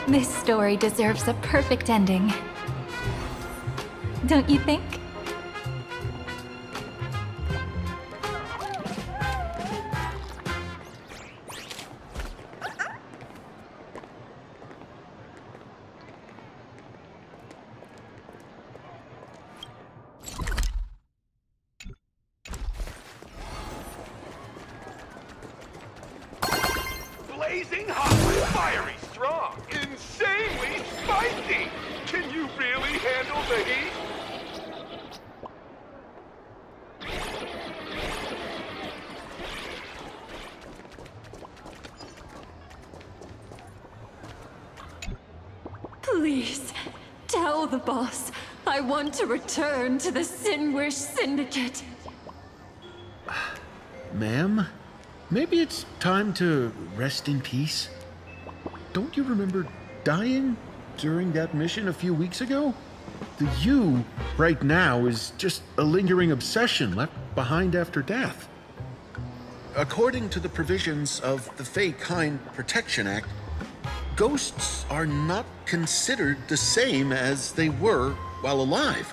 This story deserves a perfect ending. Don't you think? Blazing hot, fiery strong, insanely spicy! Can you really handle the heat? Please, tell the boss I want to return to the Sinwish Syndicate. Ma'am, maybe it's time to rest in peace? Don't you remember dying during that mission a few weeks ago? The you right now is just a lingering obsession left behind after death. According to the provisions of the Fey Kind Protection Act, ghosts are not considered the same as they were while alive.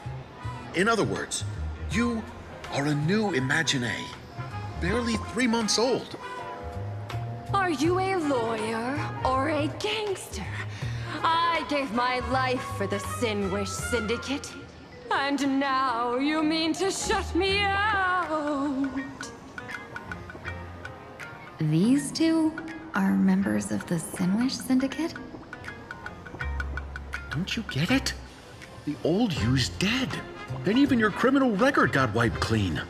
In other words, you are a new Imagine, barely 3 months old. Are you a lawyer or a gangster? I gave my life for the Sinwish Syndicate. And now you mean to shut me out? These two are members of the Sinwish Syndicate? Don't you get it? The old you's dead, and even your criminal record got wiped clean.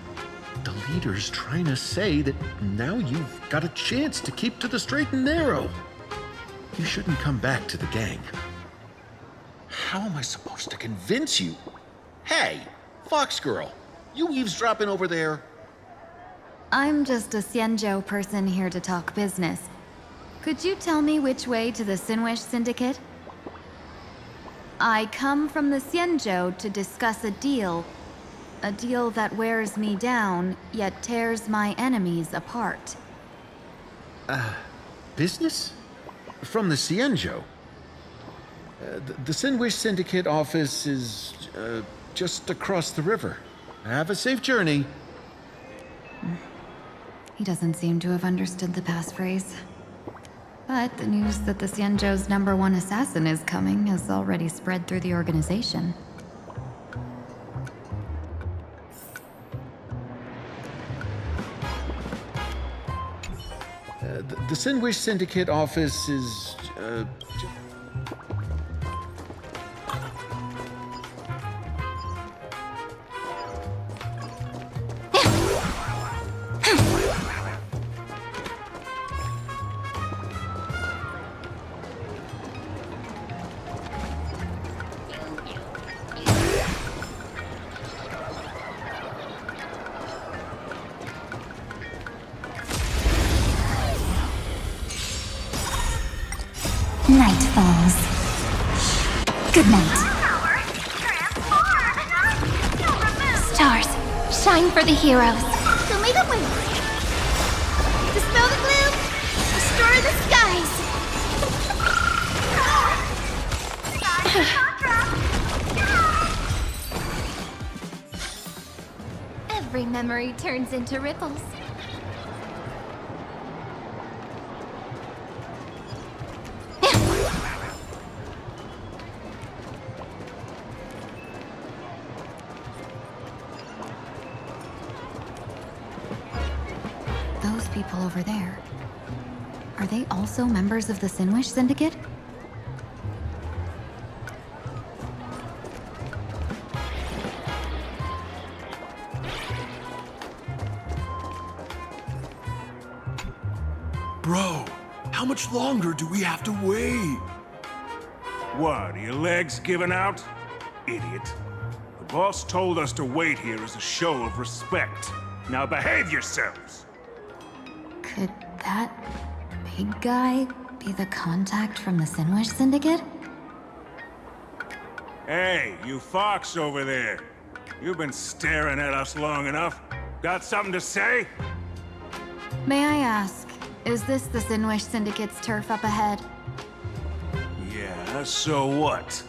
The leader's trying to say that now you've got a chance to keep to the straight and narrow. You shouldn't come back to the gang. How am I supposed to convince you? Hey, Fox Girl, you eavesdropping over there? I'm just a Xianzhou person here to talk business. Could you tell me which way to the Sinwish Syndicate? I come from the Xianzhou to discuss a deal. A deal that wears me down, yet tears my enemies apart. Business? From the Xianzhou? The Sinwish Syndicate office is just across the river. Have a safe journey. He doesn't seem to have understood the passphrase. But the news that the Xianzhou's #1 assassin is coming has already spread through the organization. The Sinwish Syndicate office is Night falls. Good night. Stars, shine for the heroes. Show me the way. Dispel the gloom. Destroy the skies. Every memory turns into ripples. Those people over there, are they also members of the Sinwish Syndicate? Bro, how much longer do we have to wait? What, are your legs giving out? Idiot. The boss told us to wait here as a show of respect. Now behave yourselves! Could that big guy be the contact from the Sinwish Syndicate? Hey, you fox over there. You've been staring at us long enough. Got something to say? May I ask, is this the Sinwish Syndicate's turf up ahead? Yeah, So what?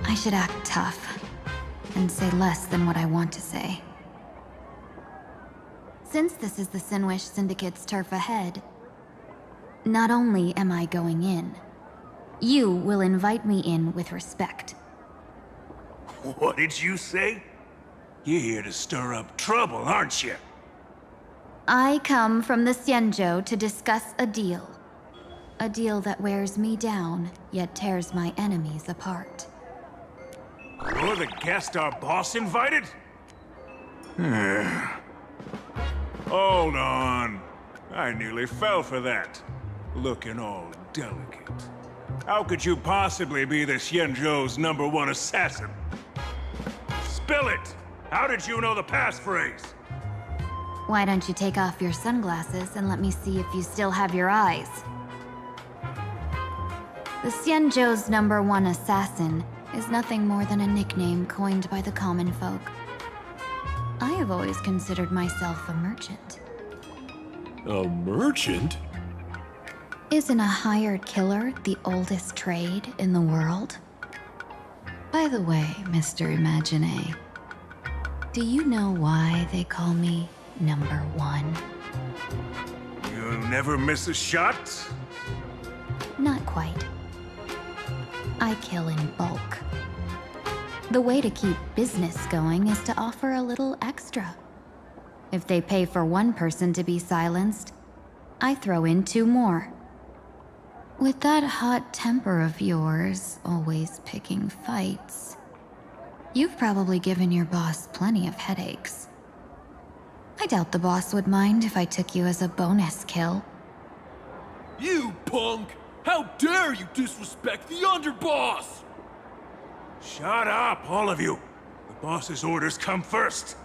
I should act tough and say less than what I want to say. Since this is the Sinwish Syndicate's turf ahead, not only am I going in, you will invite me in with respect. What did you say? You're here to stir up trouble, aren't you? I come from the Xianzhou to discuss a deal. A deal that wears me down, yet tears my enemies apart. You're the guest our boss invited? Hold on. I nearly fell for that. Looking all delicate. How could you possibly be the Xianzhou's #1 assassin? Spill it! How did you know the passphrase? Why don't you take off your sunglasses and let me see if you still have your eyes? The Xianzhou's #1 assassin is nothing more than a nickname coined by the common folk. I have always considered myself a merchant. A merchant? Isn't a hired killer the oldest trade in the world? By the way, Mr. Imagine, do you know why they call me #1? You never miss a shot? Not quite. I kill in bulk. The way to keep business going is to offer a little extra. If they pay for one person to be silenced, I throw in 2 more. With that hot temper of yours, always picking fights, you've probably given your boss plenty of headaches. I doubt the boss would mind if I took you as a bonus kill. You punk! How dare you disrespect the underboss! Shut up, all of you. The boss's orders come first.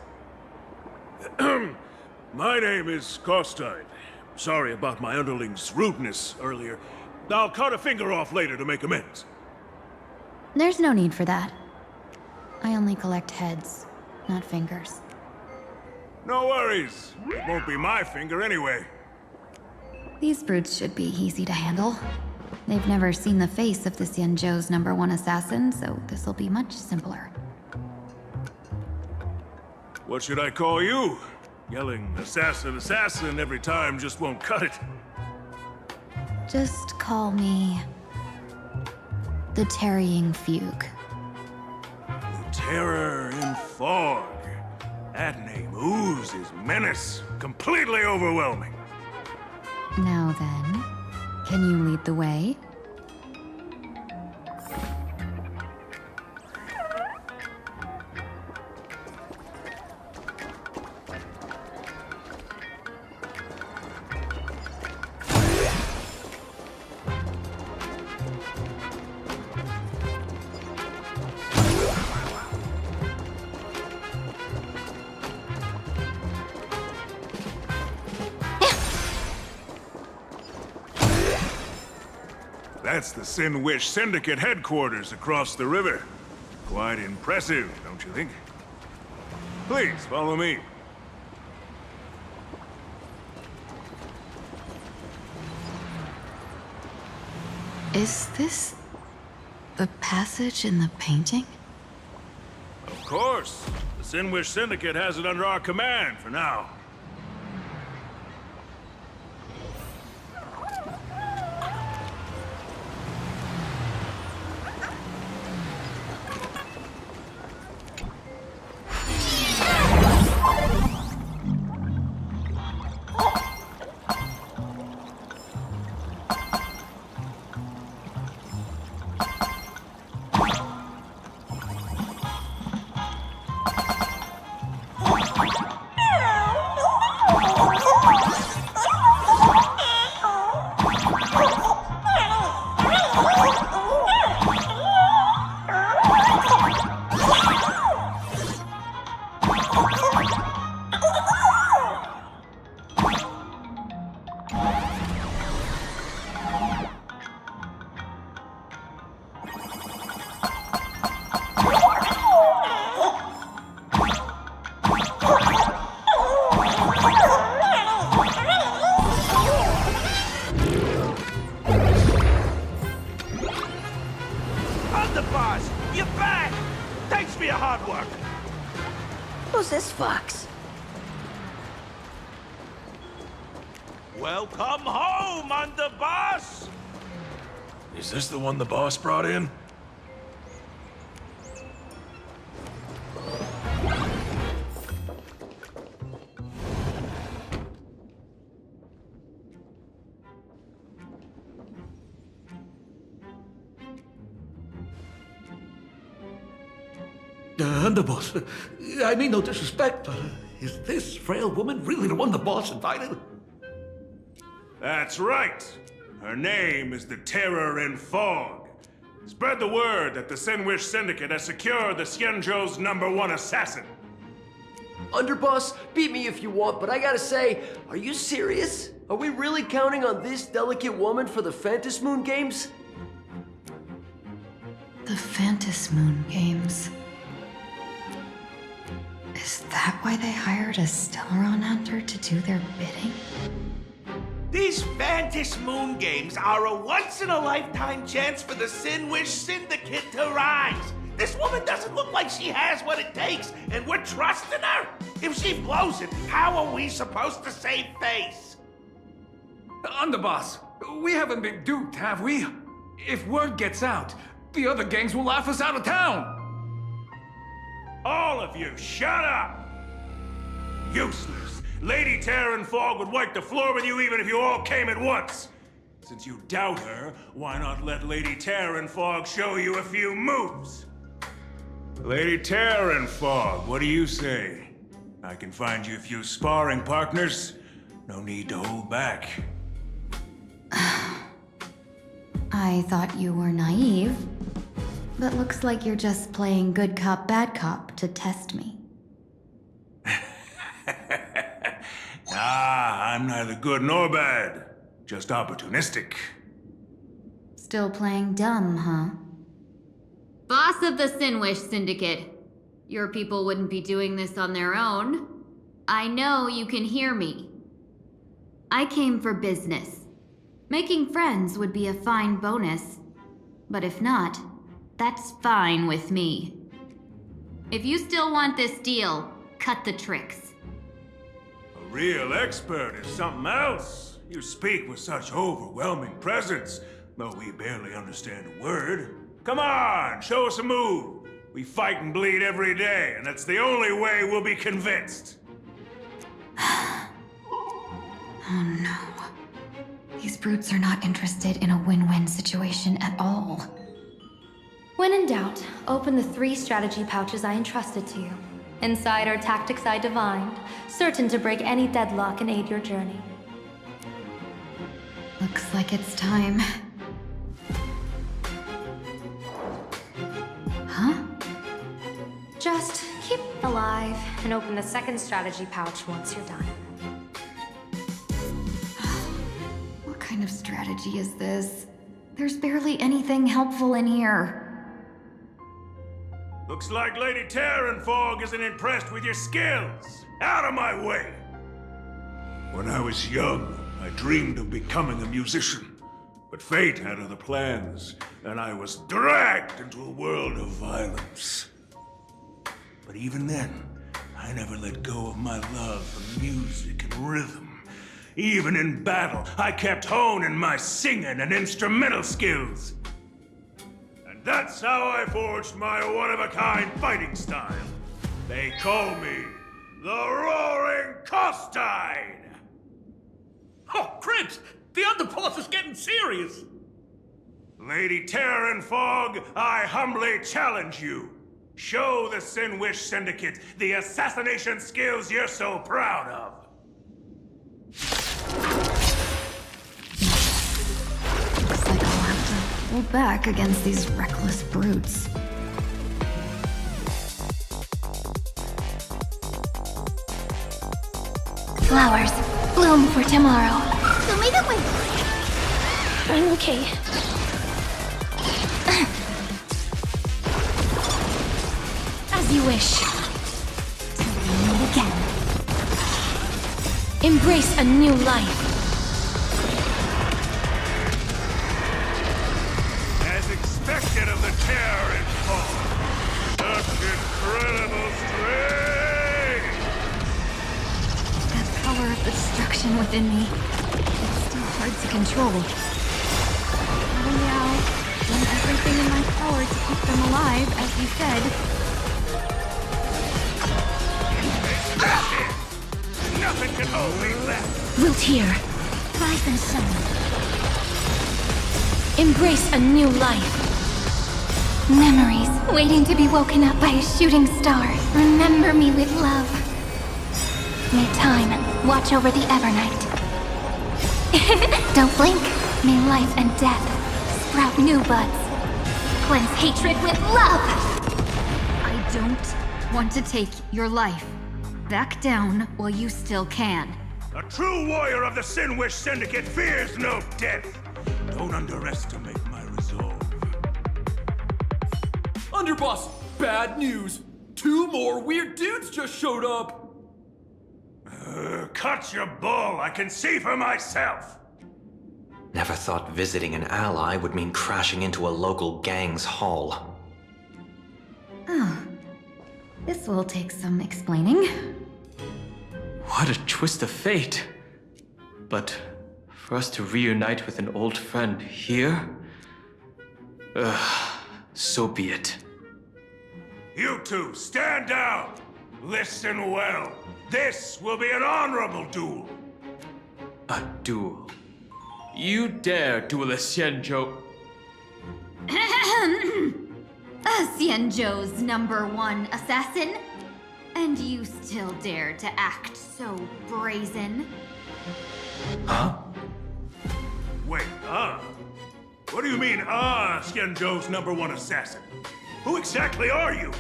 My name is Kostein. Sorry about my underling's rudeness earlier. I'll cut a finger off later to make amends. There's no need for that. I only collect heads, not fingers. No worries. It won't be my finger anyway. These brutes should be easy to handle. They've never seen the face of the Xianzhou's #1 assassin, so this'll be much simpler. What should I call you? Yelling assassin, assassin every time just won't cut it. Just call me the Tarrying Fugue. The terror in fog. That name oozes menace. Completely overwhelming. Now then, can you lead the way? That's the Sinwish Syndicate headquarters across the river. Quite impressive, don't you think? Please, follow me. Is this the passage in the painting? Of course. The Sinwish Syndicate has it under our command for now. Underboss! You're back! Thanks for your hard work! Who's this fox? Welcome home, Underboss! Is this the one the boss brought in? Underboss, I mean no disrespect, but is this frail woman really the one the boss invited? That's right. Her name is the Terror in Fog. Spread the word that the Sinwish Syndicate has secured the Xianzhou's #1 assassin. Underboss, beat me if you want, but I gotta say, are you serious? Are we really counting on this delicate woman for the Phantasmoon Moon Games? The Phantasmoon Games. Is that why they hired a Stellaron hunter to do their bidding? These Phantasmoon Games are a once-in-a-lifetime chance for the Sinwish Syndicate to rise. This woman doesn't look like she has what it takes, and we're trusting her? If she blows it, how are we supposed to save face? Underboss, we haven't been duped, have we? If word gets out, the other gangs will laugh us out of town. All of you, shut up! Useless. Lady Terran Fog would wipe the floor with you even if you all came at once. Since you doubt her, why not let Lady Terran Fog show you a few moves? Lady Terran Fog, what do you say? I can find you a few sparring partners. No need to hold back. I thought you were naive, but looks like you're just playing good cop, bad cop to test me. I'm neither good nor bad, just opportunistic. Still playing dumb, huh? Boss of the Sinwish Syndicate. Your people wouldn't be doing this on their own. I know you can hear me. I came for business. Making friends would be a fine bonus. But if not, that's fine with me. If you still want this deal, cut the tricks. A real expert is something else. You speak with such overwhelming presence, though we barely understand a word. Come on, show us a move. We fight and bleed every day, and that's the only way we'll be convinced. Oh no. These brutes are not interested in a win-win situation at all. When in doubt, open the 3 strategy pouches I entrusted to you. Inside are tactics I divined, certain to break any deadlock and aid your journey. Looks like it's time. Huh? Just keep alive and open the 2nd strategy pouch once you're done. What kind of strategy is this? There's barely anything helpful in here. Looks like Lady Terran Fog isn't impressed with your skills. Out of my way! When I was young, I dreamed of becoming a musician. But fate had other plans, and I was dragged into a world of violence. But even then, I never let go of my love for music and rhythm. Even in battle, I kept honing my singing and instrumental skills. And that's how I forged my one-of-a-kind fighting style. They call me the Roaring Costine! Oh, Cribs! The underboss is getting serious! Lady Terran Fog, I humbly challenge you. Show the Sinwish Syndicate the assassination skills you're so proud of. Looks like I'll have to hold back against these reckless brutes. Flowers, bloom for tomorrow. Show me the way. I'm okay. As you wish. Till we meet again. Embrace a new life. As expected of the Terran passion within me. It's still hard to control. Oh yeah, doing everything in my power to keep them alive, as you said. Nothing can hold me left. Wilt here. Rise and shine. Embrace a new life. Memories waiting to be woken up by a shooting star. Remember me with love. May time watch over the Evernight. Don't blink. May life and death sprout new buds. Cleanse hatred with love. I don't want to take your life. Back down while you still can. A true warrior of the Sinwish Syndicate fears no death. Don't underestimate my resolve. Underboss, bad news. 2 more weird dudes just showed up. Cut your bull. I can see for myself. Never thought visiting an ally would mean crashing into a local gang's hall. Oh. This will take some explaining. What a twist of fate. But for us to reunite with an old friend here? So be it. You two, stand down. Listen well. This will be an honorable duel. A duel. You dare duel a Xianzhou? Xianzhou's #1 assassin? And you still dare to act so brazen? Huh? Wait, What do you mean, Xianzhou's #1 assassin? Who exactly are you?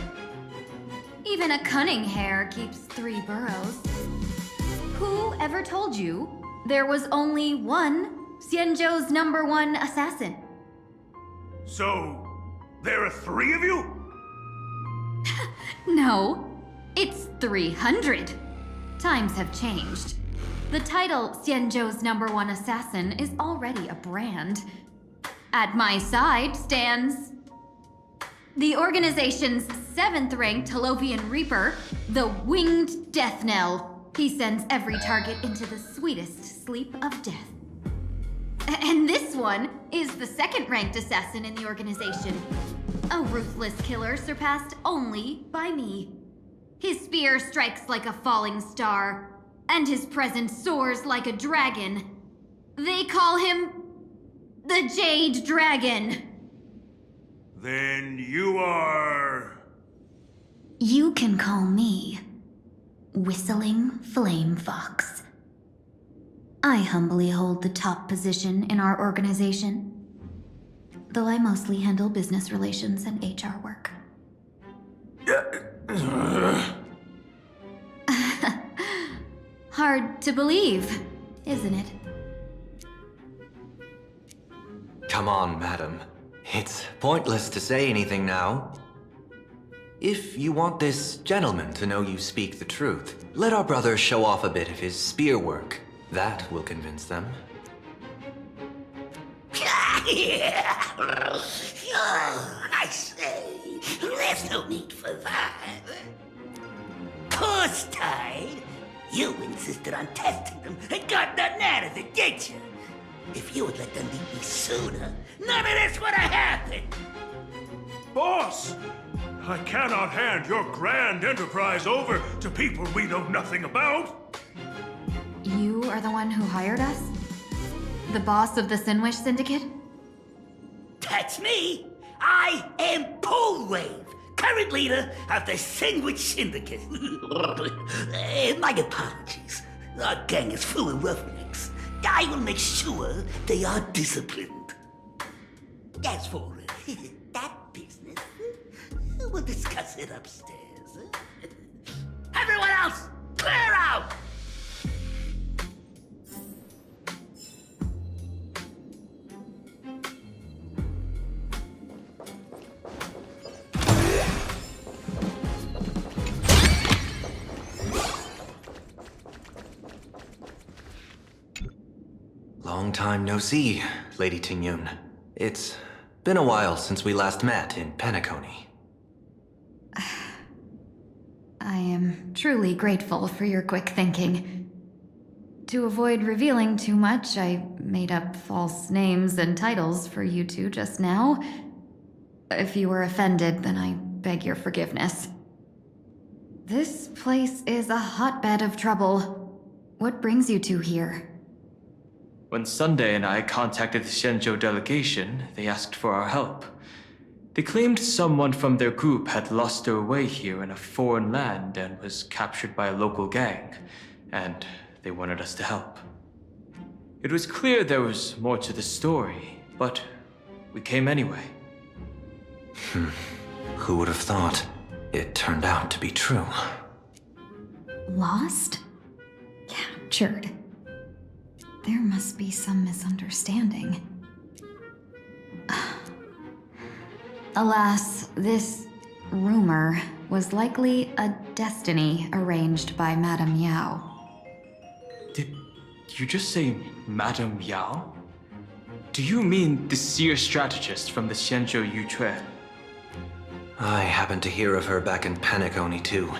Even a cunning hare keeps 3 burrows. Who ever told you there was only one Xianzhou's #1 assassin? So, there are 3 of you? No, it's 300. Times have changed. The title Xianzhou's #1 assassin is already a brand. At my side stands the organization's 7th-ranked Talovian Reaper, the Winged Death Knell. He sends every target into the sweetest sleep of death. And this one is the 2nd-ranked assassin in the organization. A ruthless killer surpassed only by me. His spear strikes like a falling star, and his presence soars like a dragon. They call him the Jade Dragon. Then you are... You can call me Whistling Flame Fox. I humbly hold the top position in our organization, though I mostly handle business relations and HR work. Hard to believe, isn't it? Come on, madam. It's pointless to say anything now. If you want this gentleman to know you speak the truth, let our brother show off a bit of his spear work. That will convince them. I say, there's no need for that. Course tied. You insisted on testing them and got nothing out of it, did you? If you had let them beat me sooner, none of this would have happened. Boss! I cannot hand your grand enterprise over to people we know nothing about. You are the one who hired us? The boss of the Sinwish Syndicate? That's me. I am Polewave, current leader of the Sandwich Syndicate. My apologies. Our gang is full of roughnecks. I will make sure they are disciplined. As for that business, we'll discuss it upstairs. Everyone else, clear out! Long time no see, Lady Tingyun. It's been a while since we last met in Penacony. I am truly grateful for your quick thinking. To avoid revealing too much, I made up false names and titles for you two just now. If you were offended, then I beg your forgiveness. This place is a hotbed of trouble. What brings you two here? When Sunday and I contacted the Xianzhou delegation, they asked for our help. They claimed someone from their group had lost their way here in a foreign land and was captured by a local gang, and they wanted us to help. It was clear there was more to the story, but we came anyway. Who would have thought? It turned out to be true. Lost? Captured. There must be some misunderstanding. Alas, this rumor was likely a destiny arranged by Madame Yao. Did you just say Madame Yao? Do you mean the seer strategist from the Xianzhou Yutue? I happened to hear of her back in Penacony too.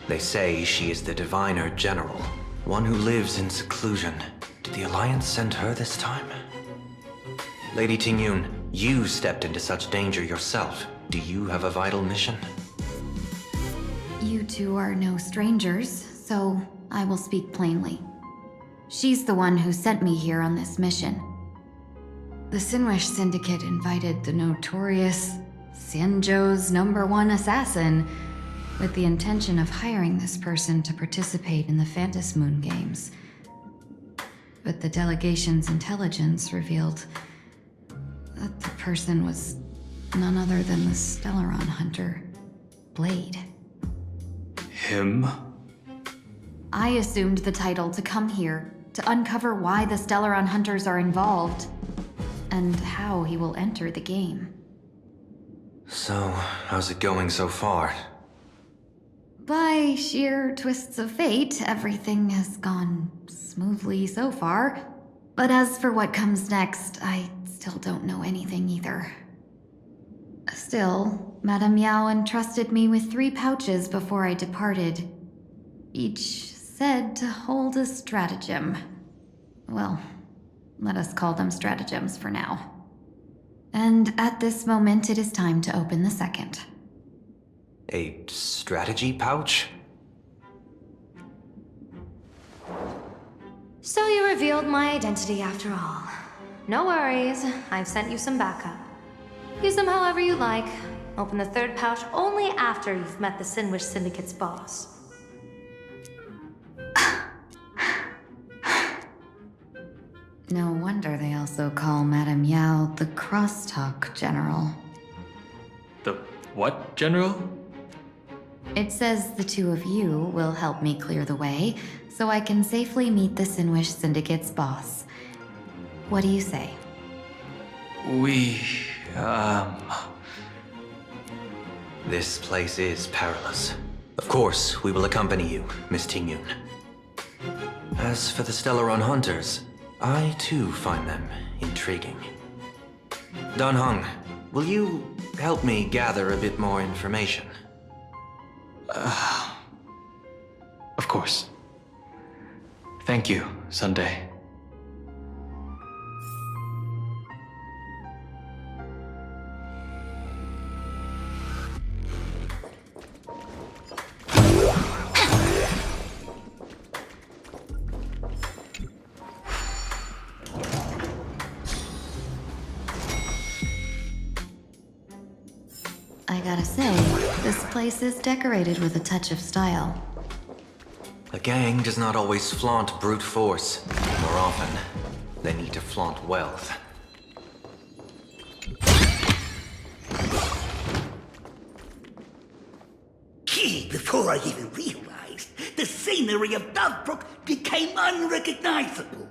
They say she is the diviner general, one who lives in seclusion. Did the Alliance send her this time? Lady Tingyun, you stepped into such danger yourself. Do you have a vital mission? You two are no strangers, so I will speak plainly. She's the one who sent me here on this mission. The Sinwish Syndicate invited the notorious Xianzhou's #1 assassin with the intention of hiring this person to participate in the Phantom Moon Games. But the delegation's intelligence revealed that the person was none other than the Stellaron hunter, Blade. Him? I assumed the title to come here to uncover why the Stellaron hunters are involved and how he will enter the game. So, how's it going so far? By sheer twists of fate, everything has gone smoothly so far. But as for what comes next, I still don't know anything either. Still, Madame Yao entrusted me with 3 pouches before I departed. Each said to hold a stratagem. Well, let us call them stratagems for now. And at this moment, it is time to open the second. A strategy pouch? So you revealed my identity after all. No worries, I've sent you some backup. Use them however you like. Open the 3rd pouch only after you've met the Sinwish Syndicate's boss. No wonder they also call Madame Yao the Crosstalk General. The what, General? It says the 2 of you will help me clear the way, so I can safely meet the Sinwish Syndicate's boss. What do you say? This place is perilous. Of course, we will accompany you, Miss Tingyun. As for the Stellaron hunters, I too find them intriguing. Dan Heng, will you help me gather a bit more information? Of course. Thank you, Sunday. I gotta say, this place is decorated with a touch of style. A gang does not always flaunt brute force. More often, they need to flaunt wealth. Gee, before I even realized, the scenery of Dovebrook became unrecognizable.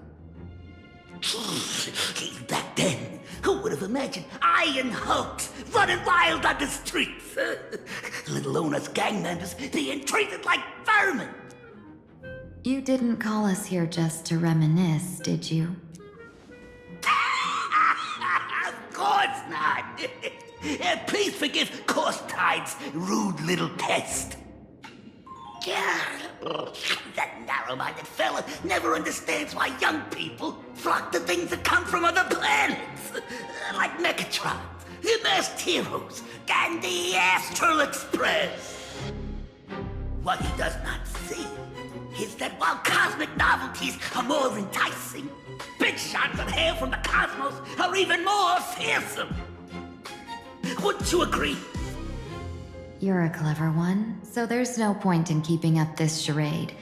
Gee, back then, who would have imagined iron hulks running wild on the streets? Let alone us gang members being treated like vermin. You didn't call us here just to reminisce, did you? Of course not. Please forgive Costide's rude little pest. Yeah, That narrow-minded fella never understands why young people flock to things that come from other planets. Like Megatron, the Masked Heroes, and the Astral Express. What he does not see is that while cosmic novelties are more enticing, big shots that hail from the cosmos are even more fearsome. Wouldn't you agree? You're a clever one, so there's no point in keeping up this charade.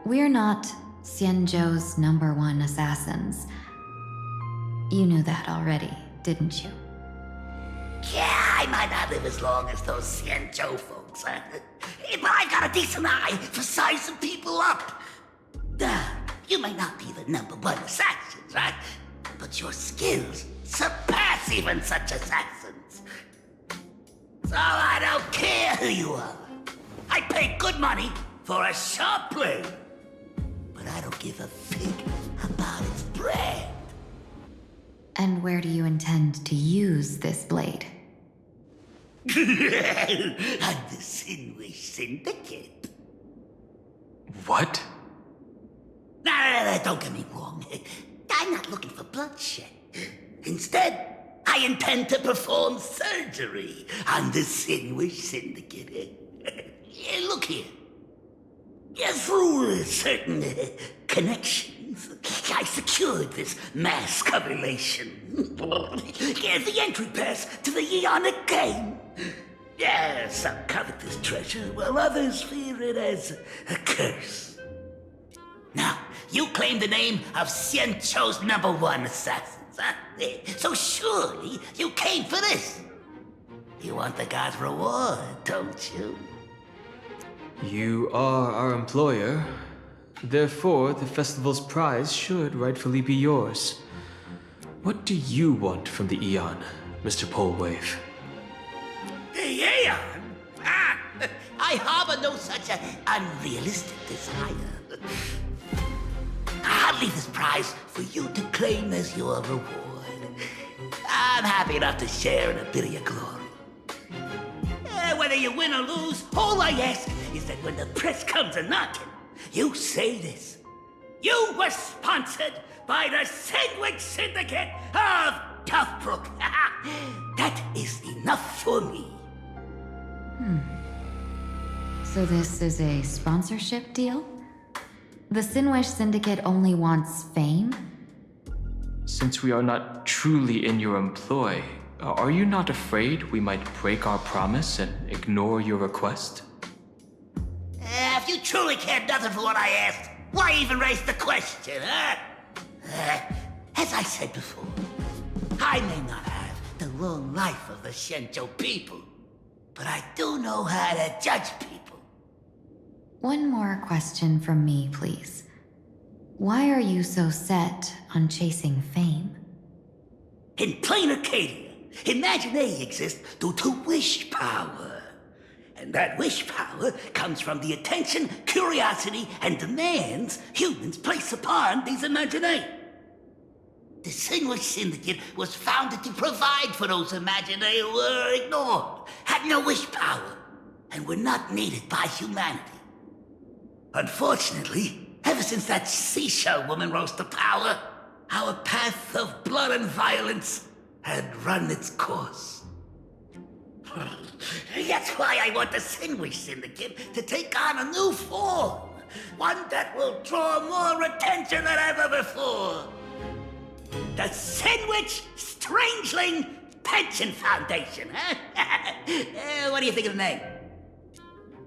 We're not Xianzhou's #1 assassins. You knew that already, didn't you? Yeah, I might not live as long as those Xianzhou folks, huh? But I got a decent eye for sizing people up. You may not be the #1 assassins, right? But your skills surpass even such assassins. So I don't care who you are. I pay good money for a sharp blade. But I don't give a fig about its brand. And where do you intend to use this blade? On the Sinwish Syndicate. What? No, don't get me wrong. I'm not looking for bloodshed. Instead, I intend to perform surgery on the Sinwish Syndicate. Look here. Through certain connections, I secured this mass correlation. The entry pass to the Eonic game. Some covet this treasure, while others fear it as a curse. Now, you claim the name of Xianzhou's #1 assassins, huh? So surely you came for this. You want the god's reward, don't you? You are our employer. Therefore, the festival's prize should rightfully be yours. What do you want from the Eon, Mr. Polewave? The Aeon? I harbor no such unrealistic desire. I'll leave this prize for you to claim as your reward. I'm happy enough to share in a bit of your glory. Whether you win or lose, all I ask is that when the press comes a-knocking, you say this. You were sponsored by the Sandwich Syndicate of Toughbrook. That is enough for me. So this is a sponsorship deal? The Sinwish Syndicate only wants fame? Since we are not truly in your employ, are you not afraid we might break our promise and ignore your request? If you truly cared nothing for what I asked, why even raise the question, huh? As I said before, I may not have the long life of the Xianzhou people, but I do know how to judge people. One more question from me, please. Why are you so set on chasing fame? In plain Arcadia, Imaginary exists due to wish power. And that wish power comes from the attention, curiosity, and demands humans place upon these Imaginary. The Sinwish Syndicate was founded to provide for those Imaginary who were ignored, had no wish power, and were not needed by humanity. Unfortunately, ever since that seashell woman rose to power, our path of blood and violence had run its course. That's why I want the Sinwish Syndicate to take on a new form. One that will draw more attention than ever before. The Sinwich Strangeling Pension Foundation, huh? What do you think of the name?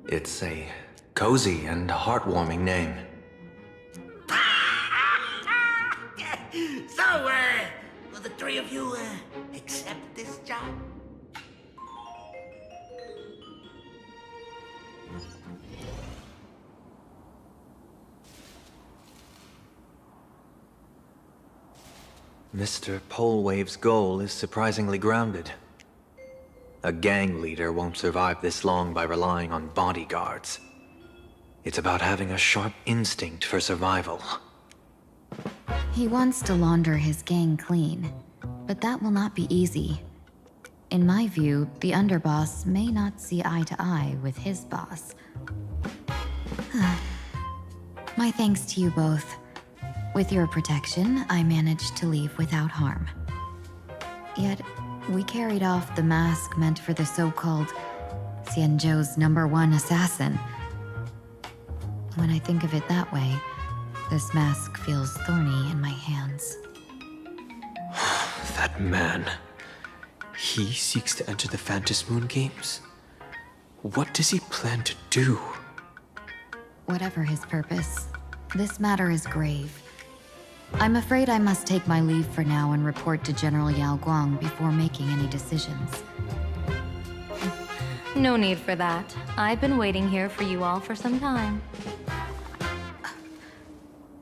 It's a cozy and heartwarming name. So, will the three of you, accept this job? Mr. Polewave's goal is surprisingly grounded. A gang leader won't survive this long by relying on bodyguards. It's about having a sharp instinct for survival. He wants to launder his gang clean, but that will not be easy. In my view, the underboss may not see eye to eye with his boss. My thanks to you both. With your protection, I managed to leave without harm. Yet, we carried off the mask meant for the so-called Xianzhou's #1 assassin. When I think of it that way, this mask feels thorny in my hands. That man. He seeks to enter the Phantom Moon Games? What does he plan to do? Whatever his purpose, this matter is grave. I'm afraid I must take my leave for now and report to General Yao Guang before making any decisions. No need for that. I've been waiting here for you all for some time.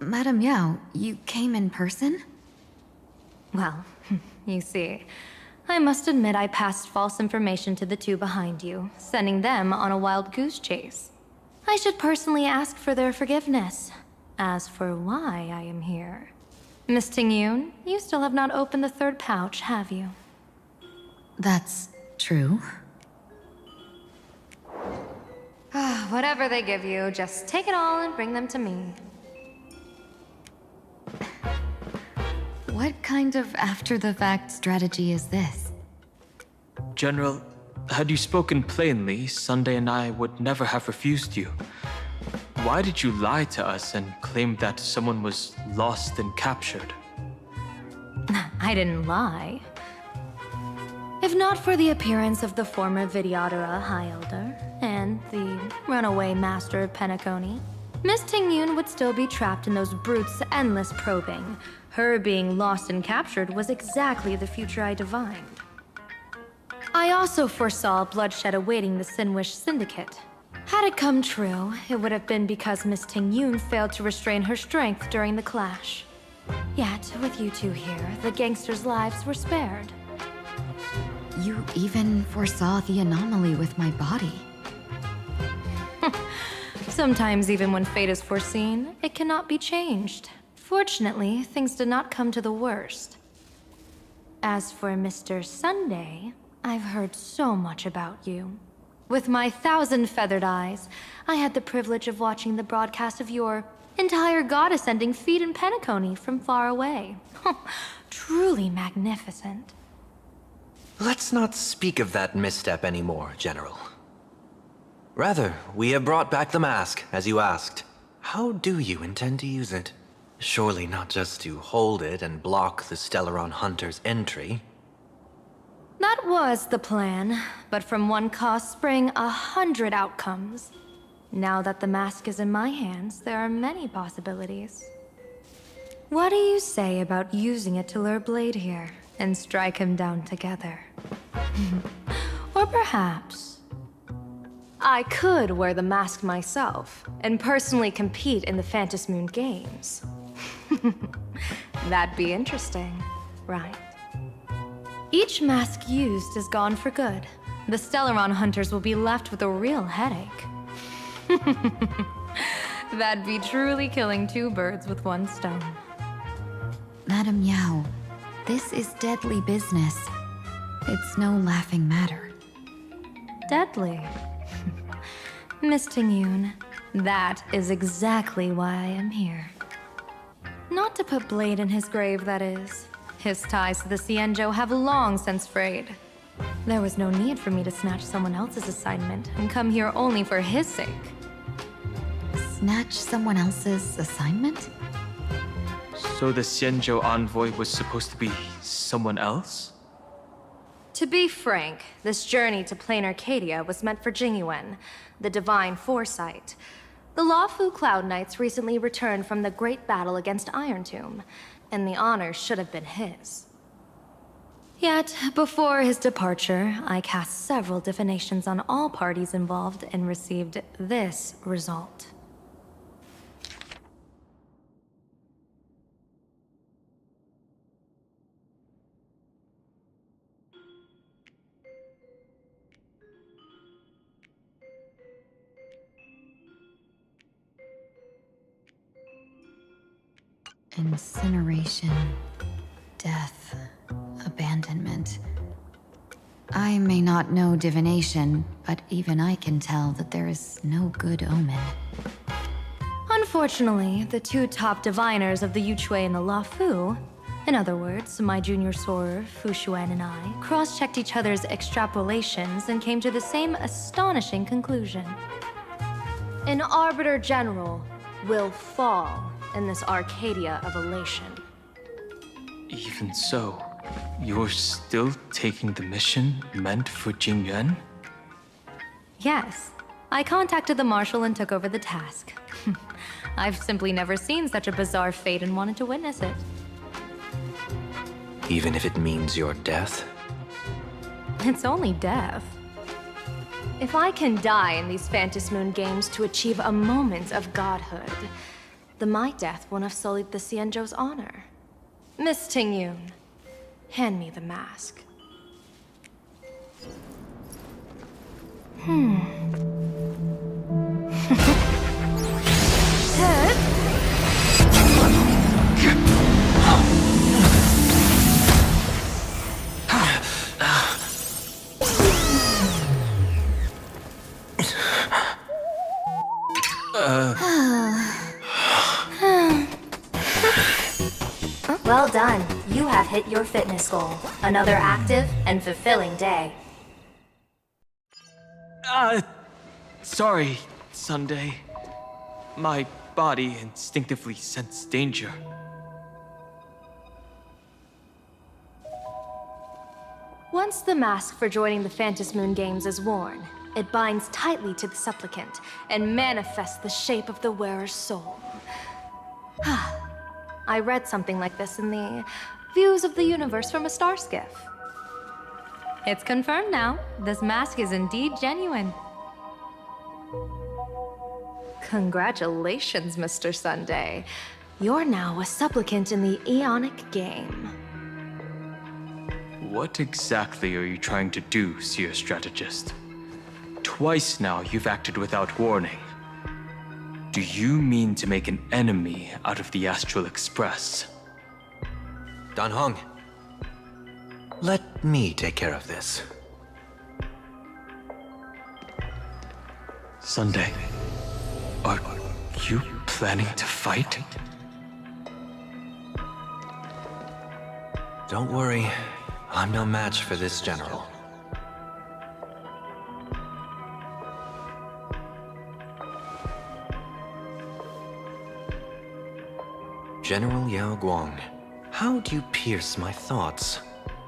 Madam Yao, you came in person? Well, you see, I must admit I passed false information to the two behind you, sending them on a wild goose chase. I should personally ask for their forgiveness. As for why I am here, Miss Tingyun, you still have not opened the third pouch, have you? That's true. Whatever they give you, just take it all and bring them to me. What kind of after-the-fact strategy is this? General, had you spoken plainly, Sunday and I would never have refused you. Why did you lie to us and claim that someone was lost and captured? I didn't lie. If not for the appearance of the former Vidyadhara High Elder and the runaway Master of Penacony, Miss Tingyun would still be trapped in those brutes' endless probing. Her being lost and captured was exactly the future I divined. I also foresaw bloodshed awaiting the Sinwish Syndicate. Had it come true, it would have been because Miss Tingyun failed to restrain her strength during the clash. Yet, with you two here, the gangsters' lives were spared. You even foresaw the anomaly with my body. Sometimes even when fate is foreseen, it cannot be changed. Fortunately, things did not come to the worst. As for Mr. Sunday, I've heard so much about you. With my 1,000 feathered eyes, I had the privilege of watching the broadcast of your entire goddess-ending feat in Penacony from far away. Truly magnificent. Let's not speak of that misstep anymore, General. Rather, we have brought back the mask, as you asked. How do you intend to use it? Surely not just to hold it and block the Stellaron Hunter's entry. That was the plan, but from one cause spring 100 outcomes. Now that the mask is in my hands, there are many possibilities. What do you say about using it to lure Blade here and strike him down together? Or perhaps I could wear the mask myself and personally compete in the Phantom Moon Games. That'd be interesting, right? Each mask used is gone for good. The Stellaron hunters will be left with a real headache. That'd be truly killing two birds with one stone. Madam Yao, this is deadly business. It's no laughing matter. Deadly? Miss Tingyun, that is exactly why I am here. Not to put Blade in his grave, that is. His ties to the Xianzhou have long since frayed. There was no need for me to snatch someone else's assignment and come here only for his sake. Snatch someone else's assignment? So the Xianzhou envoy was supposed to be someone else? To be frank, this journey to Plain Arcadia was meant for Jingyuan, the divine foresight. The Lawfu Cloud Knights recently returned from the great battle against Iron Tomb, and the honor should have been his. Yet, before his departure, I cast several divinations on all parties involved and received this result. Incineration, death, abandonment. I may not know divination, but even I can tell that there is no good omen. Unfortunately, the two top diviners of the Yuchui and the Luofu, in other words, my junior soarer, Fu Xuan, and I, cross-checked each other's extrapolations and came to the same astonishing conclusion. An Arbiter General will fall in this Arcadia of elation. Even so, you're still taking the mission meant for Jingyuan? Yes. I contacted the Marshal and took over the task. I've simply never seen such a bizarre fate and wanted to witness it. Even if it means your death? It's only death. If I can die in these Phantom Moon games to achieve a moment of godhood, then my death won't have sullied the Xianzhou's honor. Miss Tingyun, hand me the mask. Well done. You have hit your fitness goal. Another active and fulfilling day. Sorry, Sunday. My body instinctively sensed danger. Once the mask for joining the Phantom Moon games is worn, it binds tightly to the supplicant and manifests the shape of the wearer's soul. I read something like this in the Views of the Universe from a Star Skiff. It's confirmed now. This mask is indeed genuine. Congratulations, Mr. Sunday. You're now a supplicant in the Aeonic game. What exactly are you trying to do, Seer Strategist? Twice now you've acted without warning. Do you mean to make an enemy out of the Astral Express? Dan Heng, let me take care of this. Sunday, are you planning to fight? Don't worry, I'm no match for this general. General Yao Guang, how do you pierce my thoughts?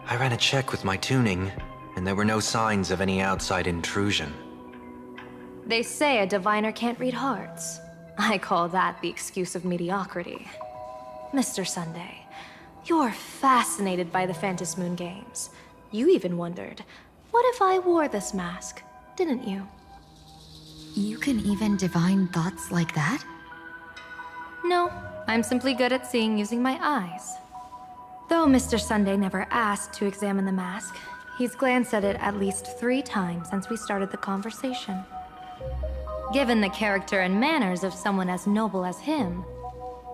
I ran a check with my tuning, and there were no signs of any outside intrusion. They say a diviner can't read hearts. I call that the excuse of mediocrity. Mr. Sunday, you're fascinated by the Phantom Moon games. You even wondered, what if I wore this mask, didn't you? You can even divine thoughts like that? No, I'm simply good at seeing using my eyes. Though Mr. Sunday never asked to examine the mask, he's glanced at it at least 3 times since we started the conversation. Given the character and manners of someone as noble as him,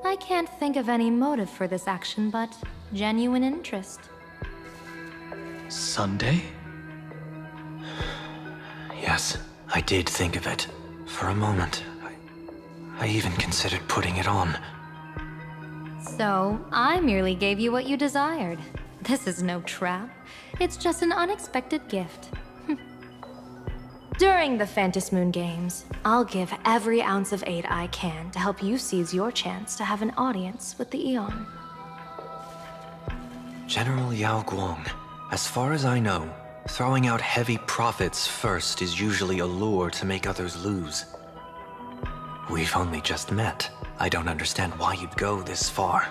I can't think of any motive for this action but genuine interest. Sunday? Yes, I did think of it. For a moment, I even considered putting it on. So, I merely gave you what you desired. This is no trap. It's just an unexpected gift. During the Phantom Moon games, I'll give every ounce of aid I can to help you seize your chance to have an audience with the Eon. General Yao Guang, as far as I know, throwing out heavy profits first is usually a lure to make others lose. We've only just met. I don't understand why you'd go this far.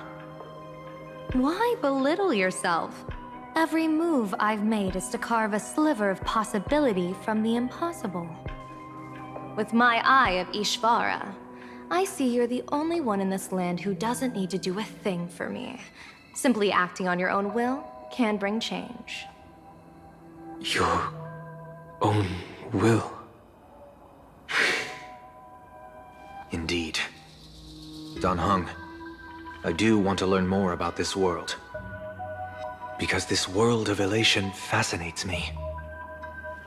Why belittle yourself? Every move I've made is to carve a sliver of possibility from the impossible. With my eye of Ishvara, I see you're the only one in this land who doesn't need to do a thing for me. Simply acting on your own will can bring change. Your own will? Indeed. Dan Heng, I do want to learn more about this world. Because this world of elation fascinates me.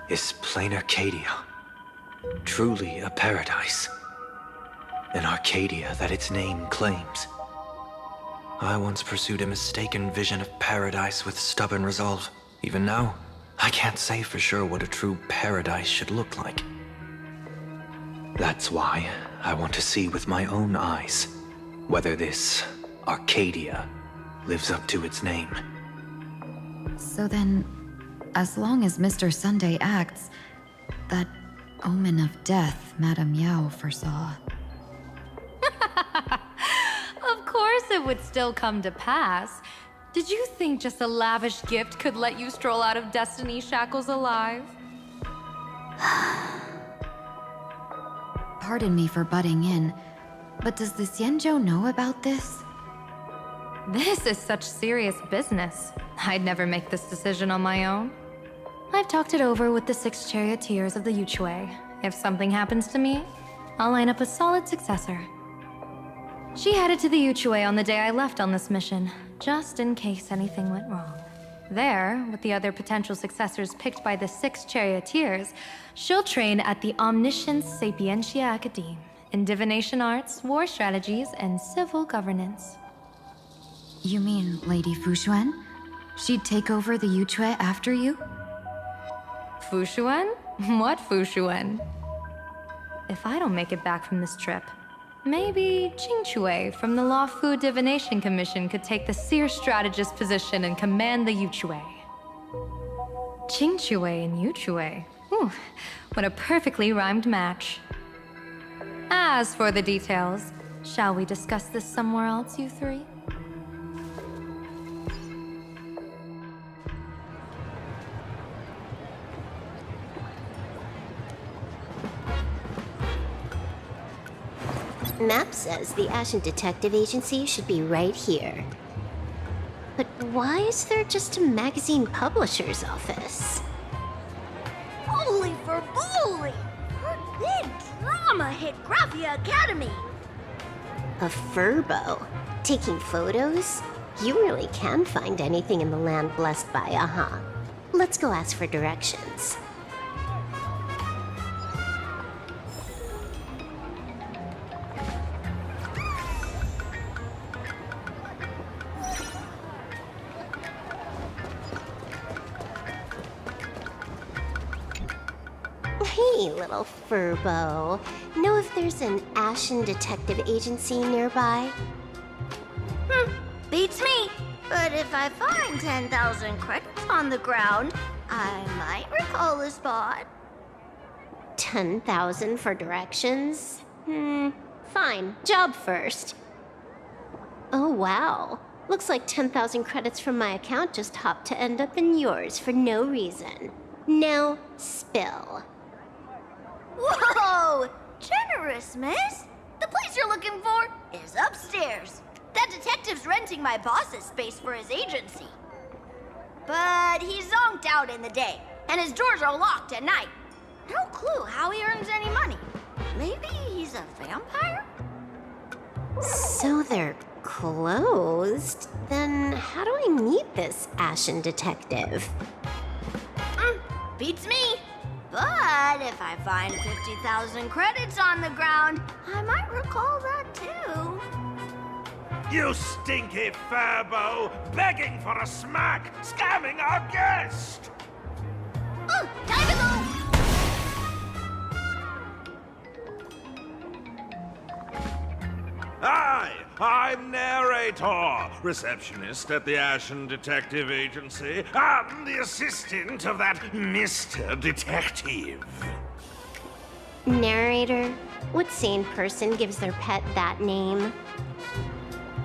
Is plain Arcadia truly a paradise? an Arcadia that its name claims. I once pursued a mistaken vision of paradise with stubborn resolve. Even now, I can't say for sure what a true paradise should look like. That's why I want to see with my own eyes whether this Arcadia lives up to its name. So then, as long as Mr. Sunday acts, that omen of death Madame Yao foresaw. Of course it would still come to pass. Did you think just a lavish gift could let you stroll out of Destiny's shackles alive? Pardon me for butting in, but does the Xianzhou know about this? This is such serious business. I'd never make this decision on my own. I've talked it over with the 6 charioteers of the Yuchui. If something happens to me, I'll line up a solid successor. She headed to the Yuchui on the day I left on this mission, just in case anything went wrong. There, with the other potential successors picked by the 6 charioteers, she'll train at the Omniscience Sapientia Academe in divination arts, war strategies, and civil governance. You mean Lady Fushuan? She'd take over the Yuchui after you? Fushuan? What Fushuan? If I don't make it back from this trip, maybe Qingchui from the Law Fu Divination Commission could take the seer strategist position and command the Yuchui. Qingchui and Yuchui. Ooh, what a perfectly rhymed match. As for the details, shall we discuss this somewhere else, you three? Map says the Ashen Detective Agency should be right here. But why is there just a magazine publisher's office? Holy for bully! Her big drama hit Graphia Academy! A furbo? Taking photos? You really can find anything in the land blessed by Aha. Let's go ask for directions. Hey, little furbo. Know if there's an Ashen Detective Agency nearby? Beats me! But if I find 10,000 credits on the ground, I might recall the spot. 10,000 for directions? Fine. Job first. Oh, wow. Looks like 10,000 credits from my account just hopped to end up in yours for no reason. Now, spill. Whoa! Generous, miss! The place you're looking for is upstairs. That detective's renting my boss's space for his agency. But he's zonked out in the day, and his doors are locked at night. No clue how he earns any money. Maybe he's a vampire? So they're closed? Then how do I meet this Ashen Detective? Beats me. But if I find 50,000 credits on the ground, I might recall that too. You stinky furbo! Begging for a smack! Scamming our guest! Time to go! Hi, I'm Narrator, receptionist at the Ashen Detective Agency. I'm the assistant of that Mr. Detective. Narrator? What sane person gives their pet that name?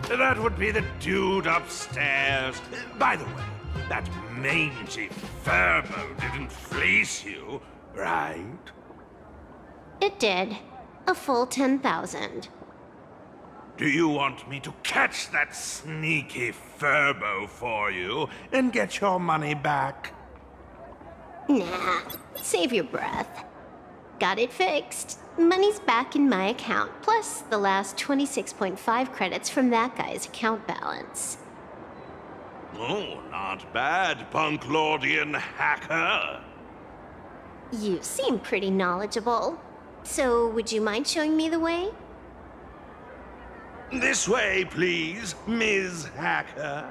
That would be the dude upstairs. By the way, that mangy furbo didn't fleece you, right? It did. A full 10,000. Do you want me to catch that sneaky furbo for you and get your money back? Nah, save your breath. Got it fixed. Money's back in my account, plus the last 26.5 credits from that guy's account balance. Oh, not bad, Punk Lordian hacker. You seem pretty knowledgeable. So, would you mind showing me the way? This way, please, Ms. Hacker.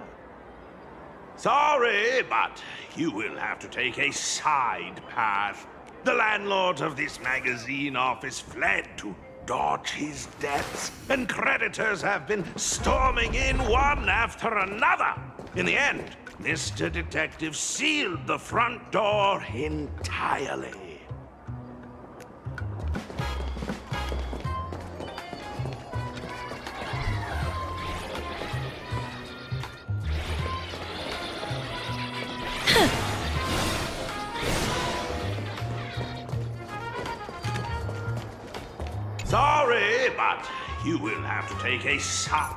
Sorry, but you will have to take a side path. The landlord of this magazine office fled to dodge his debts, and creditors have been storming in one after another. In the end, Mr. Detective sealed the front door entirely. Sorry, but you will have to take a side.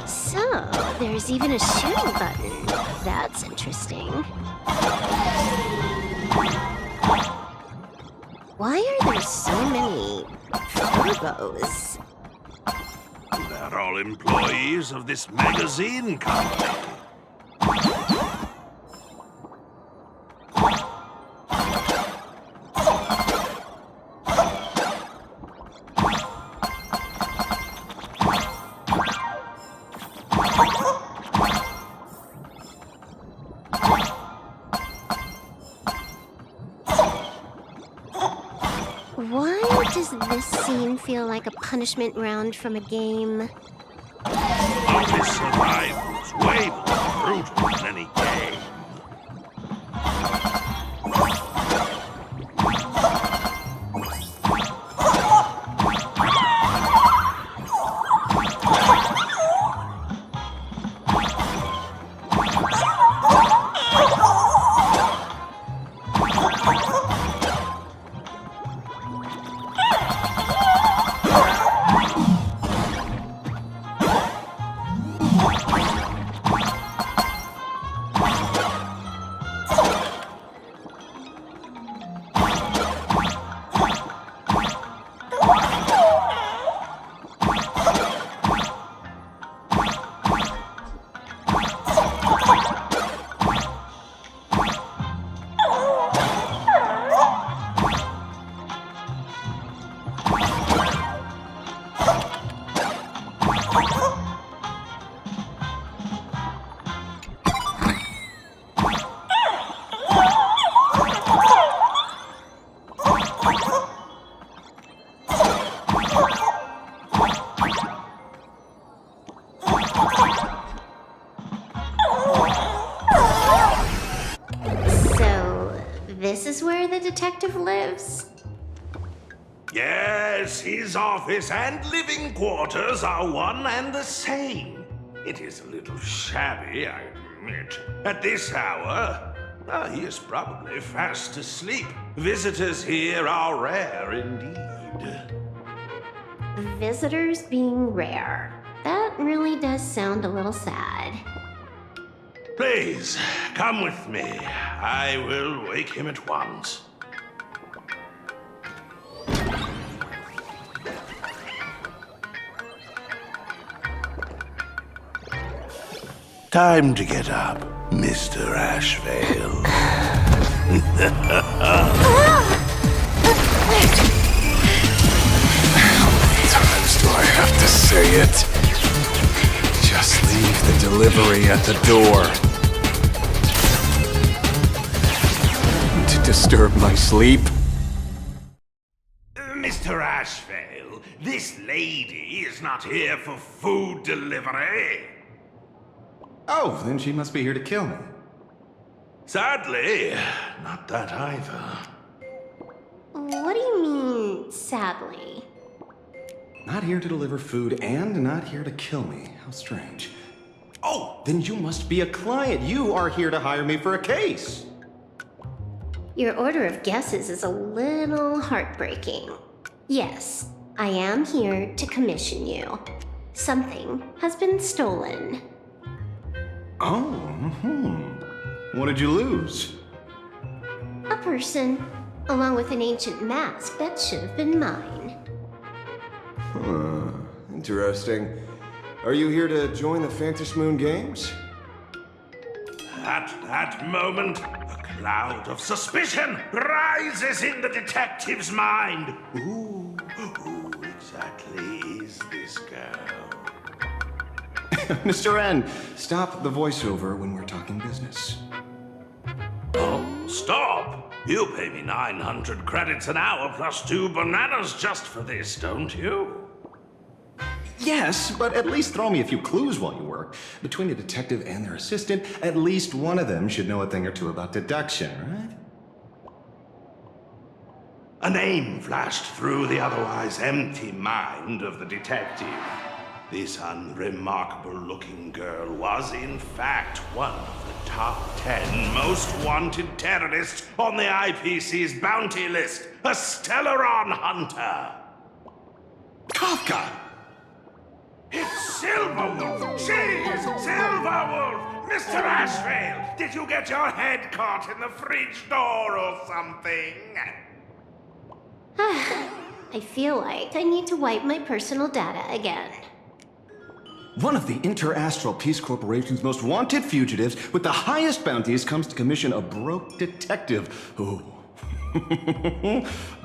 So, there's even a shooting button. That's interesting. Why are there so many photos? They're all employees of this magazine company. Why does this scene feel like a punishment round from a game? Office survival's way more brutal than any game. This is where the detective lives? Yes, his office and living quarters are one and the same. It is a little shabby, I admit. At this hour, he is probably fast asleep. Visitors here are rare indeed. Visitors being rare. That really does sound a little sad. Please, come with me. I will wake him at once. Time to get up, Mr. Ashvale. How many times do I have to say it? Just leave the delivery at the door. To disturb my sleep? Mr. Ashvale, this lady is not here for food delivery. Oh, then she must be here to kill me. Sadly, not that either. What do you mean, sadly? Not here to deliver food and not here to kill me. How strange. Oh, then you must be a client. You are here to hire me for a case. Your order of guesses is a little heartbreaking. Yes, I am here to commission you. Something has been stolen. Oh, What did you lose? A person. along with an ancient mask that should have been mine. Interesting. Are you here to join the Fantis Moon Games? At that moment, a cloud of suspicion rises in the detective's mind. Who exactly is this girl? Mr. N, stop the voiceover when we're talking business. Oh, stop! You pay me 900 credits an hour plus 2 bananas just for this, don't you? Yes, but at least throw me a few clues while you work. Between the detective and their assistant, at least one of them should know a thing or two about deduction, right? A name flashed through the otherwise empty mind of the detective. This unremarkable-looking girl was, in fact, one of the top 10 most wanted terrorists on the IPC's bounty list, a Stellaron hunter. Kafka! It's Silverwolf! She's Silverwolf! Mr. Ashvale, did you get your head caught in the fridge door or something? I feel like I need to wipe my personal data again. One of the Interastral Peace Corporation's most wanted fugitives with the highest bounties comes to commission a broke detective. Oh.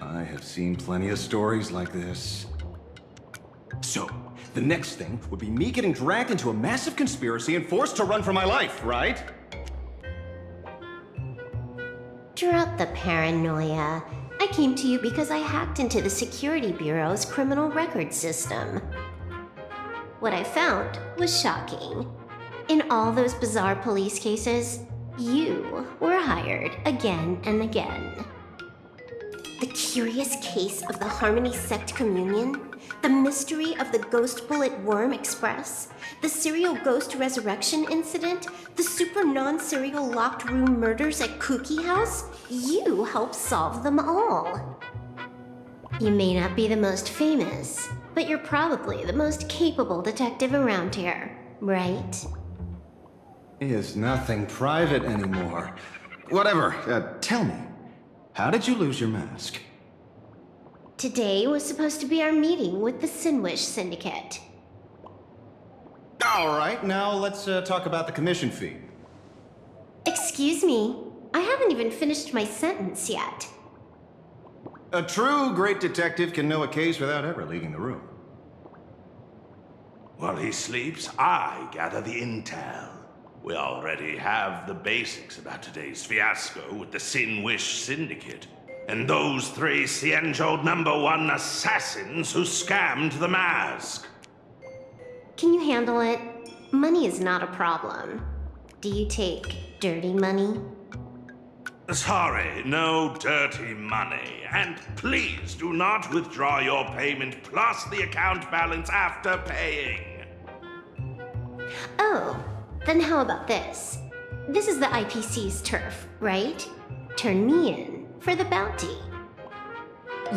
I have seen plenty of stories like this. So, the next thing would be me getting dragged into a massive conspiracy and forced to run for my life, right? Drop the paranoia. I came to you because I hacked into the Security Bureau's criminal record system. What I found was shocking. In all those bizarre police cases, you were hired again and again. The curious case of the Harmony Sect Communion, the mystery of the Ghost Bullet Worm Express, the serial ghost resurrection incident, the super non-serial locked room murders at Kooky House, you helped solve them all. You may not be the most famous, but you're probably the most capable detective around here, right? Is nothing private anymore. Whatever, tell me, how did you lose your mask? Today was supposed to be our meeting with the Sinwish Syndicate. All right, now let's talk about the commission fee. Excuse me, I haven't even finished my sentence yet. A true great detective can know a case without ever leaving the room. While he sleeps, I gather the intel. We already have the basics about today's fiasco with the Sinwish Syndicate, and those 3 Cienjo #1 assassins who scammed the mask. Can you handle it? Money is not a problem. Do you take dirty money? Sorry, no dirty money. And please do not withdraw your payment plus the account balance after paying. Oh, then how about this? This is the IPC's turf, right? Turn me in for the bounty.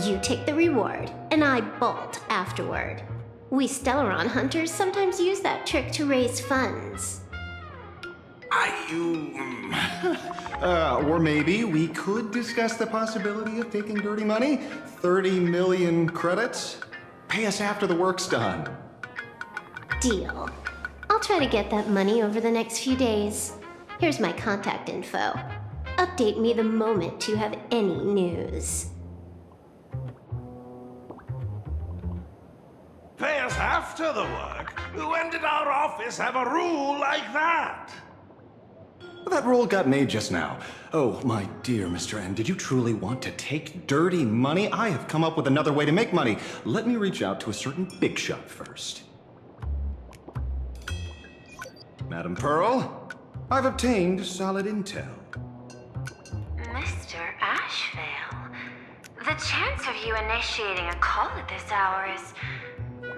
You take the reward, and I bolt afterward. We Stellaron hunters sometimes use that trick to raise funds. Or maybe we could discuss the possibility of taking dirty money? 30 million credits? Pay us after the work's done. Deal. I'll try to get that money over the next few days. Here's my contact info. Update me the moment you have any news. Pay us after the work? When did our office have a rule like that? That rule got made just now. Oh, my dear Mr. N, did you truly want to take dirty money? I have come up with another way to make money. Let me reach out to a certain big shot first. Madam Pearl, I've obtained solid intel. Mr. Ashvale, the chance of you initiating a call at this hour is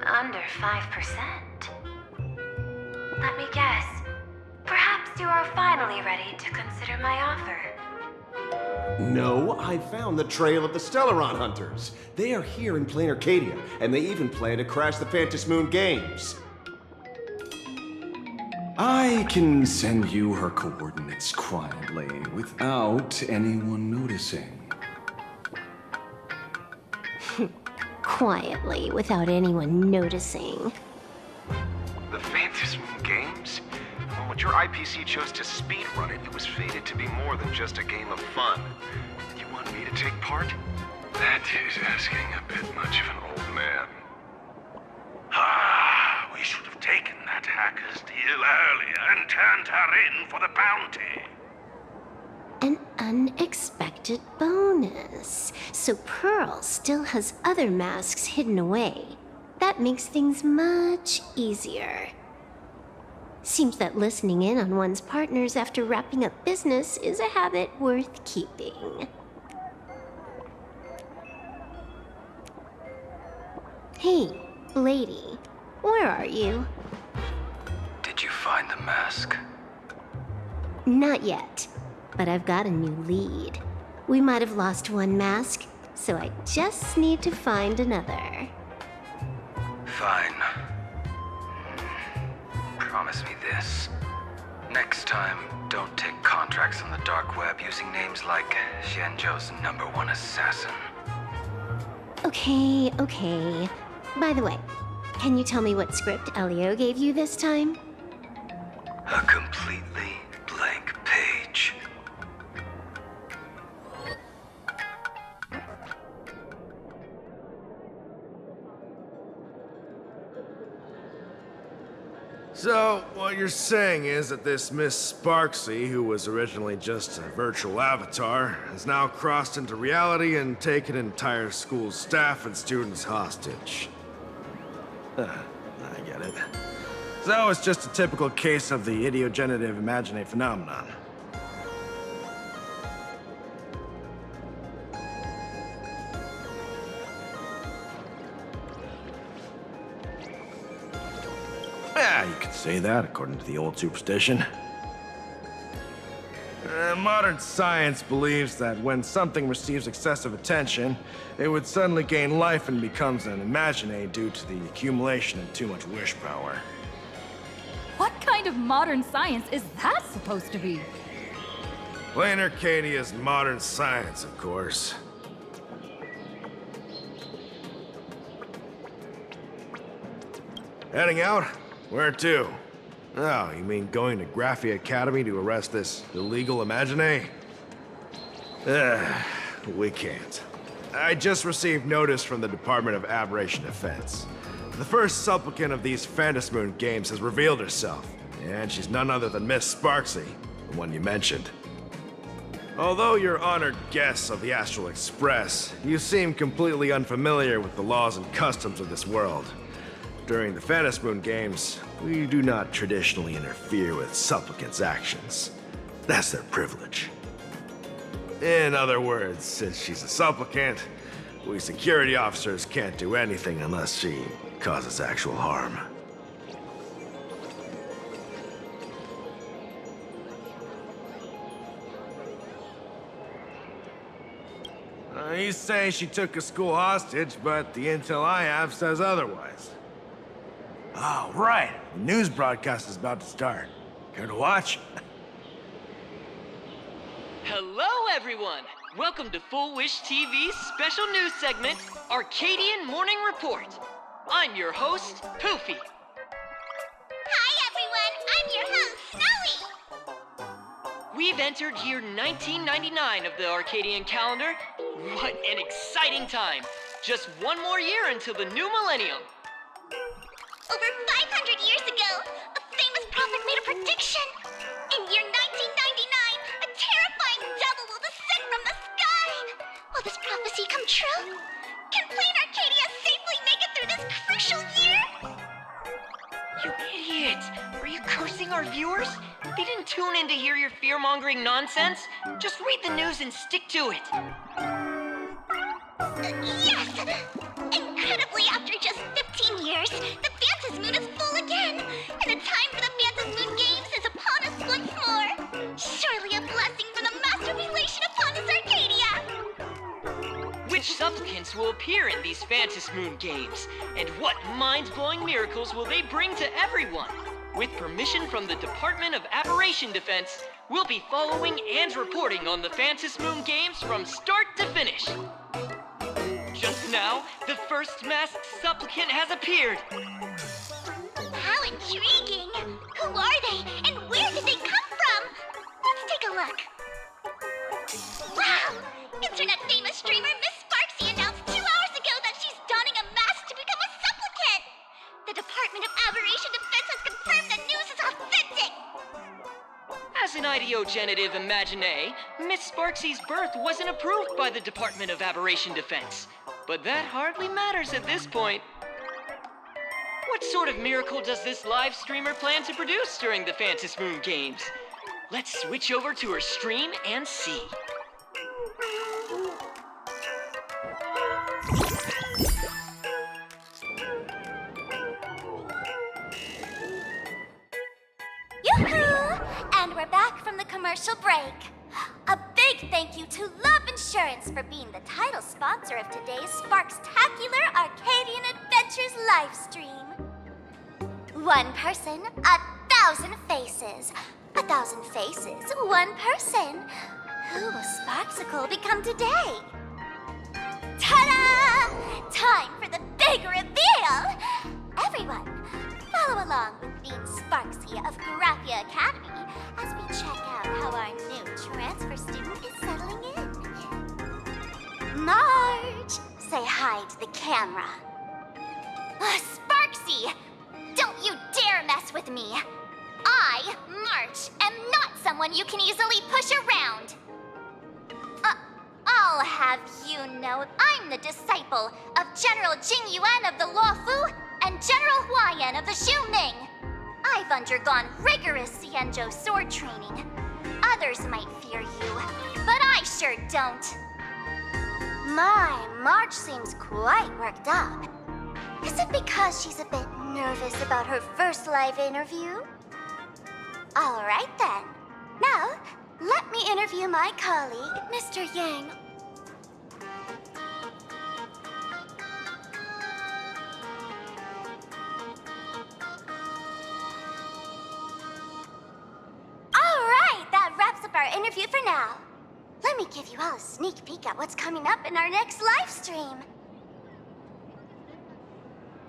under 5%. Let me guess. Perhaps you are finally ready to consider my offer. No, I found the trail of the Stellaron hunters. They are here in plain Arcadia, and they even plan to crash the Fantis Moon Games. I can send you her coordinates quietly, without anyone noticing. Quietly, without anyone noticing. The Phantasm Games? Well, when your IPC chose to speedrun it, it was fated to be more than just a game of fun. You want me to take part? That is asking a bit much of an old man. Ah, we should have taken that hacker's deal earlier and turned her in for the bounty. An unexpected bonus. So Pearl still has other masks hidden away. That makes things much easier. Seems that listening in on one's partners after wrapping up business is a habit worth keeping. Hey, lady, where are you? Did you find the mask? Not yet, but I've got a new lead. We might have lost one mask, so I just need to find another. Fine. Promise me this. Next time, don't take contracts on the dark web using names like Xianzhou's #1 assassin. Okay. By the way, can you tell me what script Elio gave you this time? A completely blank page. So, what you're saying is that this Miss Sparksy, who was originally just a virtual avatar, has now crossed into reality and taken entire school staff and students hostage. I get it. So it's just a typical case of the idiogenerative imaginate phenomenon. Yeah, you could say that according to the old superstition. Modern science believes that when something receives excessive attention, it would suddenly gain life and becomes an imaginate due to the accumulation of too much wish power. What kind of modern science is that supposed to be? Plain Arcadia's modern science, of course. Heading out? Where to? Oh, you mean going to Graphia Academy to arrest this illegal imagine? We can't. I just received notice from the Department of Aberration Defense. The first supplicant of these Phantasmoon games has revealed herself, and she's none other than Miss Sparksy, the one you mentioned. Although you're honored guests of the Astral Express, you seem completely unfamiliar with the laws and customs of this world. During the Phantasmoon games, we do not traditionally interfere with supplicants' actions. That's their privilege. In other words, since she's a supplicant, we security officers can't do anything unless she causes actual harm. You say she took a school hostage, but the intel I have says otherwise. Oh, right. The news broadcast is about to start. Care to watch? Hello, everyone! Welcome to Full Wish TV's special news segment, Arcadian Morning Report. I'm your host, Poofy. Hi, everyone! I'm your host, Snowy! We've entered year 1999 of the Arcadian calendar. What an exciting time! Just one more year until the new millennium. Over 500 years ago, a famous prophet made a prediction. In year 1999, a terrifying devil will descend from the sky. Will this prophecy come true? Can Plain Arcadia safely make it through this crucial year? You idiot! Are you cursing our viewers? They didn't tune in to hear your fear-mongering nonsense. Just read the news and stick to it. Yes! Incredibly, after just 15 years, the Phantasmoon is full again, and the time for the Phantasmoon Games is upon us once more. Surely a blessing for the master relation upon us, Arcadia! Which supplicants will appear in these Phantasmoon games? And what mind-blowing miracles will they bring to everyone? With permission from the Department of Aberration Defense, we'll be following and reporting on the Phantasmoon games from start to finish. Just now, the first masked supplicant has appeared. How intriguing! Who are they, and where did they come from? Let's take a look. Wow! Internet famous streamer Miss Sparksy announced 2 hours ago that she's donning a mask to become a supplicant! The Department of Aberration Defense has confirmed the news is authentic! As an ideogenitive imagine, Miss Sparksy's birth wasn't approved by the Department of Aberration Defense. But that hardly matters at this point. What sort of miracle does this live streamer plan to produce during the Phantom Moon Games? Let's switch over to her stream and see. Yoo-hoo! And we're back from the commercial break. A big thank you to Love Insurance for being the title sponsor of today's Sparkstacular Arcadian Adventures livestream. 1 person, 1,000 faces. 1,000 faces, 1 person. Who will Sparksicle become today? Ta-da! Time for the big reveal! Everyone, follow along with Bean Sparksy of Graphia Academy as we check out how our new transfer student is settling in. Marge, say hi to the camera. Sparksy, don't you dare mess with me. I, March, am not someone you can easily push around. I'll have you know I'm the disciple of General Jing Yuan of the Luofu and General Huayan of the Xu Ming. I've undergone rigorous Xianzhou sword training. Others might fear you, but I sure don't. My, March seems quite worked up. Is it because she's a bit nervous about her first live interview? All right then. Now, let me interview my colleague, Mr. Yang. All right, that wraps up our interview for now. Let me give you all a sneak peek at what's coming up in our next live stream.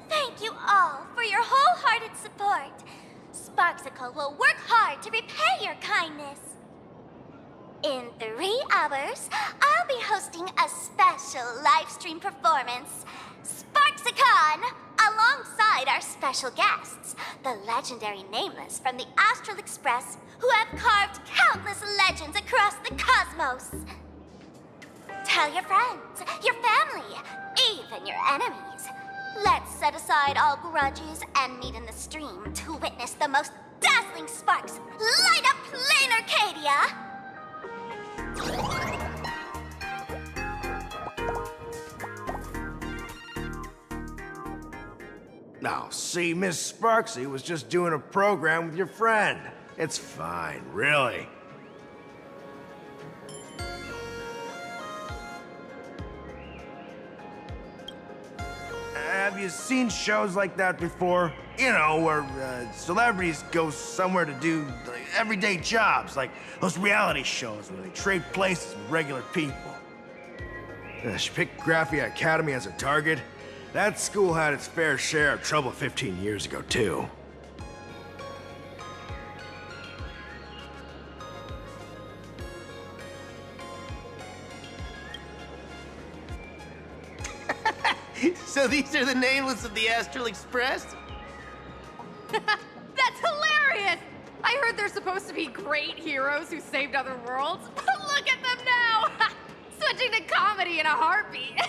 Thank you all for your wholehearted support. Sparksicle will work hard to repay your kindness. In 3 hours, I'll be hosting a special live stream performance, Sparksicon, alongside our special guests, the legendary Nameless from the Astral Express, who have carved countless legends across the cosmos. Tell your friends, your family, even your enemies. Let's set aside all grudges and meet in the stream to witness the most dazzling sparks light up plain Arcadia! Now, see, Miss Sparksy was just doing a program with your friend. It's fine, really. Have you seen shows like that before? You know, where celebrities go somewhere to do everyday jobs, like those reality shows where they trade places with regular people. She picked Graphia Academy as a target. That school had its fair share of trouble 15 years ago, too. So these are the Nameless of the Astral Express? That's hilarious! I heard they're supposed to be great heroes who saved other worlds. Look at them now! Switching to comedy in a heartbeat.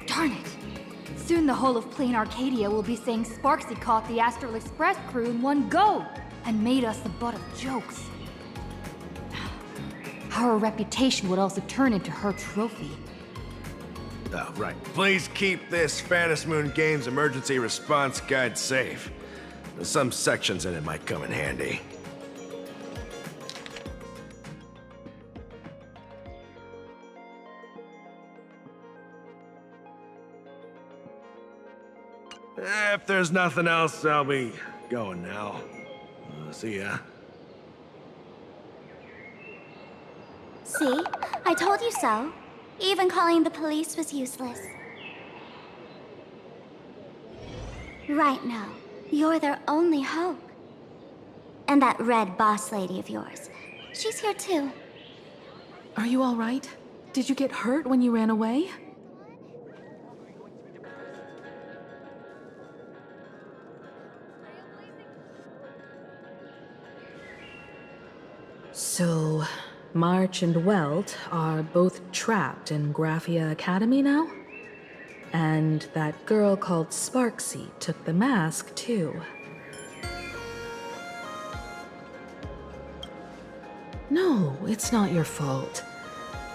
Darn it! Soon the whole of Plain Arcadia will be saying Sparksy caught the Astral Express crew in one go and made us the butt of jokes. Our reputation would also turn into her trophy. Oh, right. Please keep this Phantom Moon Games emergency response guide safe. Some sections in it might come in handy. If there's nothing else, I'll be going now. See ya. See? I told you so. Even calling the police was useless. Right now, you're their only hope. And that red boss lady of yours, she's here too. Are you all right? Did you get hurt when you ran away? So, March and Welt are both trapped in Graphia Academy now? And that girl called Sparksy took the mask, too. No, it's not your fault.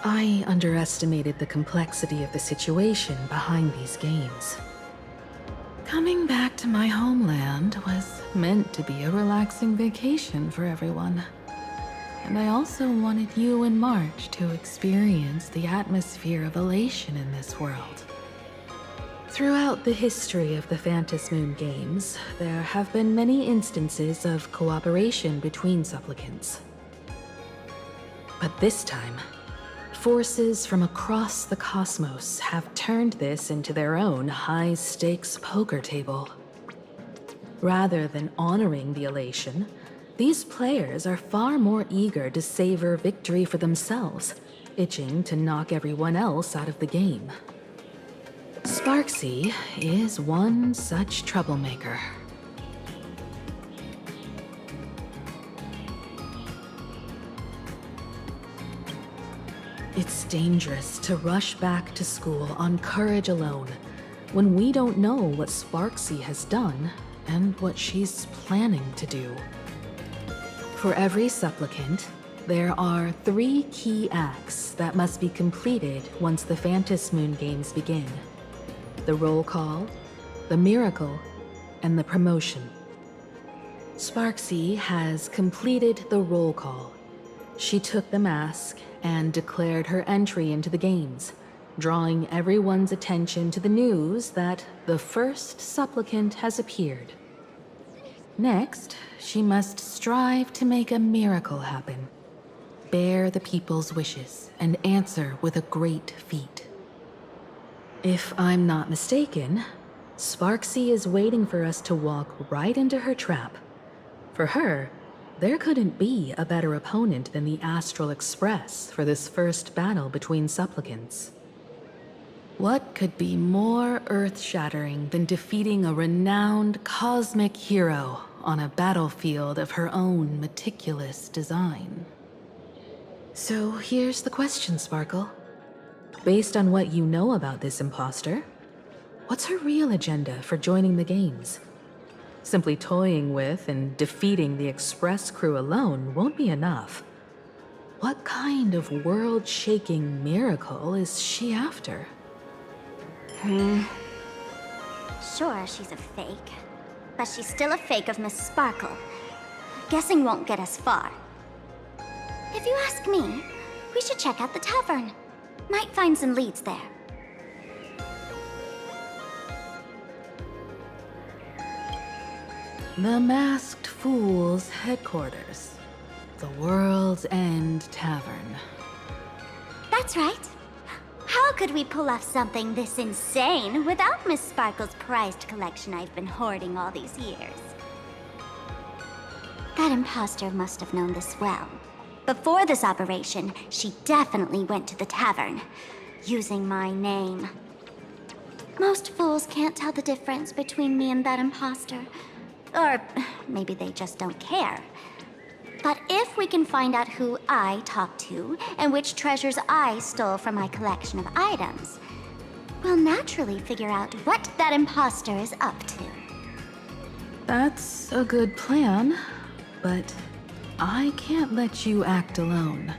I underestimated the complexity of the situation behind these games. Coming back to my homeland was meant to be a relaxing vacation for everyone. And I also wanted you and March to experience the atmosphere of elation in this world. Throughout the history of the Phantasmoon games, there have been many instances of cooperation between supplicants. But this time, forces from across the cosmos have turned this into their own high-stakes poker table. Rather than honoring the elation, these players are far more eager to savor victory for themselves, itching to knock everyone else out of the game. Sparksy is one such troublemaker. It's dangerous to rush back to school on courage alone, when we don't know what Sparksy has done and what she's planning to do. For every supplicant, there are 3 key acts that must be completed once the Phantasmoon games begin. The roll call, the miracle, and the promotion. Sparksy has completed the roll call. She took the mask and declared her entry into the games, drawing everyone's attention to the news that the first supplicant has appeared. Next, she must strive to make a miracle happen, bear the people's wishes, and answer with a great feat. If I'm not mistaken, Sparksy is waiting for us to walk right into her trap. For her, there couldn't be a better opponent than the Astral Express for this first battle between supplicants. What could be more earth-shattering than defeating a renowned cosmic hero on a battlefield of her own meticulous design? So here's the question, Sparkle. Based on what you know about this imposter, what's her real agenda for joining the games? Simply toying with and defeating the Express crew alone won't be enough. What kind of world-shaking miracle is she after? Sure, she's a fake. But she's still a fake of Miss Sparkle. Guessing won't get us far. If you ask me, we should check out the tavern. Might find some leads there. The Masked Fool's headquarters. The World's End Tavern. That's right. How could we pull off something this insane without Miss Sparkle's prized collection I've been hoarding all these years? That imposter must have known this well. Before this operation, she definitely went to the tavern, using my name. Most fools can't tell the difference between me and that imposter. Or maybe they just don't care. But if we can find out who I talked to and which treasures I stole from my collection of items, we'll naturally figure out what that imposter is up to. That's a good plan, but I can't let you act alone.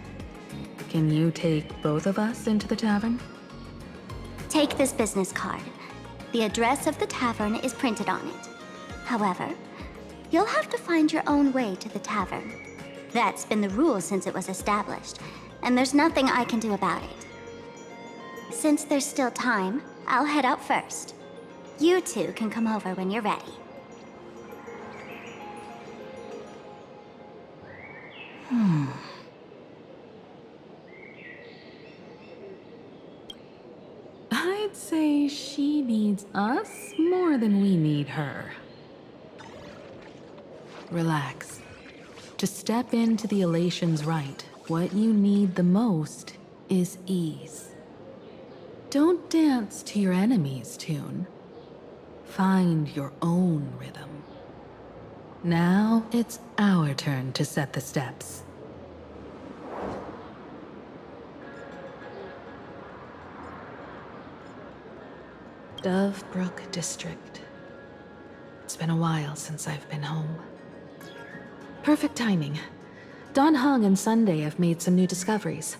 Can you take both of us into the tavern? Take this business card. The address of the tavern is printed on it. However, you'll have to find your own way to the tavern. That's been the rule since it was established, and there's nothing I can do about it. Since there's still time, I'll head out first. You two can come over when you're ready. I'd say she needs us more than we need her. Relax. To step into the elation's right, what you need the most is ease. Don't dance to your enemy's tune. Find your own rhythm. Now it's our turn to set the steps. Dovebrook District. It's been a while since I've been home. Perfect timing. Don Hung and Sunday have made some new discoveries.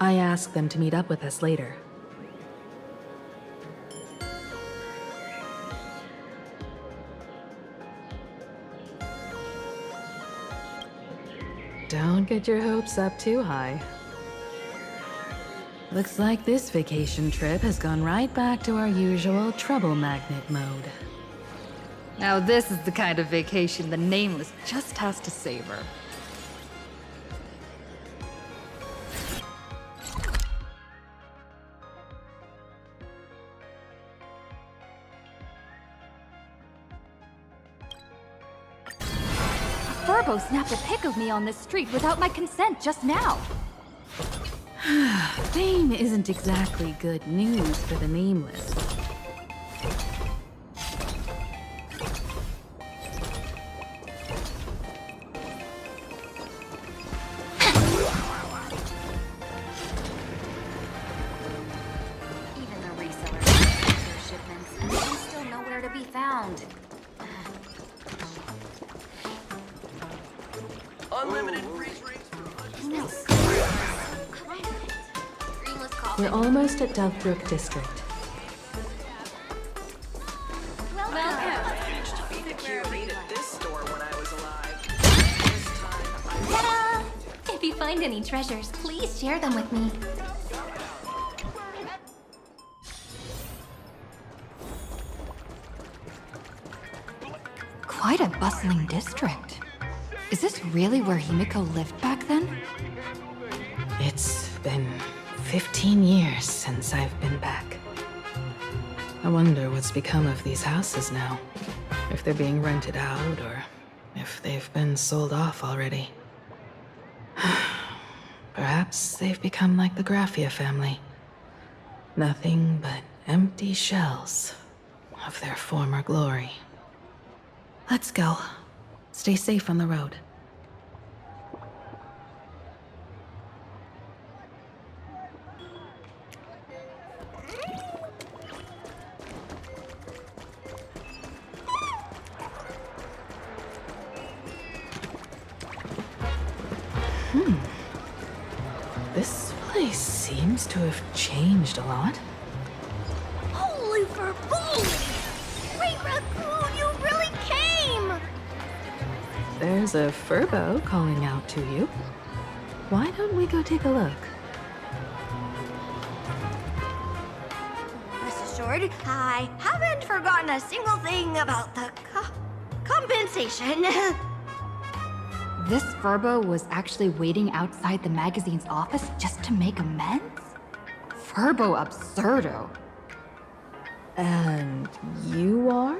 I asked them to meet up with us later. Don't get your hopes up too high. Looks like this vacation trip has gone right back to our usual trouble magnet mode. Now this is the kind of vacation the Nameless just has to savor. Furbo snapped a pic of me on this street without my consent just now. Fame isn't exactly good news for the Nameless. Even the resellers have their shipments, and they're still nowhere to be found. Unlimited freeze rings for We're almost at Dovebrook District. Ta-da! If you find any treasures, please share them with me. Quite a bustling district. Is this really where Himiko lived back then? It's been 15 years since I've been back. I wonder what's become of these houses now. If they're being rented out, or if they've been sold off already. Perhaps they've become like the Graffia family. Nothing but empty shells of their former glory. Let's go. Stay safe on the road. This place seems to have changed a lot. Holy for bowling! Great Raccoon, you really came! There's a Furbo calling out to you. Why don't we go take a look? Rest assured, I haven't forgotten a single thing about the compensation. This Furbo was actually waiting outside the magazine's office just to make amends? Furbo absurdo. And you are?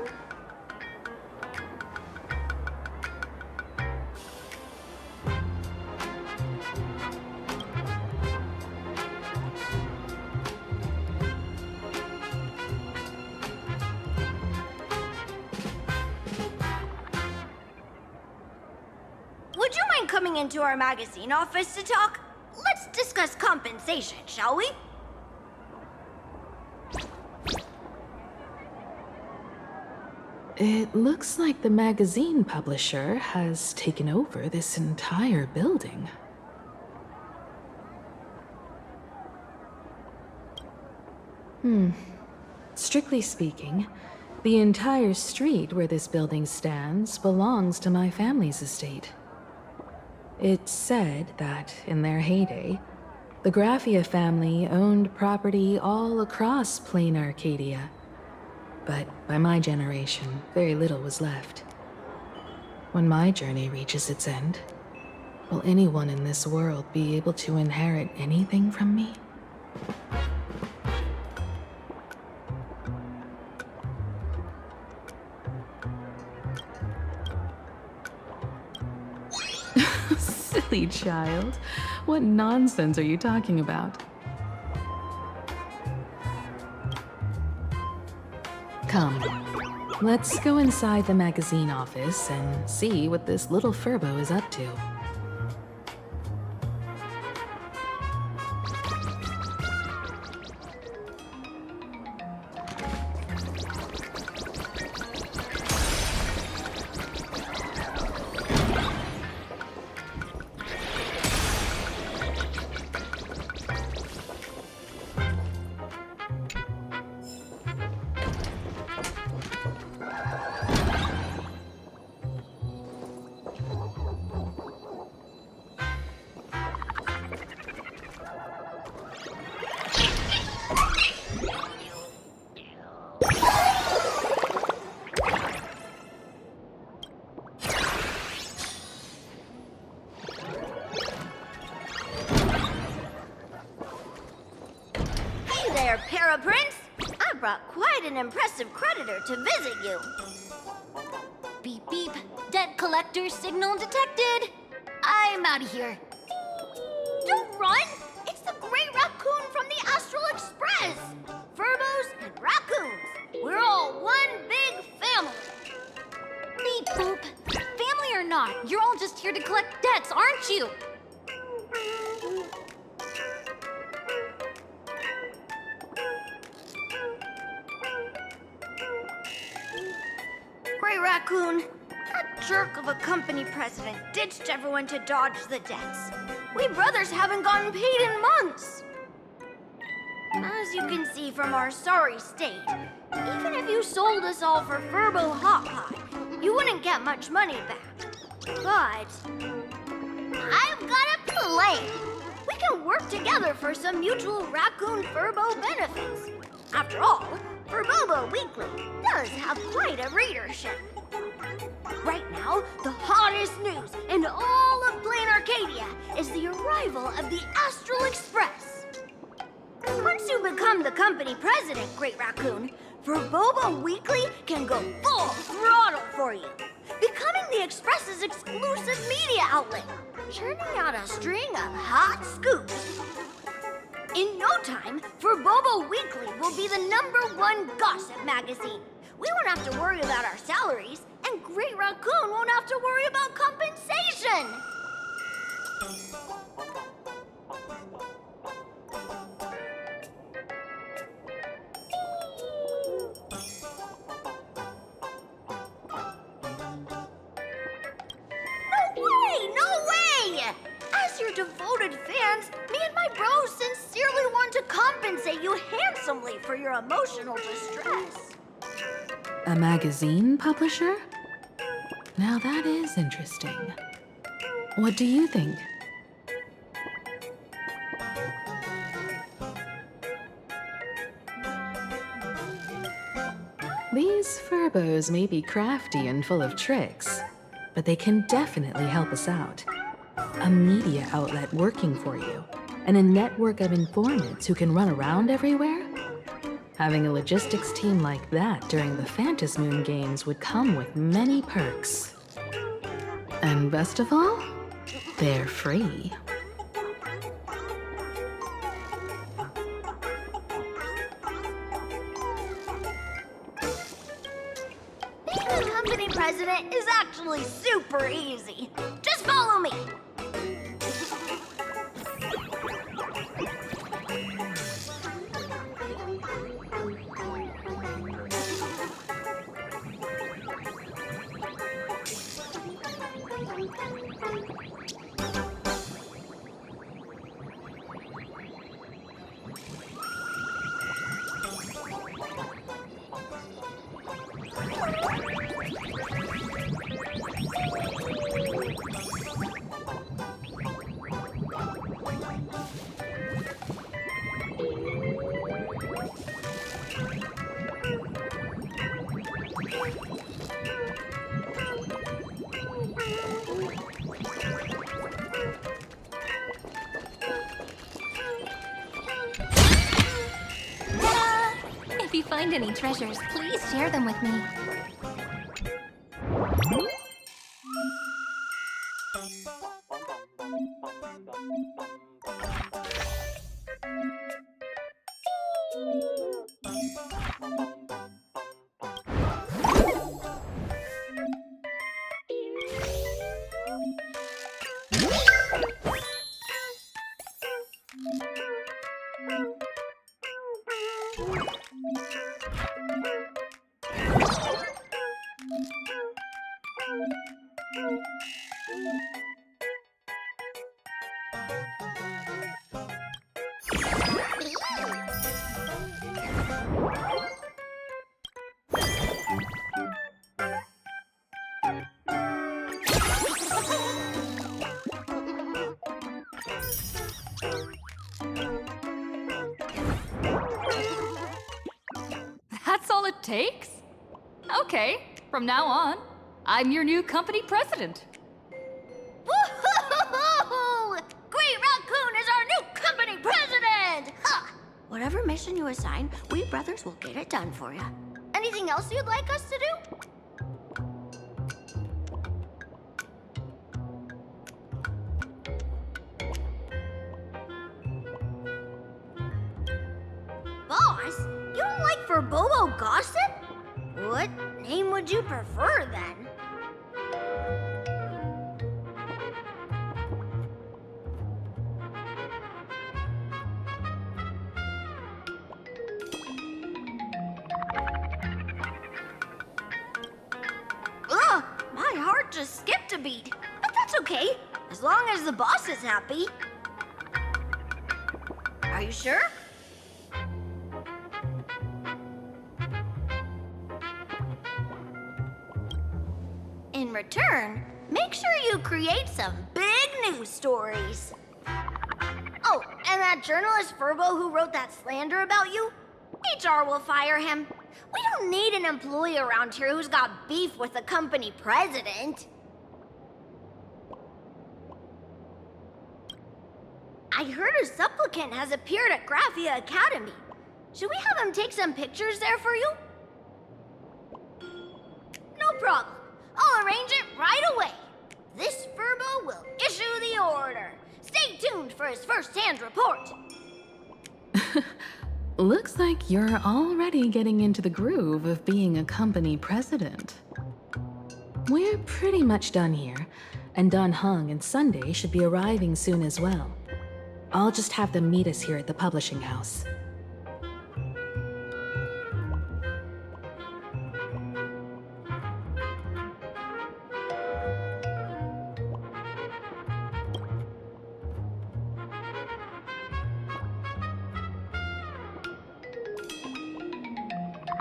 Would you mind coming into our magazine office to talk? Let's discuss compensation, shall we? It looks like the magazine publisher has taken over this entire building. Strictly speaking, the entire street where this building stands belongs to my family's estate. It's said that, in their heyday, the Graffia family owned property all across Plain Arcadia. but by my generation, very little was left. When my journey reaches its end, will anyone in this world be able to inherit anything from me? Silly child. What nonsense are you talking about? Come, let's go inside the magazine office and see what this little Furbo is up to. Prince, I brought quite an impressive creditor to visit you. Beep beep, debt collector signal detected. I'm out of here. Don't run! It's the Great Raccoon from the Astral Express! Furbos and raccoons. We're all one big family. Beep boop. Family or not, you're all just here to collect debts, aren't you? Great Raccoon, that jerk of a company president ditched everyone to dodge the debts. We brothers haven't gotten paid in months. As you can see from our sorry state, even if you sold us all for Furbo Hot Pot, you wouldn't get much money back. But I've got a plan. We can work together for some mutual Raccoon Furbo benefits. After all, Furbobo Weekly does have quite a readership. Right now, the hottest news in all of Plain Arcadia is the arrival of the Astral Express. Once you become the company president, Great Raccoon, Furbobo Weekly can go full throttle for you, becoming the Express's exclusive media outlet, churning out a string of hot scoops. In no time, Furbobo Weekly will be the #1 gossip magazine. We won't have to worry about our salaries, and Great Raccoon won't have to worry about compensation. No way! As your devoted fans, me and my bros sincerely want to compensate you handsomely for your emotional distress. A magazine publisher? Now that is interesting. What do you think? These Furbos may be crafty and full of tricks, but they can definitely help us out. A media outlet working for you, and a network of informants who can run around everywhere? Having a logistics team like that during the Phantasmoon Games would come with many perks. And best of all, they're free. Being the company president is actually super easy. Just follow me. you find any treasures, please share them with me. That's all it takes? Okay, from now on, I'm your new company president. Woohoo! Green Raccoon is our new company president! Ha! Whatever mission you assign, we brothers will get it done for you. Anything else you'd like us to do? Boss, you don't like Verbobo gossip? What name would you prefer then? Ugh, my heart just skipped a beat. But that's okay, as long as the boss is happy. Are you sure? In return, make sure you create some big news stories. Oh, and that journalist Verbo who wrote that slander about you? HR will fire him. We don't need an employee around here who's got beef with the company president. I heard a supplicant has appeared at Graphia Academy. Should we have him take some pictures there for you? No problem. I'll arrange it right away. This Verbo will issue the order. Stay tuned for his first-hand report. Looks like you're already getting into the groove of being a company president. We're pretty much done here, and Don Hung and Sunday should be arriving soon as well. I'll just have them meet us here at the publishing house.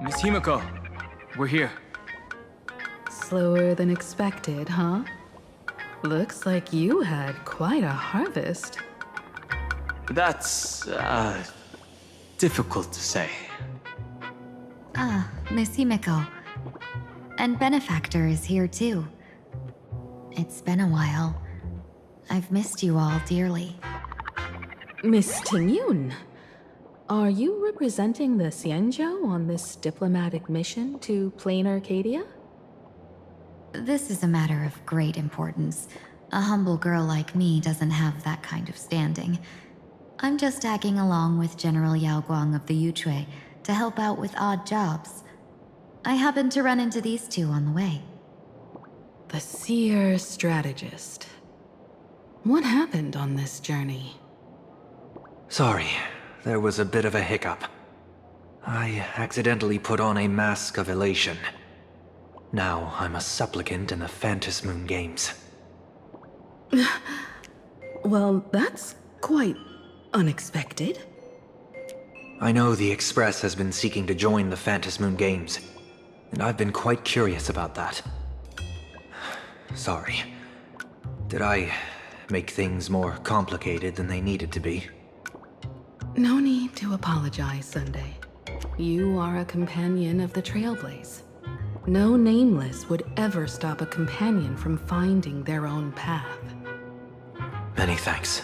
Miss Himiko, we're here. Slower than expected, huh? Looks like you had quite a harvest. That's, difficult to say. Ah, Miss Himiko. And Benefactor is here too. It's been a while. I've missed you all dearly. Miss Tingyun, are you representing the Xianzhou on this diplomatic mission to Plain Arcadia? This is a matter of great importance. A humble girl like me doesn't have that kind of standing. I'm just tagging along with General Yao Guang of the Yuchui to help out with odd jobs. I happened to run into these two on the way. The seer strategist. What happened on this journey? Sorry, there was a bit of a hiccup. I accidentally put on a mask of elation. Now I'm a supplicant in the Phantom Moon Games. Well, that's quite unexpected. I know the Express has been seeking to join the Phantom Moon Games, and I've been quite curious about that. Sorry. Did I make things more complicated than they needed to be? No need to apologize, Sunday. You are a companion of the Trailblaze. No nameless would ever stop a companion from finding their own path. Many thanks.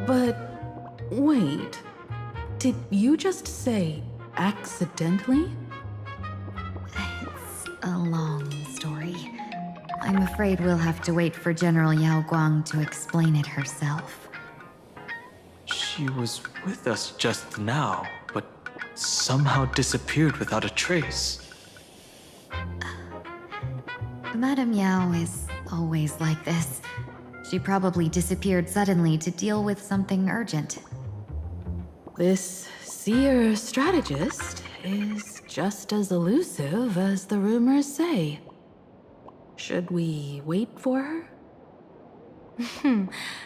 But wait, did you just say accidentally? It's a long story. I'm afraid we'll have to wait for General Yao Guang to explain it herself. She was with us just now, but somehow disappeared without a trace. Madame Yao is always like this. She probably disappeared suddenly to deal with something urgent. This seer strategist is just as elusive as the rumors say. Should we wait for her?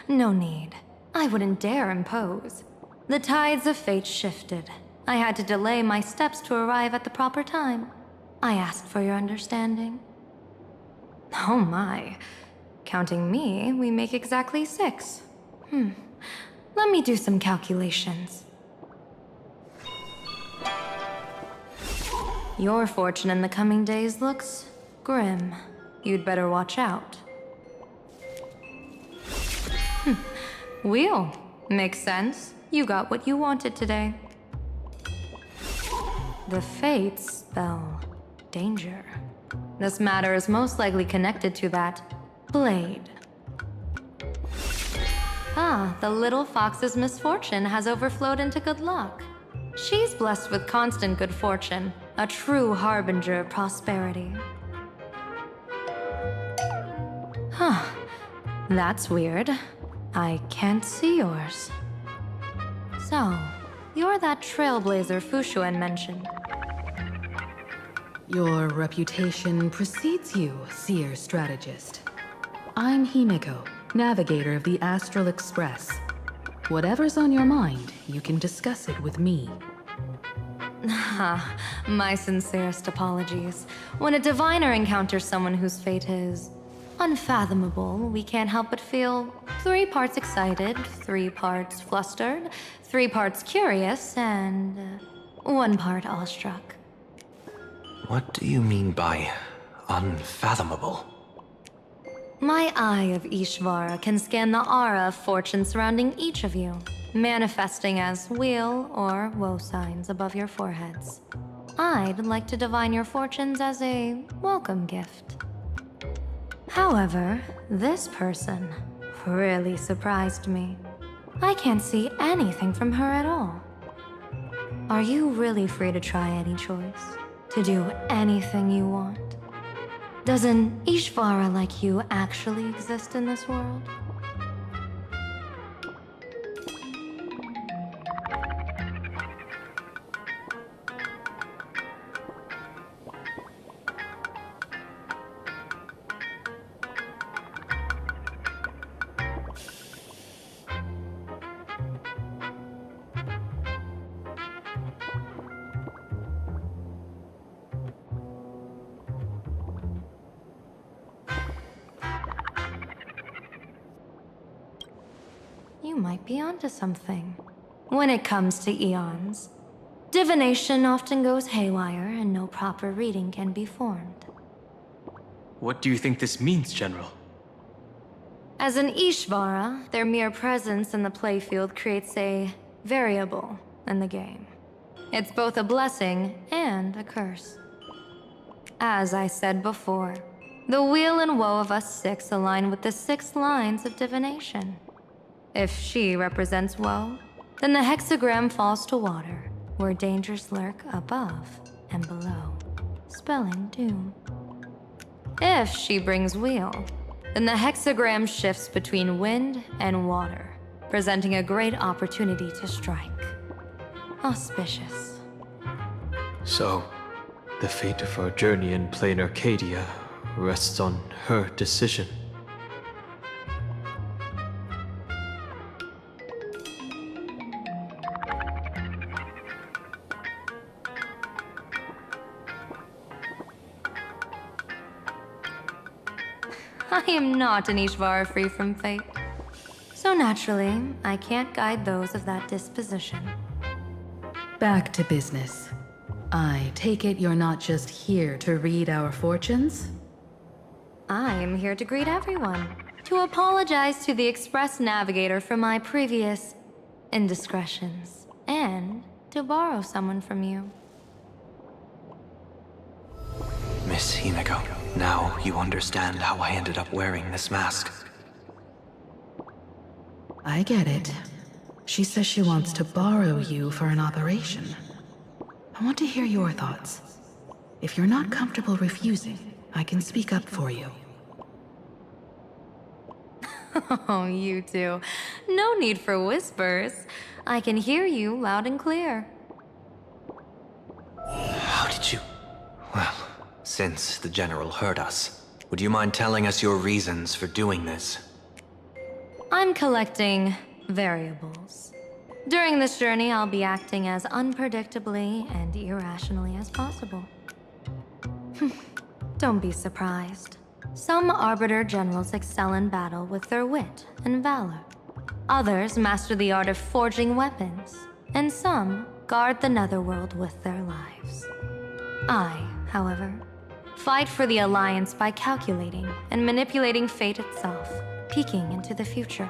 No need. I wouldn't dare impose. The tides of fate shifted. I had to delay my steps to arrive at the proper time. I asked for your understanding. Oh my. Counting me, we make exactly 6. Let me do some calculations. Your fortune in the coming days looks grim. You'd better watch out. Wheel. Makes sense. You got what you wanted today. The fates spell danger. This matter is most likely connected to that blade. Ah, the little fox's misfortune has overflowed into good luck. She's blessed with constant good fortune, a true harbinger of prosperity. Huh. That's weird. I can't see yours. So, you're that trailblazer Fushuan mentioned. Your reputation precedes you, seer strategist. I'm Himiko, navigator of the Astral Express. Whatever's on your mind, you can discuss it with me. My sincerest apologies. When a diviner encounters someone whose fate is unfathomable, we can't help but feel 3 parts excited, 3 parts flustered, 3 parts curious, and 1 part awestruck. What do you mean by unfathomable? My eye of Ishvara can scan the aura of fortune surrounding each of you, manifesting as weal or woe signs above your foreheads. I'd like to divine your fortunes as a welcome gift. However, this person really surprised me. I can't see anything from her at all. Are you really free to try any choice? To do anything you want? Does an Ishvara like you actually exist in this world? You might be onto something. When it comes to eons, divination often goes haywire and no proper reading can be formed. What do you think this means, General? As an Ishvara, their mere presence in the playfield creates a variable in the game. It's both a blessing and a curse. As I said before, the weal and woe of us 6 align with the 6 lines of divination. If she represents woe, then the hexagram falls to water, where dangers lurk above and below, spelling doom. If she brings weal, then the hexagram shifts between wind and water, presenting a great opportunity to strike. Auspicious. So, the fate of our journey in plain Arcadia rests on her decision. I am not an Ishvara free from fate. So naturally, I can't guide those of that disposition. Back to business. I take it you're not just here to read our fortunes? I am here to greet everyone, to apologize to the Express Navigator for my previous indiscretions, and to borrow someone from you. Miss Himeko. Now you understand how I ended up wearing this mask. I get it. She says she wants to borrow you for an operation. I want to hear your thoughts. If you're not comfortable refusing, I can speak up for you. Oh, you two. No need for whispers. I can hear you loud and clear. How did you... Well, since the General heard us, would you mind telling us your reasons for doing this? I'm collecting variables. During this journey, I'll be acting as unpredictably and irrationally as possible. Don't be surprised. Some Arbiter Generals excel in battle with their wit and valor. Others master the art of forging weapons, and some guard the Netherworld with their lives. I, however, fight for the Alliance by calculating and manipulating fate itself, peeking into the future.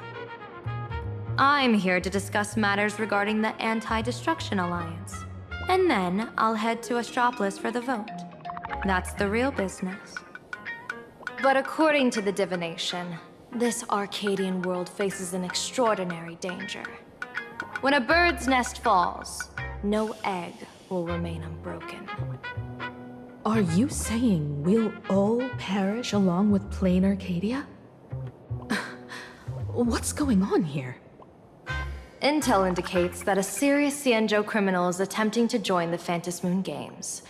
I'm here to discuss matters regarding the Anti-Destruction Alliance, and then I'll head to Astropolis for the vote. That's the real business. But according to the divination, this Arcadian world faces an extraordinary danger. When a bird's nest falls, no egg will remain unbroken. Are you saying we'll all perish along with plain Arcadia? What's going on here? Intel indicates that a serious Xianzhou criminal is attempting to join the Phantom Moon Games.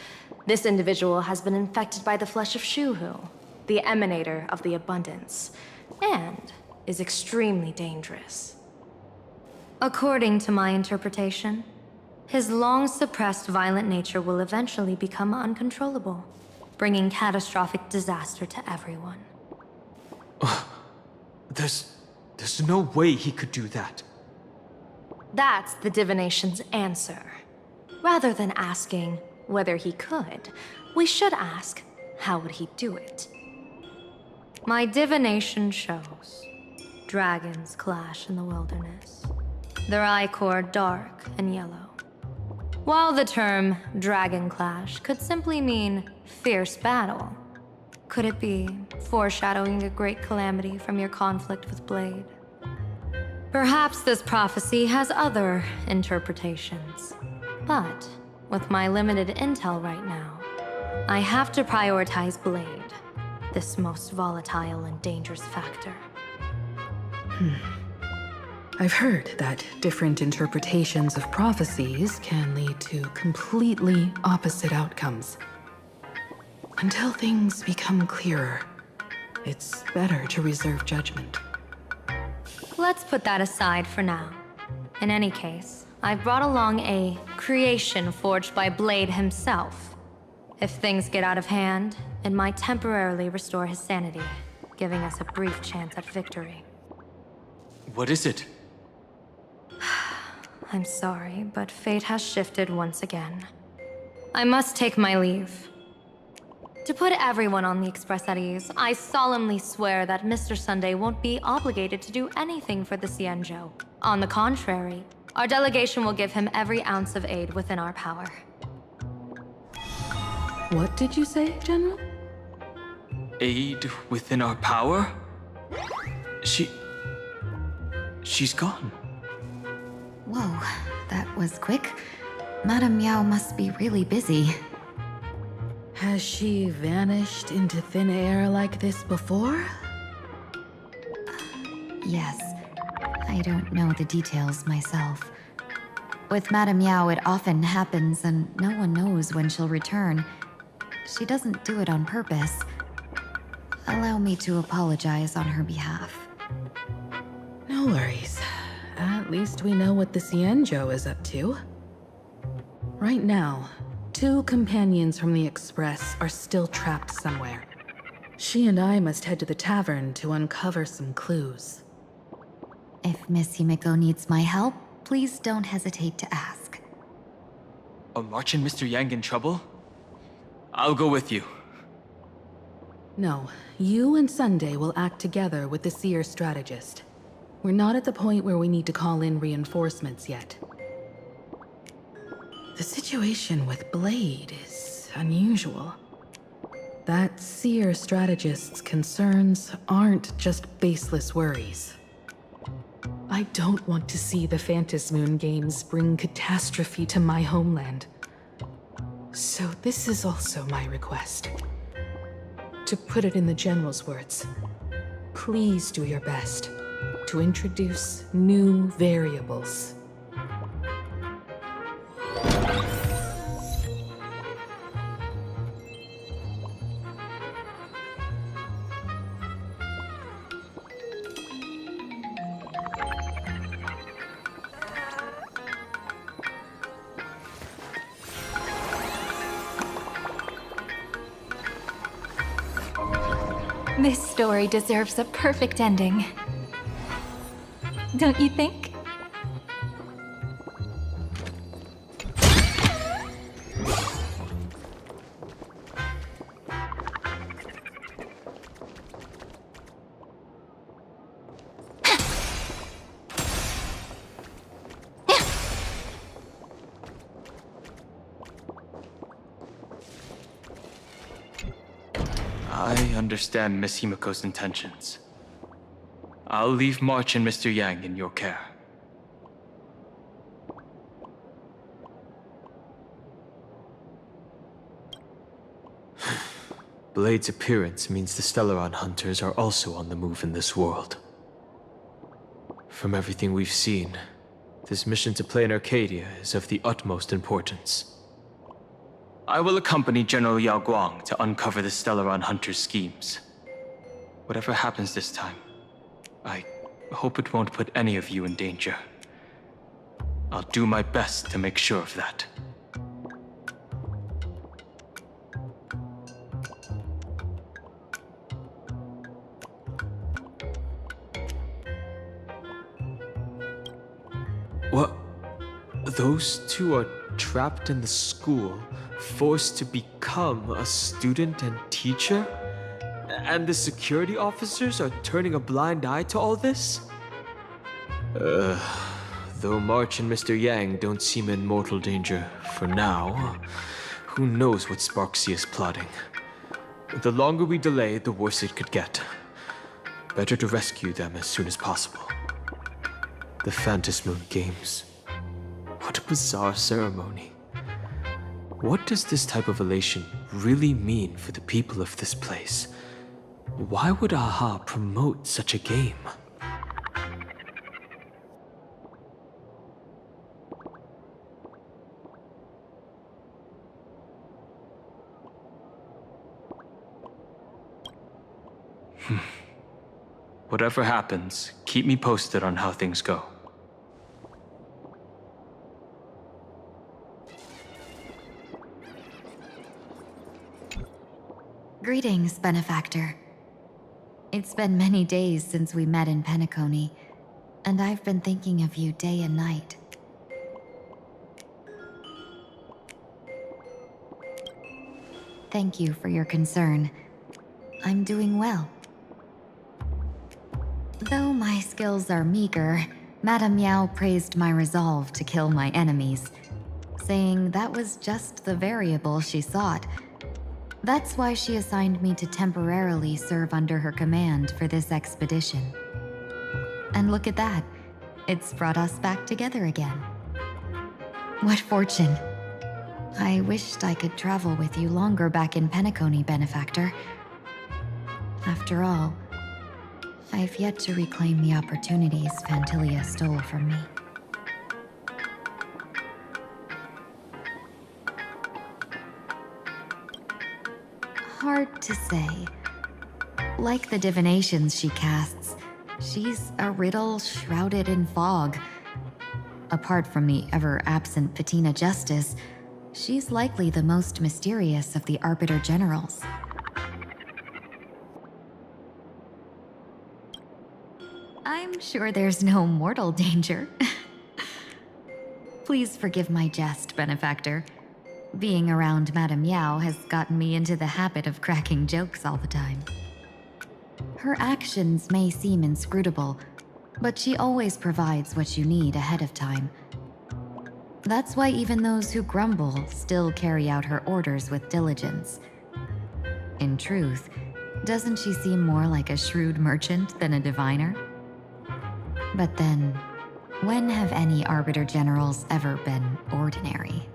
This individual has been infected by the flesh of Shuhu, the emanator of the abundance, and is extremely dangerous. According to my interpretation, his long-suppressed violent nature will eventually become uncontrollable, bringing catastrophic disaster to everyone. There's no way he could do that. That's the divination's answer. Rather than asking whether he could, we should ask, how would he do it? My divination shows dragons clash in the wilderness, their ichor dark and yellow. While the term dragon clash could simply mean fierce battle, could it be foreshadowing a great calamity from your conflict with Blade? Perhaps this prophecy has other interpretations, but with my limited intel right now, I have to prioritize Blade, this most volatile and dangerous factor. I've heard that different interpretations of prophecies can lead to completely opposite outcomes. Until things become clearer, it's better to reserve judgment. Let's put that aside for now. In any case, I've brought along a creation forged by Blade himself. If things get out of hand, it might temporarily restore his sanity, giving us a brief chance at victory. What is it? I'm sorry, but fate has shifted once again. I must take my leave. To put everyone on the Express at ease, I solemnly swear that Mr. Sunday won't be obligated to do anything for the Xianzhou. On the contrary, our delegation will give him every ounce of aid within our power. What did you say, General? Aid within our power? She's gone. Whoa, that was quick. Madame Yao must be really busy. Has she vanished into thin air like this before? Yes. I don't know the details myself. With Madame Yao, it often happens, and no one knows when she'll return. She doesn't do it on purpose. Allow me to apologize on her behalf. No worries. At least we know what the Xianzhou is up to. Right now, 2 companions from the Express are still trapped somewhere. She and I must head to the tavern to uncover some clues. If Miss Himeko needs my help, please don't hesitate to ask. Are March and Mr. Yang in trouble? I'll go with you. No, you and Sunday will act together with the Seer strategist. We're not at the point where we need to call in reinforcements yet. The situation with Blade is unusual. that seer strategist's concerns aren't just baseless worries. I don't want to see the Phantasmoon Games bring catastrophe to my homeland. So this is also my request. To put it in the General's words, please do your best to introduce new variables. This story deserves a perfect ending. Don't you think? I understand Miss Himiko's intentions. I'll leave March and Mr. Yang in your care. Blade's appearance means the Stellaron hunters are also on the move in this world. From everything we've seen, this mission to Plain Arcadia is of the utmost importance. I will accompany General Yao Guang to uncover the Stellaron hunters' schemes. Whatever happens this time, I hope it won't put any of you in danger. I'll do my best to make sure of that. What? Those two are trapped in the school, forced to become a student and teacher? And the security officers are turning a blind eye to all this? Though March and Mr. Yang don't seem in mortal danger for now, who knows what Sparksea is plotting. The longer we delay, the worse it could get. Better to rescue them as soon as possible. The Phantasmoon Games. What a bizarre ceremony. What does this type of elation really mean for the people of this place? Why would AHA promote such a game? Whatever happens, keep me posted on how things go. Greetings, Benefactor. It's been many days since we met in Penacony, and I've been thinking of you day and night. Thank you for your concern. I'm doing well. Though my skills are meager, Madame Yao praised my resolve to kill my enemies, saying that was just the variable she sought. That's why she assigned me to temporarily serve under her command for this expedition. And look at that. It's brought us back together again. What fortune. I wished I could travel with you longer back in Penacony, Benefactor. After all, I've yet to reclaim the opportunities Phantilia stole from me. Hard to say. Like the divinations she casts, she's a riddle shrouded in fog. Apart from the ever-absent Patina Justice, she's likely the most mysterious of the Arbiter Generals. I'm sure there's no mortal danger. Please forgive my jest, Benefactor. Being around Madame Yao has gotten me into the habit of cracking jokes all the time. Her actions may seem inscrutable, but she always provides what you need ahead of time. That's why even those who grumble still carry out her orders with diligence. In truth, doesn't she seem more like a shrewd merchant than a diviner? But then, when have any Arbiter Generals ever been ordinary?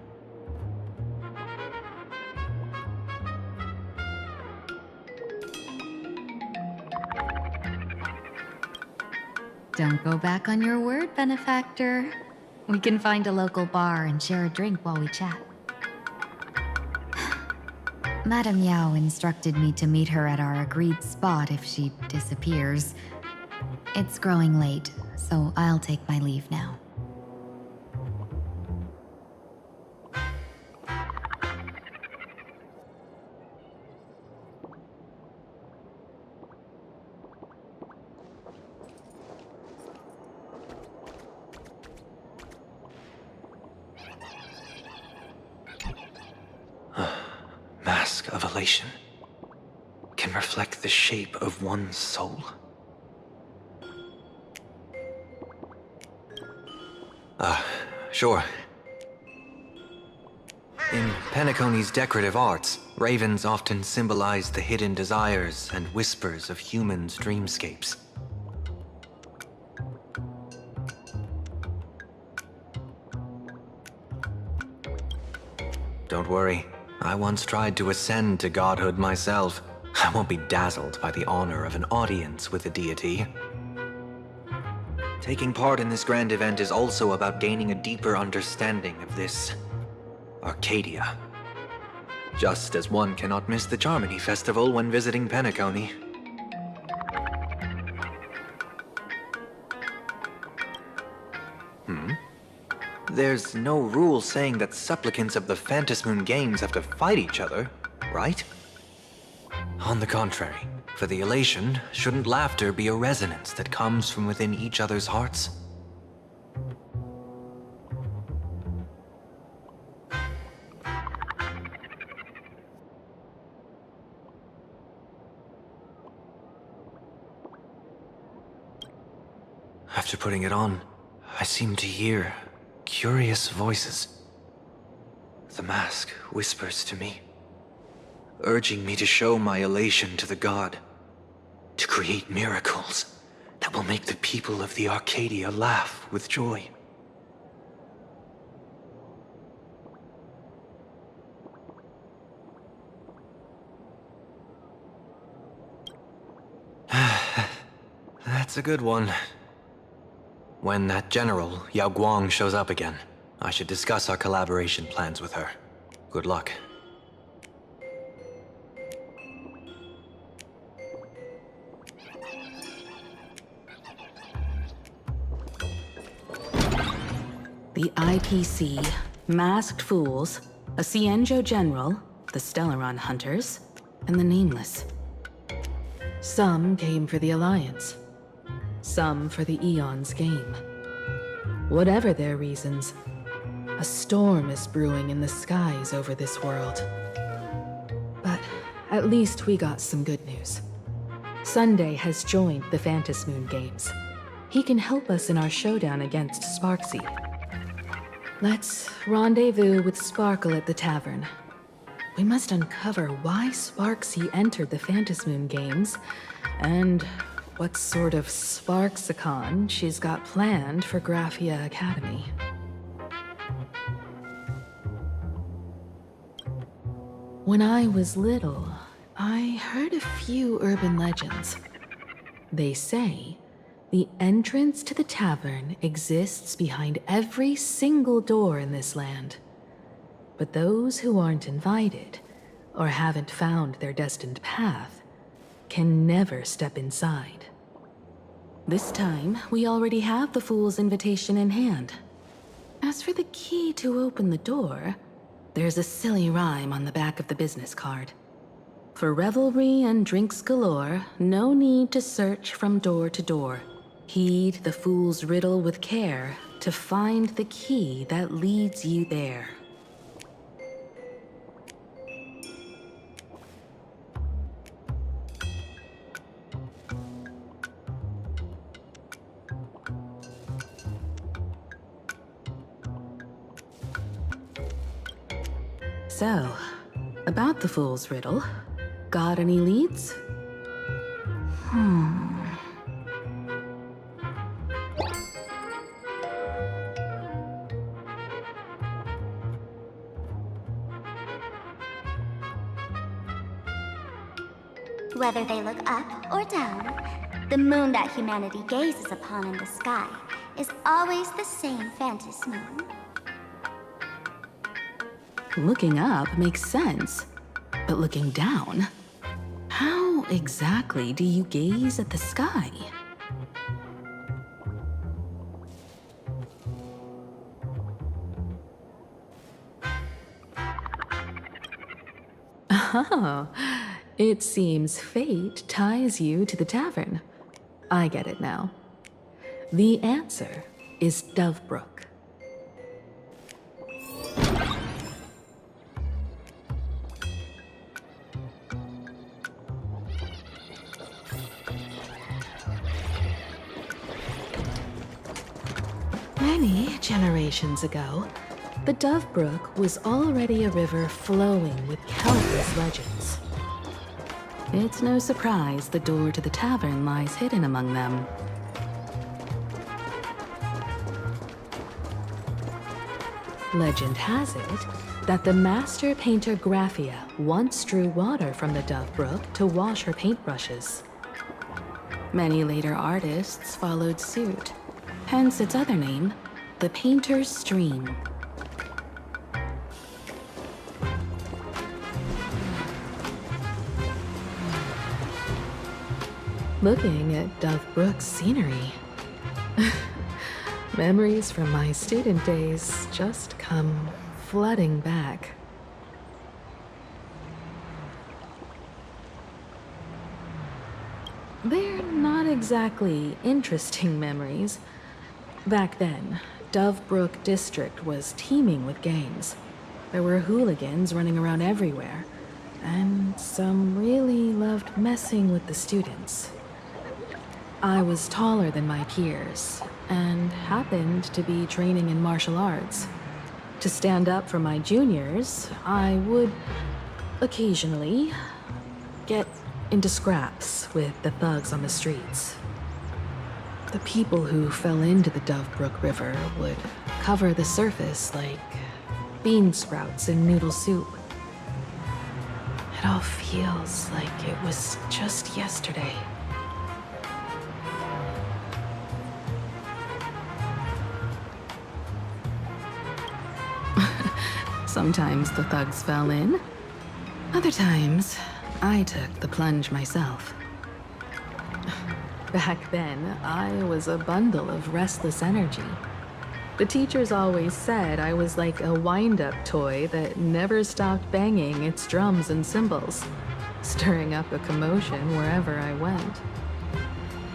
Don't go back on your word, benefactor. We can find a local bar and share a drink while we chat. Madame Yao instructed me to meet her at our agreed spot if she disappears. It's growing late, so I'll take my leave now. Mask of elation can reflect the shape of one's soul. Sure. In Penacony's decorative arts, ravens often symbolize the hidden desires and whispers of humans' dreamscapes. Don't worry, I once tried to ascend to godhood myself. I won't be dazzled by the honor of an audience with a deity. Taking part in this grand event is also about gaining a deeper understanding of this Arcadia. Just as one cannot miss the Charmony Festival when visiting Penacony. There's no rule saying that supplicants of the Phantasmoon Games have to fight each other, right? On the contrary, for the elation, shouldn't laughter be a resonance that comes from within each other's hearts? After putting it on, I seem to hear curious voices. The mask whispers to me, urging me to show my elation to the god, to create miracles that will make the people of the Arcadia laugh with joy. That's a good one. When that general, Yao Guang, shows up again, I should discuss our collaboration plans with her. Good luck. The IPC, Masked Fools, a Cienjo General, the Stellaron Hunters, and the Nameless. Some came for the Alliance. Some for the Eon's game. Whatever their reasons, a storm is brewing in the skies over this world. But at least we got some good news. Sunday has joined the Phantasmoon Games. He can help us in our showdown against Sparksy. Let's rendezvous with Sparkle at the tavern. We must uncover why Sparksy entered the Phantasmoon Games, and what sort of Sparksicon she's got planned for Graphia Academy. When I was little, I heard a few urban legends. They say the entrance to the tavern exists behind every single door in this land. But those who aren't invited, or haven't found their destined path, can never step inside. This time, we already have the Fool's invitation in hand. As for the key to open the door, there's a silly rhyme on the back of the business card. For revelry and drinks galore, no need to search from door to door. Heed the Fool's riddle with care to find the key that leads you there. So, about the Fool's riddle, Got any leads? Whether they look up or down, the moon that humanity gazes upon in the sky is always the same Fantis moon. Looking up makes sense, but looking down? How exactly do you gaze at the sky? Oh, it seems fate ties you to the tavern. I get it now. The answer is Dovebrook. Many generations ago, the Dovebrook was already a river flowing with countless legends. It's no surprise the door to the tavern lies hidden among them. Legend has it that the master painter Graphia once drew water from the Dovebrook to wash her paintbrushes. Many later artists followed suit, hence its other name, the Painter's Stream. Looking at Dovebrook's scenery, memories from my student days just come flooding back. They're not exactly interesting memories. Back then, Dovebrook District was teeming with gangs. There were hooligans running around everywhere, and some really loved messing with the students. I was taller than my peers, and happened to be training in martial arts. To stand up for my juniors, I would occasionally get into scraps with the thugs on the streets. The people who fell into the Dovebrook River would cover the surface like bean sprouts in noodle soup. It all feels like it was just yesterday. Sometimes the thugs fell in. Other times, I took the plunge myself. Back then, I was a bundle of restless energy. The teachers always said I was like a wind-up toy that never stopped banging its drums and cymbals, stirring up a commotion wherever I went.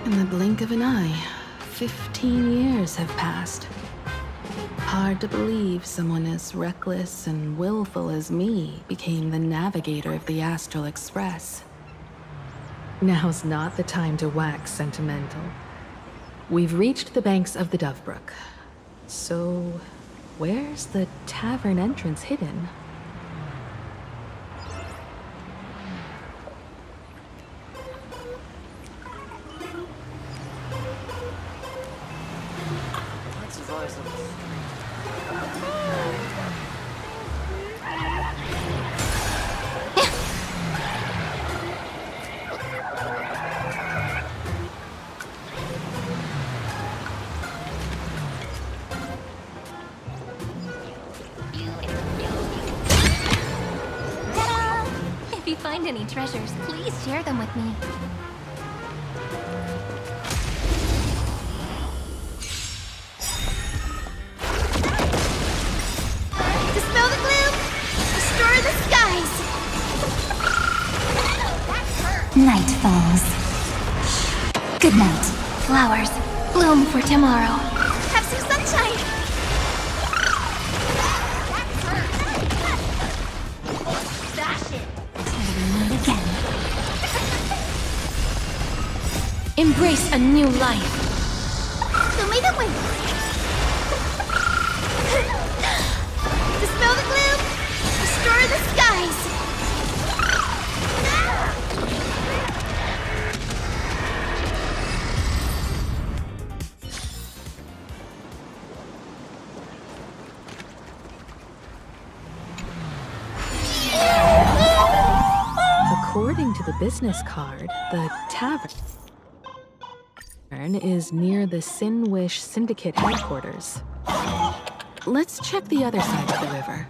In the blink of an eye, 15 years have passed. Hard to believe someone as reckless and willful as me became the navigator of the Astral Express. Now's not the time to wax sentimental. We've reached the banks of the Dovebrook. So, where's the tavern entrance hidden? If you find any treasures, please share them with me. Dispel the gloom! Destroy the skies! Night falls. Good night. Flowers, bloom for tomorrow. Have some sunshine! Dash it! Till we meet again. Embrace a new life. Show me the way! Dispel the gloom! Destroy the skies! According to the business card, the tavern is near the Sinwish Syndicate headquarters. Let's check the other side of the river.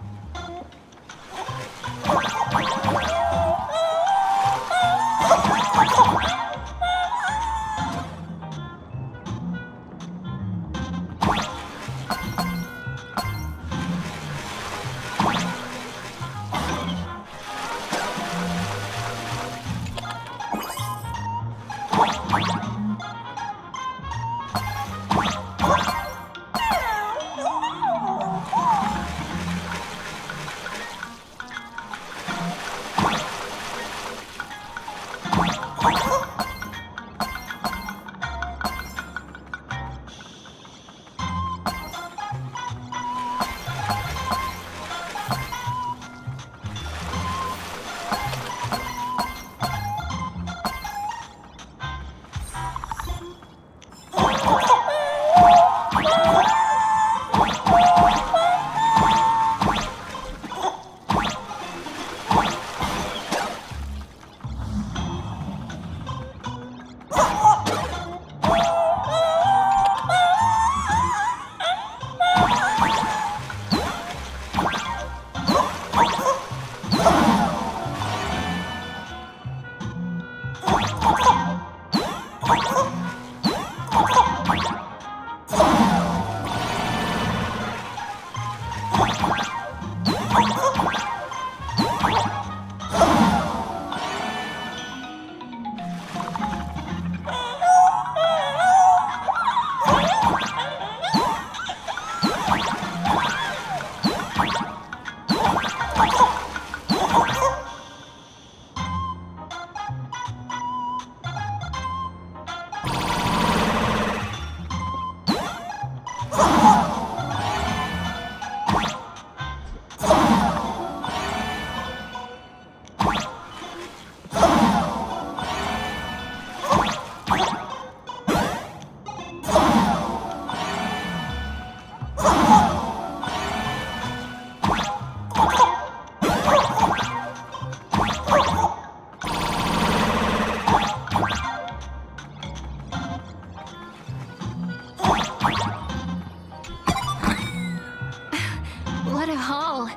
What a haul.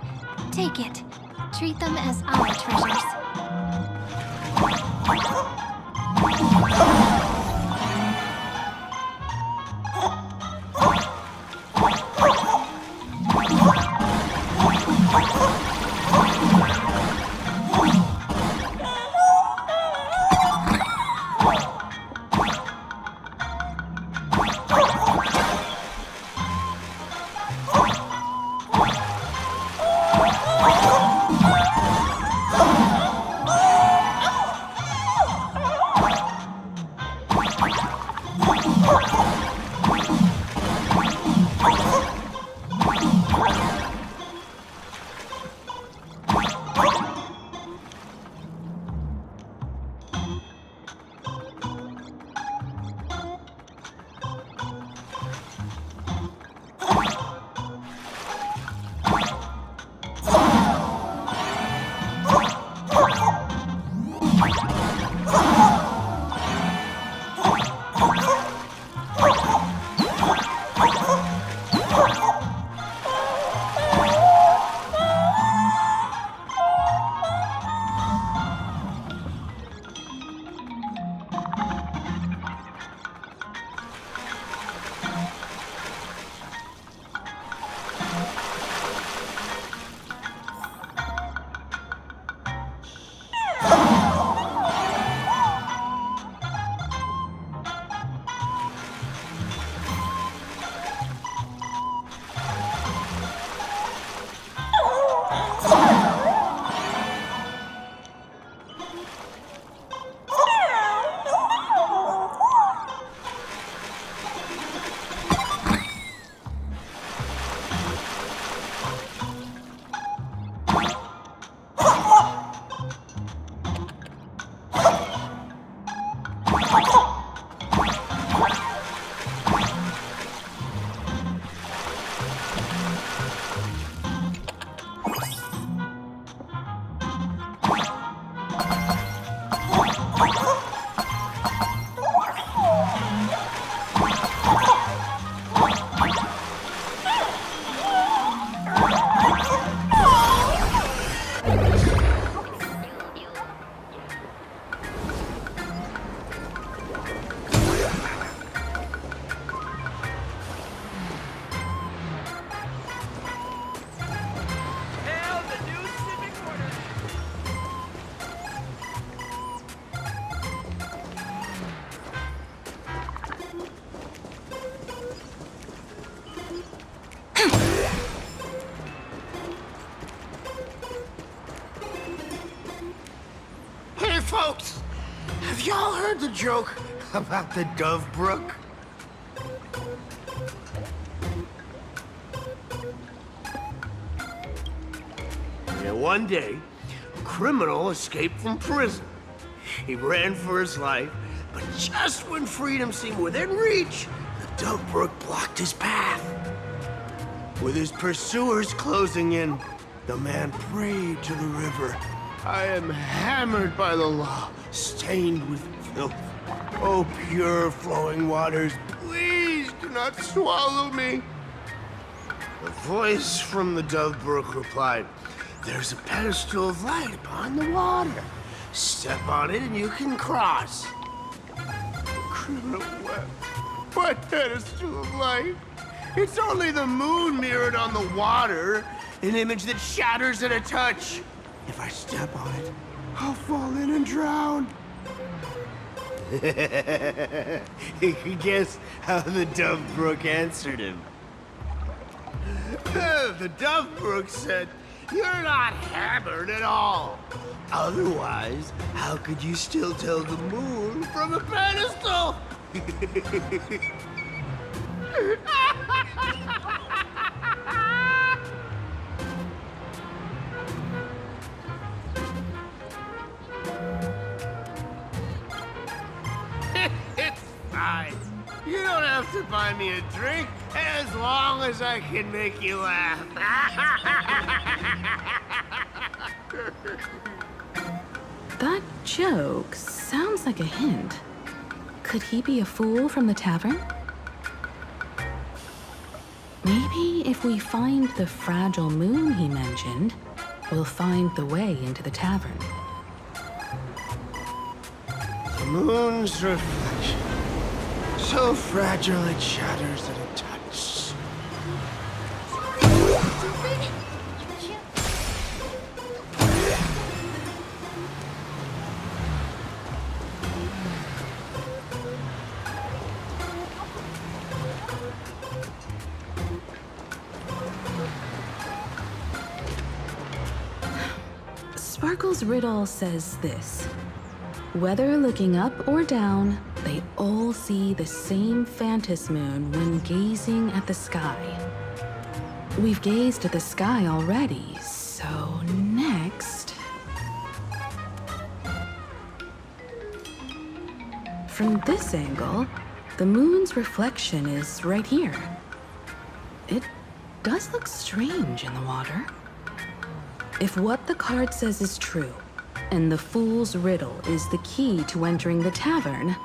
Take it. Treat them as our treasures. Hey, folks! Have y'all heard the joke about the Dove Brook? Yeah, one day, a criminal escaped from prison. He ran for his life, but just when freedom seemed within reach, the Dove Brook blocked his path. With his pursuers closing in, the man prayed to the river. I am hammered by the law, stained with filth. Oh, pure flowing waters, please do not swallow me. The voice from the Dove Brook replied, there's a pedestal of light upon the water. Step on it and you can cross. The criminal wept. What pedestal of light? It's only the moon mirrored on the water, an image that shatters at a touch. If I step on it, I'll fall in and drown. Guess how the Dove Brook answered him. The Dove Brook said, you're not hammered at all. Otherwise, how could you still tell the moon from a pedestal? It's fine. You don't have to buy me a drink as long as I can make you laugh. That joke sounds like a hint. Could he be a fool from the tavern? Maybe if we find the fragile moon he mentioned, we'll find the way into the tavern. The moon's reflection, so fragile it shatters at a touch. Sparkle's riddle says this. Whether looking up or down, they all see the same phantom moon when gazing at the sky. We've gazed at the sky already, so next... From this angle, the moon's reflection is right here. It does look strange in the water. If what the card says is true, and the fool's riddle is the key to entering the tavern,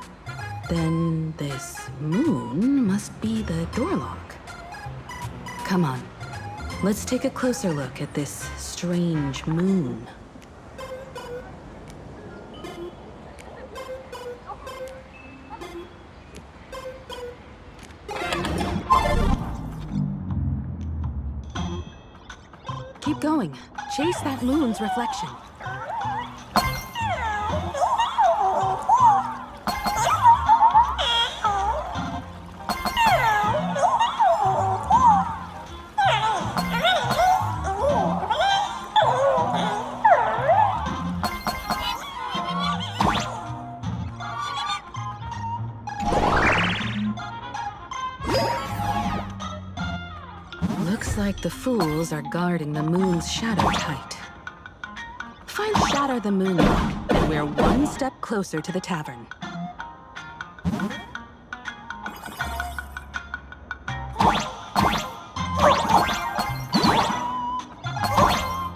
then this moon must be the door lock. Come on, let's take a closer look at this strange moon. Keep going. Chase that moon's reflection. Looks like the fools are guarding the moon's shadow tight. Find Shatter the Moon Rock, and we're one step closer to the tavern.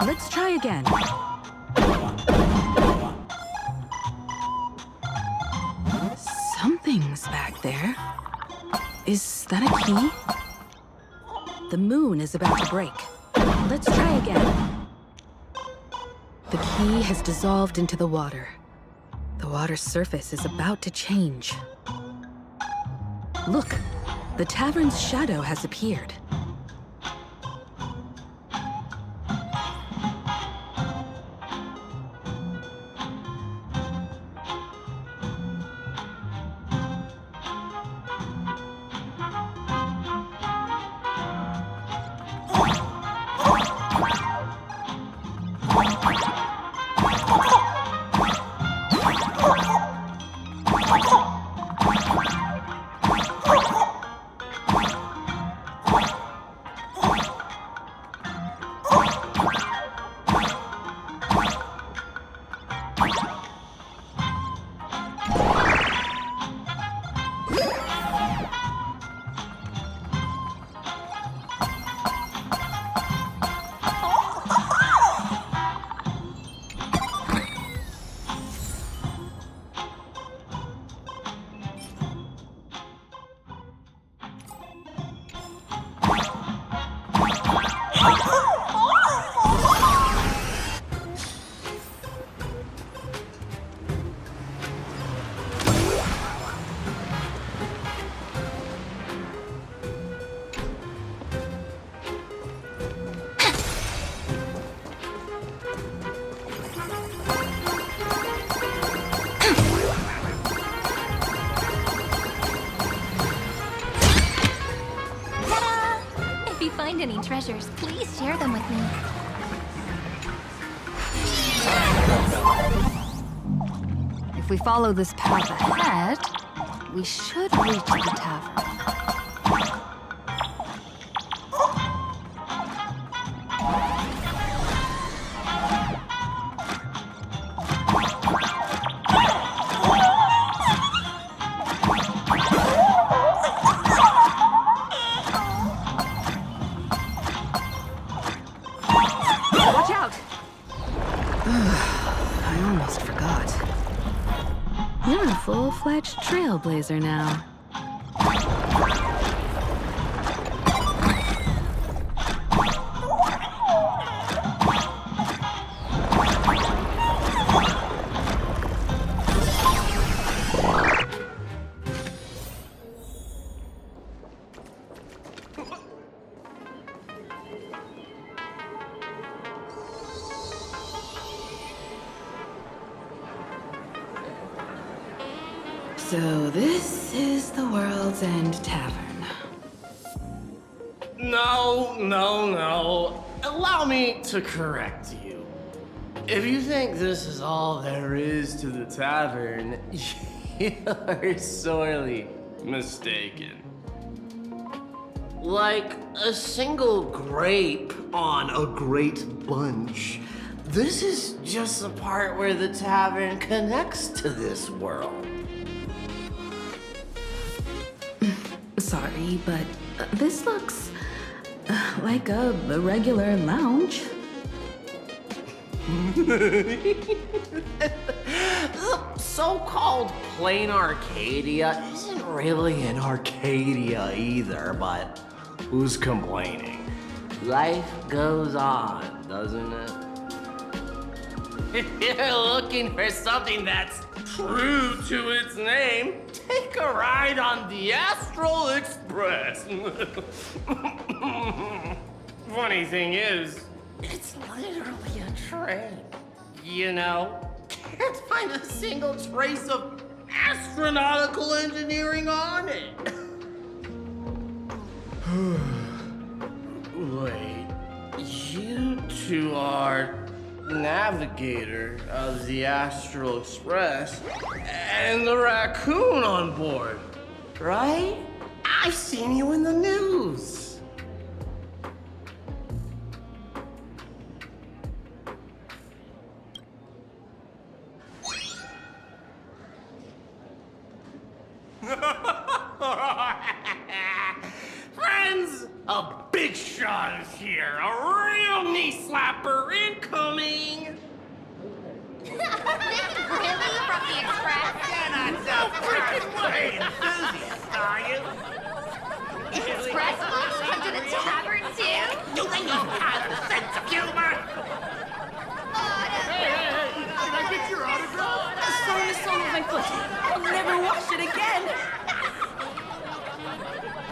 Let's try again. Something's back there. Is that a key? The moon is about to break. Let's try again. The key has dissolved into the water. The water's surface is about to change. Look, the tavern's shadow has appeared. If you find any treasures, please share them with me. If we follow this path ahead, we should reach the tavern. Watch out! I almost forgot. You're a full-fledged trailblazer now. So this is the World's End Tavern. No. Allow me to correct you. If you think this is all there is to the tavern, you're sorely mistaken. Like a single grape on a great bunch, this is just the part where the tavern connects to this world. Sorry, but this looks like a regular lounge. The so-called plain Arcadia isn't really an Arcadia either, but who's complaining? Life goes on, doesn't it? If you're looking for something that's true to its name, take a ride on the Astral Express. Funny thing is, it's literally a train. You know, can't find a single trace of astronautical engineering on it. Wait, you two are navigator of the Astral Express and the raccoon on board, right? I've seen you in the news. Friends, a big shot is here. A real knee slapper incoming. Really? From the Express? You're not so freaking way enthusiast, are you? Express books come to the tavern too? Do they even have a sense of humor? Can I get your autograph? Sorry, the sole of my foot. I'll never wash it again.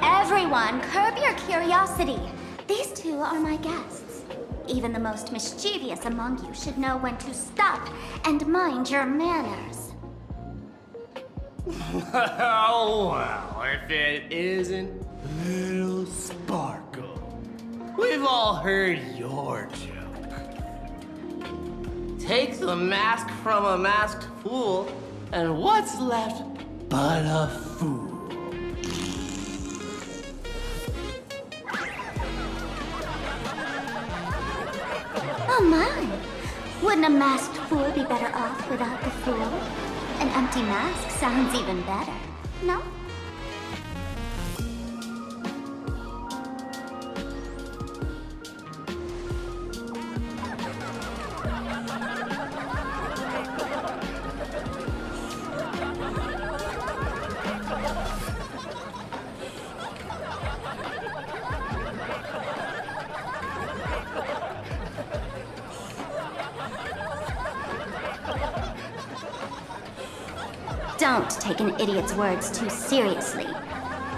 Everyone, curb your curiosity. These two are my guests. Even the most mischievous among you should know when to stop and mind your manners. Oh, well, if it isn't Little Sparkle. We've all heard your joke. Take the mask from a masked fool, and what's left but a fool? Oh my! Wouldn't a masked fool be better off without the fool? An empty mask sounds even better, no? Don't take an idiot's words too seriously.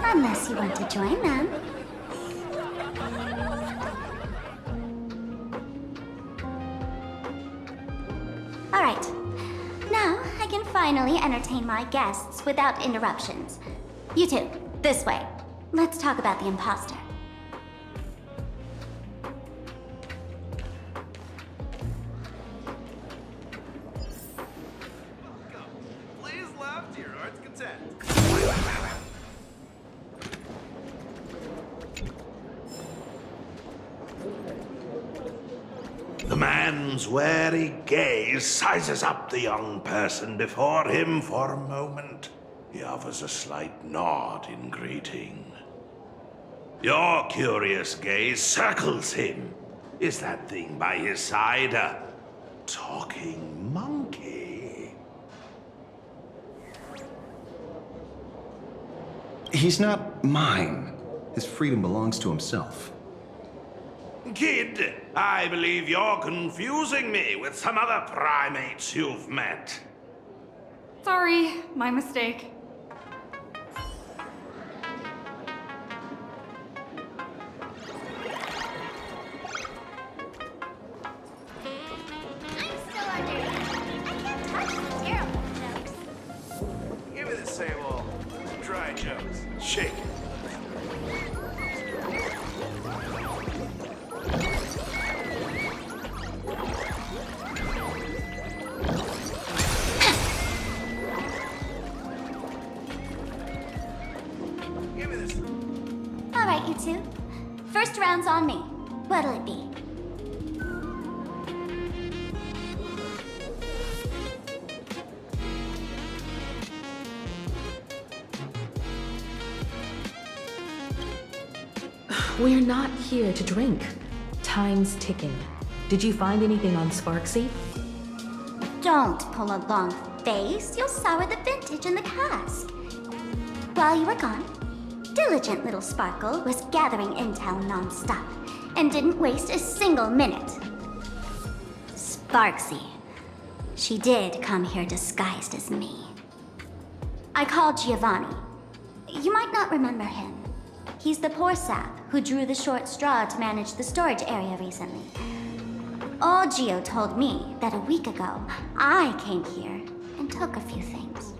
Unless you want to join them. Alright. Now I can finally entertain my guests without interruptions. You two, this way. Let's talk about the imposter. Please laugh to your heart's content. The man's wary gaze sizes up the young person before him for a moment. He offers a slight nod in greeting. Your curious gaze circles him. Is that thing by his side a talking monkey? He's not mine. His freedom belongs to himself. Kid, I believe you're confusing me with some other primates you've met. Sorry, my mistake. Give me the same old dry jokes. Shake it. Alright, you two. First round's on me. What'll it be? We're not here to drink. Time's ticking. Did you find anything on Sparksy? Don't pull a long face. You'll sour the vintage in the cask. While you were gone, diligent little Sparkle was gathering intel non-stop and didn't waste a single minute. Sparksy. She did come here disguised as me. I called Giovanni. You might not remember him. He's the poor sap who drew the short straw to manage the storage area recently. All Gio told me that a week ago, I came here and took a few things.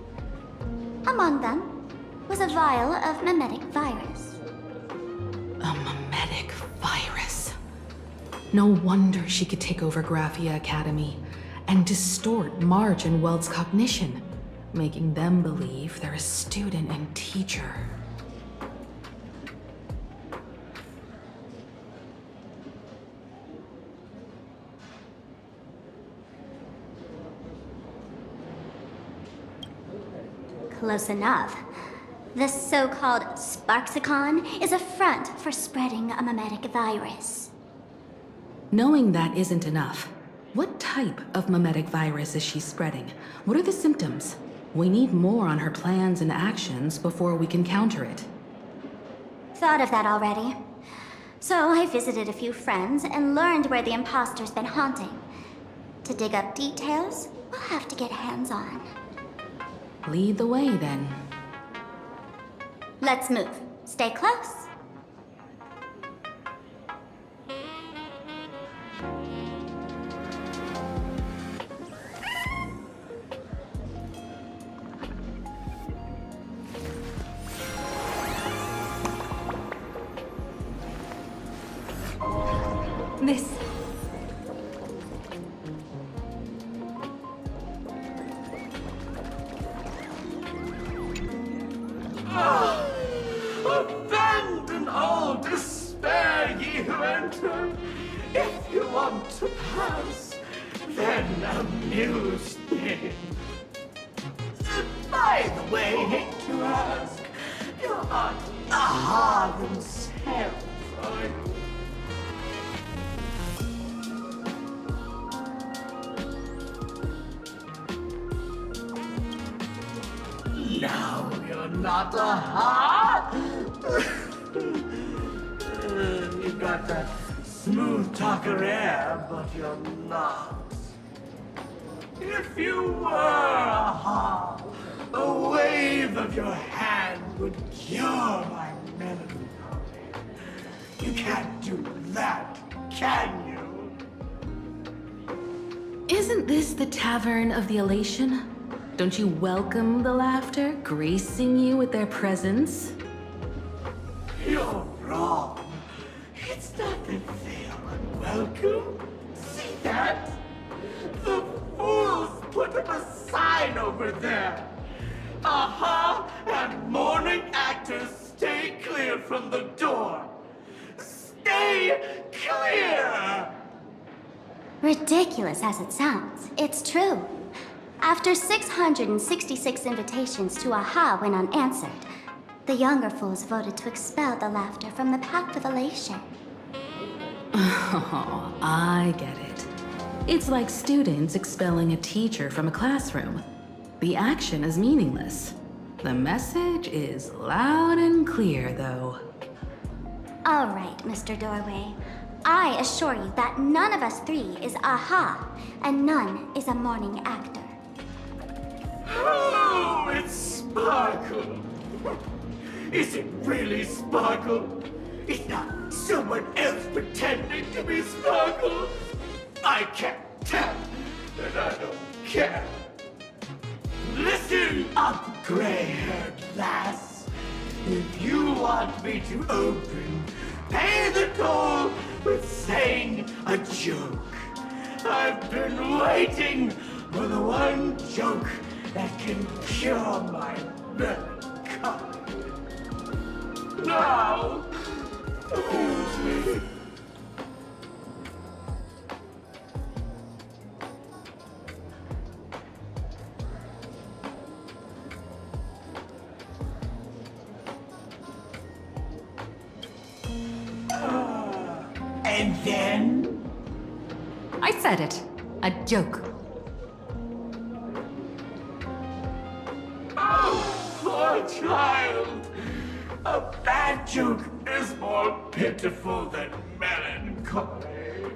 Among them was a vial of mimetic virus. A mimetic virus. No wonder she could take over Graphia Academy and distort Marge and Weld's cognition, making them believe they're a student and teacher. Close enough. The so-called Sparksicon is a front for spreading a mimetic virus. Knowing that isn't enough. What type of mimetic virus is she spreading? What are the symptoms? We need more on her plans and actions before we can counter it. Thought of that already. So I visited a few friends and learned where the imposter's been haunting. To dig up details, we'll have to get hands-on. Lead the way, then. Let's move. Stay close. This. Abandon all despair, ye who enter. If you want to pass, then amuse me. By the way, hate to ask, you're not Aha themselves, are you? No, you're not Aha! You've got that smooth talker air, but you're not. If you were Aha, a wave of your hand would cure my melancholy. You can't do that, can you? Isn't this the Tavern of the Elation? Don't you welcome the laughter, gracing you with their presence? You're wrong. It's not that they are unwelcome. See that? The fools put up a sign over there. Aha! And morning actors, stay clear from the door. Stay clear! Ridiculous as it sounds, it's true. After 666 invitations to Aha went unanswered, the younger fools voted to expel the laughter from the Pact of Elation. Oh, I get it. It's like students expelling a teacher from a classroom. The action is meaningless. The message is loud and clear, though. All right, Mr. Doorway. I assure you that none of us three is Aha, and none is a morning actor. Oh, it's Sparkle. Is it really Sparkle? It's not someone else pretending to be Sparkle. I can't tell, and I don't care. Listen up, gray-haired lass. If you want me to open, pay the toll with saying a joke. I've been waiting for the one joke that can cure my melancholy. Now, amuse me. And then? I said it. A joke. Oh, poor child. A bad joke is more pitiful than melancholy.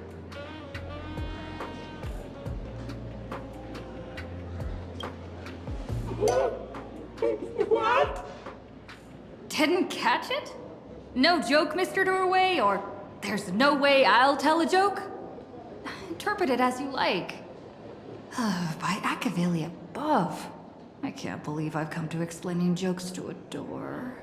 What? Didn't catch it? No joke, Mr. Doorway, or there's no way I'll tell a joke? Interpret it as you like. By Akavili above. I can't believe I've come to explaining jokes to a door.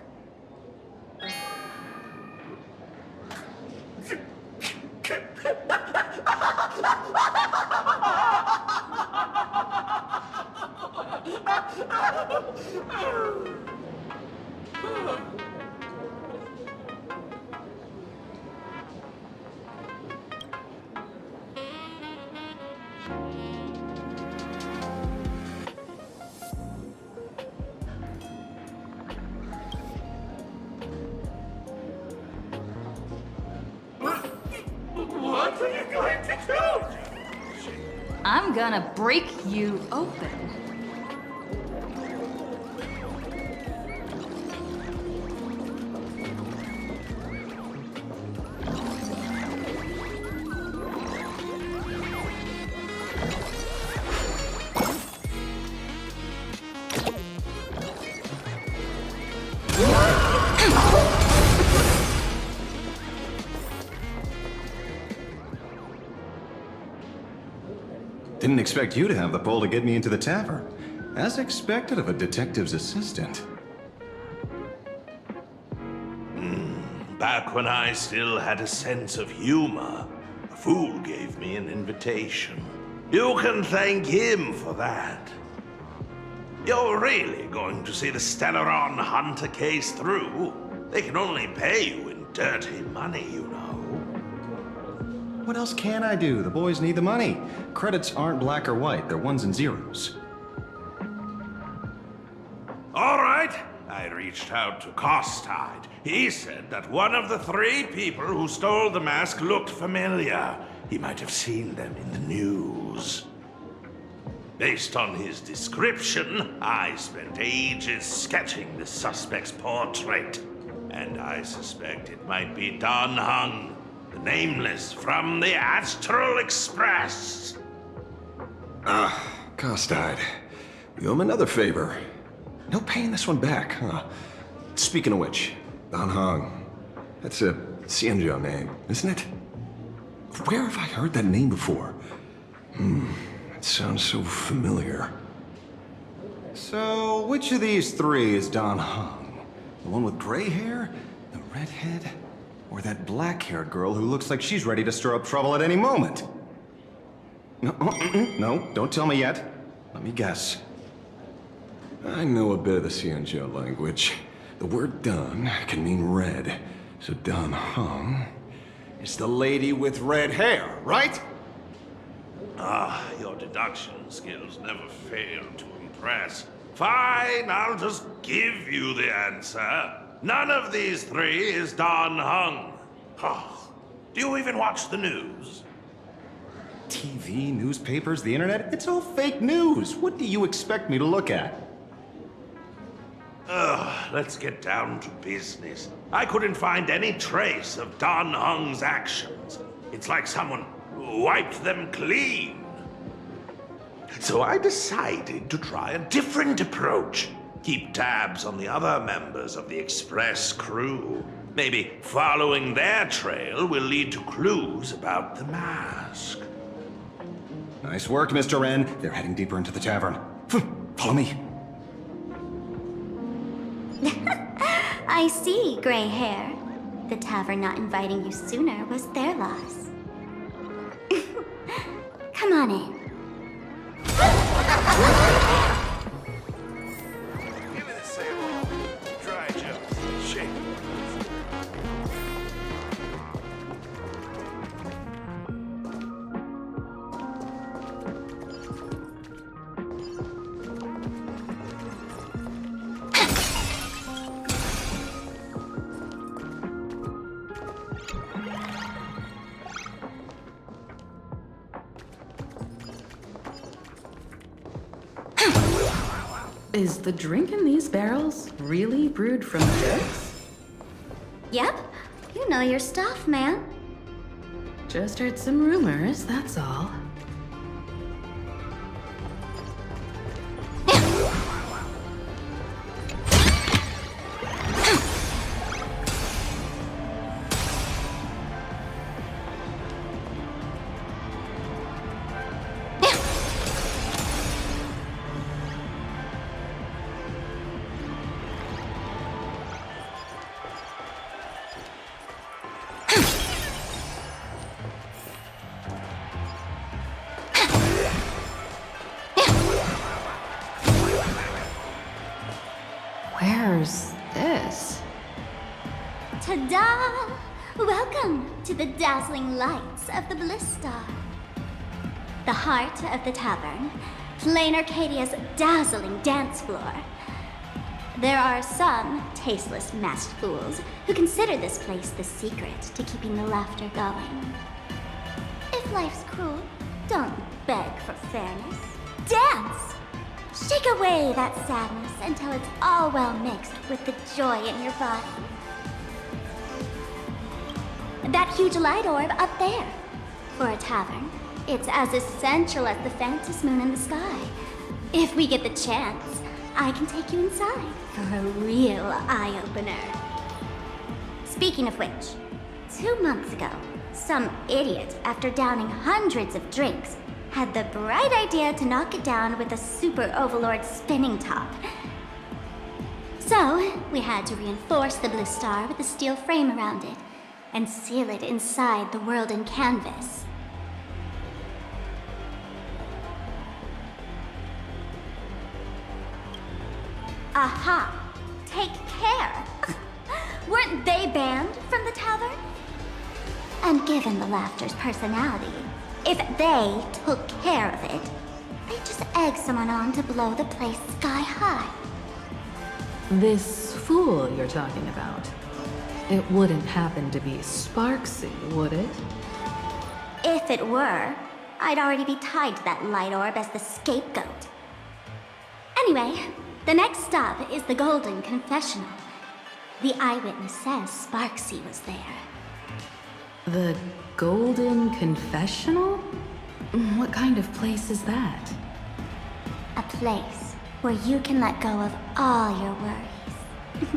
What are you going to do? I'm gonna break you open. Didn't expect you to have the pull to get me into the tavern. As expected of a detective's assistant. Back when I still had a sense of humor, a fool gave me an invitation. You can thank him for that. You're really going to see the Stellaron Hunter case through? They can only pay you in dirty money, you know. What else can I do? The boys need the money. Credits aren't black or white, they're ones and zeros. All right. I reached out to Costide. He said that one of the 3 people who stole the mask looked familiar. He might have seen them in the news. Based on his description, I spent ages sketching the suspect's portrait. And I suspect it might be Dan Heng, the Nameless from the Astral Express. Costide. You owe him another favor. No paying this one back, huh? Speaking of which, Dan Heng. That's a Xianzhou name, isn't it? Where have I heard that name before? It sounds so familiar. So, which of these 3 is Dan Heng? The one with gray hair? The redhead? Or that black-haired girl who looks like she's ready to stir up trouble at any moment? No, don't tell me yet. Let me guess. I know a bit of the Xianzhou language. The word Dan can mean red. So Dan Heng is the lady with red hair, right? Your deduction skills never fail to impress. Fine, I'll just give you the answer. None of these 3 is Dan Heng. Do you even watch the news? TV, newspapers, the internet, it's all fake news. What do you expect me to look at? Let's get down to business. I couldn't find any trace of Dan Heng's actions. It's like someone wiped them clean. So I decided to try a different approach. Keep tabs on the other members of the Express crew. Maybe following their trail will lead to clues about the mask. Nice work, Mr. Wren. They're heading deeper into the tavern. Follow me. I see, gray hair. The tavern not inviting you sooner was their loss. Come on in. Give me the sample. Dry Joe. Shake. Is the drink in these barrels really brewed from this? Yep, you know your stuff, man. Just heard some rumors, that's all. Where's this? Ta-da! Welcome to the dazzling lights of the Bliss Star. The heart of the tavern, Plain Arcadia's dazzling dance floor. There are some tasteless masked fools who consider this place the secret to keeping the laughter going. If life's cruel, don't beg for fairness. Dance! Shake away that sadness until it's all well mixed with the joy in your body. That huge light orb up there. For a tavern, It's as essential as the Phantom Moon in the sky. If we get the chance, I can take you inside for a real eye-opener. Speaking of which, 2 months ago, some idiot, after downing hundreds of drinks, had the bright idea to knock it down with a super overlord spinning top. So, we had to reinforce the blue star with a steel frame around it and seal it inside the world in canvas. Aha! Take care! Weren't they banned from the tavern? And given the Laughter's personality, if they took care of it, they'd just egg someone on to blow the place sky high. This fool you're talking about. It wouldn't happen to be Sparksy, would it? If it were, I'd already be tied to that light orb as the scapegoat. Anyway, the next stop is the Golden Confessional. The eyewitness says Sparksy was there. The Golden Confessional? What kind of place is that? A place where you can let go of all your worries.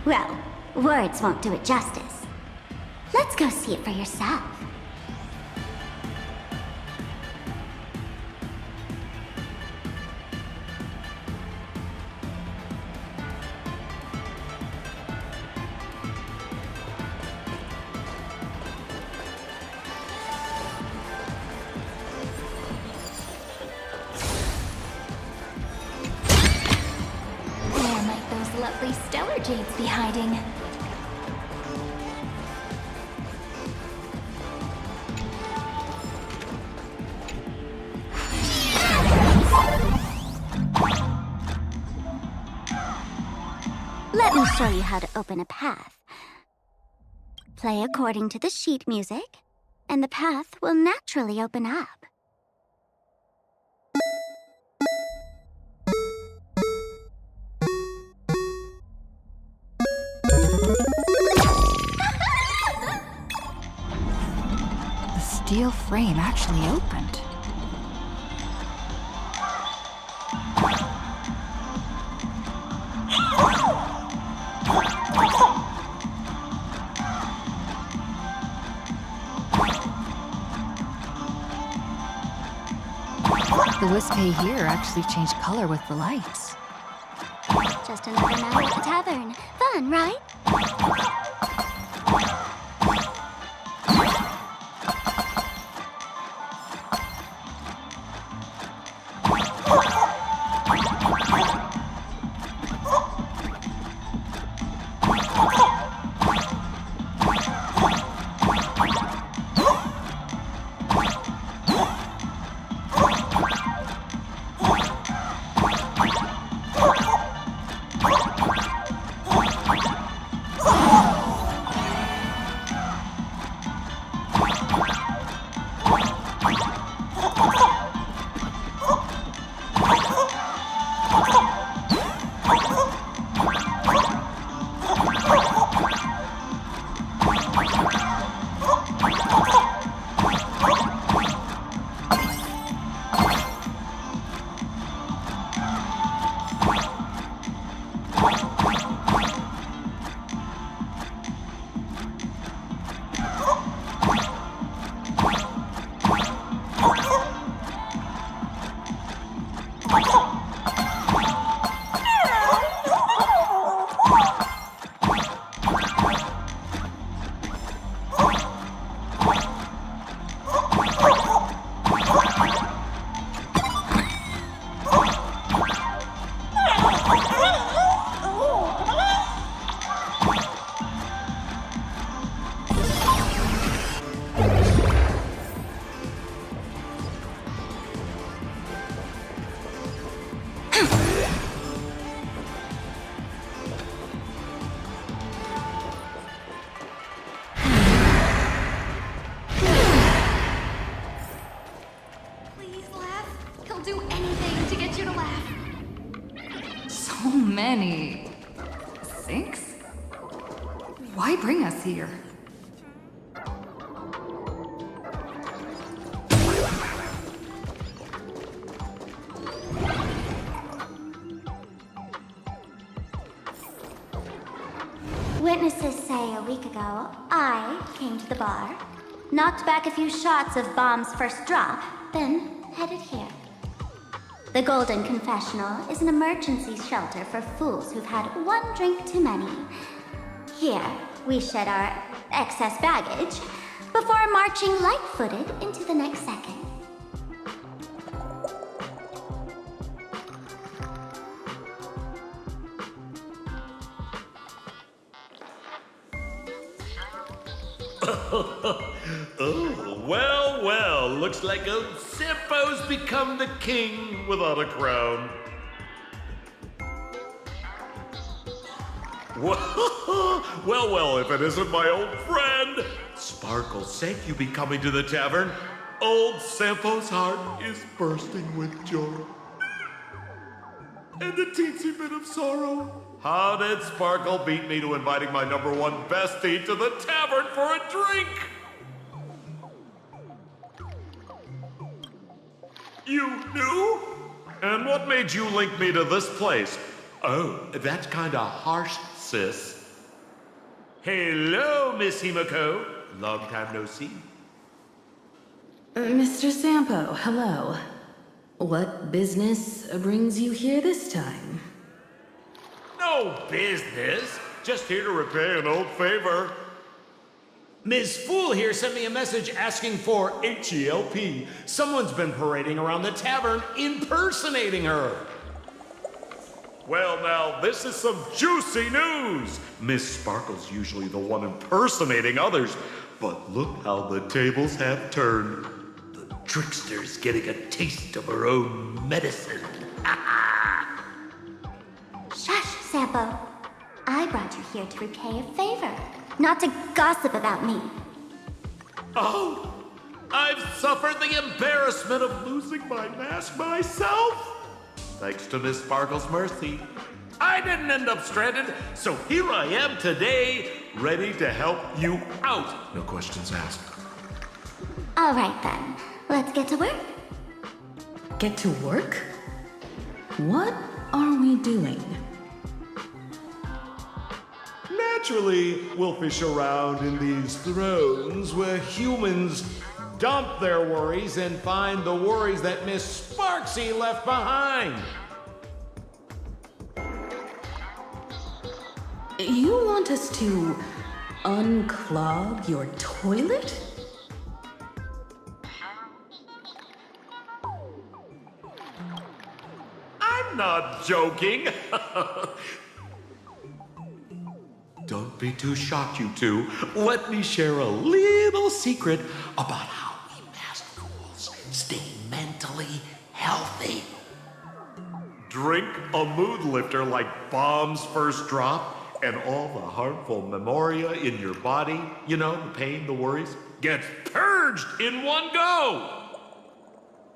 Well, words won't do it justice. Let's go see it for yourself. Where might those lovely stellar jades be hiding? Let me show you how to open a path. Play according to the sheet music, and the path will naturally open up. The steel frame actually opened. The Wispay here actually changed color with the lights. Just another night at the tavern. Fun, right? Many. 6? Why bring us here? Witnesses say a week ago, I came to the bar, knocked back a few shots of Bomb's first drop, then headed here. The Golden Confessional is an emergency shelter for fools who've had one drink too many. Here, we shed our excess baggage before marching light-footed into the next second. Oh, well, well, looks like old Sampo's become the king without a crown. Well, well, if it isn't my old friend. Sparkles, thank you be coming to the tavern. Old Sampo's heart is bursting with joy. And a teensy bit of sorrow. How did Sparkle beat me to inviting my number one bestie to the tavern for a drink? You knew? And what made you link me to this place? Oh, that's kinda harsh, sis. Hello, Miss Himiko. Long time no see. Mr. Sampo, hello. What business brings you here this time? No business. Just here to repay an old favor. Ms. Fool here sent me a message asking for H-E-L-P. Someone's been parading around the tavern impersonating her. Well, now, this is some juicy news. Miss Sparkle's usually the one impersonating others, but look how the tables have turned. The trickster's getting a taste of her own medicine. Shush, Sampo. I brought you here to repay a favor, not to gossip about me. Oh, I've suffered the embarrassment of losing my mask myself. Thanks to Miss Sparkle's mercy, I didn't end up stranded, so here I am today, ready to help you out. No questions asked. All right then, let's get to work. Get to work? What are we doing? Naturally, we'll fish around in these thrones where humans dump their worries and find the worries that Miss Sparksy left behind. You want us to unclog your toilet? I'm not joking. Don't be too shocked, you two. Let me share a little secret about how we masked fools stay mentally healthy. Drink a mood lifter like Bomb's first drop, and all the harmful memoria in your body, you know, the pain, the worries, gets purged in one go.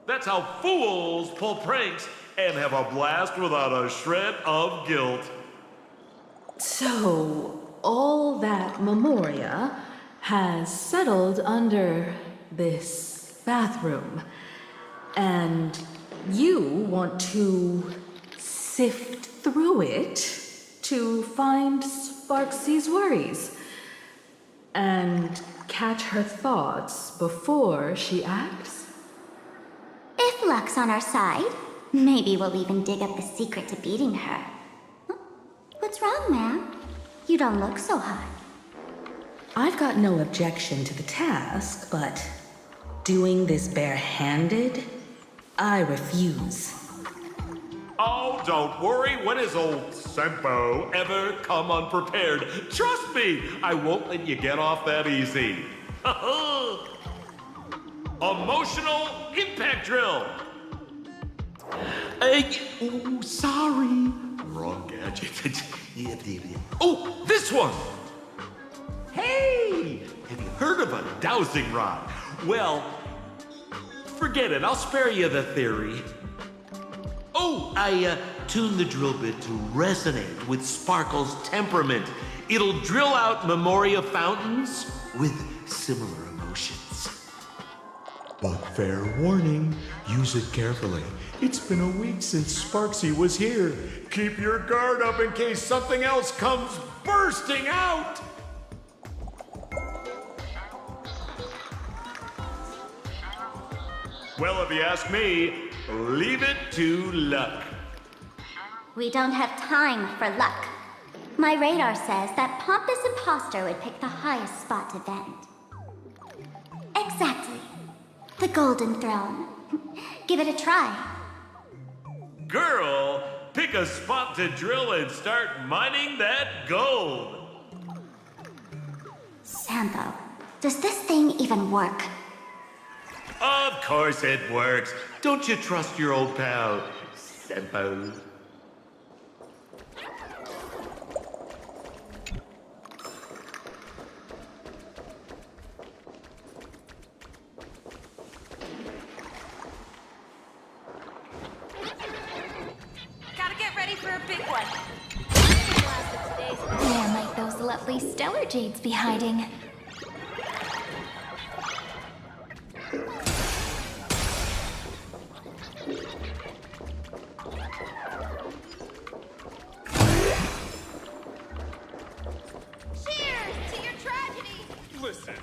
That's how fools pull pranks and have a blast without a shred of guilt. So, all that memoria has settled under this bathroom, and you want to sift through it to find Sparksy's worries and catch her thoughts before she acts? If luck's on our side, maybe we'll even dig up the secret to beating her. What's wrong, ma'am? You don't look so hot. I've got no objection to the task, but doing this barehanded, I refuse. Oh, don't worry. When has old Sampo ever come unprepared? Trust me, I won't let you get off that easy. Emotional impact drill. Oh, sorry. Wrong gadget. Oh, this one. Hey, have you heard of a dowsing rod? Well, forget it. I'll spare you the theory. Oh, I tuned the drill bit to resonate with Sparkle's temperament. It'll drill out memoria fountains with similar emotions. But Fair warning, use it carefully. It's been a week since Sparksy was here. Keep your guard up in case something else comes bursting out! Well, if you ask me, leave it to luck. We don't have time for luck. My radar says that pompous imposter would pick the highest spot to vent. Exactly. The Golden Throne. Give it a try. Girl, pick a spot to drill and start mining that gold. Sampo, does this thing even work? Of course it works. Don't you trust your old pal, Sampo? Gotta get ready for a big one. Where might those lovely stellar jades be hiding? Cheers to your tragedy! Listen.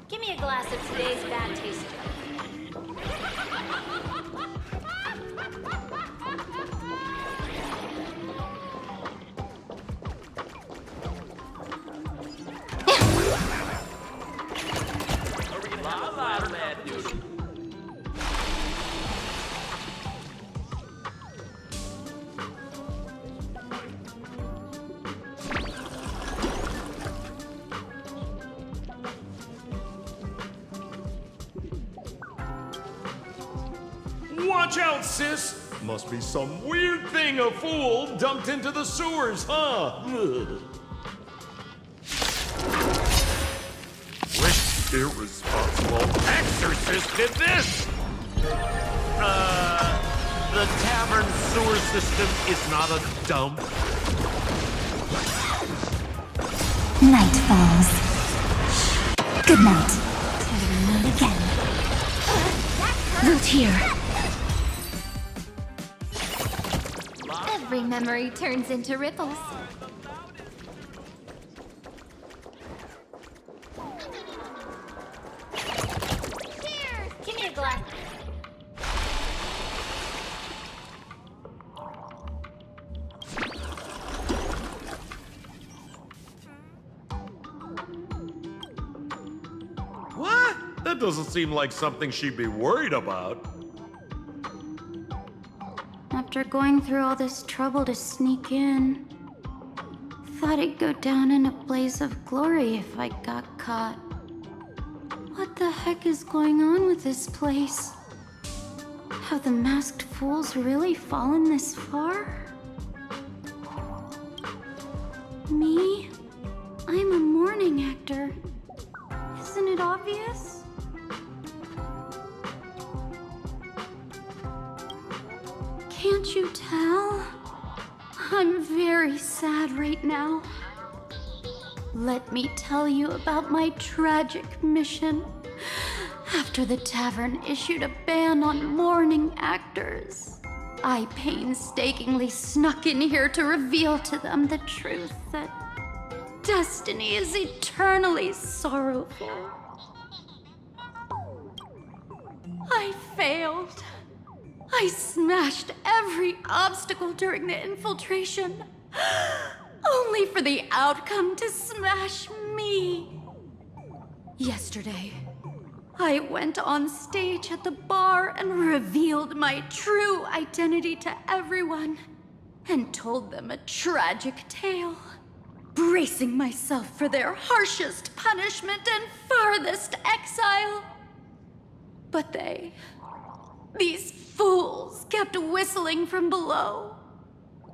Give me a glass of today's bad taste. Watch out, sis! Must be some weird thing a fool dumped into the sewers, huh? Ugh. Which irresponsible exorcist did this? The tavern sewer system is not a dump. Night falls. Good night. Till we meet again. Root here. Every memory turns into ripples. Cheers! Give me a glass. What? That doesn't seem like something she'd be worried about. After going through all this trouble to sneak in, thought I'd go down in a blaze of glory if I got caught. What the heck is going on with this place? Have the masked fools really fallen this far? Me? I'm a morning actor. Isn't it obvious? Can't you tell? I'm very sad right now. Let me tell you about my tragic mission. After the tavern issued a ban on morning actors, I painstakingly snuck in here to reveal to them the truth that destiny is eternally sorrowful. I failed. I smashed every obstacle during the infiltration, only for the outcome to smash me. Yesterday, I went on stage at the bar and revealed my true identity to everyone and told them a tragic tale, bracing myself for their harshest punishment and farthest exile. But these fools kept whistling from below,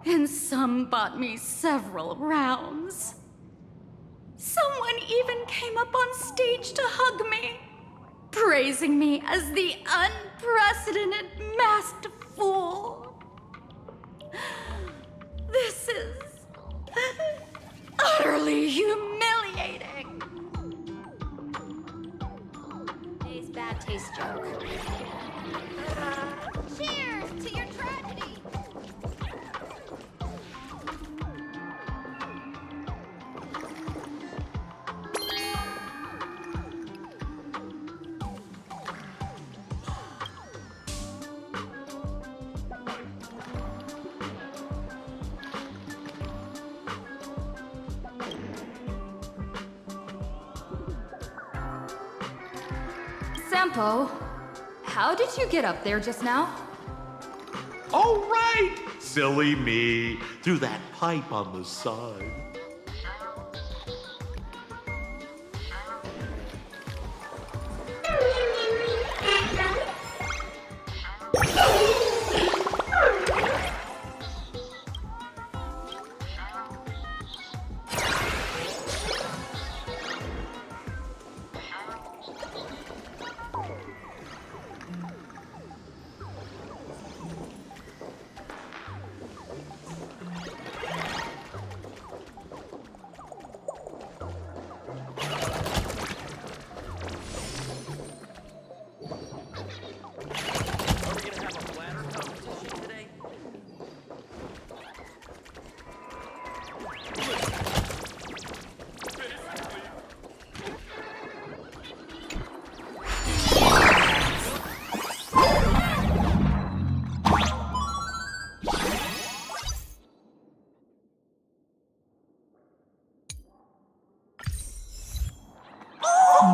and some bought me several rounds. Someone even came up on stage to hug me, praising me as the unprecedented masked fool. This is utterly humiliating. Today's bad taste joke. Sampo, how did you get up there just now? Oh, right! Silly me. Through that pipe on the side.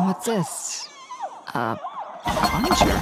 What's this? A plunger?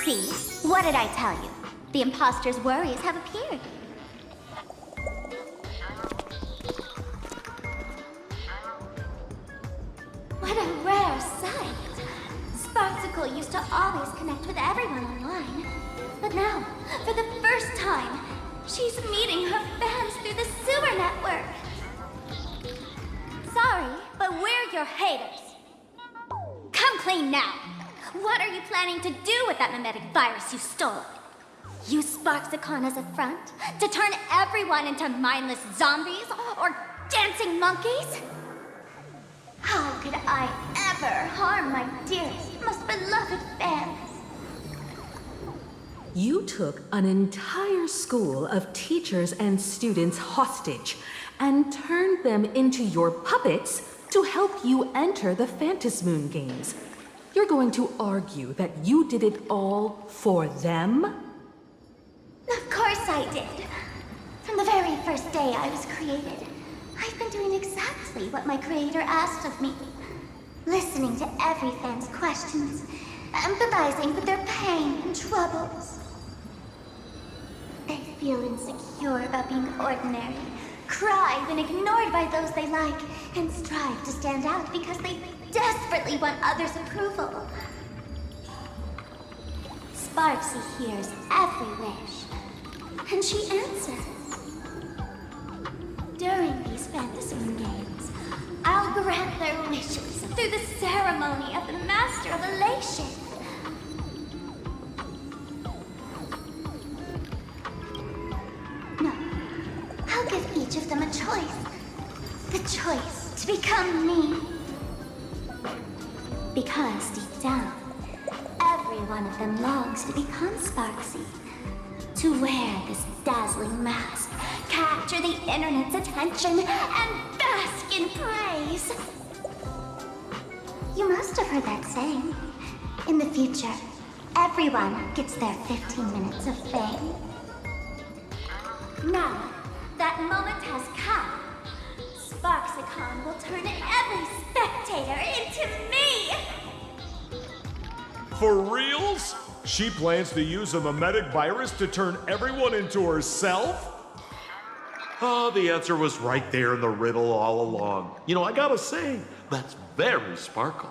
See? What did I tell you? The imposter's worries have appeared. What a rare sight. Sparksicle used to always connect with everyone online. But now, for the first time, she's meeting her fans through the sewer network. Sorry, but we're your haters. Come clean now. What are you planning to do with that mimetic virus you stole? Use Sparksicon as a front to turn everyone into mindless zombies or dancing monkeys? How could I ever harm my dearest, most beloved fans? You took an entire school of teachers and students hostage and turned them into your puppets to help you enter the Phantasmoon games. You're going to argue that you did it all for them? Of course I did. From the very first day I was created, I've been doing exactly what my creator asked of me. Listening to every fan's questions, empathizing with their pain and troubles. They feel insecure about being ordinary, cry when ignored by those they like, and strive to stand out because they desperately want others' approval. Sparksy hears every wish, and she answers. During these Phantasmoon games, I'll grant their wishes through the ceremony of the Master of Elation. No, I'll give each of them a choice. The choice to become me. Because deep down, every one of them longs to become Sparksy. To wear this dazzling mask, capture the internet's attention, and bask in praise. You must have heard that saying. In the future, everyone gets their 15 minutes of fame. Now, that moment has come. Sparksicon will turn every spectator into me! For reals? She plans to use a mimetic virus to turn everyone into herself? Oh, the answer was right there in the riddle all along. You know, I gotta say, that's very Sparkle.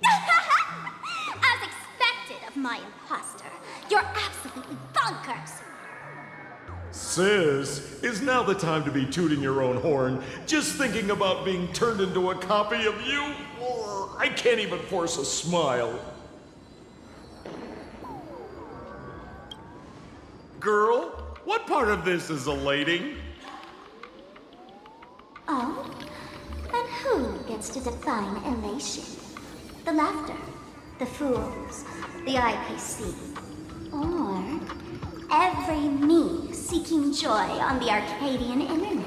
As expected of my imposter, you're absolutely bonkers. Sis, is now the time to be tooting your own horn, just thinking about being turned into a copy of you? I can't even force a smile. Girl, what part of this is elating? Oh? And who gets to define elation? The laughter, the fools, the IPC, or every me seeking joy on the Arcadian internet?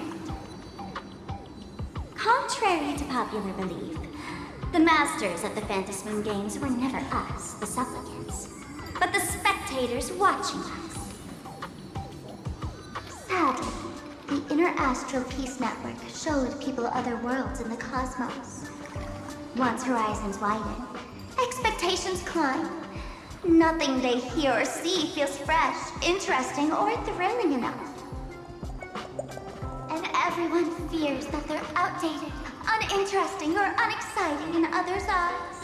Contrary to popular belief, the masters of the Phantasmoon Games were never us, the supplicants, but the spectators watching us. Sadly, the Inner Astral Peace Network showed people other worlds in the cosmos. Once horizons widen, expectations climb. Nothing they hear or see feels fresh, interesting, or thrilling enough. And everyone fears that they're outdated, uninteresting, or unexciting in others' eyes.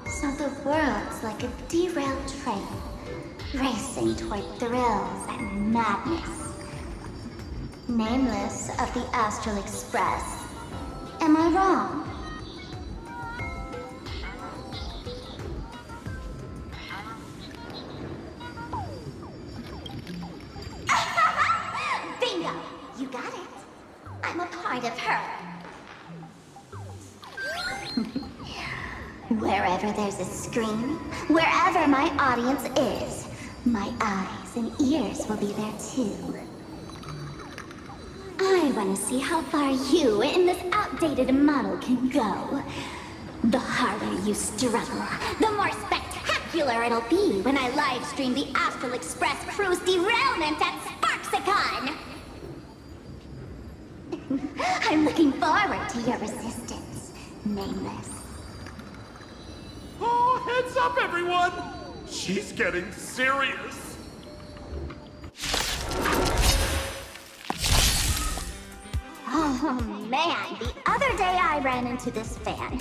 So the world's like a derailed train, racing toward thrills and madness. Nameless of the Astral Express. Am I wrong? Bingo! You got it. I'm a part of her. Wherever there's a screen, wherever my audience is, my eyes and ears will be there too. I want to see how far you in this outdated model can go. The harder you struggle, the more spectacular it'll be when I live stream the Astral Express crew's derailment at Sparksicon! I'm looking forward to your resistance, Nameless. Oh, heads up, everyone! She's getting serious. Oh man, the other day I ran into this fan.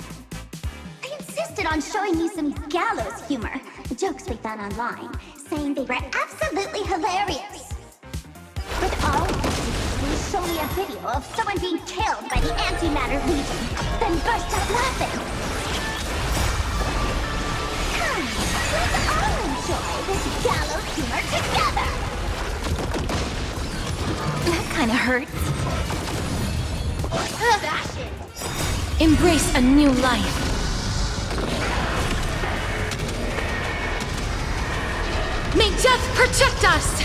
I insisted on showing you some gallows humor, jokes we found online, saying they were absolutely hilarious. But all he showed me a video of someone being killed by the Antimatter Legion, then burst up laughing. Come, let's all enjoy this gallows humor together! That kinda hurts. Dash it! Embrace a new life. May death protect us!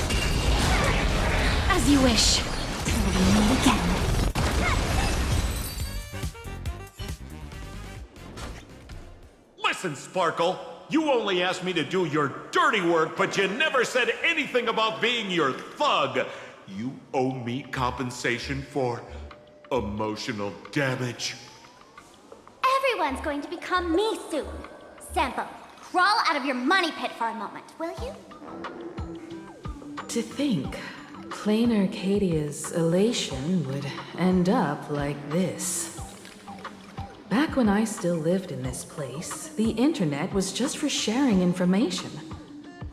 As you wish. Till we meet again. Listen, Sparkle, you only asked me to do your dirty work, but you never said anything about being your thug. You owe me compensation for emotional damage. Everyone's going to become me soon. Sampo, crawl out of your money pit for a moment, will you? To think, plain Arcadia's elation would end up like this. Back when I still lived in this place, the internet was just for sharing information.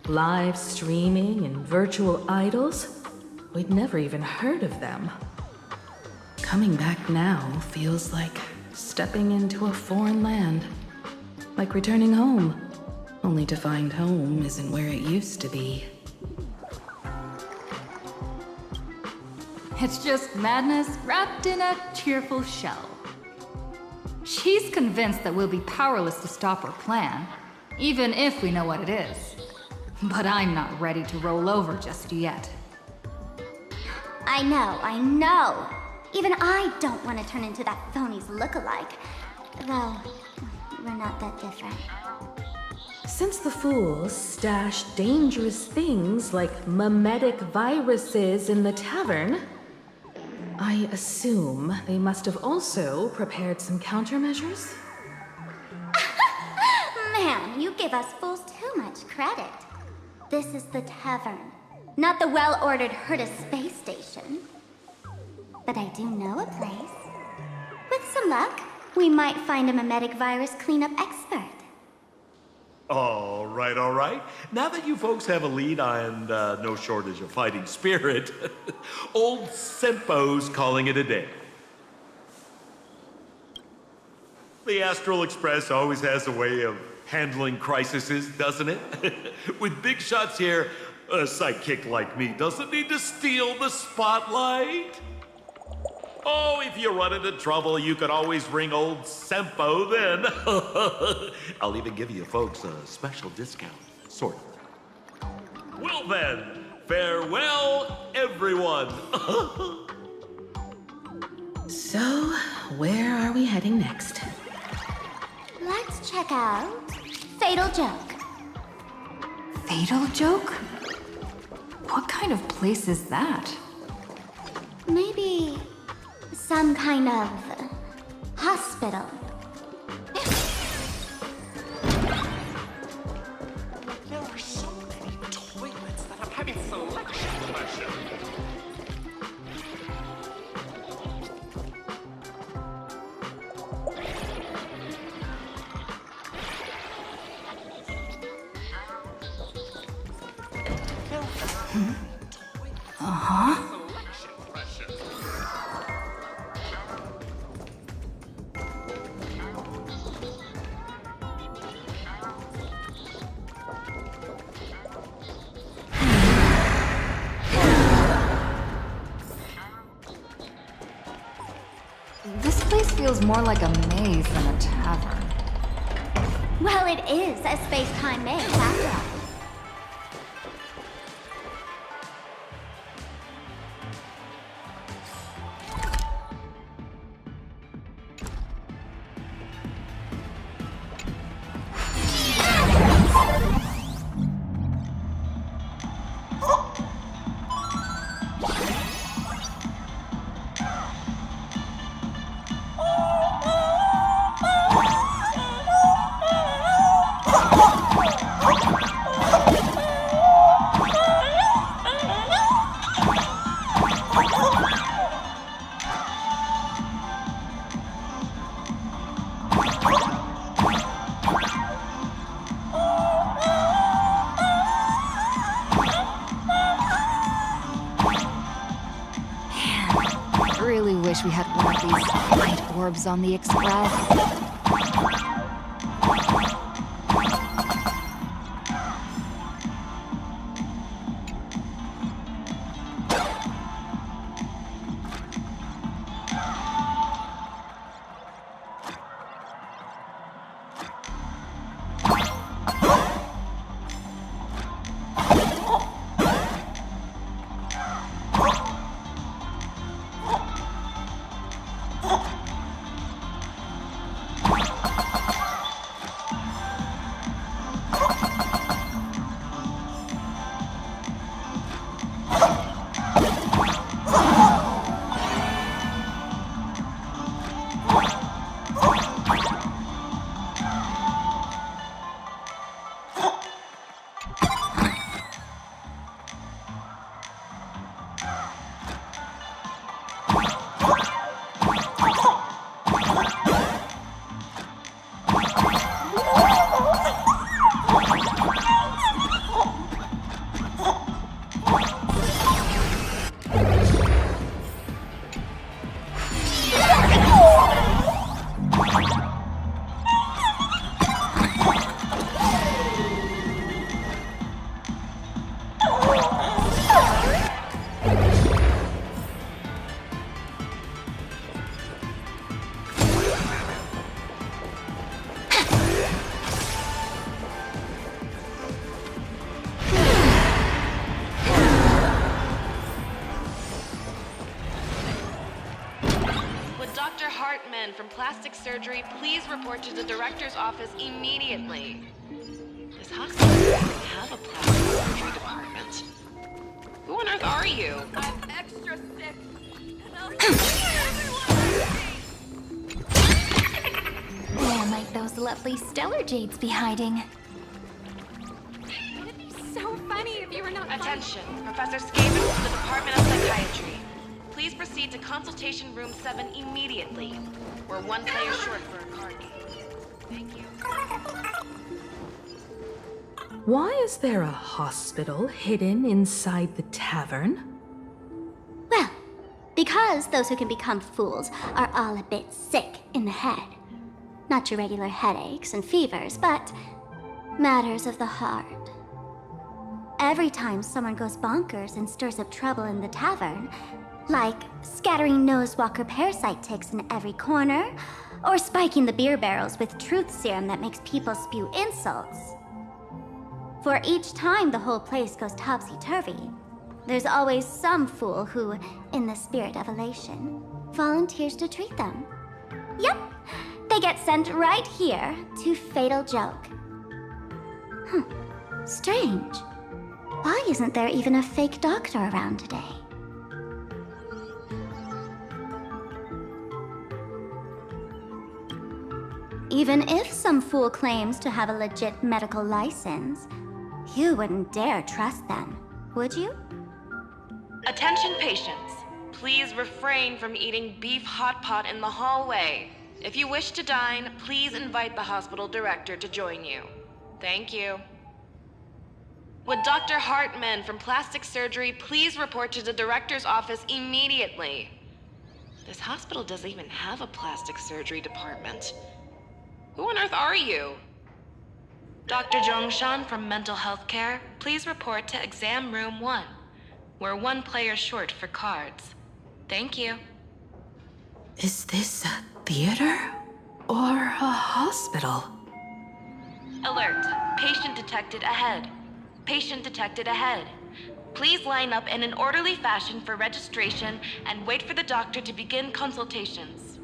Live streaming and virtual idols, we'd never even heard of them. Coming back now feels like stepping into a foreign land. Like returning home, only to find home isn't where it used to be. It's just madness wrapped in a cheerful shell. She's convinced that we'll be powerless to stop her plan, even if we know what it is. But I'm not ready to roll over just yet. I know. Even I don't want to turn into that phony's lookalike. Though, we're not that different. Since the fools stash dangerous things like mimetic viruses in the tavern, I assume they must have also prepared some countermeasures? Man, you give us fools too much credit. This is the tavern. Not the well-ordered herd of space station. But I do know a place. With some luck, we might find a mimetic virus cleanup expert. All right, all right. Now that you folks have a lead and no shortage of fighting spirit, old Senpo's calling it a day. The Astral Express always has a way of handling crises, doesn't it? With big shots here, a sidekick like me doesn't need to steal the spotlight. Oh, if you run into trouble, you could always ring old Senpo then. I'll even give you folks a special discount, sort of. Well then, farewell, everyone. So, where are we heading next? Let's check out Fatal Joke. Fatal Joke? What kind of place is that? Maybe some kind of hospital. There are so many toilets that I'm having selection pressure. Uh-huh. This place feels more like a maze than a tavern. Well, it is a space-time maze, after all. Really wish we had one of these light orbs on the Express. From plastic surgery, please report to the director's office immediately. This hospital doesn't have a plastic surgery department. Who on earth are you? I'm extra sick. And I'll Where might those lovely stellar jades be hiding? It'd be so funny if you were not Attention, Professor Skaven from the Department of Psychiatry. Please proceed to Consultation Room 7 immediately. We're one player short for a card game. Thank you. Why is there a hospital hidden inside the tavern? Well, because those who can become fools are all a bit sick in the head. Not your regular headaches and fevers, but matters of the heart. Every time someone goes bonkers and stirs up trouble in the tavern, like scattering nosewalker parasite ticks in every corner, or spiking the beer barrels with truth serum that makes people spew insults. For each time the whole place goes topsy-turvy, there's always some fool who, in the spirit of elation, volunteers to treat them. Yep, they get sent right here to Fatal Joke. Strange. Why isn't there even a fake doctor around today? Even if some fool claims to have a legit medical license, you wouldn't dare trust them, would you? Attention patients. Please refrain from eating beef hot pot in the hallway. If you wish to dine, please invite the hospital director to join you. Thank you. Would Dr. Hartman from Plastic Surgery please report to the director's office immediately? This hospital doesn't even have a plastic surgery department. Who on earth are you? Dr. Zhongshan from Mental Health Care, please report to Exam Room 1. We're one player short for cards. Thank you. Is this a theater or a hospital? Alert. Patient detected ahead. Patient detected ahead. Please line up in an orderly fashion for registration and wait for the doctor to begin consultations.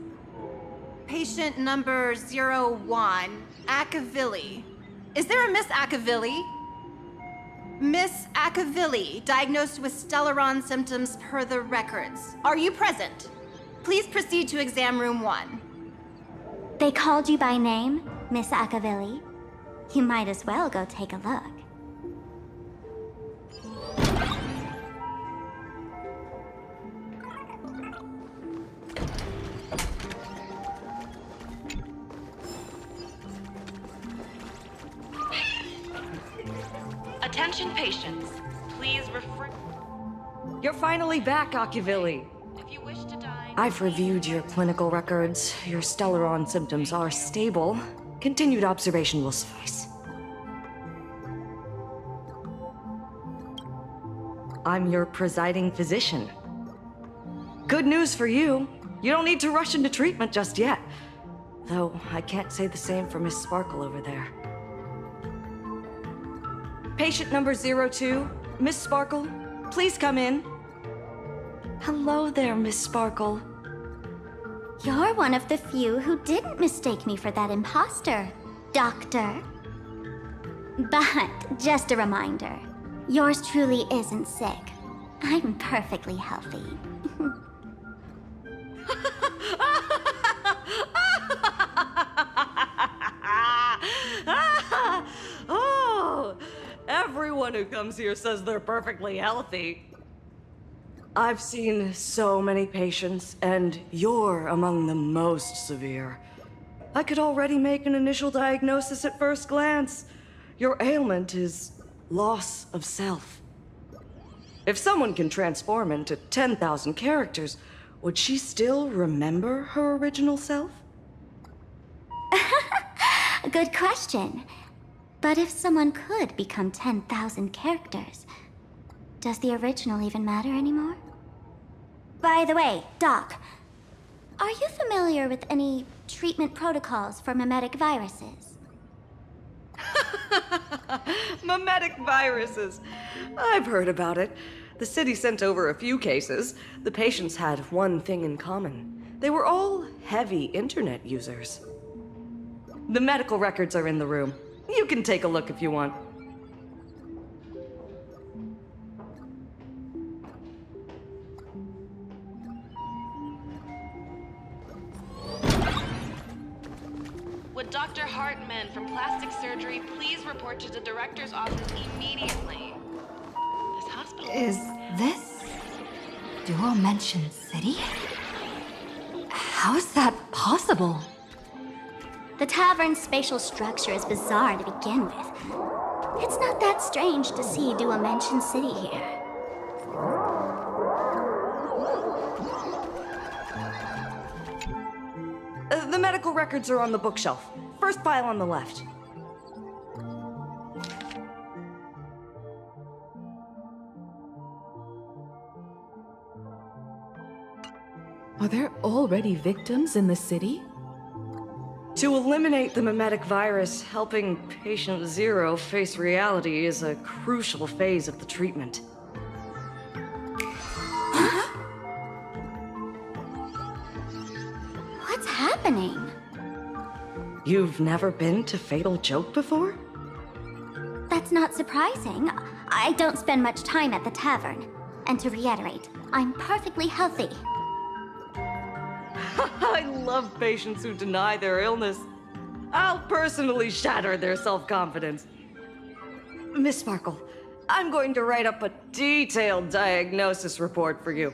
Patient number 01, Akavilli. Is there a Miss Akavilli? Miss Akavilli, diagnosed with Stellaron symptoms per the records. Are you present? Please proceed to Exam Room 1. They called you by name, Miss Akavilli. You might as well go take a look. Attention patients. Please refrain. You're finally back, Akavilli. If you wish to dine, I've reviewed your clinical records. Your Stellaron symptoms are stable. Continued observation will suffice. I'm your presiding physician. Good news for you. You don't need to rush into treatment just yet. Though I can't say the same for Miss Sparkle over there. Patient number 02, Miss Sparkle, please come in. Hello there, Miss Sparkle. You're one of the few who didn't mistake me for that imposter, Doctor. But just a reminder, yours truly isn't sick. I'm perfectly healthy. Oh, everyone who comes here says they're perfectly healthy. I've seen so many patients, and you're among the most severe. I could already make an initial diagnosis at first glance. Your ailment is loss of self. If someone can transform into 10,000 characters, would she still remember her original self? Good question. But if someone could become 10,000 characters, does the original even matter anymore? By the way, Doc, are you familiar with any treatment protocols for mimetic viruses? Mimetic viruses. I've heard about it. The city sent over a few cases. The patients had one thing in common. They were all heavy internet users. The medical records are in the room. You can take a look if you want. Would Dr. Hartman from Plastic Surgery please report to the director's office immediately? This Is this Dual Mention City? How is that possible? The tavern's spatial structure is bizarre to begin with. It's not that strange to see Dual-Mention City here. The medical records are on the bookshelf. First file on the left. Are there already victims in the city? To eliminate the mimetic virus, helping Patient Zero face reality is a crucial phase of the treatment. What's happening? You've never been to Fatal Joke before? That's not surprising. I don't spend much time at the tavern. And to reiterate, I'm perfectly healthy. I love patients who deny their illness. I'll personally shatter their self-confidence. Miss Sparkle, I'm going to write up a detailed diagnosis report for you.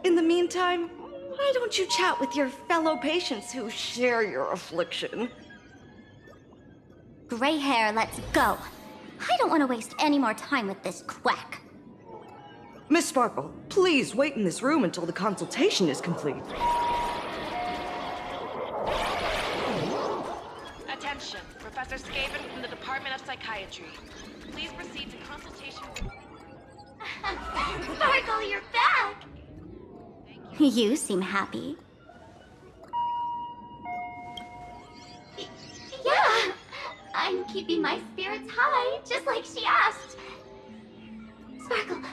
In the meantime, why don't you chat with your fellow patients who share your affliction? Gray hair, let's go. I don't want to waste any more time with this quack. Miss Sparkle, please wait in this room until the consultation is complete. Attention, Professor Skaven from the Department of Psychiatry. Please proceed to consultation. Sparkle, you're back! You seem happy. Yeah, I'm keeping my spirits high, just like she asked.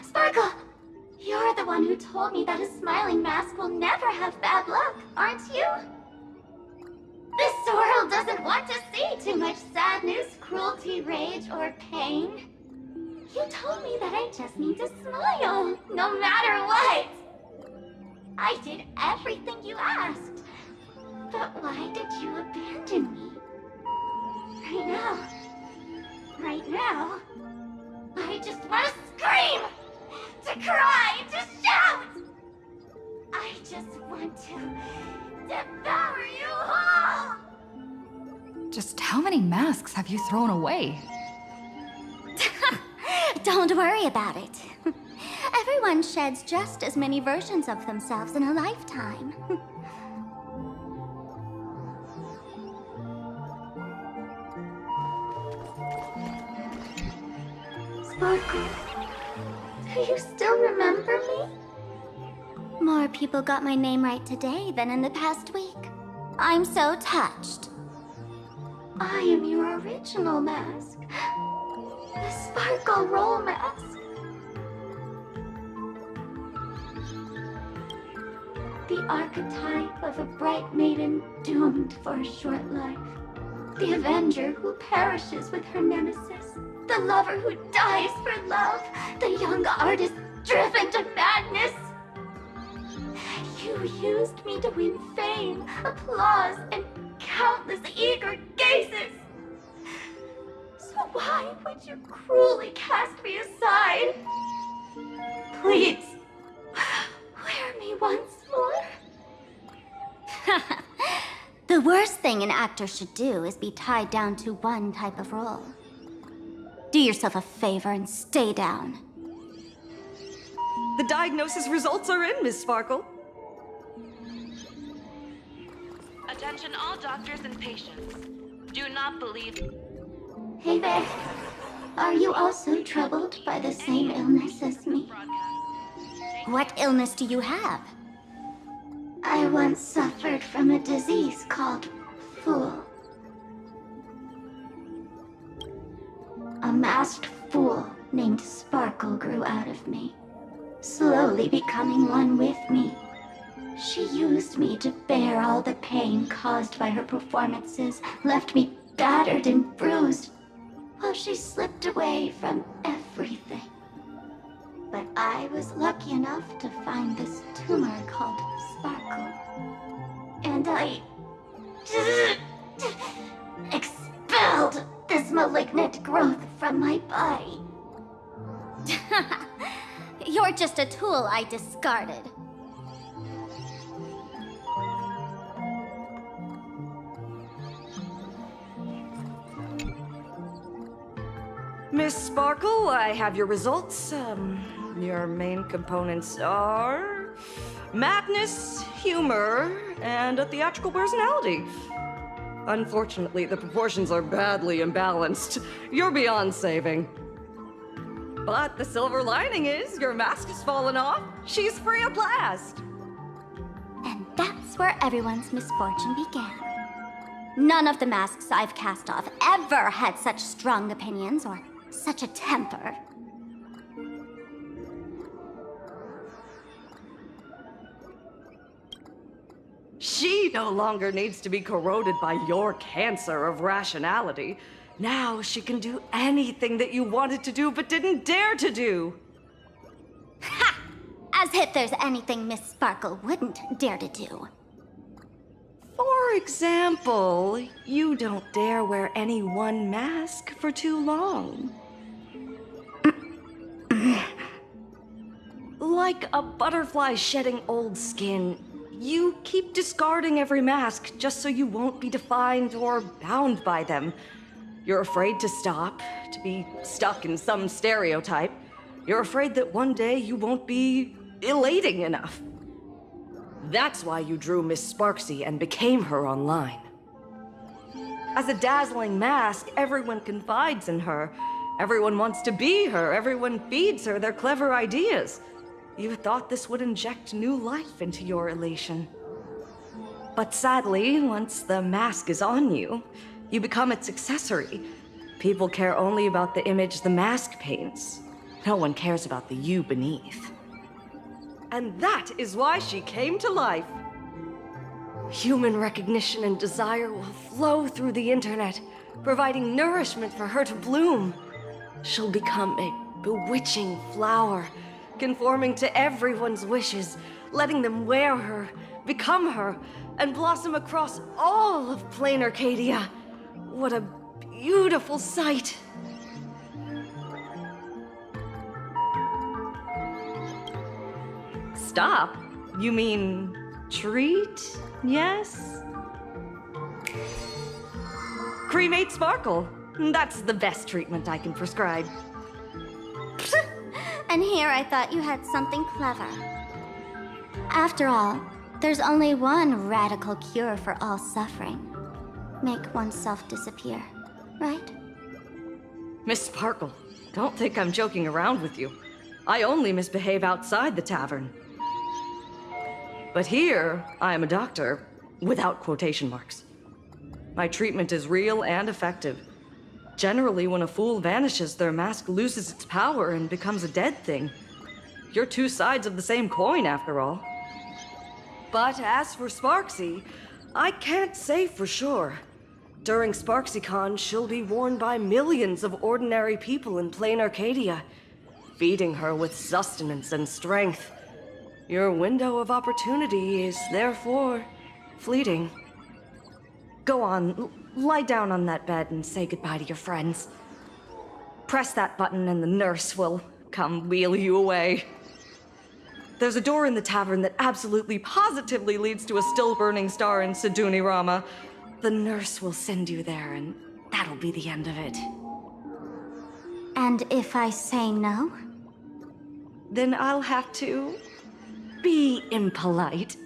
Sparkle, you're the one who told me that a smiling mask will never have bad luck, aren't you? This world doesn't want to see too much sadness, cruelty, rage, or pain. You told me that I just need to smile, no matter what. I did everything you asked. But why did you abandon me? Right now, I just want to scream, to cry, to shout. I just want to devour you all. Just how many masks have you thrown away? Don't worry about it. Everyone sheds just as many versions of themselves in a lifetime. Sparkle, do you still remember me? More people got my name right today than in the past week. I'm so touched. I am your original mask. The Sparkle Roll Mask. The archetype of a bright maiden doomed for a short life. The avenger who perishes with her nemesis. The lover who dies for love. The young artist driven to madness. You used me to win fame, applause, and countless eager gazes. So why would you cruelly cast me aside? Please, wear me once more. The worst thing an actor should do is be tied down to one type of role. Do yourself a favor and stay down. The diagnosis results are in, Miss Sparkle. Attention all doctors and patients. Do not believe... Hey there. Are you also troubled by the same illness as me? What illness do you have? I once suffered from a disease called Fool. A masked fool named Sparkle grew out of me, slowly becoming one with me. She used me to bear all the pain caused by her performances, left me battered and bruised, while she slipped away from everything. But I was lucky enough to find this tumor called Sparkle. And I expelled this malignant growth from my body. You're just a tool I discarded. Miss Sparkle, I have your results. Your main components are madness, humor, and a theatrical personality. Unfortunately, the proportions are badly imbalanced. You're beyond saving. But the silver lining is your mask has fallen off. She's free at last. And that's where everyone's misfortune began. None of the masks I've cast off ever had such strong opinions or such a temper. She no longer needs to be corroded by your cancer of rationality. Now she can do anything that you wanted to do but didn't dare to do. Ha! As if there's anything Miss Sparkle wouldn't dare to do. For example, you don't dare wear any one mask for too long. Like a butterfly shedding old skin, you keep discarding every mask just so you won't be defined or bound by them. You're afraid to stop, to be stuck in some stereotype. You're afraid that one day you won't be elating enough. That's why you drew Miss Sparksy and became her online. As a dazzling mask, everyone confides in her. Everyone wants to be her. Everyone feeds her their clever ideas. You thought this would inject new life into your elation. But sadly, once the mask is on you, you become its accessory. People care only about the image the mask paints. No one cares about the you beneath. And that is why she came to life. Human recognition and desire will flow through the internet, providing nourishment for her to bloom. She'll become a bewitching flower, conforming to everyone's wishes, letting them wear her, become her, and blossom across all of plain Arcadia. What a beautiful sight! Stop? You mean treat? Yes? Cremate Sparkle. That's the best treatment I can prescribe. And here I thought you had something clever. After all, there's only one radical cure for all suffering. Make oneself disappear, right? Miss Sparkle, don't think I'm joking around with you. I only misbehave outside the tavern. But here, I am a doctor, without quotation marks. My treatment is real and effective. Generally, when a fool vanishes, their mask loses its power and becomes a dead thing. You're two sides of the same coin, after all. But as for Sparksy, I can't say for sure. During SparksyCon, she'll be worn by millions of ordinary people in plain Arcadia, feeding her with sustenance and strength. Your window of opportunity is therefore fleeting. Go on, lie down on that bed and say goodbye to your friends. Press that button and the nurse will come wheel you away. There's a door in the tavern that absolutely positively leads to a still-burning star in Siduni Rama. The nurse will send you there, and that'll be the end of it. And if I say no? Then I'll have to be impolite.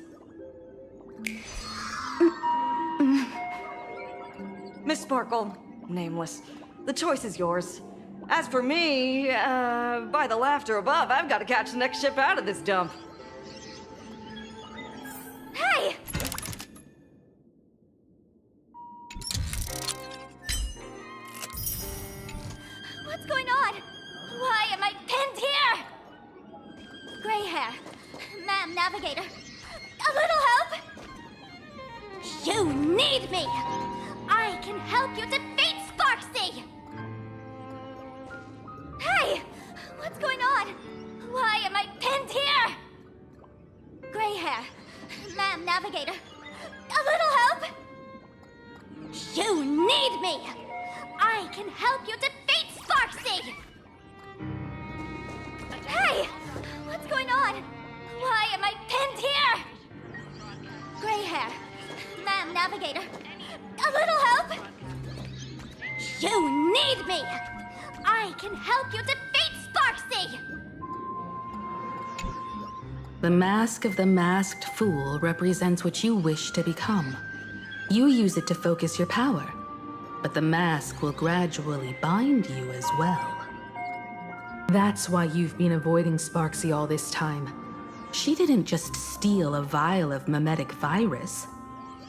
Miss Sparkle, nameless, the choice is yours. As for me, by the laughter above, I've got to catch the next ship out of this dump. Hey! What's going on? Why am I pinned here? Gray hair. Ma'am, navigator. A little help? You need me! I can help you defeat Sparksy! Hey! What's going on? Why am I pinned here? Gray hair. Ma'am, navigator. A little help? You need me! I can help you defeat Sparksy! Hey! What's going on? Why am I pinned here? Gray hair. Ma'am, navigator. A little help? You need me! I can help you defeat Sparksy! The mask of the masked fool represents what you wish to become. You use it to focus your power, but the mask will gradually bind you as well. That's why you've been avoiding Sparksy all this time. She didn't just steal a vial of mimetic virus.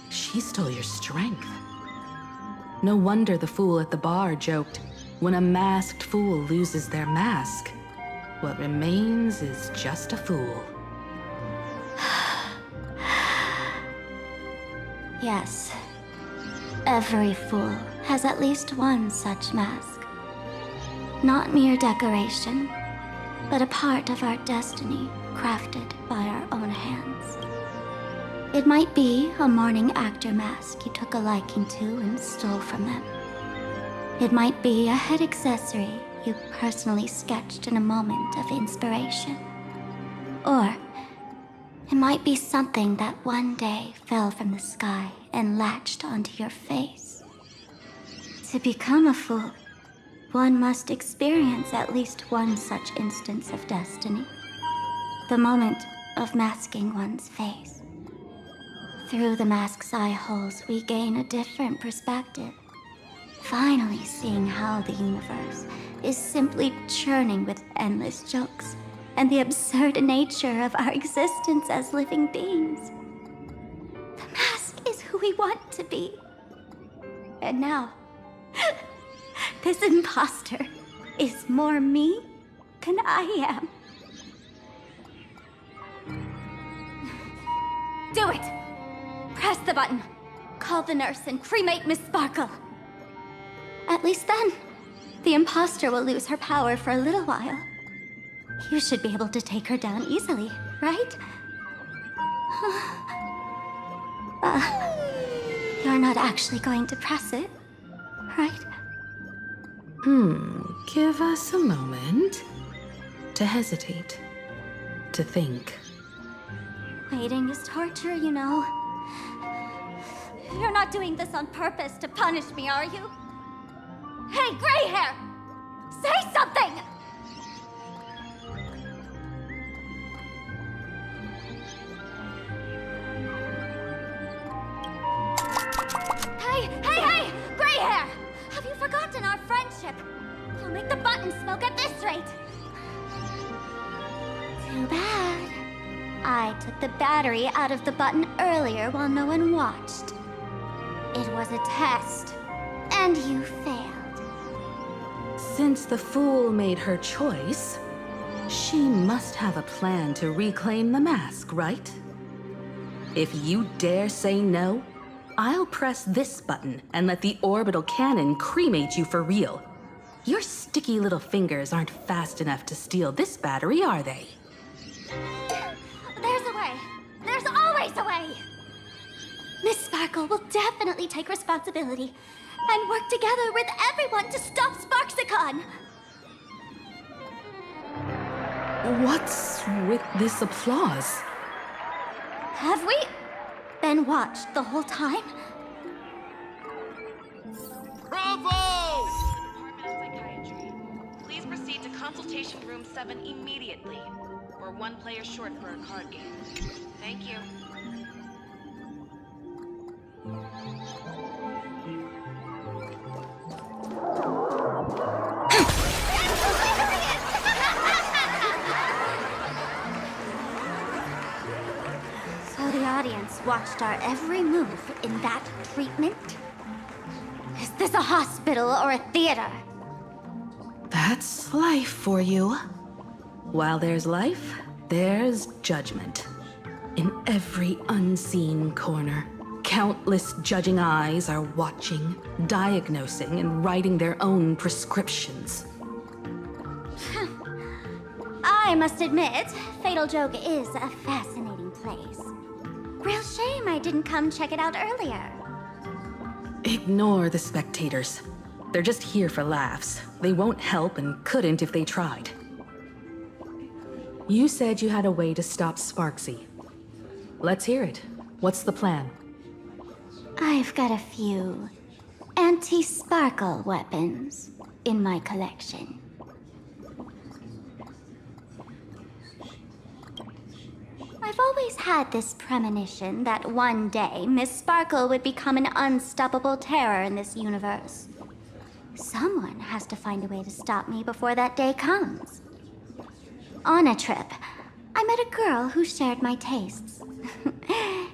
She stole your strength. No wonder the fool at the bar joked, when a masked fool loses their mask, what remains is just a fool. Yes. Every fool has at least one such mask. Not mere decoration, but a part of our destiny crafted by our own hands. It might be a morning actor mask you took a liking to and stole from them. It might be a head accessory you personally sketched in a moment of inspiration. Or it might be something that one day fell from the sky and latched onto your face. To become a fool, one must experience at least one such instance of destiny. The moment of masking one's face. Through the mask's eye holes, we gain a different perspective. Finally seeing how the universe is simply churning with endless jokes and the absurd nature of our existence as living beings. The mask is who we want to be. And now, this imposter is more me than I am. Do it! Press the button. Call the nurse and cremate Miss Sparkle. At least then, the imposter will lose her power for a little while. You should be able to take her down easily, right? You're not actually going to press it, right? Give us a moment to hesitate, to think. Waiting is torture, you know. You're not doing this on purpose to punish me, are you? Hey, gray hair! Say something! Hey! Gray hair! Have you forgotten our friendship? You'll make the button smoke at this rate. Too bad. I took the battery out of the button earlier while no one watched. It was a test, and you failed. Since the fool made her choice, she must have a plan to reclaim the mask, right? If you dare say no, I'll press this button and let the orbital cannon cremate you for real. Your sticky little fingers aren't fast enough to steal this battery, are they? There's a way. There's always a way. Miss Sparkle will definitely take responsibility and work together with everyone to stop Sparksicon. What's with this applause? Have we been watched the whole time? Bravo! Department of Psychiatry. Please proceed to consultation room 7 immediately. We're one player short for a card game. Thank you. So the audience watched our every move in that treatment? Is this a hospital or a theater? That's life for you. While there's life, there's judgment. In every unseen corner, countless judging eyes are watching, diagnosing, and writing their own prescriptions. I must admit, Fatal Joke is a fascinating place. Real shame I didn't come check it out earlier. Ignore the spectators. They're just here for laughs. They won't help and couldn't if they tried. You said you had a way to stop Sparksy. Let's hear it. What's the plan? I've got a few anti-sparkle weapons in my collection. I've always had this premonition that one day Miss Sparkle would become an unstoppable terror in this universe. Someone has to find a way to stop me before that day comes. On a trip, I met a girl who shared my tastes.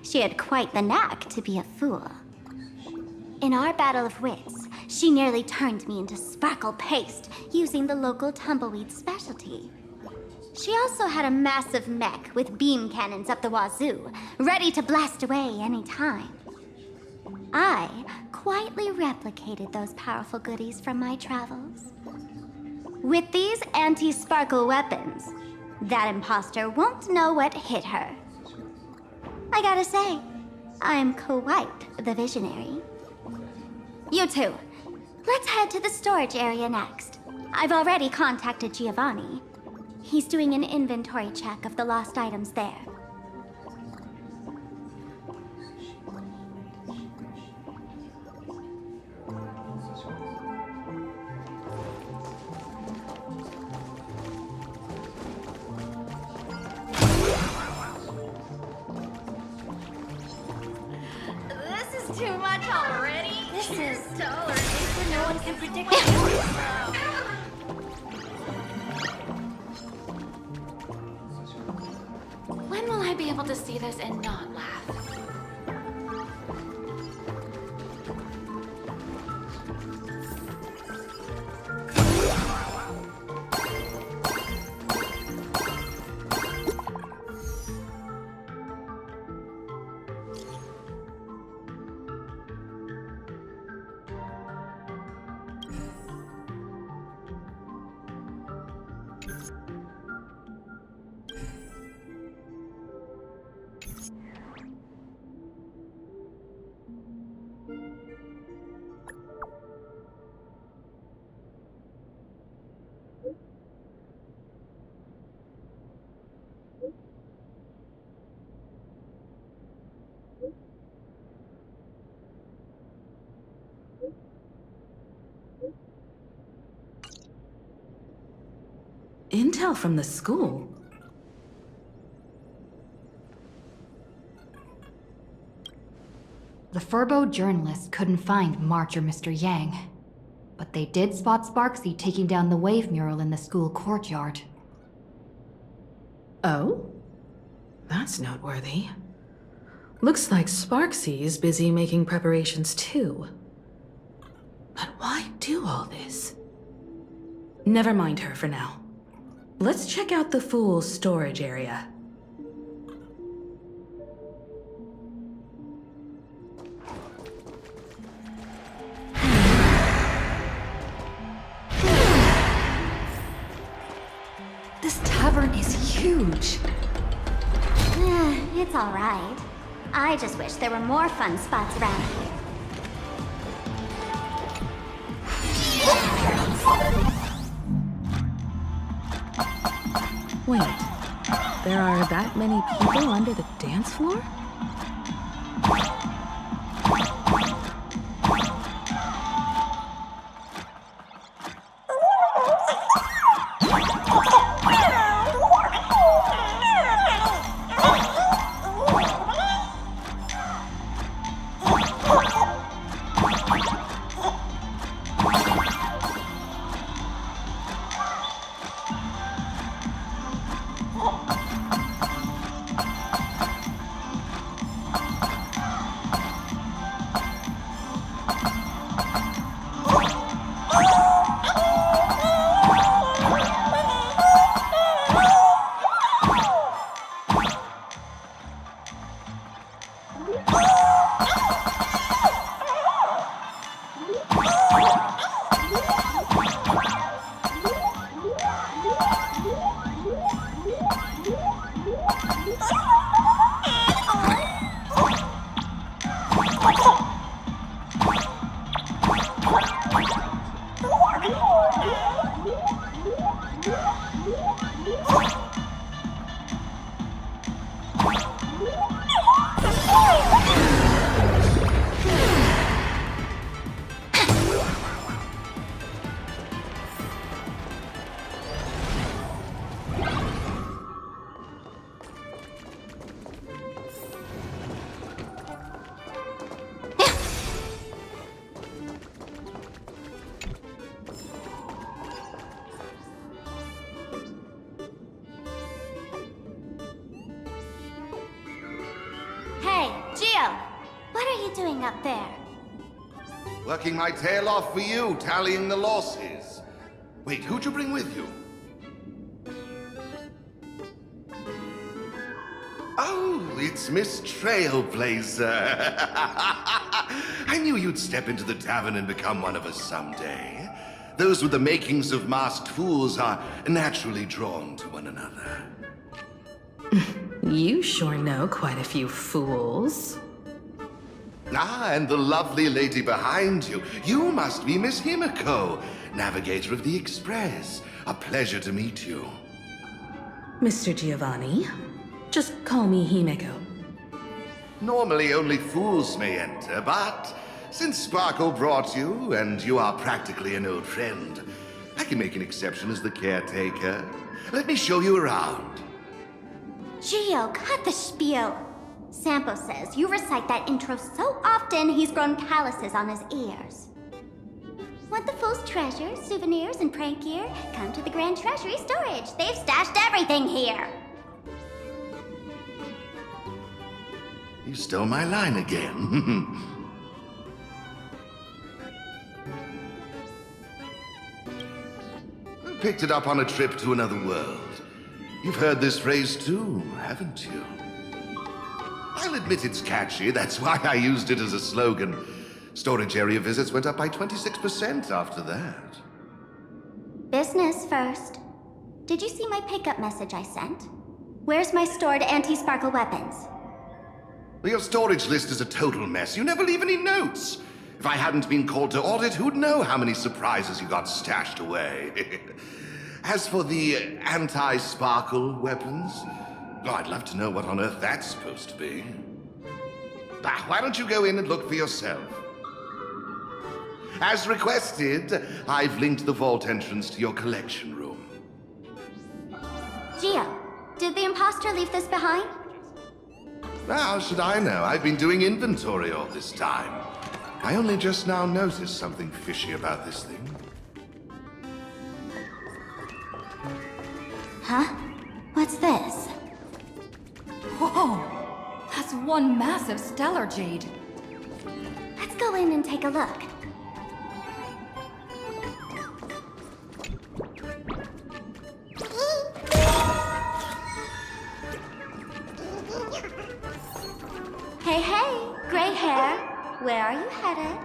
She had quite the knack to be a fool. In our battle of wits, she nearly turned me into sparkle paste using the local tumbleweed specialty. She also had a massive mech with beam cannons up the wazoo, ready to blast away any time. I quietly replicated those powerful goodies from my travels. With these anti-sparkle weapons, that imposter won't know what hit her. I gotta say, I'm quite the visionary. You two, let's head to the storage area next. I've already contacted Giovanni. He's doing an inventory check of the lost items there. This is too much already. This is totally no one can predict it. When will I be able to see this and not laugh? Intel from the school? The Furbo journalists couldn't find March or Mr. Yang, but they did spot Sparksy taking down the wave mural in the school courtyard. Oh? That's noteworthy. Looks like Sparksy is busy making preparations too. But why do all this? Never mind her for now. Let's check out the Fool's storage area. This tavern is huge. It's all right. I just wish there were more fun spots around here. Wait, there are that many people under the dance floor? What are you doing up there? Working my tail off for you, tallying the losses. Wait, who'd you bring with you? Oh, it's Miss Trailblazer. I knew you'd step into the tavern and become one of us someday. Those with the makings of masked fools are naturally drawn to one another. You sure know quite a few fools. Ah, and the lovely lady behind you. You must be Miss Himiko, navigator of the Express. A pleasure to meet you. Mr. Giovanni, just call me Himeko. Normally only fools may enter, but since Sparkle brought you, and you are practically an old friend, I can make an exception as the caretaker. Let me show you around. Gio, cut the spiel. Sampo says you recite that intro so often he's grown calluses on his ears. Want the fool's treasures, souvenirs, and prank gear? Come to the Grand Treasury Storage. They've stashed everything here. You stole my line again. Picked it up on a trip to another world. You've heard this phrase too, haven't you? I'll admit it's catchy, that's why I used it as a slogan. Storage area visits went up by 26% after that. Business first. Did you see my pickup message I sent? Where's my stored anti-sparkle weapons? Well, your storage list is a total mess. You never leave any notes. If I hadn't been called to audit, who'd know how many surprises you got stashed away? As for the anti-sparkle weapons, oh, I'd love to know what on earth that's supposed to be. Why don't you go in and look for yourself? As requested, I've linked the vault entrance to your collection room. Gio, did the imposter leave this behind? How should I know? I've been doing inventory all this time. I only just now noticed something fishy about this thing. Huh? What's this? Whoa! That's one massive stellar jade. Let's go in and take a look. Hey, hey, gray hair. Where are you headed?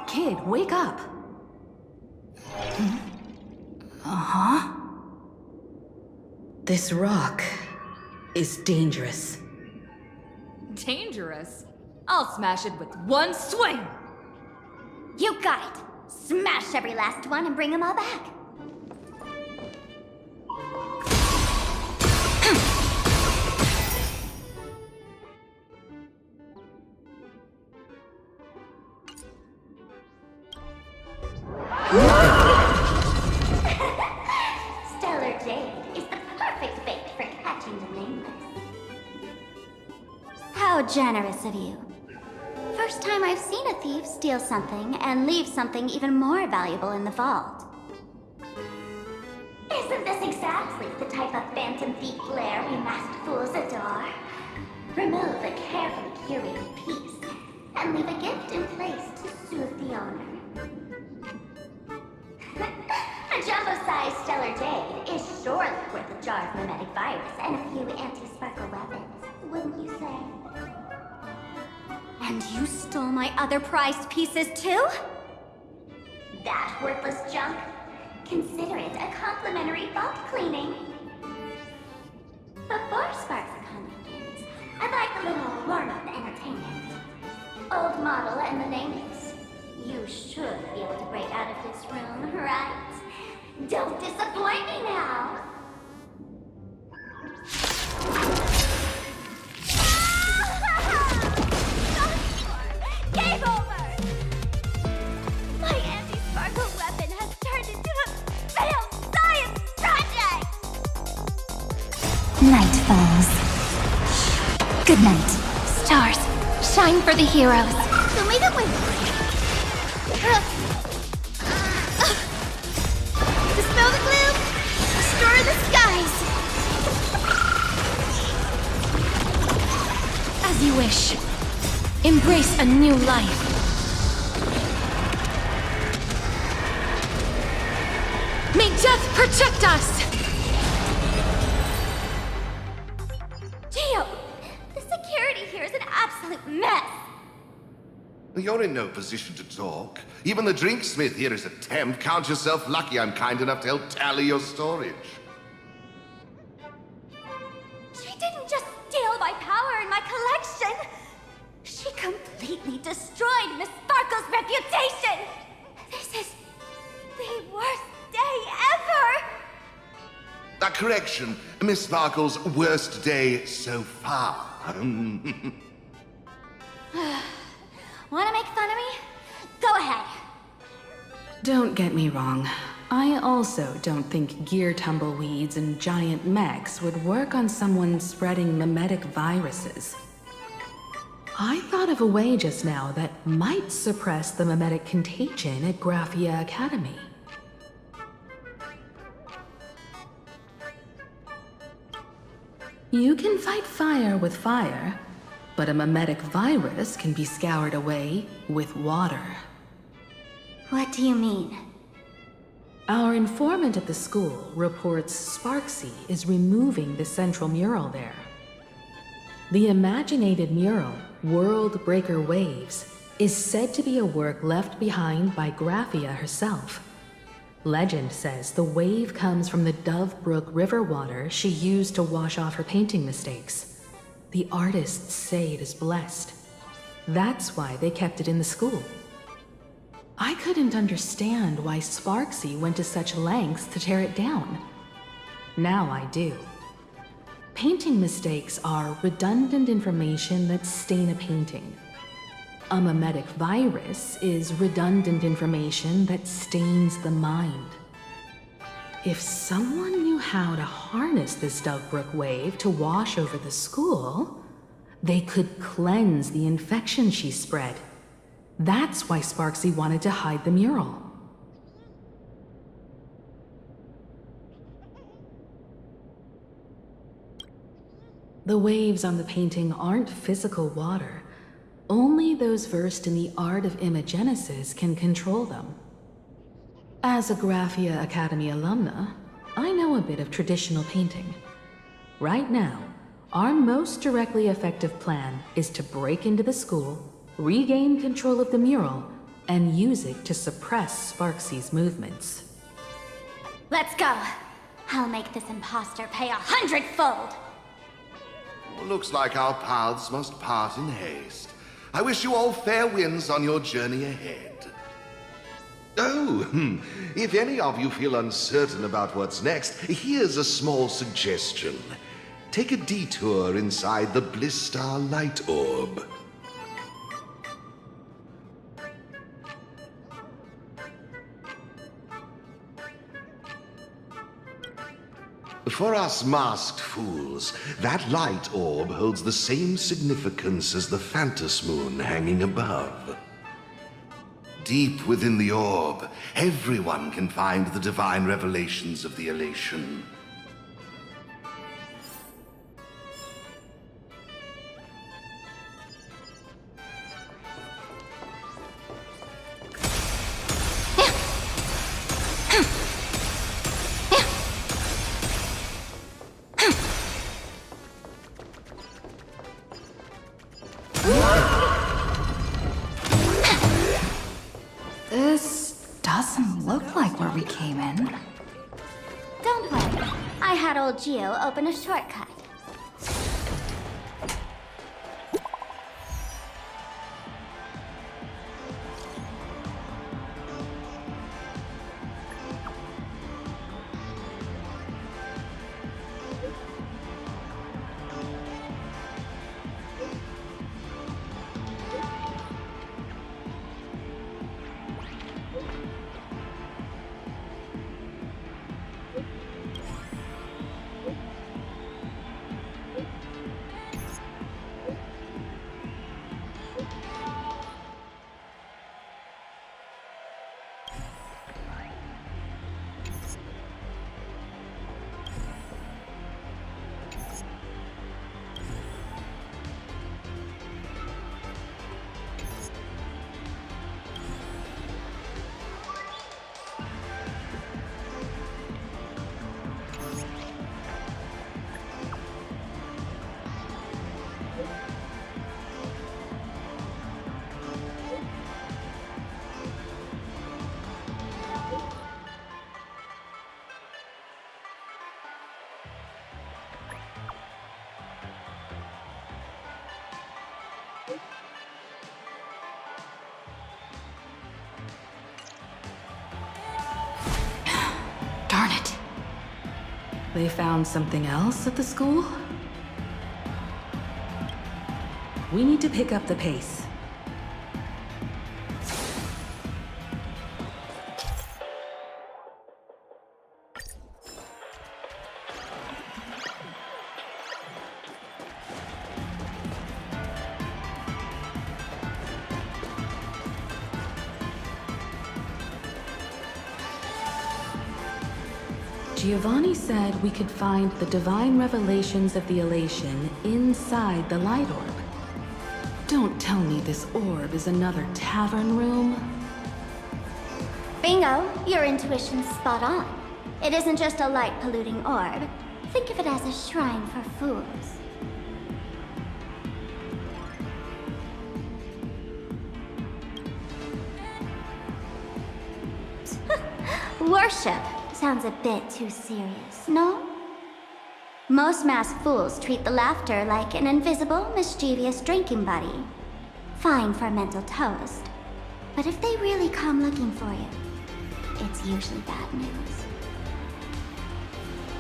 Kid, wake up! Uh-huh. This rock is dangerous. Dangerous? I'll smash it with one swing! You got it! Smash every last one and bring them all back. Stellar Jade is the perfect bait for catching the nameless. How generous of you. first time I've seen a thief steal something and leave something even more valuable in the vault. Isn't this exactly the type of phantom thief flair we masked fools adore? Remove a carefully curated piece and leave a gift in place to soothe the owner. A jumbo-sized stellar jade is surely worth a jar of mimetic virus and a few anti-sparkle weapons, wouldn't you say? And you stole my other prized pieces too? That worthless junk? Consider it a complimentary vault cleaning. Before Sparks begins, I'd like a little warm-up entertainment. Old model and the nameless. You should be able to break out of this room, right? Don't disappoint me now! Game over! My anti-sparkle weapon has turned into a failed science project! Night falls. Good night. Stars, shine for the heroes. Show me the way. Dispel the gloom! Restore the skies! As you wish. Embrace a new life. May death protect us! Gio, the security here is an absolute mess. You're in no position to talk. Even the drinksmith here is a temp. Count yourself lucky I'm kind enough to help tally your storage. She didn't just steal my power and my collection. She completely destroyed Miss Sparkle's reputation. This is the worst day ever. A correction. Miss Sparkle's worst day so far. Want to make fun of me? Go ahead. Don't get me wrong. I also don't think gear tumbleweeds and giant mechs would work on someone spreading mimetic viruses. I thought of a way just now that might suppress the mimetic contagion at Graphia Academy. You can fight fire with fire, but a mimetic virus can be scoured away with water. What do you mean? Our informant at the school reports Sparksy is removing the central mural there. The imaginated mural, World Breaker Waves, is said to be a work left behind by Graphia herself. Legend says the wave comes from the Dove Brook river water she used to wash off her painting mistakes. The artists say it is blessed. That's why they kept it in the school. I couldn't understand why Sparksy went to such lengths to tear it down. Now I do. Painting mistakes are redundant information that stain a painting. A mimetic virus is redundant information that stains the mind. If someone knew how to harness this Dovebrook wave to wash over the school, they could cleanse the infection she spread. That's why Sparksy wanted to hide the mural. The waves on the painting aren't physical water. Only those versed in the art of imagenesis can control them. As a Graphia Academy alumna, I know a bit of traditional painting. Right now, our most directly effective plan is to break into the school, regain control of the mural, and use it to suppress Sparksy's movements. Let's go. I'll make this imposter pay 100-fold. Looks like our paths must part in haste. I wish you all fair winds on your journey ahead. Oh, if any of you feel uncertain about what's next, here's a small suggestion. Take a detour inside the Bliss Star Light Orb. For us masked fools, that light orb holds the same significance as the Phantos Moon hanging above. Deep within the orb, everyone can find the divine revelations of the elation. This doesn't look like where we came in. Don't worry. I had old Geo open a shortcut. Darn it. They found something else at the school? We need to pick up the pace. Giovanni said we could find the divine revelations of the elation inside the light orb. Don't tell me this orb is another tavern room. Bingo, your intuition's spot on. It isn't just a light-polluting orb. Think of it as a shrine for fools. Worship sounds a bit too serious, no? Most masked fools treat the laughter like an invisible, mischievous drinking buddy. Fine for a mental toast. But if they really come looking for you, it's usually bad news.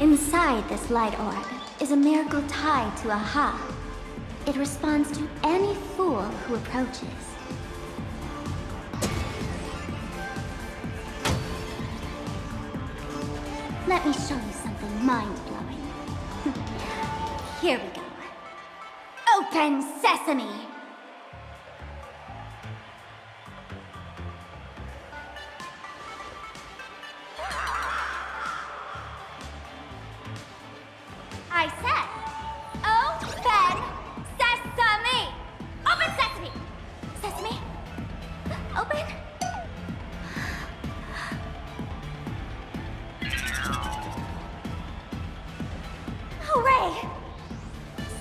Inside this light orb is a miracle tied to Aha. It responds to any fool who approaches. Let me show you something mind-blowing. Here we go. Open sesame! I said, open sesame! Open sesame! Sesame? Open? Hooray!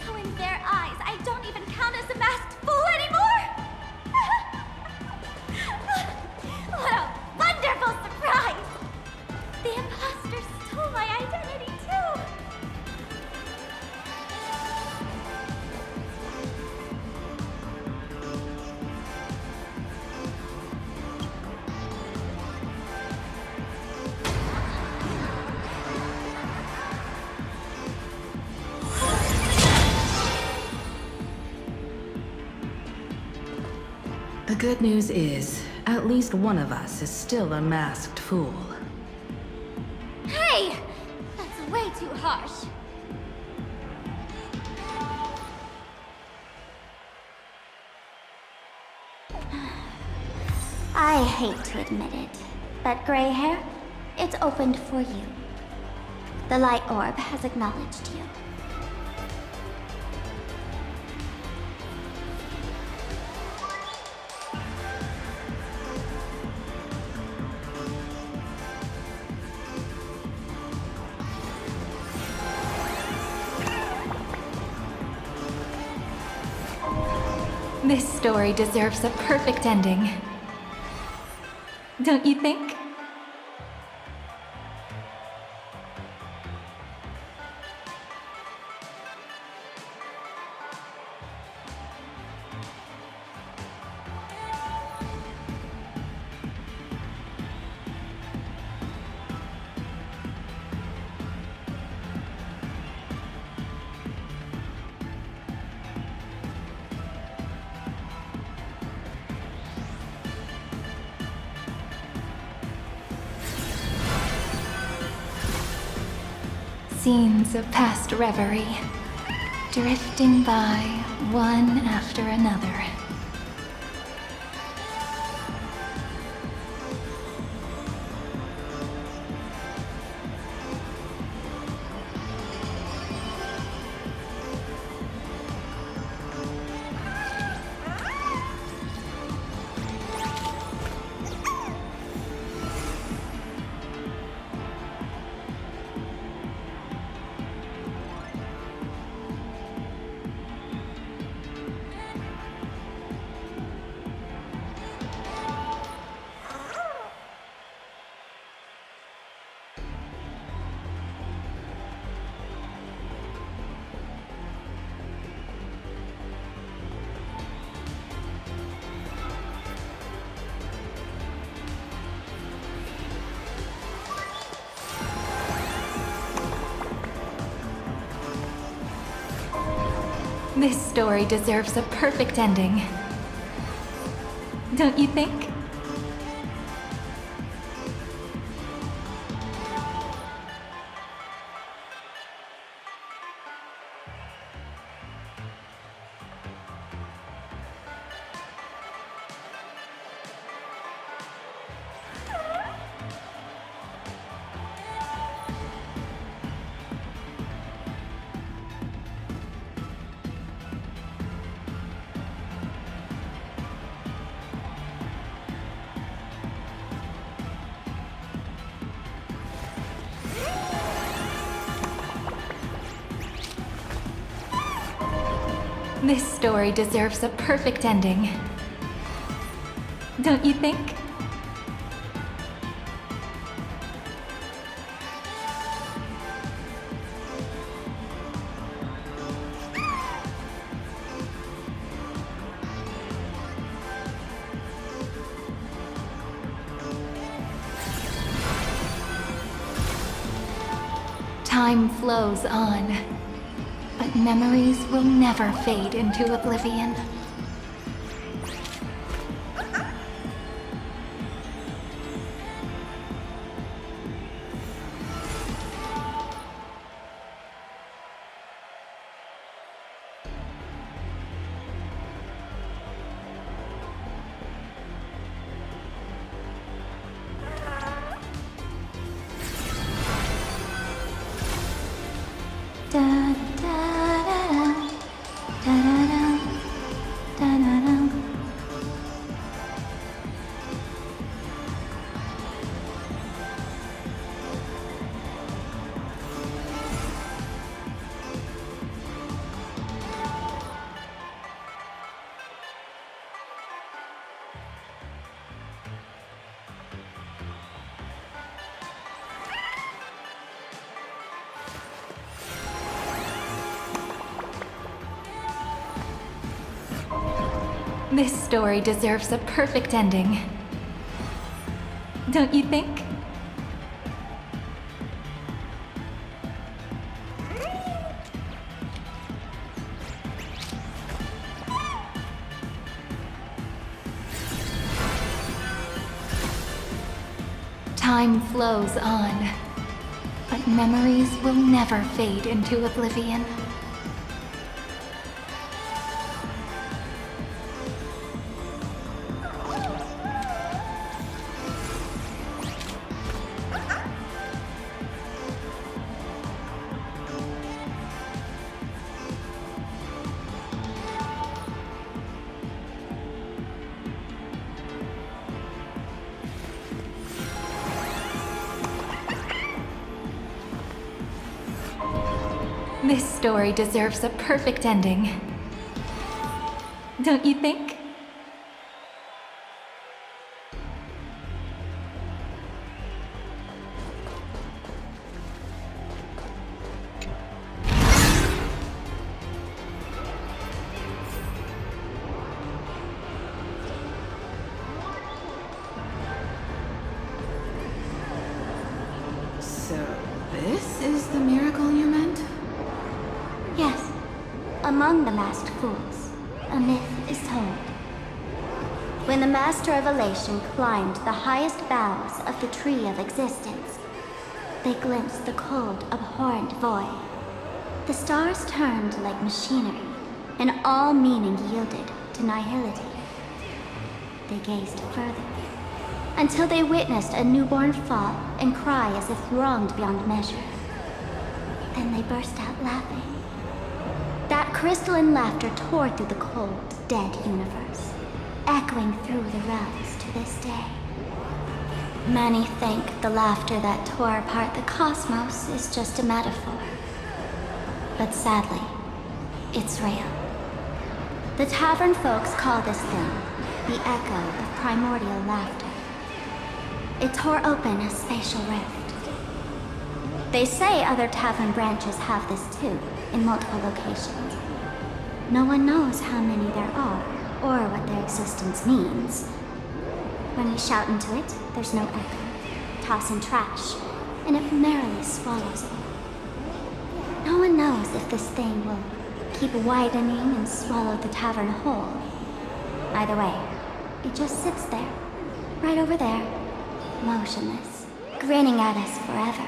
So in their eyes, I don't even count as a masked fool anymore! What a wonderful surprise! The imposter stole my identity too! The good news is, at least one of us is still a masked fool. Hey! That's way too harsh. I hate to admit it, but gray hair, it's opened for you. The light orb has acknowledged you. This story deserves a perfect ending. Don't you think? Scenes of past reverie, drifting by one after another. This story deserves a perfect ending. Don't you think? This story deserves a perfect ending. Don't you think? Time flows on, but memories will never fade into oblivion. This story deserves a perfect ending. Don't you think? Time flows on, but memories will never fade into oblivion. This story deserves a perfect ending. Don't you think? So, this is the miracle you meant? Yes. Among the masked fools, a myth is told. When the Master of Elation climbed the highest boughs of the Tree of Existence, they glimpsed the cold, abhorrent void. The stars turned like machinery, and all meaning yielded to nihility. They gazed further, until they witnessed a newborn fall and cry as if wronged beyond measure. Then they burst out laughing. That crystalline laughter tore through the cold, dead universe, echoing through the realms to this day. Many think the laughter that tore apart the cosmos is just a metaphor. But sadly, it's real. The tavern folks call this thing the echo of primordial laughter. It tore open a spatial rift. They say other tavern branches have this too, in multiple locations. No one knows how many there are, or what their existence means. When we shout into it, there's no echo. Toss in trash, and it merrily swallows all. No one knows if this thing will keep widening and swallow the tavern whole. Either way, it just sits there, right over there, motionless, grinning at us forever.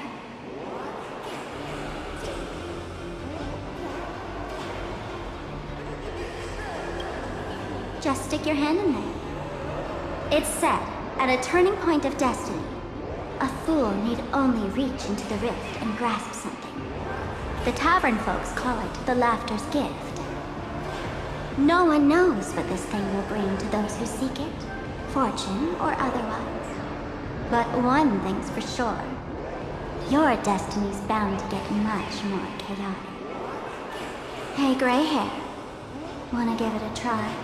Just stick your hand in there. It's said, at a turning point of destiny, a fool need only reach into the rift and grasp something. The tavern folks call it the laughter's gift. No one knows what this thing will bring to those who seek it, fortune or otherwise. But one thing's for sure. Your destiny's bound to get much more chaotic. Hey, gray hair. Wanna give it a try?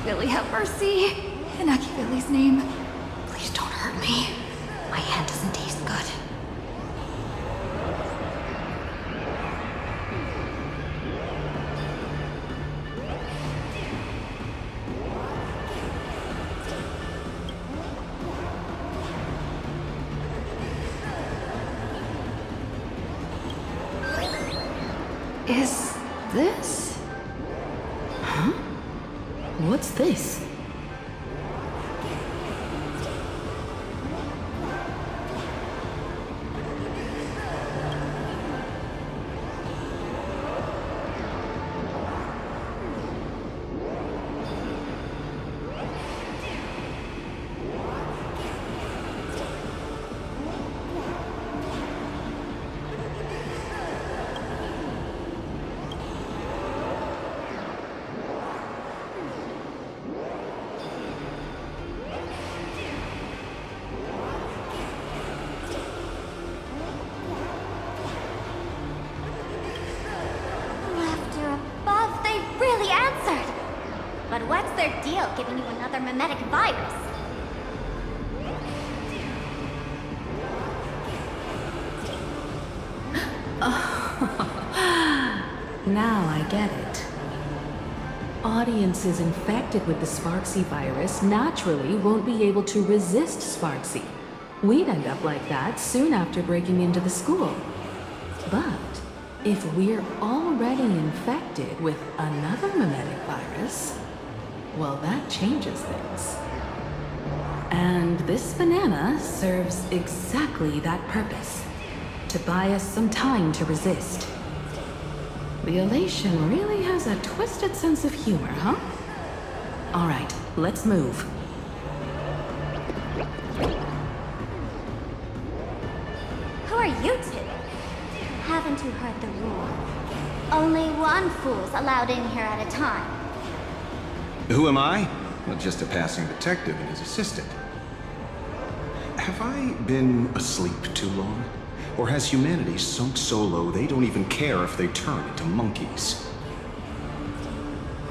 Billy, have mercy. In Billy's name, please don't hurt me. My hand doesn't taste good. Is this? Huh? What's this? But what's their deal giving you another mimetic virus? Now I get it. Audiences infected with the Sparksy virus naturally won't be able to resist Sparksy. We'd end up like that soon after breaking into the school. But If we're already infected with another mimetic virus, well, that changes things. And this banana serves exactly that purpose, to buy us some time to resist. The elation really has a twisted sense of humor, huh? All right, let's move. Who are you two? Haven't you heard the rule? Only one fool's allowed in here at a time. Who am I? Well, just a passing detective and his assistant. Have I been asleep too long? Or has humanity sunk so low they don't even care if they turn into monkeys?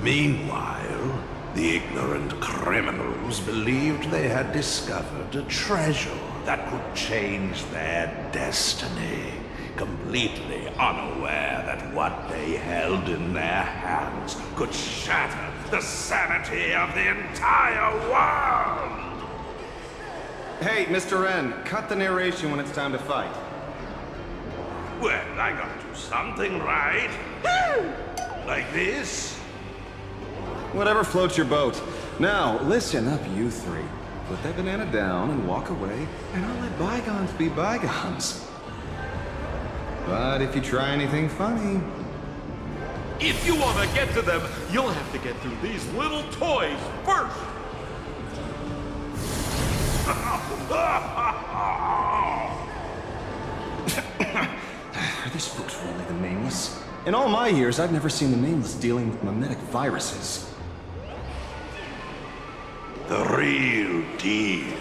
Meanwhile, the ignorant criminals believed they had discovered a treasure that could change their destiny, completely unaware that what they held in their hands could shatter the sanity of the entire world! Hey, Mr. N, cut the narration when it's time to fight. Well, I gotta do something, right? Like this? Whatever floats your boat. Now, listen up, you three. Put that banana down and walk away, and I'll let bygones be bygones. But if you try anything funny... If you want to get to them, you'll have to get through these little toys first! Are these folks really the Nameless? In all my years, I've never seen the Nameless dealing with mimetic viruses. The real deal.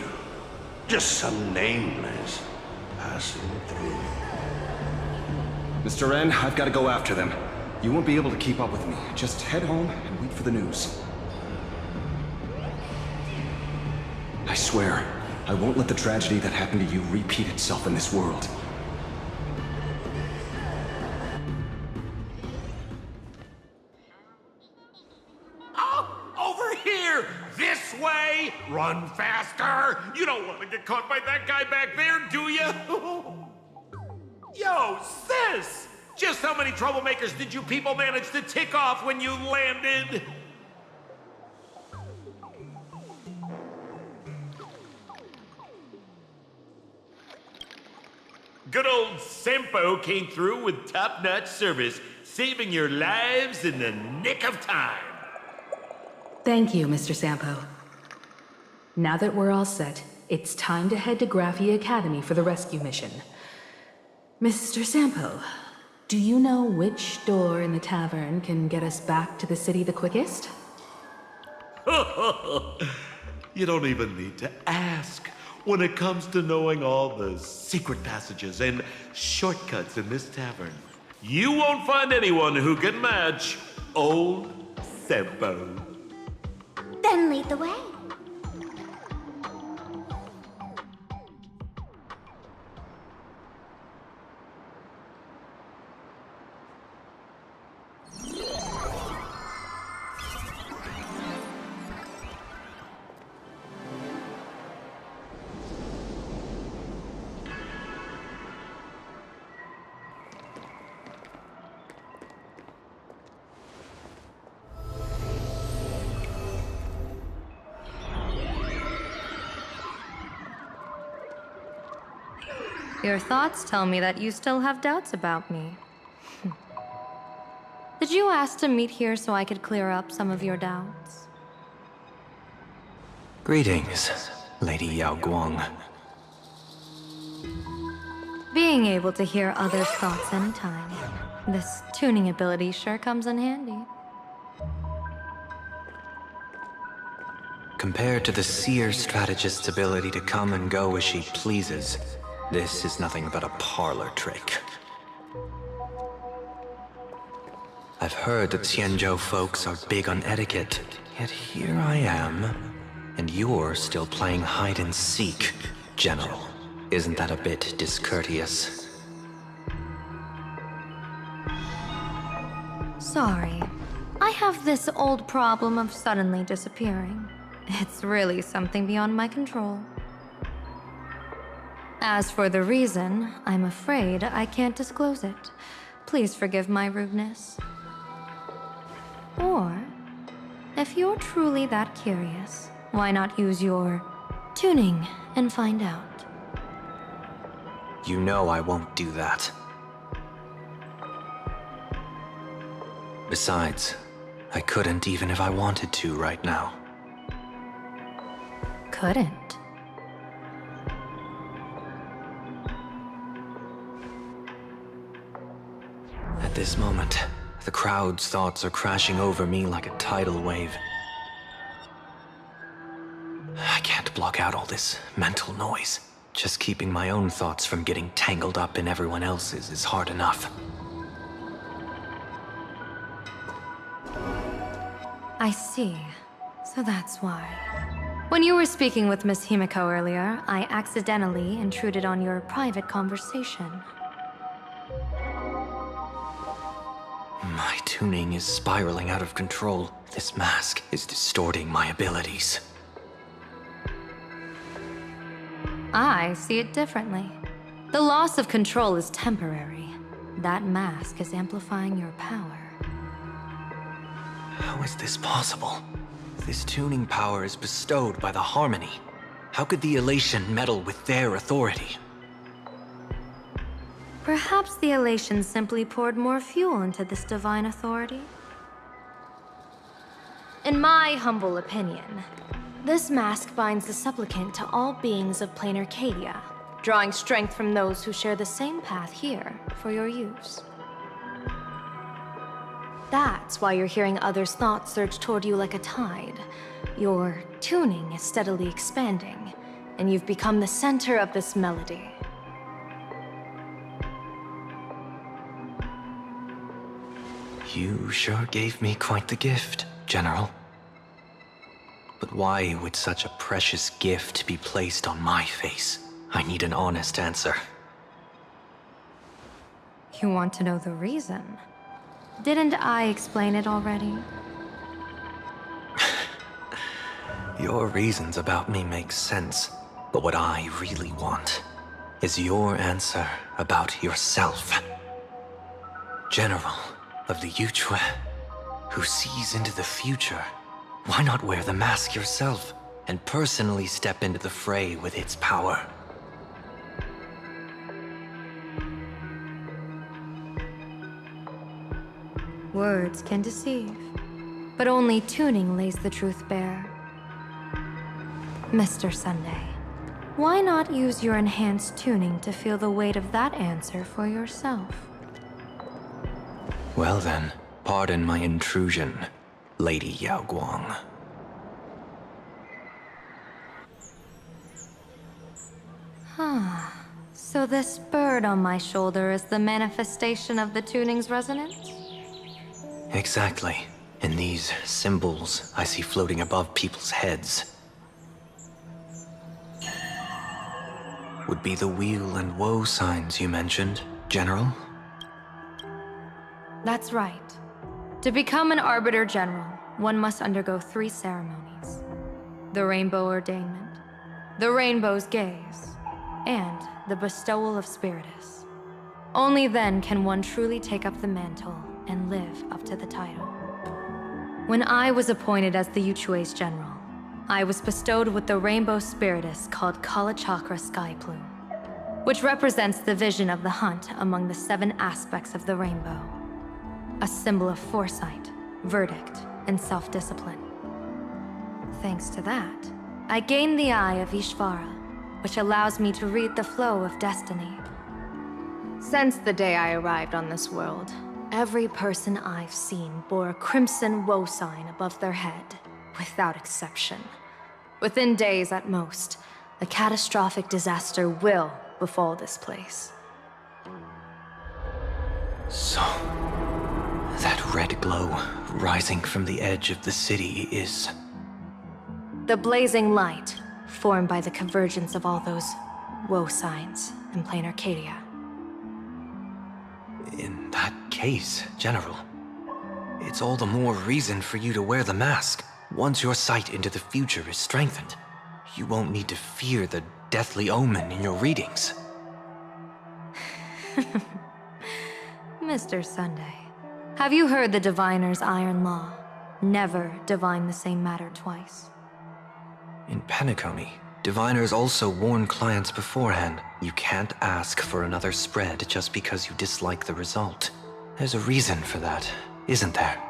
Just some Nameless passing through. Mr. N, I've got to go after them. You won't be able to keep up with me. Just head home and wait for the news. I swear, I won't let the tragedy that happened to you repeat itself in this world. Over here! This way! Run faster! You don't want to get caught by that guy back there, do you? Yo, sis! Just how many troublemakers did you people manage to tick off when you landed? Good old Sempo came through with top-notch service, saving your lives in the nick of time. Thank you, Mr. Sampo. Now that we're all set, it's time to head to Graphia Academy for the rescue mission. Mr. Sampo, do you know which door in the tavern can get us back to the city the quickest? You don't even need to ask when it comes to knowing all the secret passages and shortcuts in this tavern. You won't find anyone who can match old Sempo. Then lead the way. Your thoughts tell me that you still have doubts about me. Did you ask to meet here so I could clear up some of your doubts? Greetings, Lady Yao Guang. Being able to hear others' thoughts anytime. This tuning ability sure comes in handy. Compared to the seer strategist's ability to come and go as she pleases, this is nothing but a parlor trick. I've heard that Xianzhou folks are big on etiquette, yet here I am, and you're still playing hide and seek, General. Isn't that a bit discourteous? Sorry. I have this old problem of suddenly disappearing. It's really something beyond my control. As for the reason, I'm afraid I can't disclose it. please forgive my rudeness. Or, if you're truly that curious, why not use your tuning and find out? You know I won't do that. Besides, I couldn't even if I wanted to right now. Couldn't? At this moment, the crowd's thoughts are crashing over me like a tidal wave. I can't block out all this mental noise. Just keeping my own thoughts from getting tangled up in everyone else's is hard enough. I see. So that's why. When you were speaking with Miss Himiko earlier, I accidentally intruded on your private conversation. My tuning is spiraling out of control. This mask is distorting my abilities. I see it differently. The loss of control is temporary. That mask is amplifying your power. How is this possible? This tuning power is bestowed by the Harmony. How could the Elation meddle with their authority? Perhaps the Elation simply poured more fuel into this divine authority? In my humble opinion, this mask binds the supplicant to all beings of plain Arcadia, drawing strength from those who share the same path here for your use. That's why you're hearing others' thoughts surge toward you like a tide. Your tuning is steadily expanding, and you've become the center of this melody. You sure gave me quite the gift, General. But why would such a precious gift be placed on my face? I need an honest answer. You want to know the reason? Didn't I explain it already? Your reasons about me make sense, but what I really want is your answer about yourself. General of the Yuchue, who sees into the future. Why not wear the mask yourself and personally step into the fray with its power? Words can deceive, but only tuning lays the truth bare. Mr. Sunday, why not use your enhanced tuning to feel the weight of that answer for yourself? Well then, pardon my intrusion, Lady Yao Guang. So this bird on my shoulder is the manifestation of the tuning's resonance? Exactly. And these symbols I see floating above people's heads would be the wheel and woe signs you mentioned, General? That's right. To become an Arbiter General, one must undergo 3 ceremonies. The Rainbow Ordainment, the Rainbow's Gaze, and the Bestowal of Spiritus. Only then can one truly take up the mantle and live up to the title. When I was appointed as the Yuchue's general, I was bestowed with the Rainbow Spiritus called Kalachakra Sky Plume, which represents the vision of the hunt among the 7 aspects of the rainbow. A symbol of foresight, verdict, and self-discipline. Thanks to that, I gained the Eye of Ishvara, which allows me to read the flow of destiny. Since the day I arrived on this world, every person I've seen bore a crimson woe sign above their head, without exception. Within days at most, a catastrophic disaster will befall this place. So, that red glow rising from the edge of the city is... The blazing light, formed by the convergence of all those woe signs in plain Arcadia. In that case, General, it's all the more reason for you to wear the mask. Once your sight into the future is strengthened, you won't need to fear the deathly omen in your readings. Mr. Sunday, have you heard the diviner's iron law? Never divine the same matter twice. In Penacony, diviners also warn clients beforehand. You can't ask for another spread just because you dislike the result. There's a reason for that, isn't there?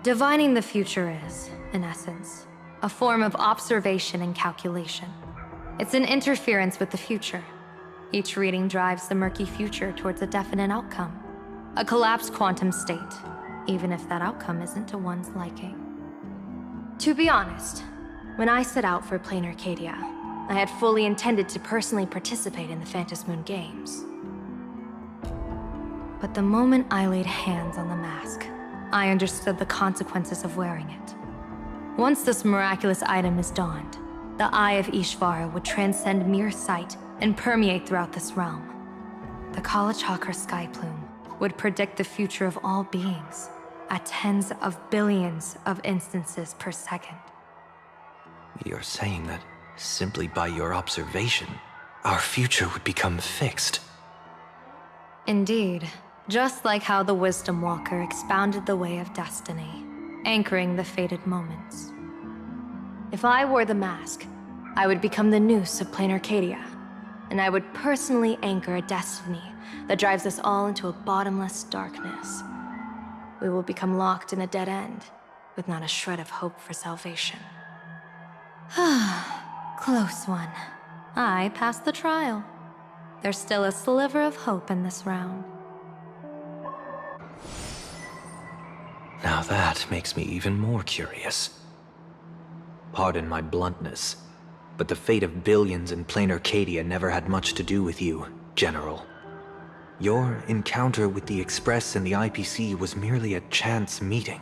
Divining the future is, in essence, a form of observation and calculation. It's an interference with the future. Each reading drives the murky future towards a definite outcome. A collapsed quantum state, even if that outcome isn't to one's liking. To be honest, when I set out for Plain Arcadia, I had fully intended to personally participate in the Phantasmoon Games. But the moment I laid hands on the mask, I understood the consequences of wearing it. Once this miraculous item is donned, the Eye of Ishvara would transcend mere sight and permeate throughout this realm. The Kalachakra sky plume would predict the future of all beings at tens of billions of instances per second. You're saying that simply by your observation, our future would become fixed. Indeed, just like how the Wisdom Walker expounded the way of destiny, anchoring the fated moments. If I wore the mask, I would become the noose of Plain Arcadia, and I would personally anchor a destiny that drives us all into a bottomless darkness. We will become locked in a dead end, with not a shred of hope for salvation. Close one. I passed the trial. There's still a sliver of hope in this round. Now that makes me even more curious. Pardon my bluntness, but the fate of billions in Plain Arcadia never had much to do with you, General. Your encounter with the Express and the IPC was merely a chance meeting.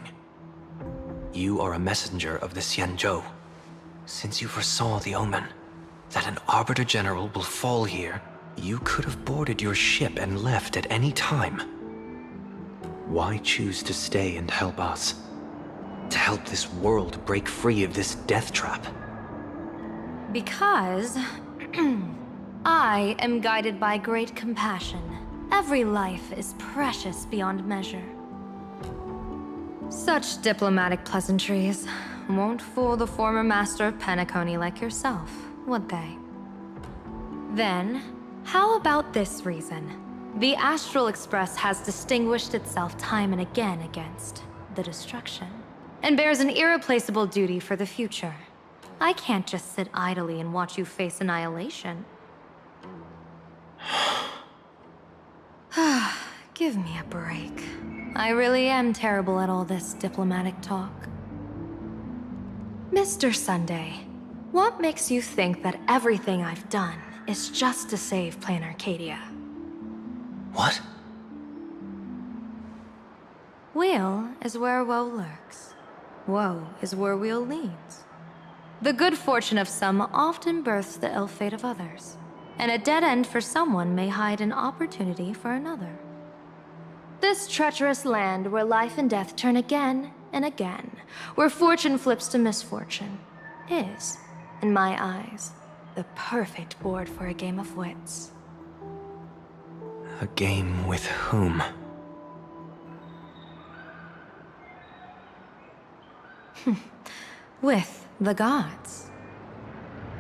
You are a messenger of the Xianzhou. Since you foresaw the omen, that an Arbiter General will fall here, you could have boarded your ship and left at any time. Why choose to stay and help us? To help this world break free of this death trap? Because I am guided by great compassion. Every life is precious beyond measure. Such diplomatic pleasantries won't fool the former master of Penacony like yourself, would they? Then, how about this reason? The Astral Express has distinguished itself time and again against the destruction, and bears an irreplaceable duty for the future. I can't just sit idly and watch you face annihilation. Give me a break. I really am terrible at all this diplomatic talk. Mr. Sunday, what makes you think that everything I've done is just to save Plain Arcadia? What? Weal is where woe lurks. Woe is where weal leads. The good fortune of some often births the ill fate of others, and a dead end for someone may hide an opportunity for another. This treacherous land where life and death turn again and again, where fortune flips to misfortune, is, in my eyes, the perfect board for a game of wits. A game with whom? With the gods.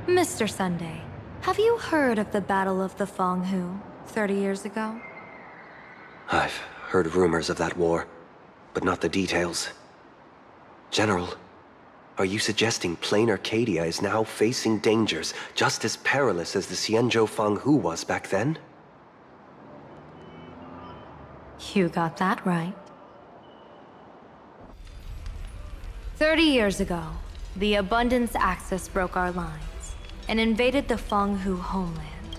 Mr. Sunday, have you heard of the Battle of the Fong Hu 30 years ago? I've heard rumors of that war, but not the details. General, are you suggesting Plain Arcadia is now facing dangers just as perilous as the Xianzhou Fang Hu was back then? You got that right. 30 years ago, the Abundance Axis broke our lines and invaded the Fang Hu homeland.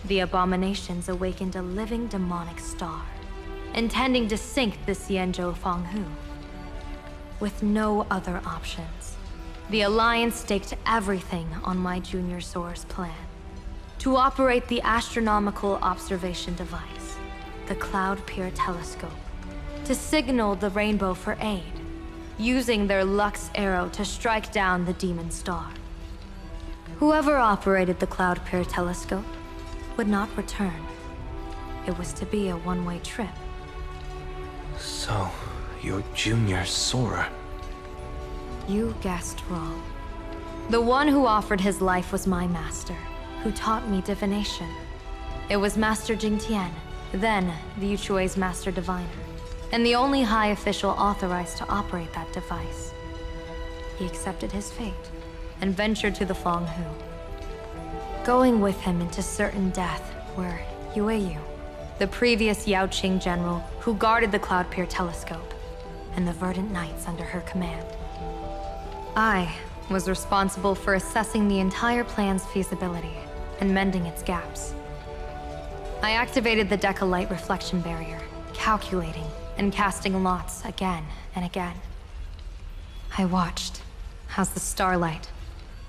The abominations awakened a living demonic star, intending to sink the Xianzhou Fang Hu. With no other options, the Alliance staked everything on my Junior Soar's plan to operate the astronomical observation device, the Cloud Peer Telescope, to signal the rainbow for aid, using their Lux arrow to strike down the demon star. Whoever operated the Cloud Peer Telescope would not return. it was to be a one-way trip. So, you're Junior Sora. You guessed wrong. The one who offered his life was my master, who taught me divination. It was Master Jingtian, then the Yuchui's Master Diviner, and the only high official authorized to operate that device. He accepted his fate and ventured to the Fanghu. Going with him into certain death were Yueyu, the previous Yaoqing general who guarded the Cloud Pier telescope, and the Verdant Knights under her command. I was responsible for assessing the entire plan's feasibility and mending its gaps. I activated the Decalite reflection barrier, calculating and casting lots again and again. I watched as the starlight,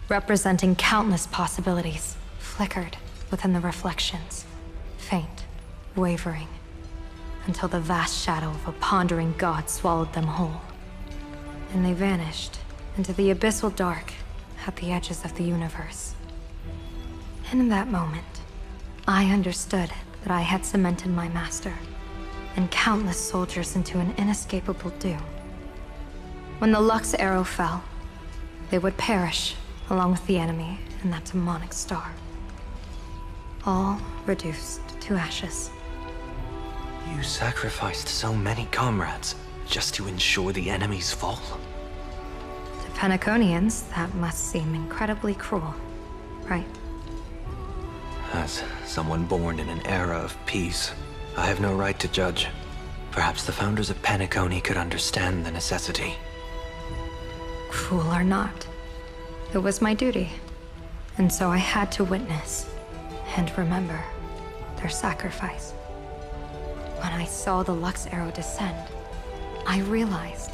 representing countless possibilities, flickered within the reflections, faint, wavering, until the vast shadow of a pondering god swallowed them whole. And they vanished into the abyssal dark at the edges of the universe. And in that moment, I understood that I had cemented my master and countless soldiers into an inescapable doom. When the Lux arrow fell, they would perish along with the enemy and that demonic star. All reduced to ashes. You sacrificed so many comrades just to ensure the enemy's fall. To Penaconians, that must seem incredibly cruel, right? As someone born in an era of peace, I have no right to judge. Perhaps the founders of Penacony could understand the necessity. Cruel or not, it was my duty. And so I had to witness and remember their sacrifice. When I saw the Lux arrow descend, I realized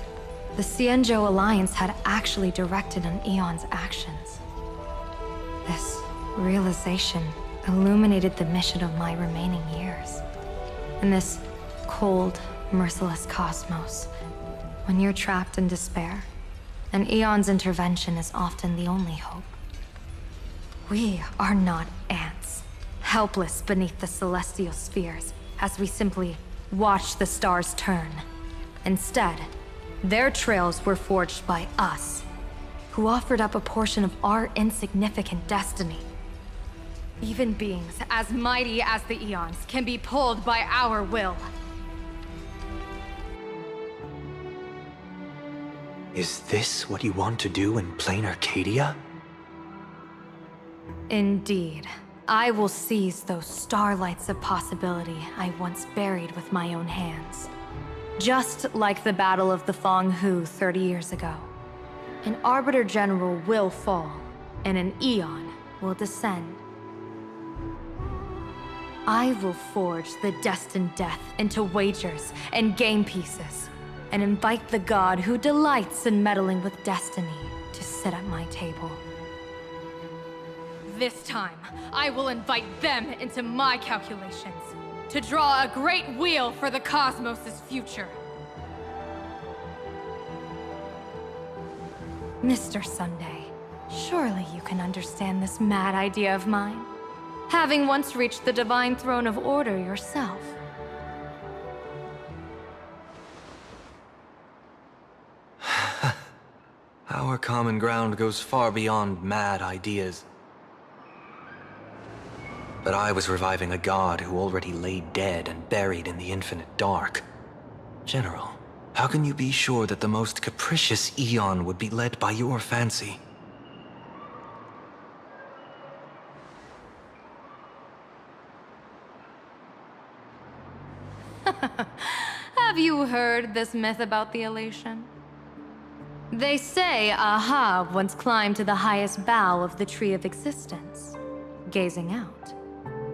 the Xianzhou Alliance had actually directed an Eon's actions. This realization illuminated the mission of my remaining years. In this cold, merciless cosmos, when you're trapped in despair, an Eon's intervention is often the only hope. We are not ants, helpless beneath the celestial spheres as we simply watch the stars turn. Instead, their trails were forged by us, who offered up a portion of our insignificant destiny. Even beings as mighty as the Eons can be pulled by our will. Is this what you want to do in plain Arcadia? Indeed. I will seize those starlights of possibility I once buried with my own hands. Just like the Battle of the Fanghu 30 years ago. An Arbiter General will fall, and an Eon will descend. I will forge the destined death into wagers and game pieces, and invite the god who delights in meddling with destiny to sit at my table. This time, I will invite them into my calculations, to draw a great wheel for the cosmos' future. Mr. Sunday, surely you can understand this mad idea of mine, having once reached the divine throne of order yourself. Our common ground goes far beyond mad ideas. But I was reviving a god who already lay dead and buried in the infinite dark. General, how can you be sure that the most capricious Eon would be led by your fancy? Have you heard this myth about the elation? They say Ahab once climbed to the highest bough of the Tree of Existence. Gazing out,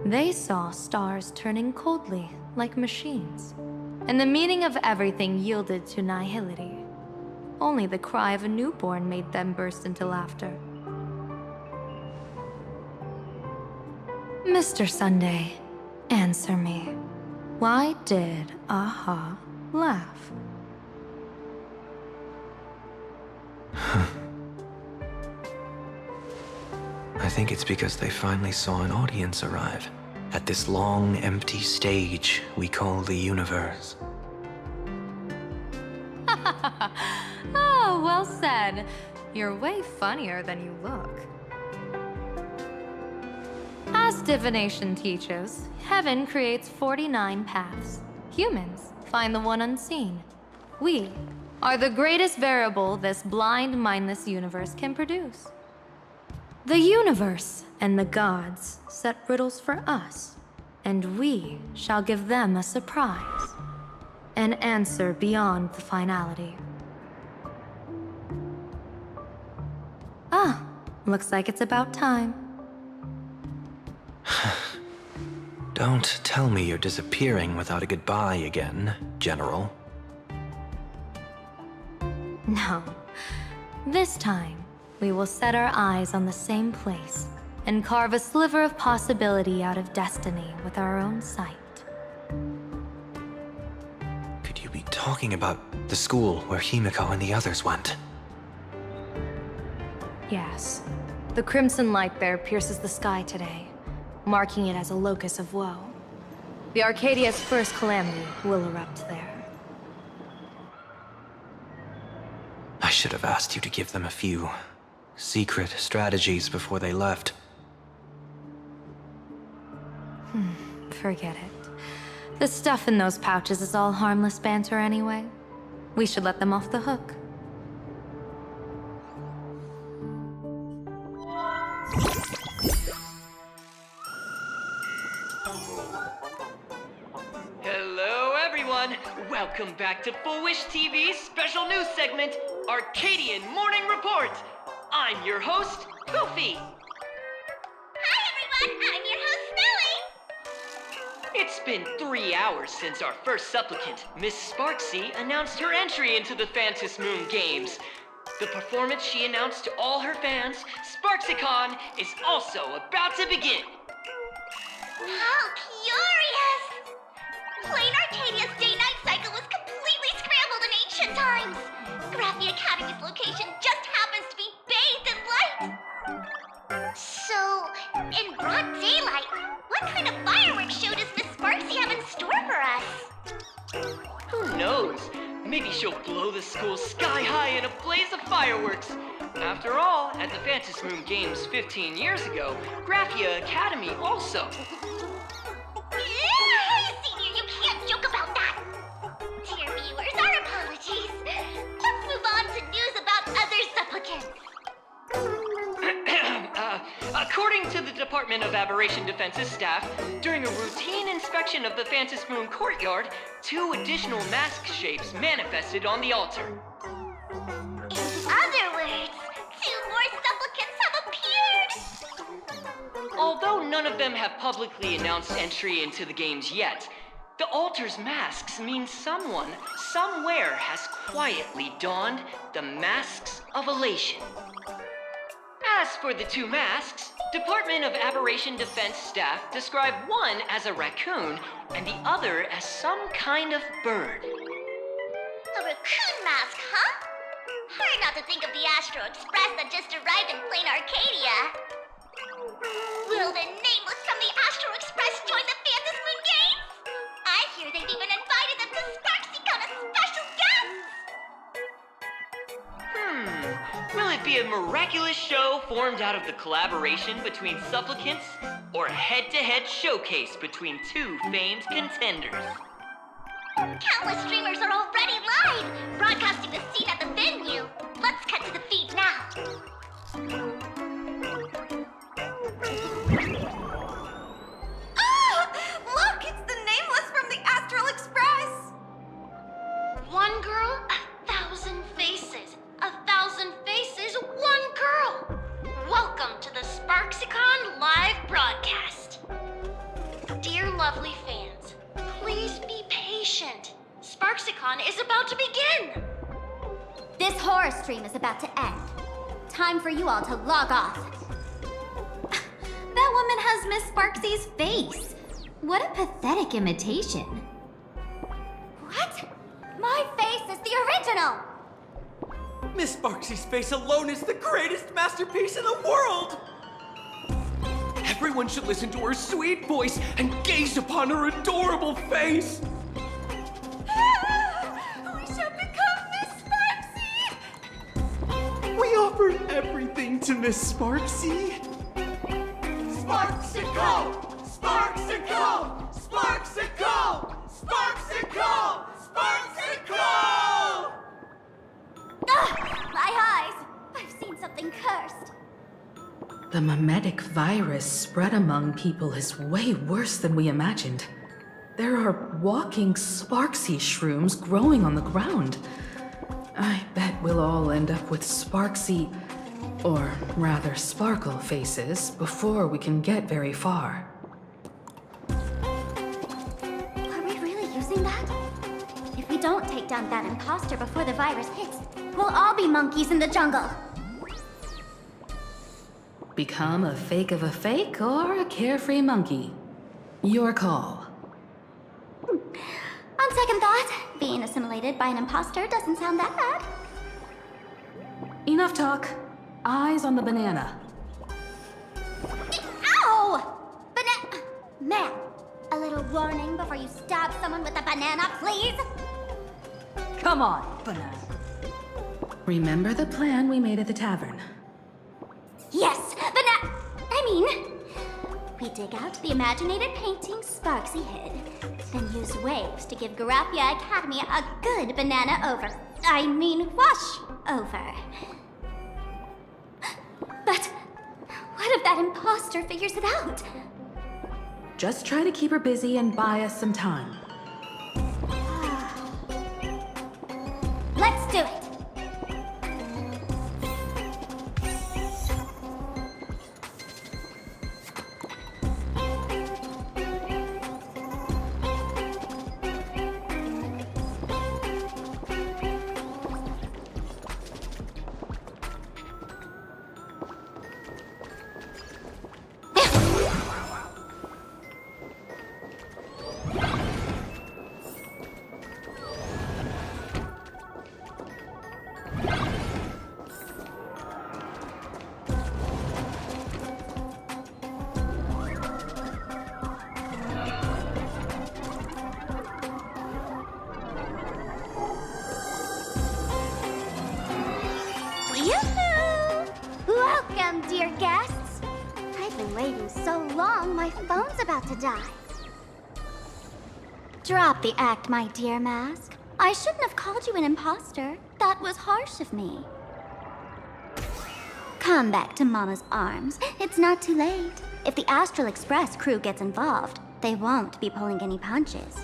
they saw stars turning coldly like machines, and the meaning of everything yielded to nihility. Only the cry of a newborn made them burst into laughter. Mr. Sunday, answer me. Why did Aha laugh? I think it's because they finally saw an audience arrive. at this long, empty stage we call the universe. Oh, well said. You're way funnier than you look. As divination teaches, heaven creates 49 paths. Humans find the one unseen. We are the greatest variable this blind, mindless universe can produce. The universe and the gods set riddles for us, and we shall give them a surprise. An answer beyond the finality. Ah, looks like it's about time. Don't tell me you're disappearing without a goodbye again, General. No. This time, we will set our eyes on the same place and carve a sliver of possibility out of destiny with our own sight. Could you be talking about the school where Himiko and the others went? Yes. The crimson light there pierces the sky today, marking it as a locus of woe. The Arcadia's first calamity will erupt there. I should have asked you to give them a few secret strategies before they left. Forget it. The stuff in those pouches is all harmless banter anyway. We should let them off the hook. Hello, everyone. Welcome back to Full Wish TV's special news segment, Arcadian Morning Report. I'm your host, Goofy. Hi, everyone. I'm your host, Snowy. It's been 3 hours since our first supplicant, Miss Sparksy, announced her entry into the Phantom Moon Games. The performance she announced to all her fans, SparksyCon, is also about to begin. How curious! Plain Arcadia's day-night cycle was completely scrambled in ancient times. Graphia Academy's location just happens to be bathed in light. So, in broad daylight, what kind of fireworks show does Miss Sparksy have in store for us? Who knows? Maybe she'll blow the school sky high in a blaze of fireworks. After all, at the Phantom Moon Games 15 years ago, Graphia Academy also. Senior, you can't joke about that! Dear viewers, our apologies. Let's move on to news about other supplicants. According to the Department of Aberration Defense's staff, during a routine inspection of the Phantom Moon courtyard, 2 additional mask shapes manifested on the altar. In other words, 2 more supplicants have appeared! Although none of them have publicly announced entry into the games yet, the altar's masks mean someone, somewhere has quietly donned the masks of elation. As for the 2 masks, Department of Aberration Defense staff describe one as a raccoon and the other as some kind of bird. A raccoon mask, huh? Hard not to think of the Astro Express that just arrived in plain Arcadia. Will the nameless from the Astro Express join the Phantom Moon Games? I hear they've even invited them to SparksyCon as special guests! Will it be a miraculous show formed out of the collaboration between supplicants, or a head-to-head showcase between 2 famed contenders? Countless streamers are already live, broadcasting the scene at the venue. Let's cut to the feed now. Look, it's the nameless from the Astral Express! One girl, 1,000 faces. 1,000 faces, one girl. Welcome to the SparksyCon live broadcast. Dear lovely fans, please be patient. SparksyCon is about to begin. This horror stream is about to end. Time for you all to log off. That woman has Miss Sparksy's face. What a pathetic imitation. What? My face is the original! Miss Sparksy's face alone is the greatest masterpiece in the world! Everyone should listen to her sweet voice and gaze upon her adorable face. We shall become Miss Sparksy! We offered everything to Miss Sparksy. Sparksicle! Sparksicle! Sparksicle! Sparksicle! Sparksicle! My eyes! I've seen something cursed. The mimetic virus spread among people is way worse than we imagined. There are walking Sparksy shrooms growing on the ground. I bet we'll all end up with Sparksy, or rather Sparkle faces before we can get very far. Are we really using that? If we don't take down that imposter before the virus hits, we'll all be monkeys in the jungle. Become a fake of a fake or a carefree monkey. Your call. On second thought, being assimilated by an imposter doesn't sound that bad. Enough talk. Eyes on the banana. Ow! Ma'am, a little warning before you stab someone with a banana, please? Come on, banana. Remember the plan we made at the tavern. Yes, we dig out the imaginated painting Sparksy hid, then use waves to give Garapia Academy a good banana wash over. But what if that imposter figures it out? Just try to keep her busy and buy us some time. Let's do it! Welcome, dear guests. I've been waiting so long, my phone's about to die. Drop the act, my dear Mask. I shouldn't have called you an imposter. That was harsh of me. Come back to Mama's arms. It's not too late. If the Astral Express crew gets involved, they won't be pulling any punches.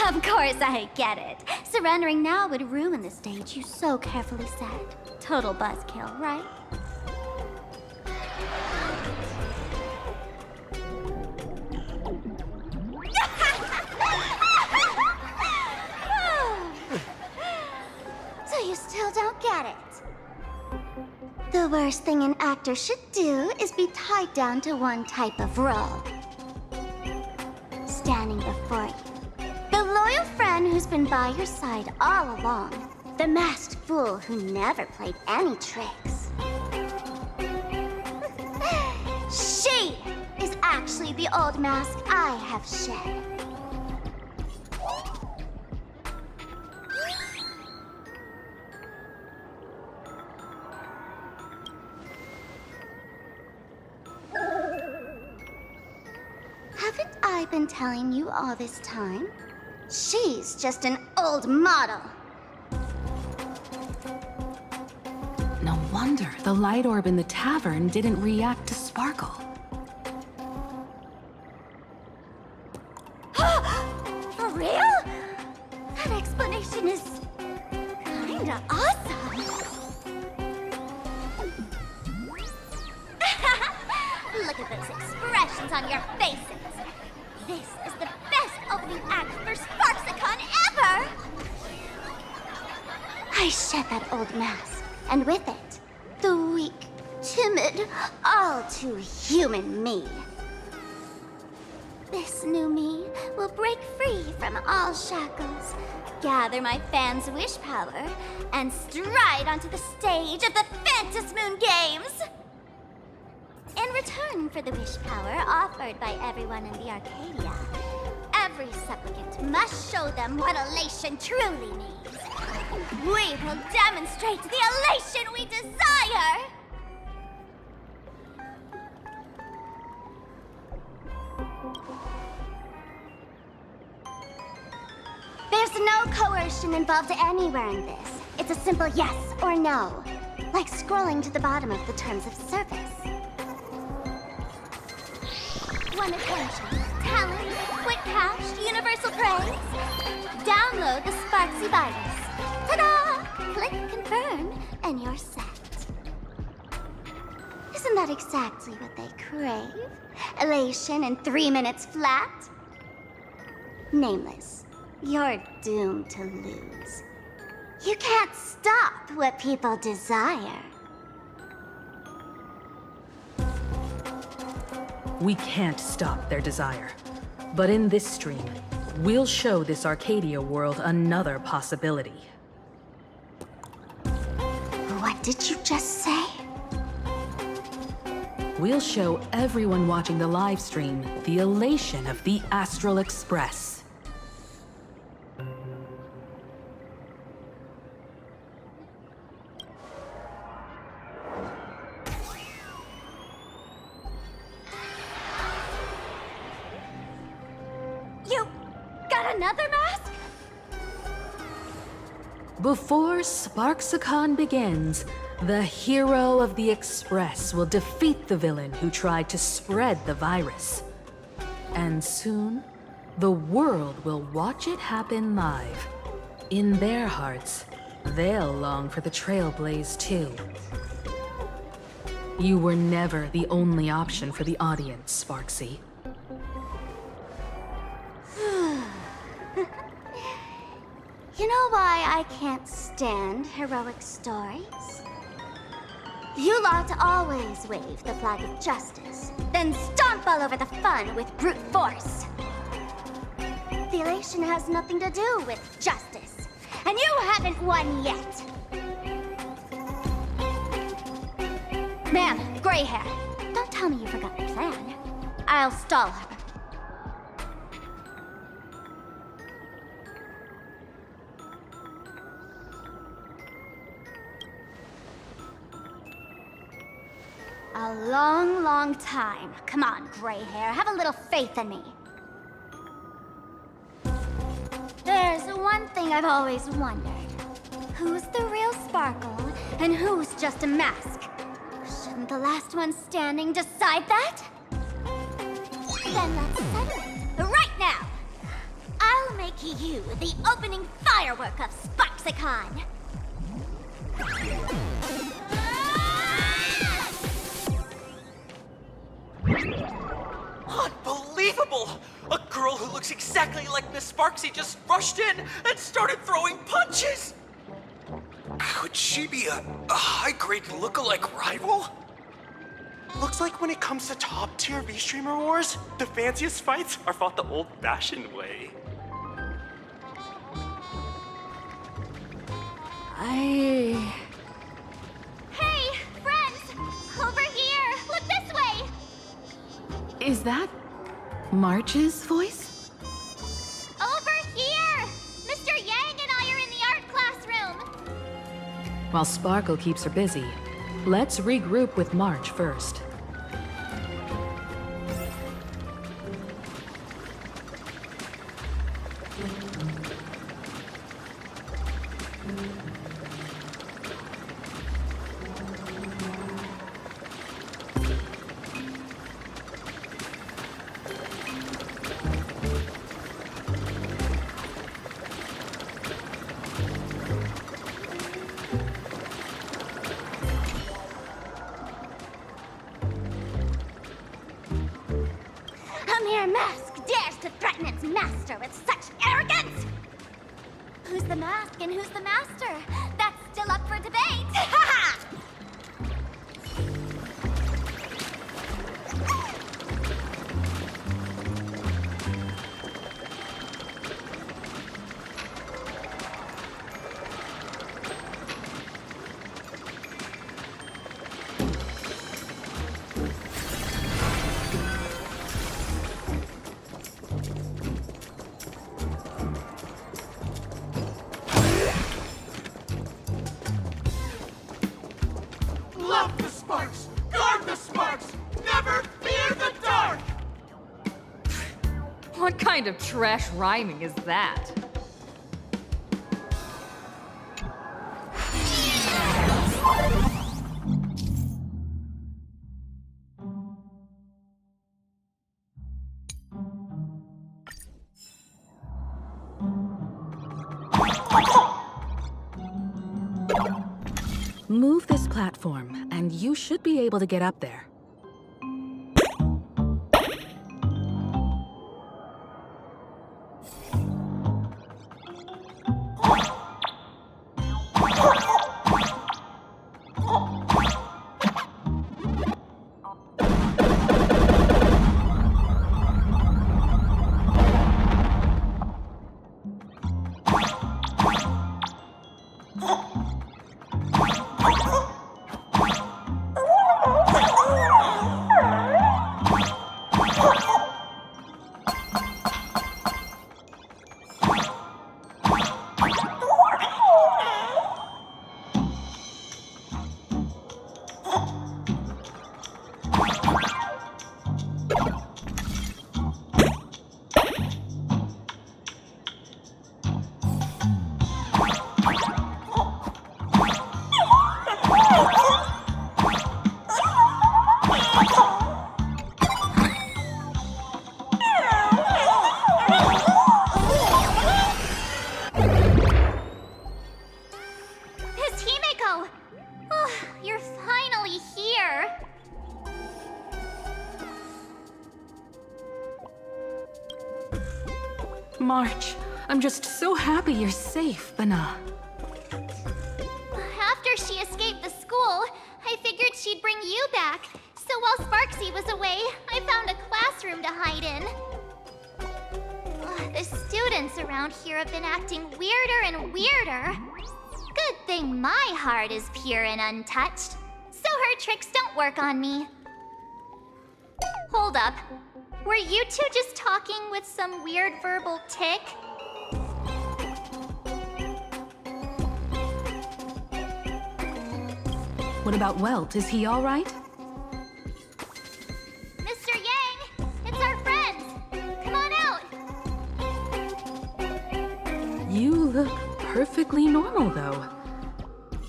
Of course I get it. Surrendering now would ruin the stage you so carefully set. Total buzzkill, right? So you still don't get it? The worst thing an actor should do is be tied down to one type of role. Standing before you. The loyal friend who's been by your side all along. The masked fool who never played any tricks. She is actually the old mask I have shed. Haven't I been telling you all this time? She's just an old model. No wonder the light orb in the tavern didn't react to Sparkle. For real? That explanation is kinda awesome. Look at those expressions on your faces. This is the best opening act for Sparksicon ever! I shed that old mask, and with it, the weak, timid, all too human me. This new me will break free from all shackles, gather my fans' wish power, and stride onto the stage of the Fantasmoon Games! In return for the wish power offered by everyone in the Arcadia, every supplicant must show them what elation truly means. We will demonstrate the elation we desire! There's no coercion involved anywhere in this. It's a simple yes or no, like scrolling to the bottom of the terms of service. One attention, talent, quick cash, universal praise. Download the Sparksy virus. Ta-da! Click confirm, and you're set. Isn't that exactly what they crave? Elation in 3 minutes flat? Nameless, you're doomed to lose. You can't stop what people desire. We can't stop their desire. But in this stream, we'll show this Arcadia world another possibility. What did you just say? We'll show everyone watching the live stream the elation of the Astral Express. You got another mask? Before Sparksicon begins, the hero of the Express will defeat the villain who tried to spread the virus. And soon, the world will watch it happen live. In their hearts, they'll long for the trailblaze too. You were never the only option for the audience, Sparksy. You know why I can't stand heroic stories? You lot always wave the flag of justice, then stomp all over the fun with brute force. The elation has nothing to do with justice, and you haven't won yet. Ma'am, gray hair, don't tell me you forgot the plan. I'll stall her. A long, long time. Come on, gray hair, have a little faith in me. There's one thing I've always wondered. Who's the real Sparkle, and who's just a mask? Shouldn't the last one standing decide that? Then let's settle it, right now! I'll make you the opening firework of Sparksicon! Unbelievable! A girl who looks exactly like Miss Sparksy just rushed in and started throwing punches! Could she be a high-grade lookalike rival? Looks like when it comes to top-tier V-Streamer wars, the fanciest fights are fought the old-fashioned way. Hey, friends! Over here! Look this way! Is that March's voice? Over here! Mr. Yang and I are in the art classroom! While Sparkle keeps her busy, let's regroup with March first. A mere mask dares to threaten its master with such arrogance! Who's the mask and who's the master? That's still up for debate! Ha ha! Love the sparks! Guard the sparks! Never fear the dark! What kind of trash rhyming is that? Move this platform, and you should be able to get up there. March, I'm just so happy you're safe, Bana. After she escaped the school, I figured she'd bring you back. So while Sparksy was away, I found a classroom to hide in. The students around here have been acting weirder and weirder. Good thing my heart is pure and untouched, so her tricks don't work on me. Hold up. Were you two just talking with some weird verbal tick? What about Welt? Is he all right? Mr. Yang, it's our friends. Come on out. You look perfectly normal, though.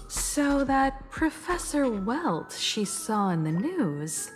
So that Professor Welt she saw in the news...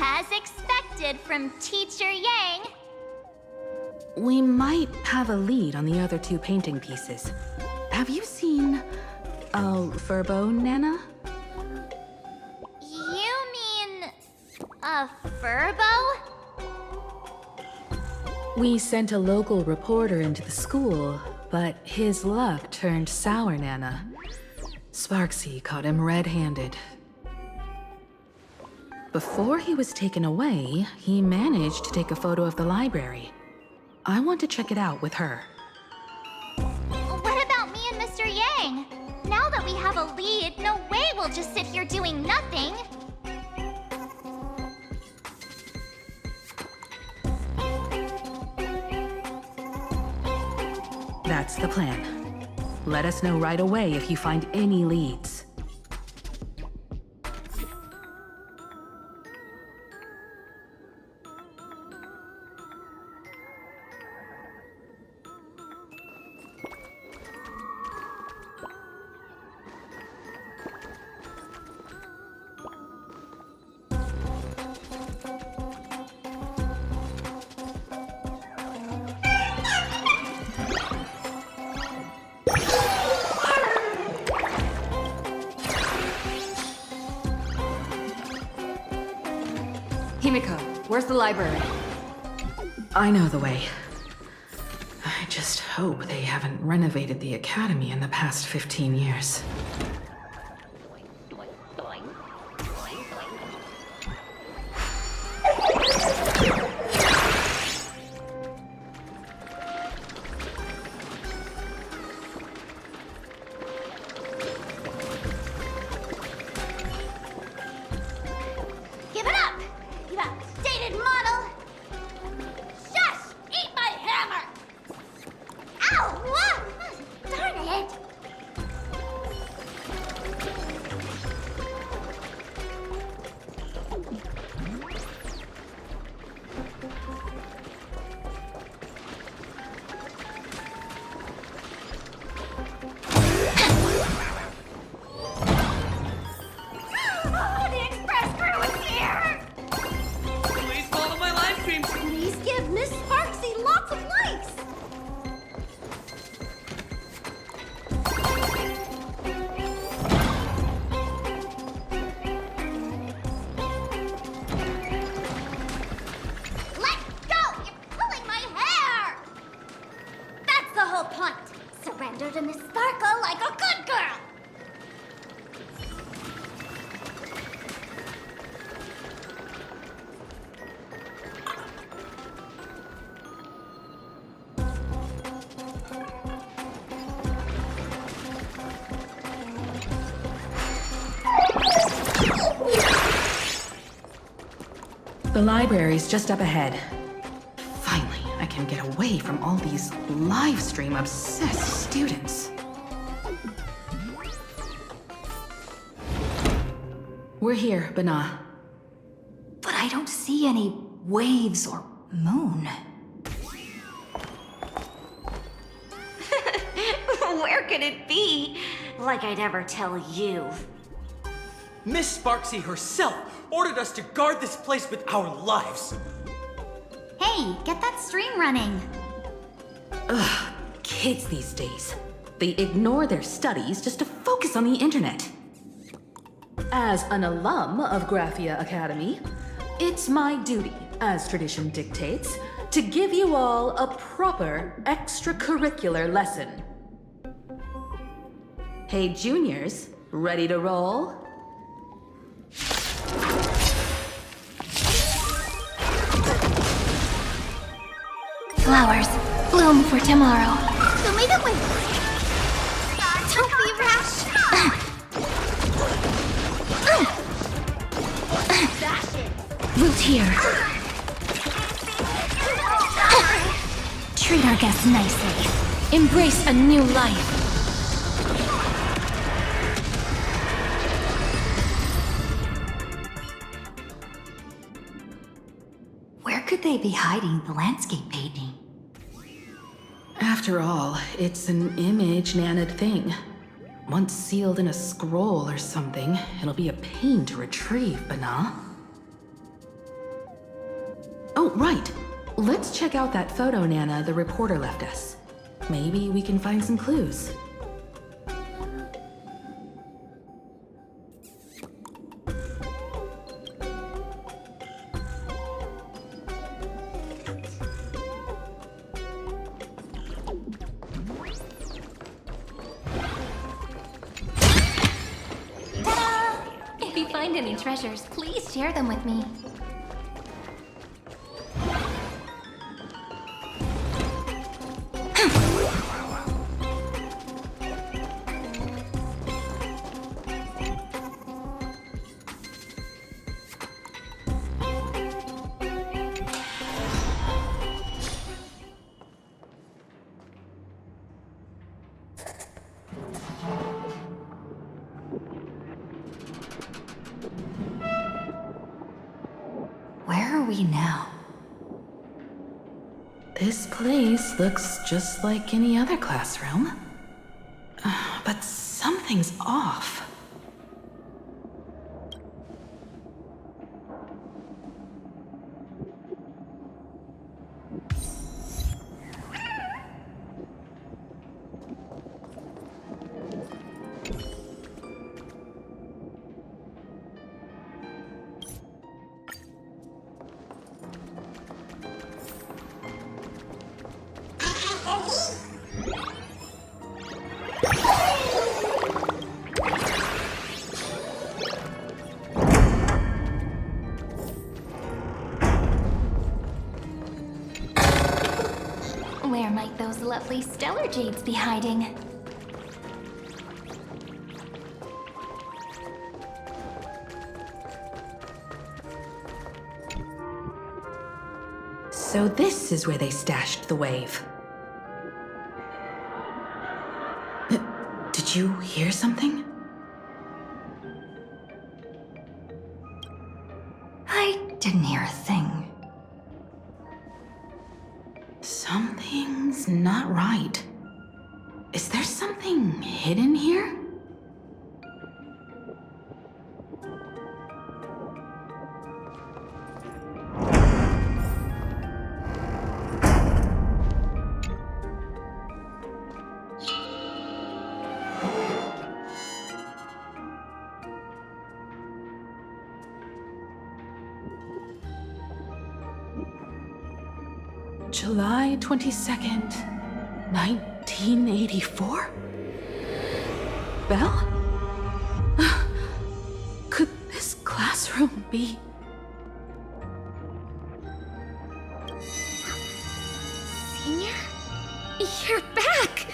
As expected from Teacher Yang. We might have a lead on the other two painting pieces. Have you seen... Furbo, Nana? You mean... a Furbo? We sent a local reporter into the school, but his luck turned sour, Nana. Sparksy caught him red-handed. Before he was taken away, he managed to take a photo of the library. I want to check it out with her. What about me and Mr. Yang? Now that we have a lead, no way we'll just sit here doing nothing. That's the plan. Let us know right away if you find any leads. Where's the library? I know the way. I just hope they haven't renovated the academy in the past 15 years. Give it up! You outdated model! Shush! Eat my hammer! Ow! What? Darn it! Oh, the express crew is here! Please follow my live streams. Please give Miss Sparksy lots of likes! Let go! You're pulling my hair! That's the whole point. Surrender to Miss Sparkle like a good girl! The library's just up ahead. Finally, I can get away from all these live stream obsessed students. We're here, Bana. But I don't see any waves or moon. Where could it be? Like I'd ever tell you. Miss Sparksy herself ordered us to guard this place with our lives. Hey, get that stream running. Ugh, kids these days. They ignore their studies just to focus on the internet. As an alum of Graphia Academy, it's my duty, as tradition dictates, to give you all a proper extracurricular lesson. Hey, juniors, ready to roll? Flowers, bloom for tomorrow. Show me the way! Don't be rash! Root here. Treat our guests nicely. Embrace a new life. Where could they be hiding the landscape painting? After all, it's an image Nana'd thing. Once sealed in a scroll or something, it'll be a pain to retrieve, Bana. Oh, right. Let's check out that photo Nana the reporter left us. Maybe we can find some clues. If you find any treasures, please share them with me. Where are we now? This place looks just like any other classroom. But something's off. Where might those lovely stellar jades be hiding? So this is where they stashed the wave. Did you hear something? I didn't hear a thing. Something's not right. Is there something hidden here? July 22nd, 1984? Belle? Could this classroom be... Senior? You're back!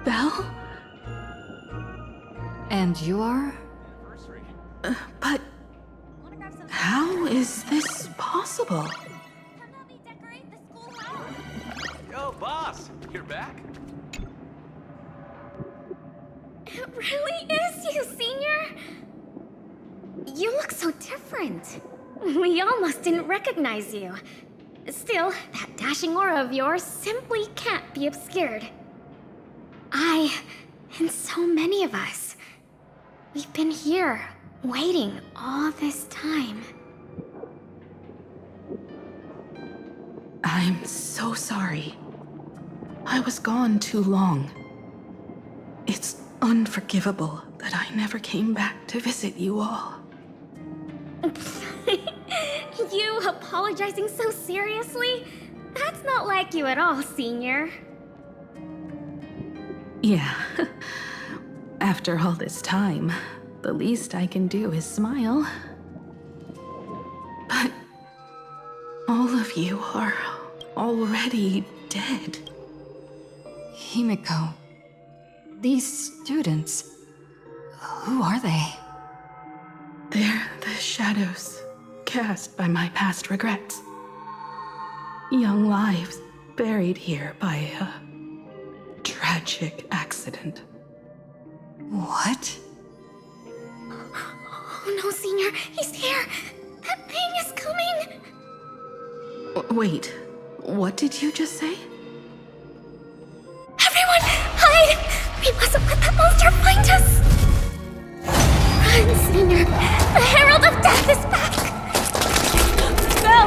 Belle? And you are? But how is this possible? Yo, boss, you're back? It really is you, Senior! You look so different. We almost didn't recognize you. Still, that dashing aura of yours simply can't be obscured. I, and so many of us, we've been here, waiting all this time. I'm so sorry. I was gone too long. It's unforgivable that I never came back to visit you all. You apologizing so seriously? That's not like you at all, Senior. Yeah. After all this time, the least I can do is smile. But all of you are already dead. Himiko, these students, who are they? They're the shadows cast by my past regrets. Young lives buried here by a tragic accident. What? Oh no, Senior, he's here! That thing is coming! Wait, what did you just say? Everyone, hide! We mustn't let that monster find us! Run, Senior! The Herald of Death is back! Go!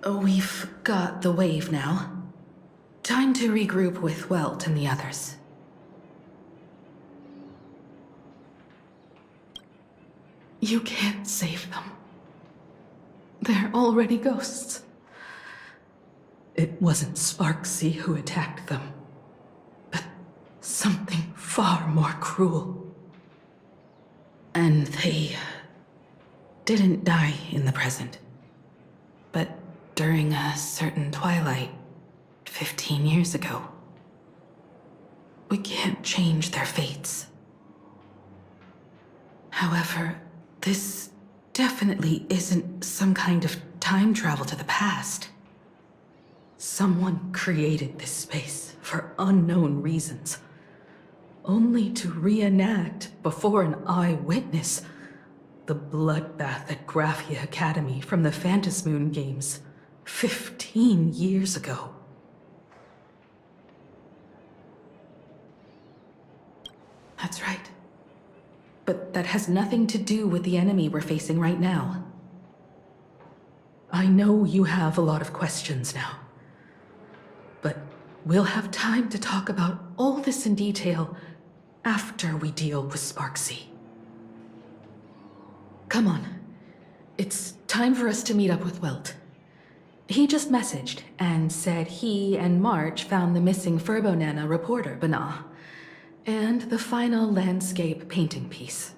We've got the wave now. Time to regroup with Welt and the others. You can't save them. They're already ghosts. It wasn't Sparksy who attacked them, but something far more cruel. And they didn't die in the present, but during a certain twilight, 15 years ago. We can't change their fates. However, this definitely isn't some kind of time travel to the past. Someone created this space for unknown reasons, only to reenact before an eyewitness the bloodbath at Graphia Academy from the Phantasmoon Games 15 years ago. That's right. But that has nothing to do with the enemy we're facing right now. I know you have a lot of questions now, but we'll have time to talk about all this in detail after we deal with Sparksy. Come on. It's time for us to meet up with Welt. He just messaged and said he and March found the missing Furbonana reporter, Bana, and the final landscape painting piece.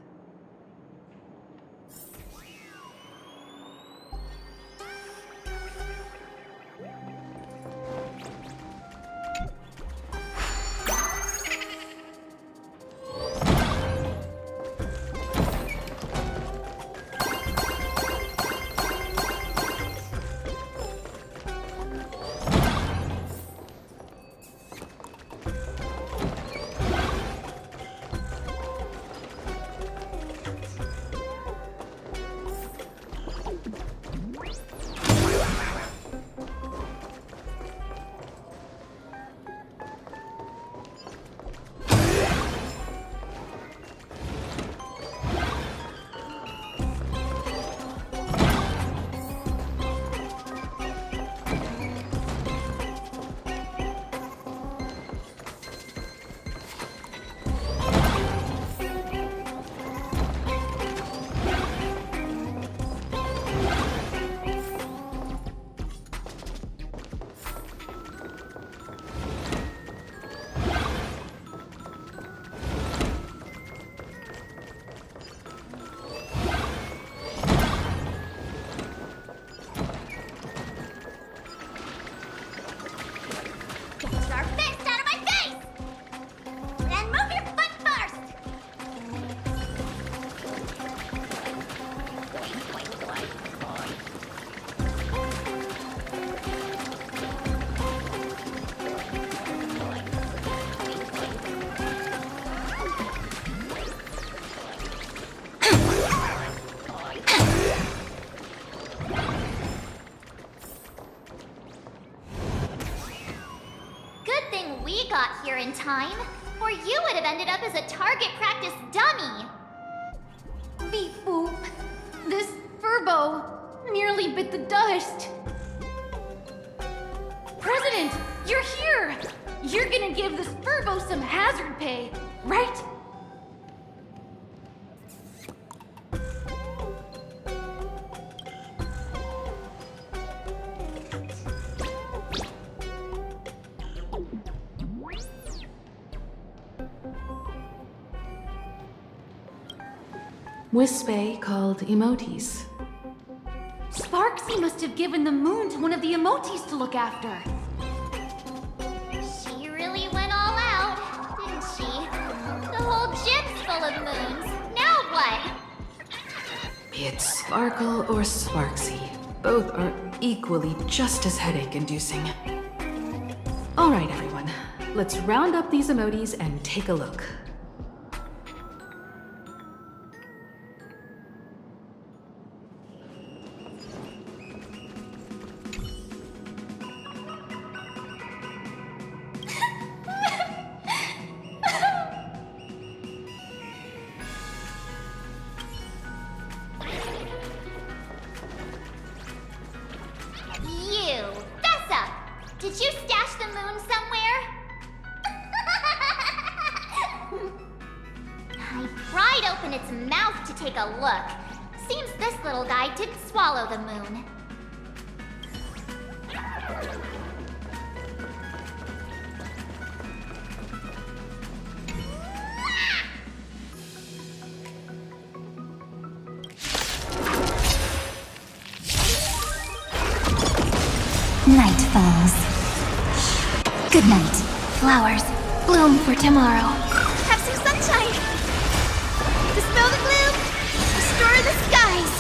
Here in time, or you would have ended up as a target practice dummy. Beep boop. This Furbo nearly bit the dust. President, you're here! You're gonna give this Furbo some hazard pay, right? Wispe called emotes. Sparksy must have given the moon to one of the emotes to look after. She really went all out, didn't she? The whole gym's full of moons. Now what? Be it Sparkle or Sparksy, both are equally just as headache-inducing. All right, everyone. Let's round up these emotes and take a look. Did you stash the moon somewhere? I pried open its mouth to take a look. Seems this little guy didn't swallow the moon. Night falls. Good night. Flowers, bloom for tomorrow. Have some sunshine. Dispel the gloom. Restore the skies.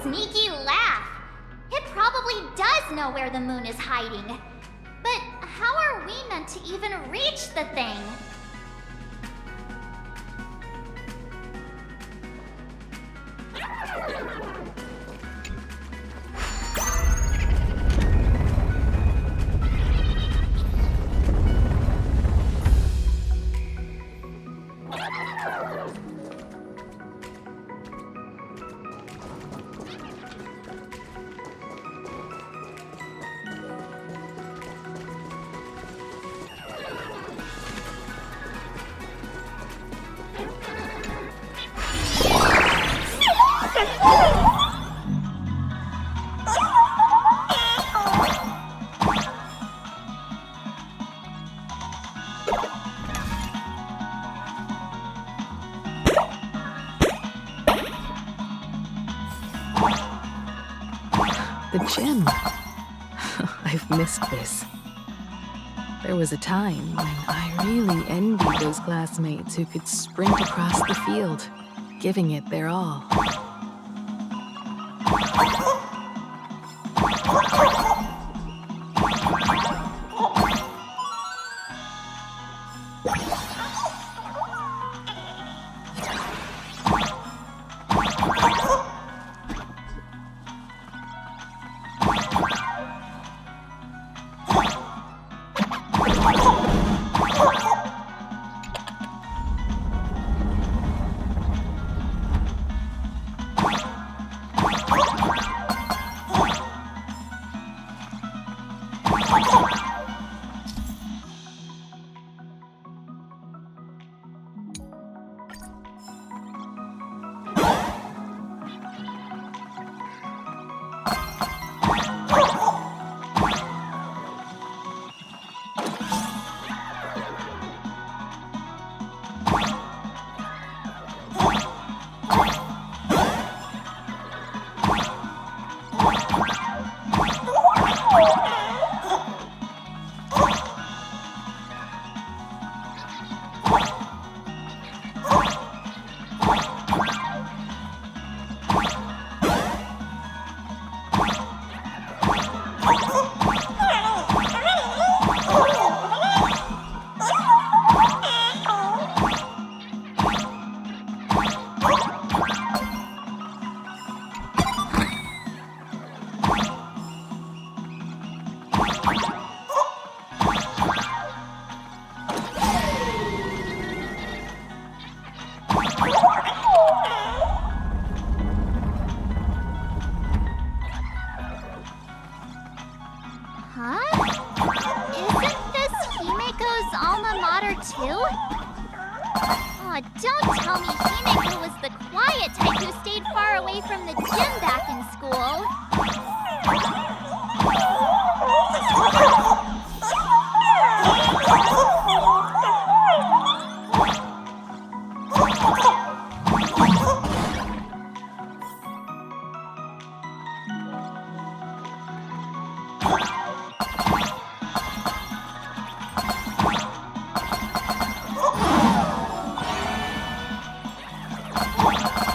Sneaky laugh. It probably does know where the moon is hiding. But how are we meant to even reach the thing? The gym. I've missed this. There was a time when I really envied those classmates who could sprint across the field, giving it their all. Aw, don't tell me Himeko was the quiet type who stayed far away from the gym back in school.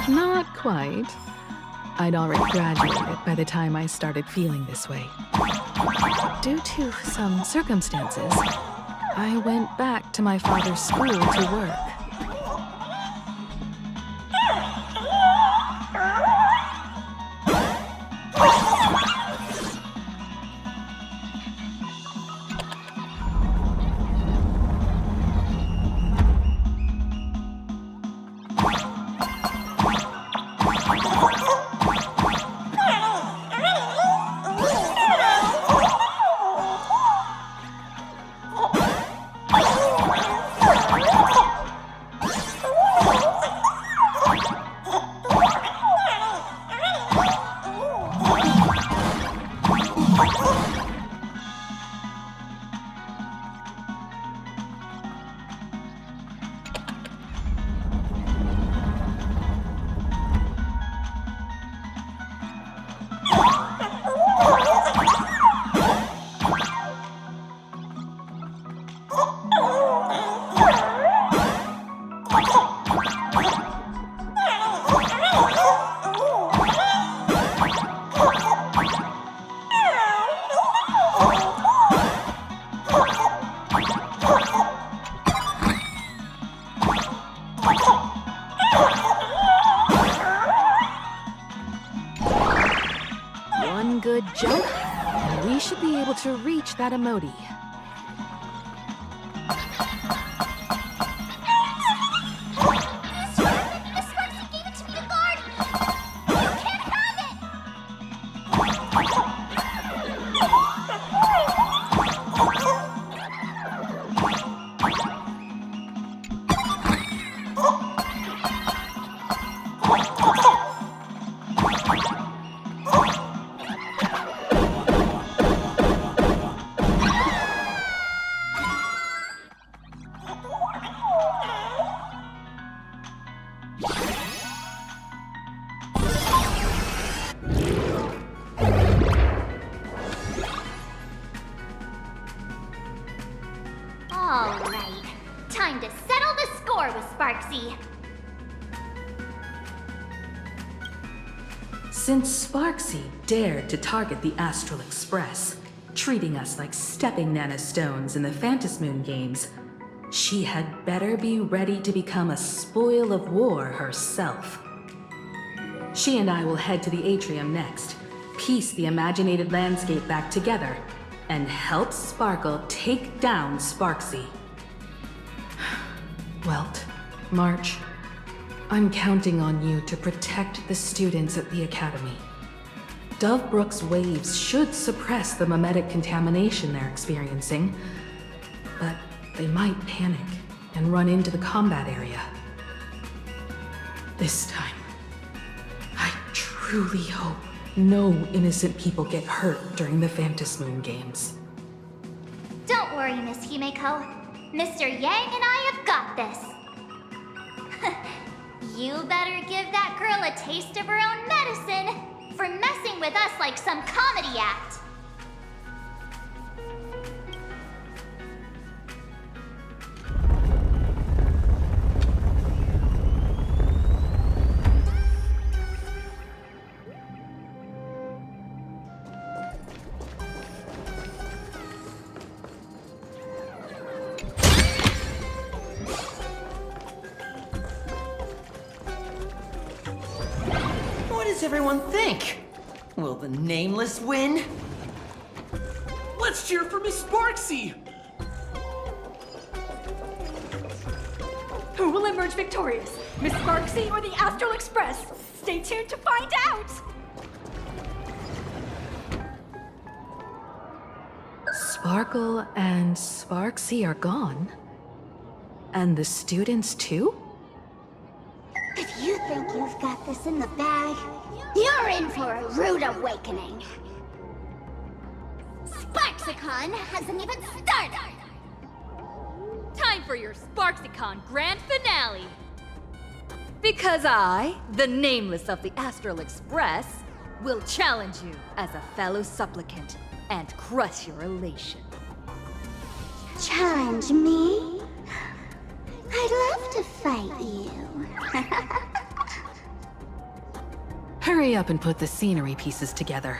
Not quite. I'd already graduated by the time I started feeling this way. Due to some circumstances, I went back to my father's school to work. One good jump, and we should be able to reach that emoji. All right. Time to settle the score with Sparksy. Since Sparksy dared to target the Astral Express, treating us like stepping nanostones in the Phantasmoon games, she had better be ready to become a spoil of war herself. She and I will head to the atrium next, piece the imaginated landscape back together, and help Sparkle take down Sparksy. Welt, March, I'm counting on you to protect the students at the Academy. Dovebrook's waves should suppress the mimetic contamination they're experiencing, but they might panic and run into the combat area. This time, I truly hope no innocent people get hurt during the Phantasmoon games. Don't worry, Miss Himeko. Mr. Yang and I have got this. You better give that girl a taste of her own medicine for messing with us like some comedy act. What does everyone think? Will the Nameless win? Let's cheer for Miss Sparksy! Who will emerge victorious? Miss Sparksy or the Astral Express? Stay tuned to find out! Sparkle and Sparksy are gone. And the students too? If you think you've got this in the bag, you're in for a rude awakening. Sparksicon hasn't even started! Time for your Sparksicon grand finale! Because I, the Nameless of the Astral Express, will challenge you as a fellow supplicant and crush your elation. Challenge me? I'd love to fight you. Hurry up and put the scenery pieces together.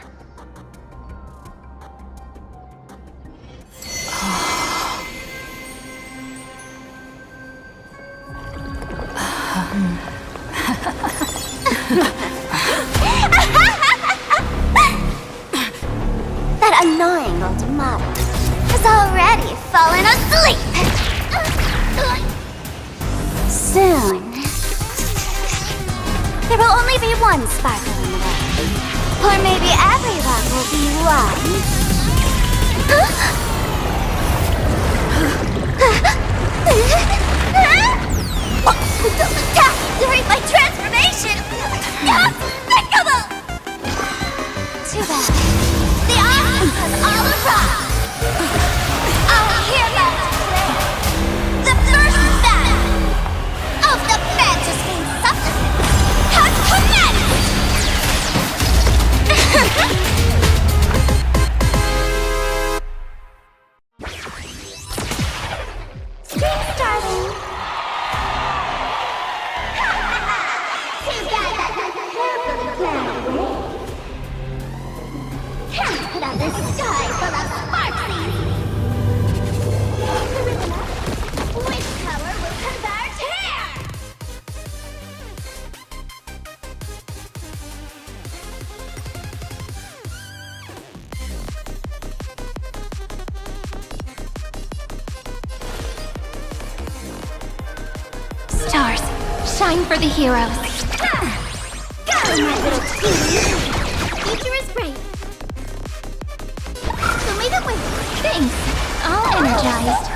That annoying old model has already fallen asleep. Soon, there will only be one sparkle in the world. Or maybe everyone will be one. Don't attack during my transformation! Despicable! Too bad. The Can't put out this sky full of sparksies! Which color will convert here? Stars, shine for the heroes. Go, my little cutie! Future is bright. Show me the way. Thanks, all energized.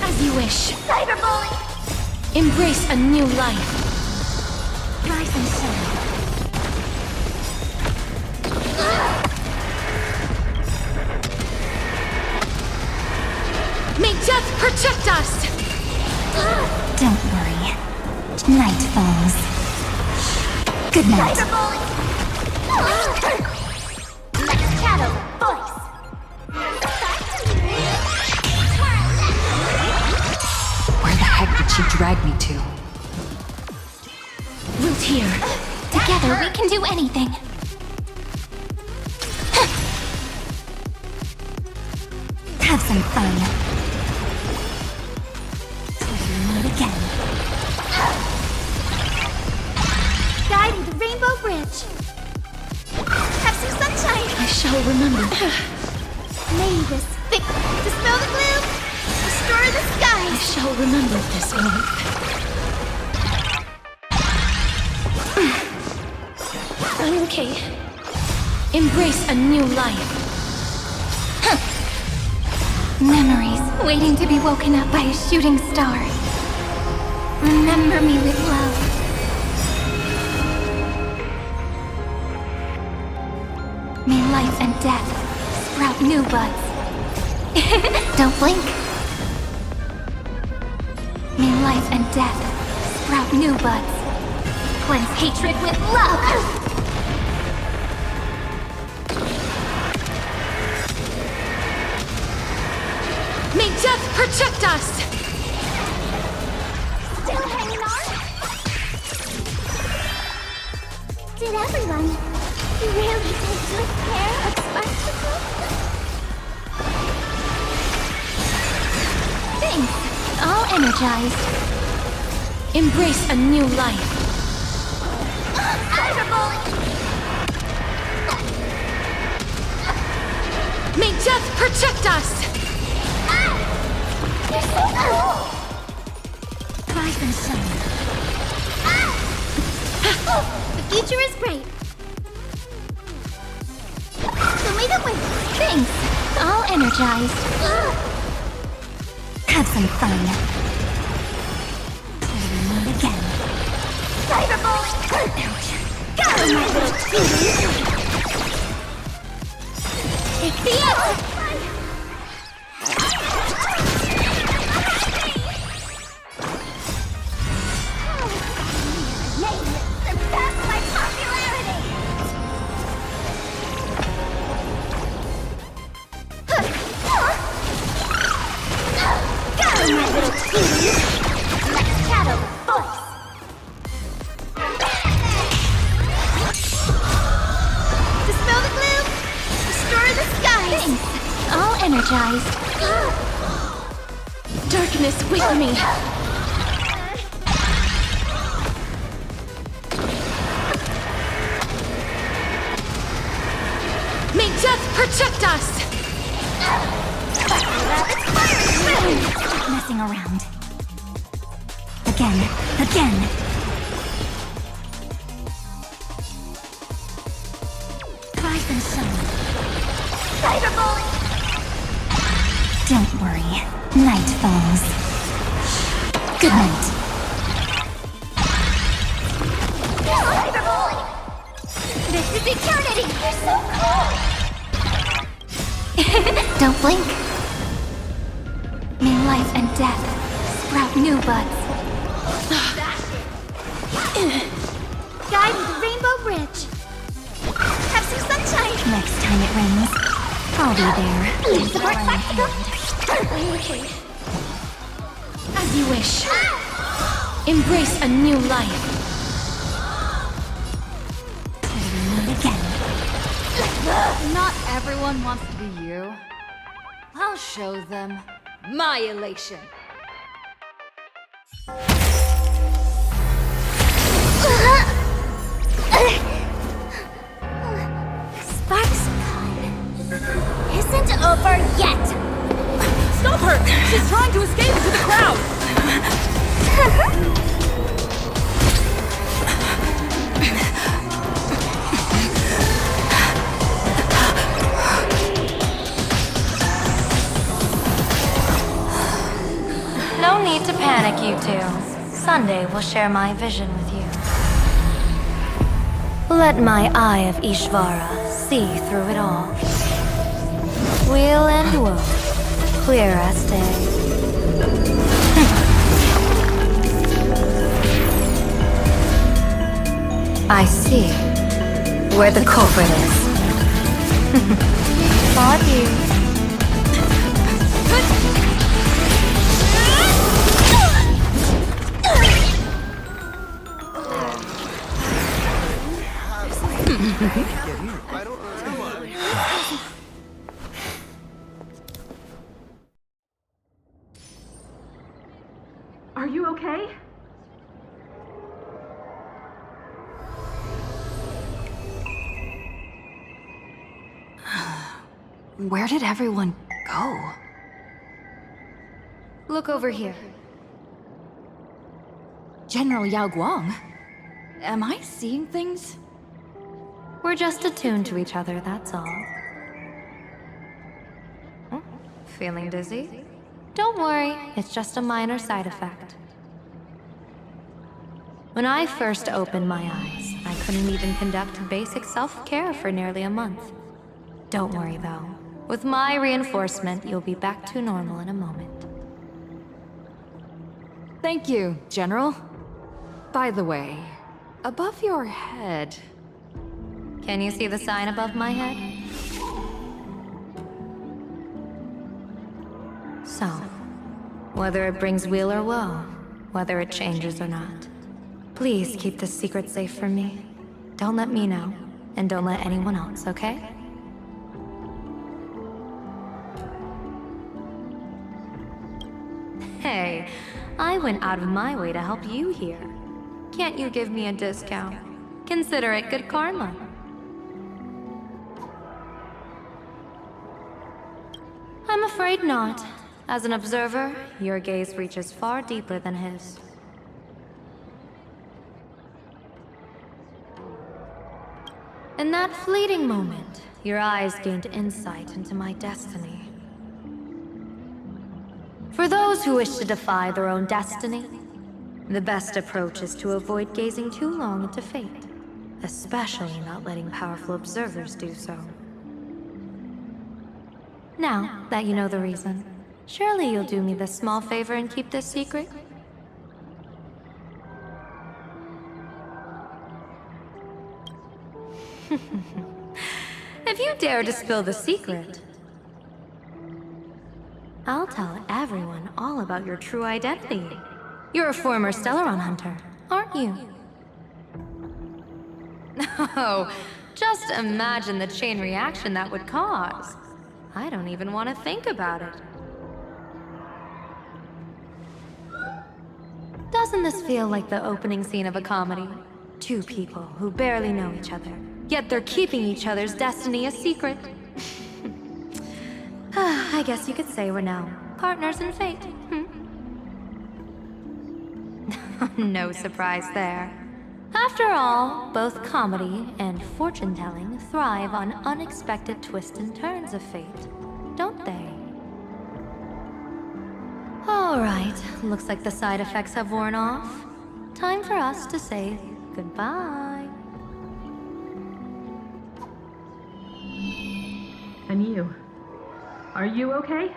As you wish. Cyberbully! Embrace a new life. Rise and shine. May death protect us! Don't worry. Night falls. Good night. Next shadow, voice. Where the heck did she drag me to? Root here. Together we can do anything. Have some fun. Meet again. Guiding the Rainbow Bridge. Have some sunshine. I shall remember. May this thick dispel the gloom, restore the I skies. shall remember this warmth. I'm okay. Embrace a new life. Memories waiting to be woken up by a shooting star. Remember me with love. May life and death sprout new buds. Don't blink. May life and death sprout new buds. Cleanse hatred with love. May death protect us! Still hanging on? Did everyone really take good care of Sparksicle? Thanks, all energized. Embrace a new life. May death protect us! You're so cool! Rise and shine. The future is bright. Show me the way. Thanks, all energized. Have some fun. Meet again. Cyberbully! Go, my little cutie! It's the end! Surpass my popularity! Go, my little cutie! Next shadow, voice! Dispel the gloom! Restore the skies! Thanks, all energized. Darkness with me. May death protect us! Stop messing around. Again. Again. Rise and shine. Cyberbully! Don't worry. Night falls. Good night. Cyberbully! This is eternity! You're so cool! Don't blink. May life and death sprout new buds. Guiding the Rainbow Bridge. Have some sunshine! Next time it rains, I'll be there. Please support Sparksicle! I'm okay. As you wish. Embrace a new life. Not everyone wants to be you. I'll show them my elation. SparksCon isn't over yet! Stop her! She's trying to escape into the crowd! No need to panic, you two. Sunday will share my vision with you. Let my eye of Ishvara see through it all. Weal and woe, clear as day. I see where the culprit is. Fought you. Are you okay? Where did everyone go? Look over here. General Yao Guang? Am I seeing things? We're just attuned to each other, that's all. Oh, feeling dizzy? Don't worry, it's just a minor side effect. When I first opened my eyes, I couldn't even conduct basic self-care for nearly a month. Don't worry though. With my reinforcement, you'll be back to normal in a moment. Thank you, General. By the way, above your head... Can you see the sign above my head? So, whether it brings weal or woe, whether it changes or not, please keep this secret safe from me. Don't let me know, and don't let anyone else, okay? Hey, I went out of my way to help you here. Can't you give me a discount? Consider it good karma. I'm afraid not. As an observer, your gaze reaches far deeper than his. In that fleeting moment, your eyes gained insight into my destiny. For those who wish to defy their own destiny, the best approach is to avoid gazing too long into fate, especially not letting powerful observers do so. Now that you know the reason, surely you'll do me this small favor and keep this secret? If you dare to spill the secret, I'll tell everyone all about your true identity. You're a former Stellaron hunter, aren't you? Oh, just imagine the chain reaction that would cause. I don't even want to think about it. Doesn't this feel like the opening scene of a comedy? Two people who barely know each other, yet they're keeping each other's destiny a secret. I guess you could say we're now partners in fate. No surprise there. After all, both comedy and fortune-telling thrive on unexpected twists and turns of fate, don't they? All right, looks like the side effects have worn off. Time for us to say goodbye. And you? Are you okay?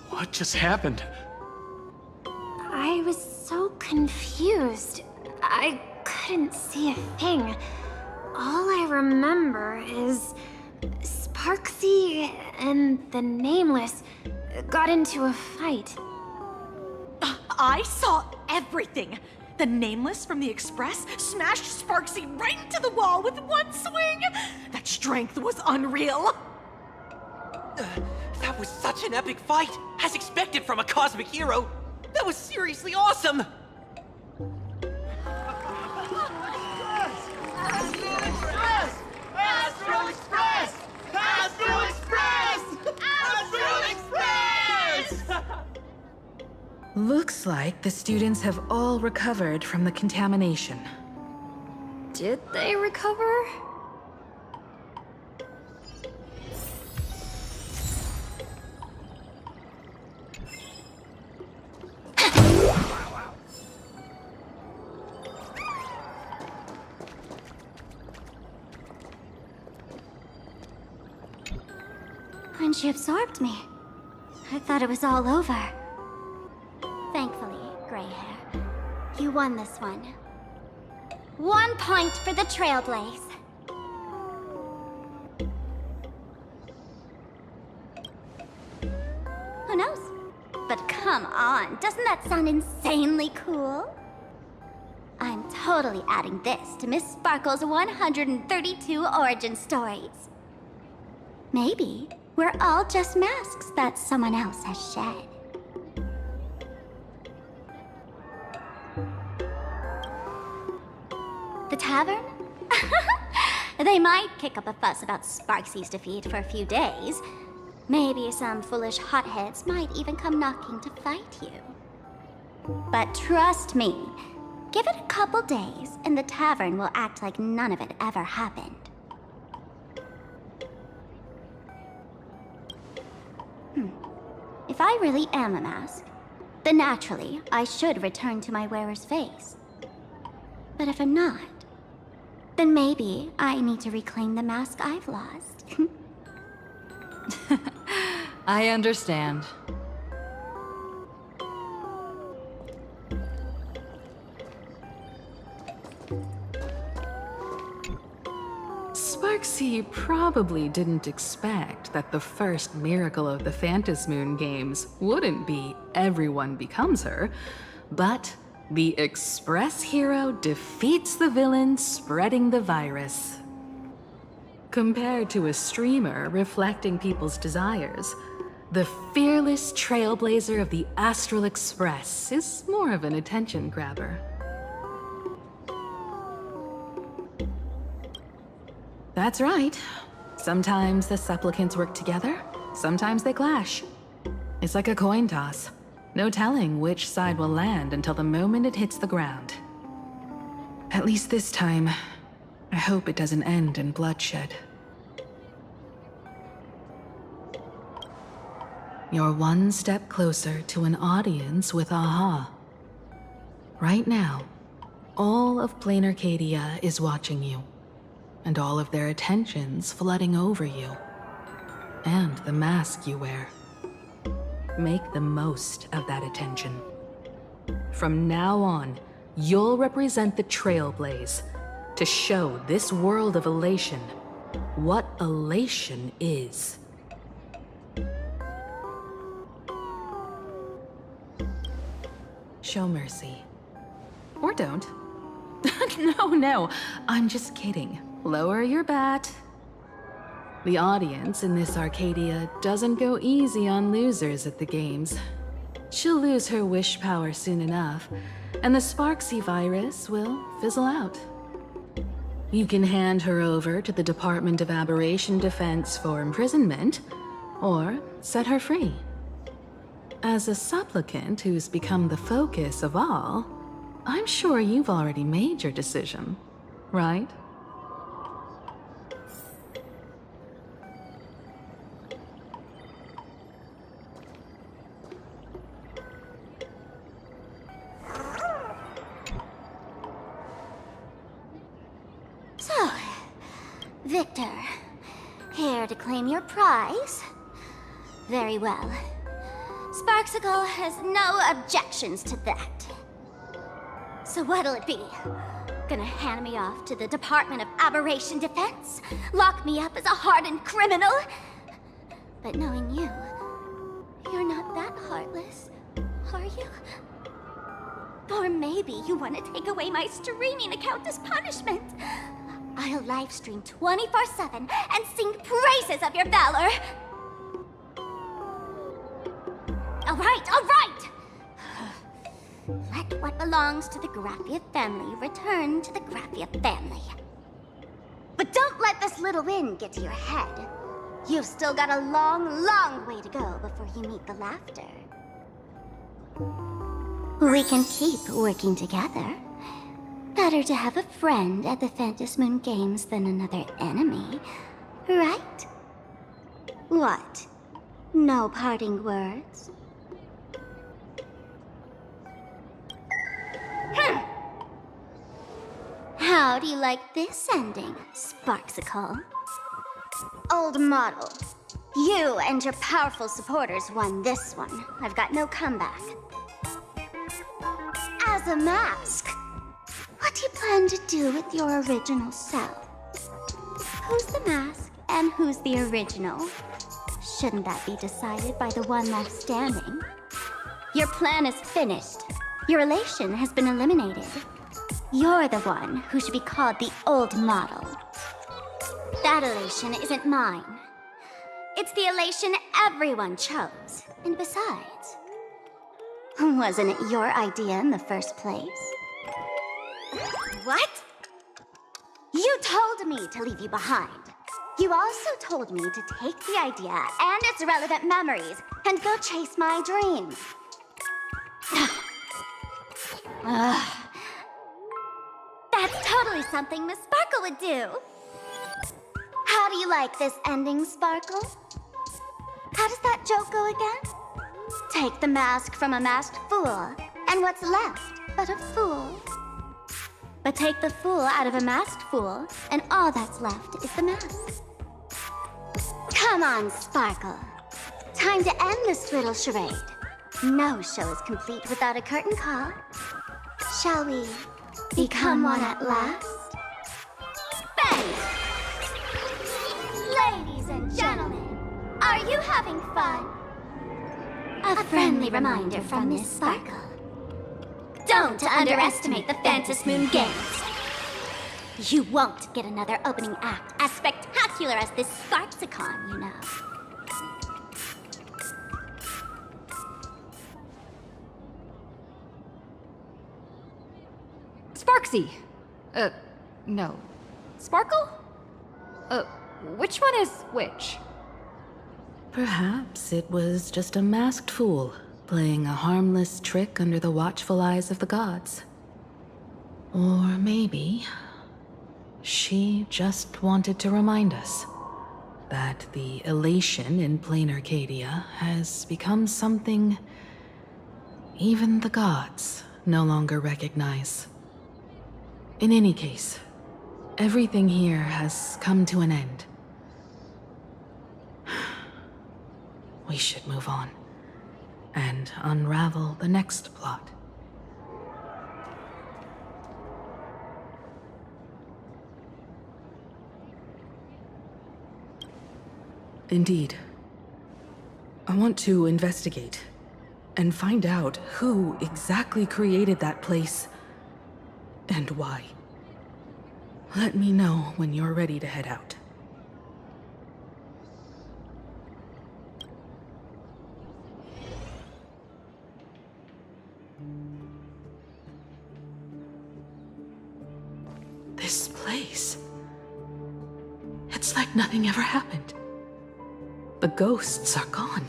What just happened? I was so confused. I couldn't see a thing. All I remember is Sparksy and the Nameless got into a fight. I saw everything. The Nameless from the Express smashed Sparksy right into the wall with one swing! That strength was unreal! That was such an epic fight, as expected from a cosmic hero. That was seriously awesome! Astral Express! Astral Express! Astral Express! Looks like the students have all recovered from the contamination. Did they recover? When she absorbed me, I thought it was all over. Thankfully, gray hair, you won this one. 1 point for the trailblaze. Who knows? But come on, doesn't that sound insanely cool? I'm totally adding this to Miss Sparkle's 132 origin stories. Maybe we're all just masks that someone else has shed. The tavern? They might kick up a fuss about Sparksy's defeat for a few days. Maybe some foolish hotheads might even come knocking to fight you. But trust me, give it a couple days and the tavern will act like none of it ever happened. If I really am a mask, then naturally I should return to my wearer's face. But if I'm not, then maybe I need to reclaim the mask I've lost. I understand. Sparksy probably didn't expect that the first miracle of the Phantasmoon games wouldn't be everyone becomes her, but the Express hero defeats the villain spreading the virus. Compared to a streamer reflecting people's desires, the fearless trailblazer of the Astral Express is more of an attention grabber. That's right. Sometimes the supplicants work together, sometimes they clash. It's like a coin toss. No telling which side will land until the moment it hits the ground. At least this time, I hope it doesn't end in bloodshed. You're one step closer to an audience with Aha. Right now, all of Plain Arcadia is watching you, and all of their attention's flooding over you, and the mask you wear. Make the most of that attention. From now on, you'll represent the Trailblaze to show this world of elation what elation is. Show mercy. Or don't. No, I'm just kidding. Lower your bat. The audience in this Arcadia doesn't go easy on losers at the games. She'll lose her wish power soon enough, and the Sparksy virus will fizzle out. You can hand her over to the Department of Aberration Defense for imprisonment, or set her free. As a supplicant who's become the focus of all, I'm sure you've already made your decision, right? So, Victor, here to claim your prize? Very well. Sparksicle has no objections to that. So what'll it be? Gonna hand me off to the Department of Aberration Defense? Lock me up as a hardened criminal? But knowing you, you're not that heartless, are you? Or maybe you want to take away my streaming account as punishment. I'll live stream 24/7 and sing praises of your valor. All right. Let what belongs to the Graffia family return to the Graffia family. But don't let this little win get to your head. You've still got a long, long way to go before you meet the laughter. We can keep working together. Better to have a friend at the Phantom Moon Games than another enemy, right? What? No parting words? How do you like this ending, Sparksicle? Old model. You and your powerful supporters won this one. I've got no comeback. As a mask, what do you plan to do with your original self? Who's the mask and who's the original? Shouldn't that be decided by the one left standing? Your plan is finished. Your relation has been eliminated. You're the one who should be called the old model. That elation isn't mine. It's the elation everyone chose. And besides, wasn't it your idea in the first place? What? You told me to leave you behind. You also told me to take the idea and its relevant memories and go chase my dreams. That's totally something Miss Sparkle would do. How do you like this ending, Sparkle? How does that joke go again? Take the mask from a masked fool, and what's left but a fool? But take the fool out of a masked fool, and all that's left is the mask. Come on, Sparkle. Time to end this little charade. No show is complete without a curtain call. Shall we become one at last? Bang! Ladies and gentlemen, are you having fun? A friendly reminder from Miss Sparkle. Don't underestimate the Phantom Moon Games. You won't get another opening act as spectacular as this Sparksicon, you know. Sparksy! No. Sparkle? Which one is which? Perhaps it was just a masked fool playing a harmless trick under the watchful eyes of the gods. Or maybe she just wanted to remind us that the elation in plain Arcadia has become something even the gods no longer recognize. In any case, everything here has come to an end. We should move on and unravel the next plot. Indeed. I want to investigate and find out who exactly created that place and why. Let me know when you're ready to head out. This place. It's like nothing ever happened. The ghosts are gone.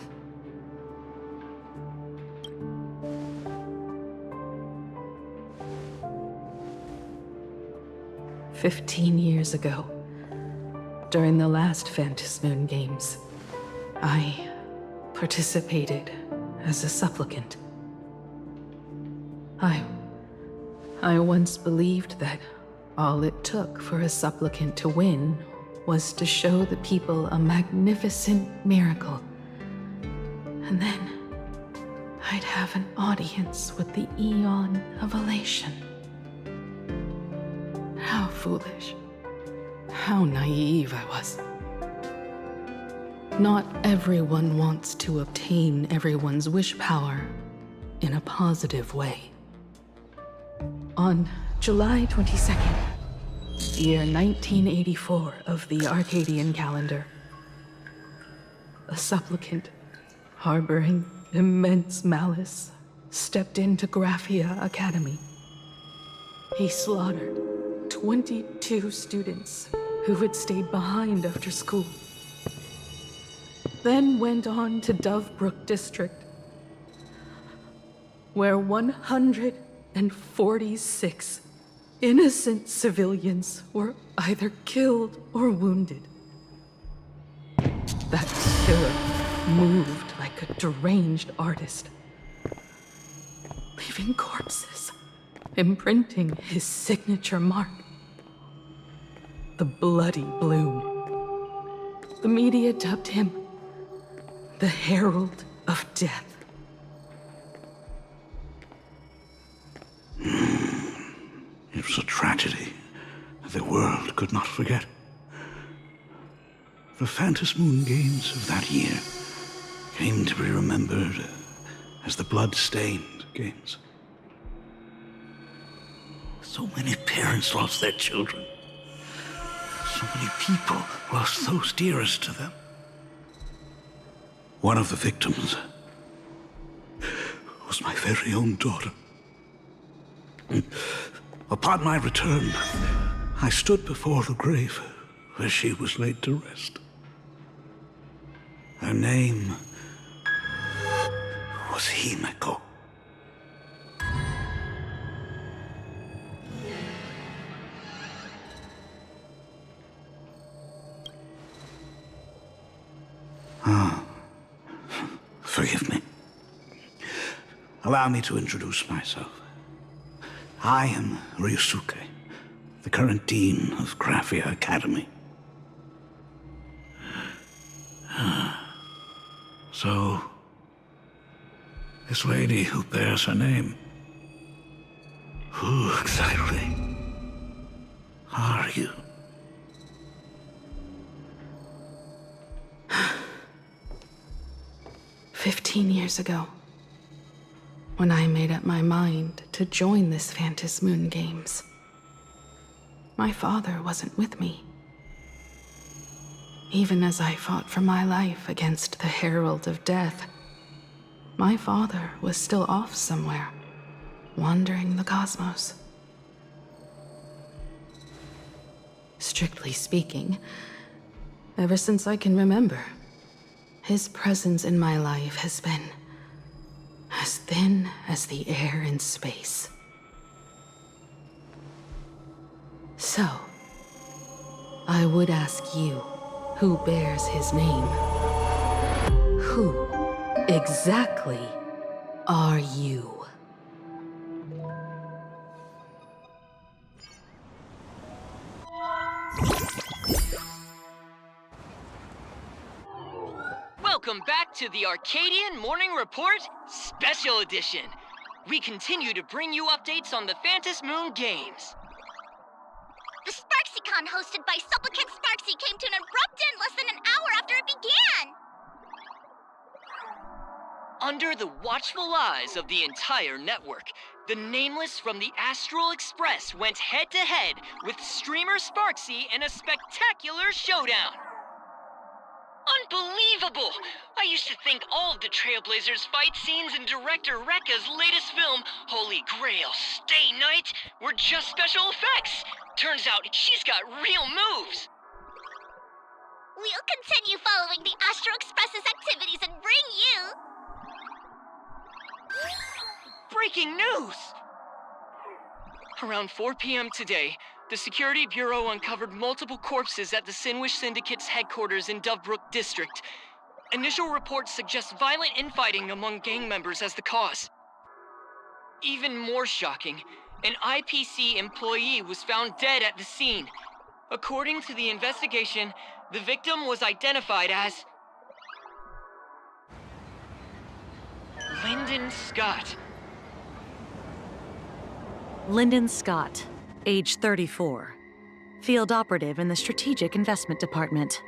"15 years ago, during the last Phantom Moon Games, I participated as a supplicant. I once believed that all it took for a supplicant to win was to show the people a magnificent miracle. And then I'd have an audience with the Eon of Elation. How foolish. How naive I was. Not everyone wants to obtain everyone's wish power in a positive way. On July 22nd, year 1984 of the Arcadian calendar, a supplicant harboring immense malice stepped into Graphia Academy. He slaughtered 22 students who had stayed behind after school, then went on to Dovebrook District, where 146 innocent civilians were either killed or wounded. That killer moved like a deranged artist, leaving corpses, imprinting his signature mark. The Bloody Bloom. The media dubbed him the Herald of Death. It was a tragedy the world could not forget. The Phantom Moon Games of that year came to be remembered as the Blood-Stained Games. So many parents lost their children. So many people lost those dearest to them. One of the victims was my very own daughter. Upon my return, I stood before the grave where she was laid to rest. Her name was Himeko. Forgive me. Allow me to introduce myself. I am Ryusuke, the current dean of Graphia Academy. So, this lady who bears her name, who exactly are you? 15 years ago, when I made up my mind to join this Phantom Moon Games, my father wasn't with me. Even as I fought for my life against the Herald of Death, my father was still off somewhere, wandering the cosmos. Strictly speaking, ever since I can remember, his presence in my life has been as thin as the air in space. So, I would ask you, who bears his name? Who exactly are you? Welcome back to the Arcadian Morning Report Special Edition. We continue to bring you updates on the Phantom Moon Games. The SparksyCon hosted by Supplicant Sparksy came to an abrupt end less than an hour after it began! Under the watchful eyes of the entire network, the Nameless from the Astral Express went head-to-head with streamer Sparksy in a spectacular showdown. Unbelievable! I used to think all of the Trailblazers fight scenes in director Rekka's latest film, Holy Grail Stay Night, were just special effects. Turns out she's got real moves. We'll continue following the Astro Express's activities and bring you... Breaking news! Around 4 p.m. today, the Security Bureau uncovered multiple corpses at the Sinwish Syndicate's headquarters in Dovebrook District. Initial reports suggest violent infighting among gang members as the cause. Even more shocking, an IPC employee was found dead at the scene. According to the investigation, the victim was identified as Lyndon Scott. Lyndon Scott, age 34. Field operative in the Strategic Investment Department.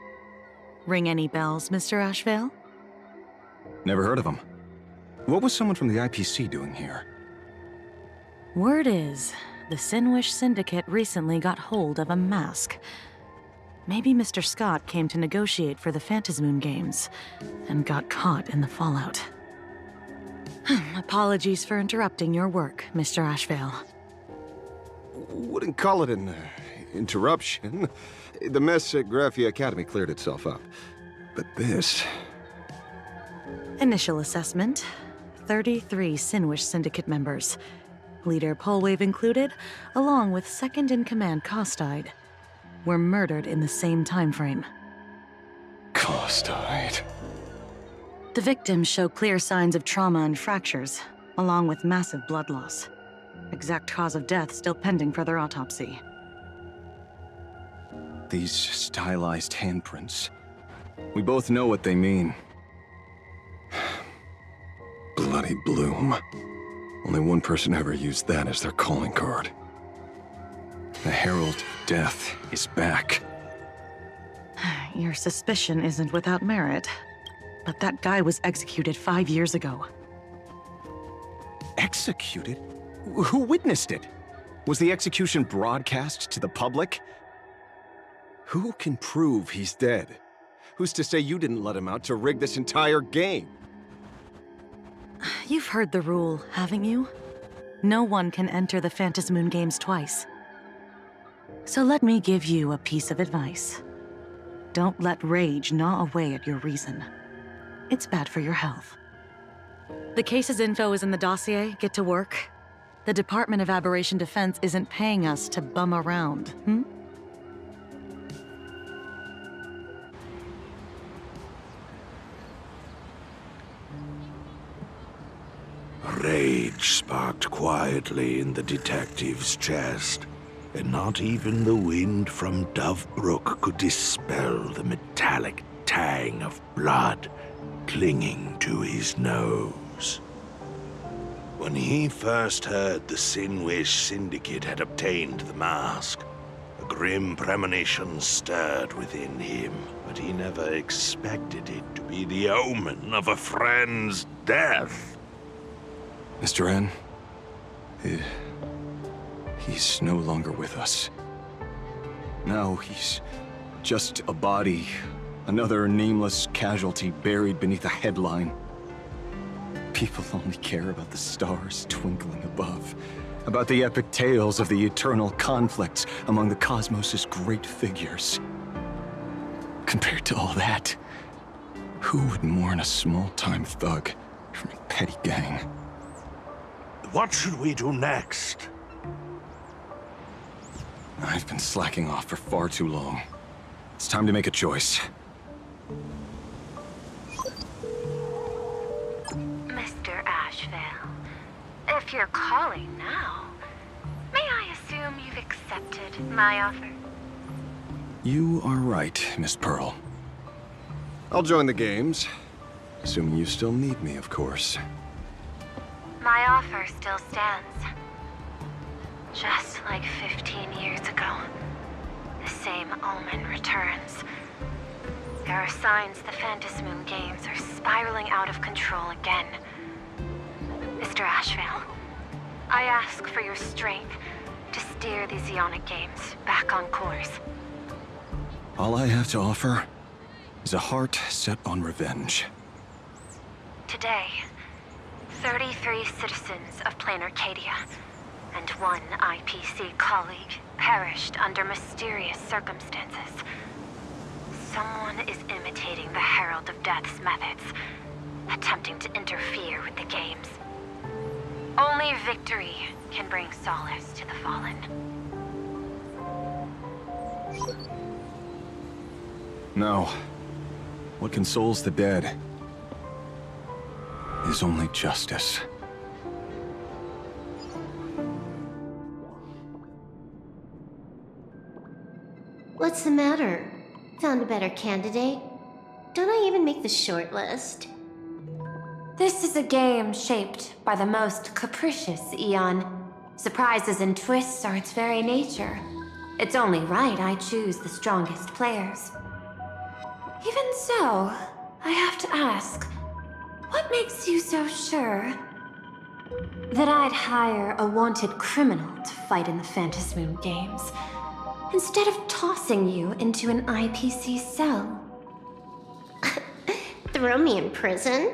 Ring any bells, Mr. Ashvale? Never heard of him. What was someone from the IPC doing here? Word is, the Sinwish Syndicate recently got hold of a mask. Maybe Mr. Scott came to negotiate for the Phantasmoon Games and got caught in the fallout. Apologies for interrupting your work, Mr. Ashvale. Wouldn't call it an interruption. The mess at Graphia Academy cleared itself up. But this... Initial assessment: 33 Sinwish Syndicate members, leader Polwave included, along with second-in-command Costide, were murdered in the same time frame. Costide. The victims show clear signs of trauma and fractures, along with massive blood loss. Exact cause of death still pending further autopsy. These stylized handprints. We both know what they mean. Bloody Bloom. Only one person ever used that as their calling card. The Herald of Death is back. Your suspicion isn't without merit, but that guy was executed 5 years ago. Executed? Who witnessed it? Was the execution broadcast to the public? Who can prove he's dead? Who's to say you didn't let him out to rig this entire game? You've heard the rule, haven't you? No one can enter the Phantasmoon Games twice. So let me give you a piece of advice. Don't let rage gnaw away at your reason. It's bad for your health. The case's info is in the dossier. Get to work. The Department of Aberration Defense isn't paying us to bum around, Rage sparked quietly in the detective's chest, and not even the wind from Dove Brook could dispel the metallic tang of blood clinging to his nose. When he first heard the Sinwish Syndicate had obtained the mask, a grim premonition stirred within him, but he never expected it to be the omen of a friend's death. Mr. N, he's no longer with us. Now he's just a body, another nameless casualty buried beneath a headline. People only care about the stars twinkling above, about the epic tales of the eternal conflicts among the cosmos's great figures. Compared to all that, who would mourn a small-time thug from a petty gang? What should we do next? I've been slacking off for far too long. It's time to make a choice. Mr. Ashvale, if you're calling now, may I assume you've accepted my offer? You are right, Miss Pearl. I'll join the games. Assuming you still need me, of course. My offer still stands. Just like 15 years ago, the same omen returns. There are signs the Phantasmoon Games are spiraling out of control again. Mr. Ashvale, I ask for your strength to steer the Zeonic Games back on course. All I have to offer is a heart set on revenge. Today, 33 citizens of Plain Arcadia and one IPC colleague perished under mysterious circumstances. Someone is imitating the Herald of Death's methods, attempting to interfere with the games. Only victory can bring solace to the fallen. No. What consoles the dead is only justice. What's the matter? Found a better candidate? Don't I even make the short list? This is a game shaped by the most capricious, Eon. Surprises and twists are its very nature. It's only right I choose the strongest players. Even so, I have to ask, what makes you so sure? That I'd hire a wanted criminal to fight in the Phantasmoon games, instead of tossing you into an IPC cell. Throw me in prison?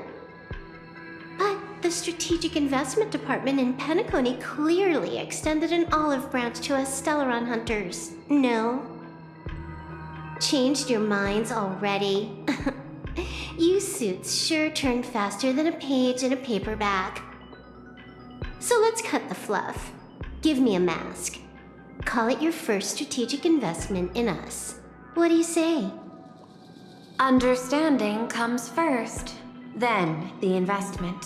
But the Strategic Investment Department in Penacony clearly extended an olive branch to us Stellaron hunters. No? Changed your minds already? You suits sure turn faster than a page in a paperback. So let's cut the fluff. Give me a mask. Call it your first strategic investment in us. What do you say? Understanding comes first, then the investment.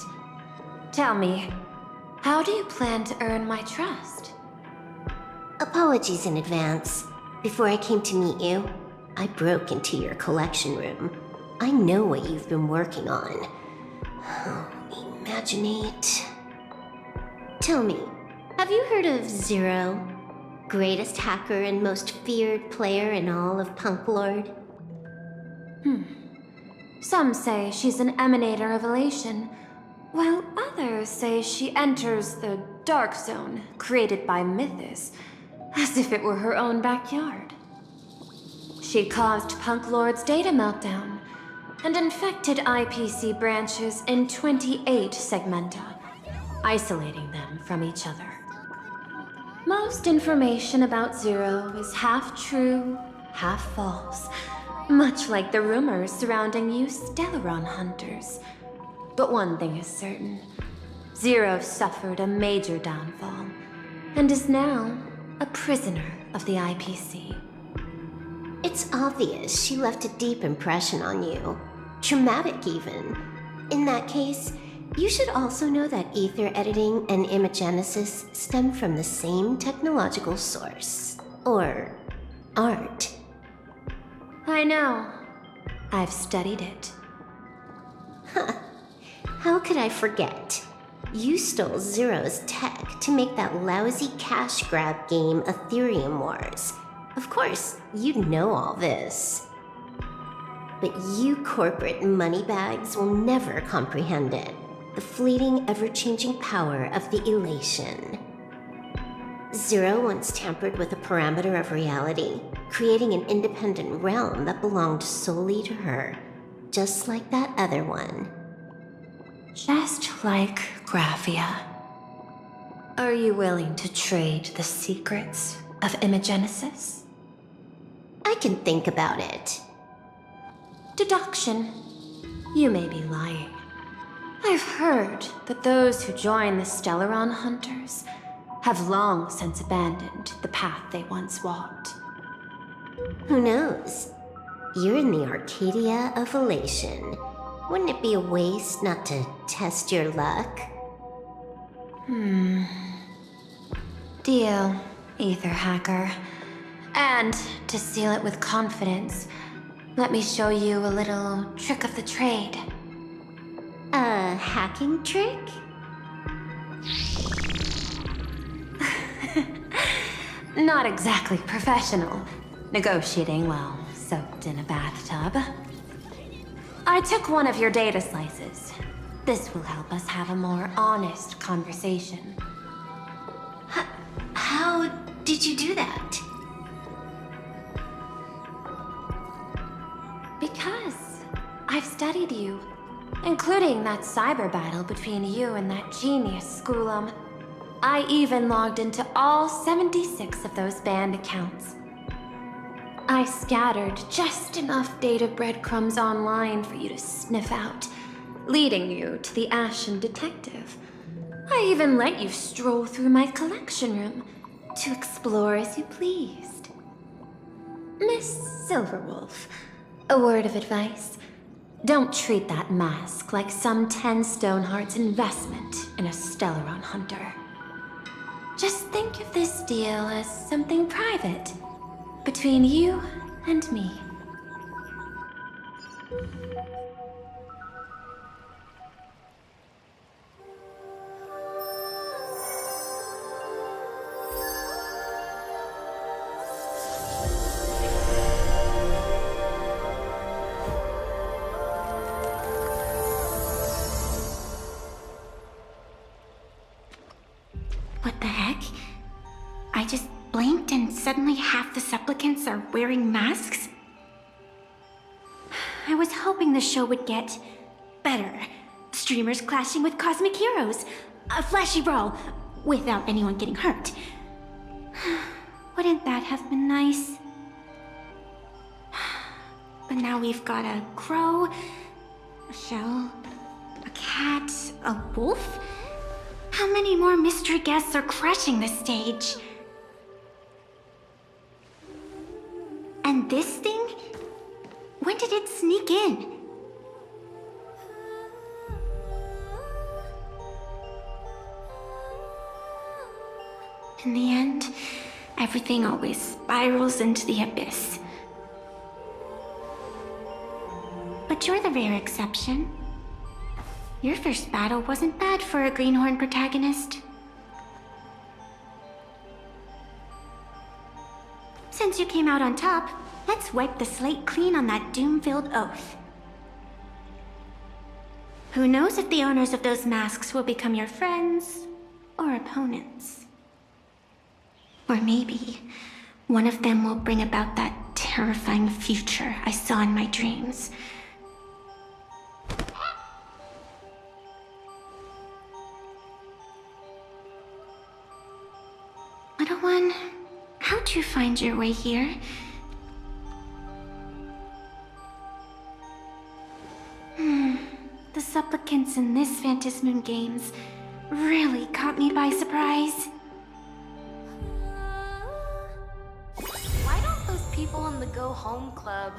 Tell me, how do you plan to earn my trust? Apologies in advance. Before I came to meet you, I broke into your collection room. I know what you've been working on. Imaginate. Tell me, have you heard of Zero? Greatest hacker and most feared player in all of Punk Lord? Some say she's an emanator of elation, while others say she enters the dark zone created by Mythos, as if it were her own backyard. She caused Punk Lord's data meltdown and infected IPC branches in 28 segmenta, isolating them from each other. Most information about Zero is half true, half false, much like the rumors surrounding you Stellaron hunters. But one thing is certain. Zero suffered a major downfall, and is now a prisoner of the IPC. It's obvious she left a deep impression on you. Traumatic, even. In that case, you should also know that ether editing and imagenesis stem from the same technological source. Or art. I know. I've studied it. How could I forget? You stole Zero's tech to make that lousy cash grab game Ethereum Wars. Of course, you'd know all this. But you corporate moneybags will never comprehend it. The fleeting, ever-changing power of the elation. Zero once tampered with a parameter of reality, creating an independent realm that belonged solely to her, just like that other one. Just like Graphia. Are you willing to trade the secrets of imagenesis? I can think about it. Deduction. You may be lying. I've heard that those who join the Stellaron Hunters have long since abandoned the path they once walked. Who knows? You're in the Arcadia of Elation. Wouldn't it be a waste not to test your luck? Deal, Ether Hacker. And to seal it with confidence, let me show you a little trick of the trade. A hacking trick? Not exactly professional. Negotiating while soaked in a bathtub. I took one of your data slices. This will help us have a more honest conversation. How did you do that? Because I've studied you, including that cyber battle between you and that genius Schoolum. I even logged into all 76 of those banned accounts. I scattered just enough data breadcrumbs online for you to sniff out, leading you to the Ashen Detective. I even let you stroll through my collection room to explore as you pleased. Miss Silverwolf, a word of advice. Don't treat that mask like some 10 Stoneheart's investment in a Stellaron hunter. Just think of this deal as something private, between you and me. blinked and suddenly half the supplicants are wearing masks? I was hoping the show would get better. Streamers clashing with cosmic heroes. A flashy brawl without anyone getting hurt. Wouldn't that have been nice? But now we've got a crow, a shell, a cat, a wolf? How many more mystery guests are crashing the stage? And this thing? When did it sneak in? In the end, everything always spirals into the abyss. But you're the rare exception. Your first battle wasn't bad for a greenhorn protagonist. Since you came out on top, let's wipe the slate clean on that doom-filled oath. Who knows if the owners of those masks will become your friends or opponents? Or maybe one of them will bring about that terrifying future I saw in my dreams. Little one, how'd you find your way here? The supplicants in this Phantasmoon Games really caught me by surprise. Why don't those people in the Go Home Club?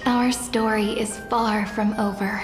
Our story is far from over.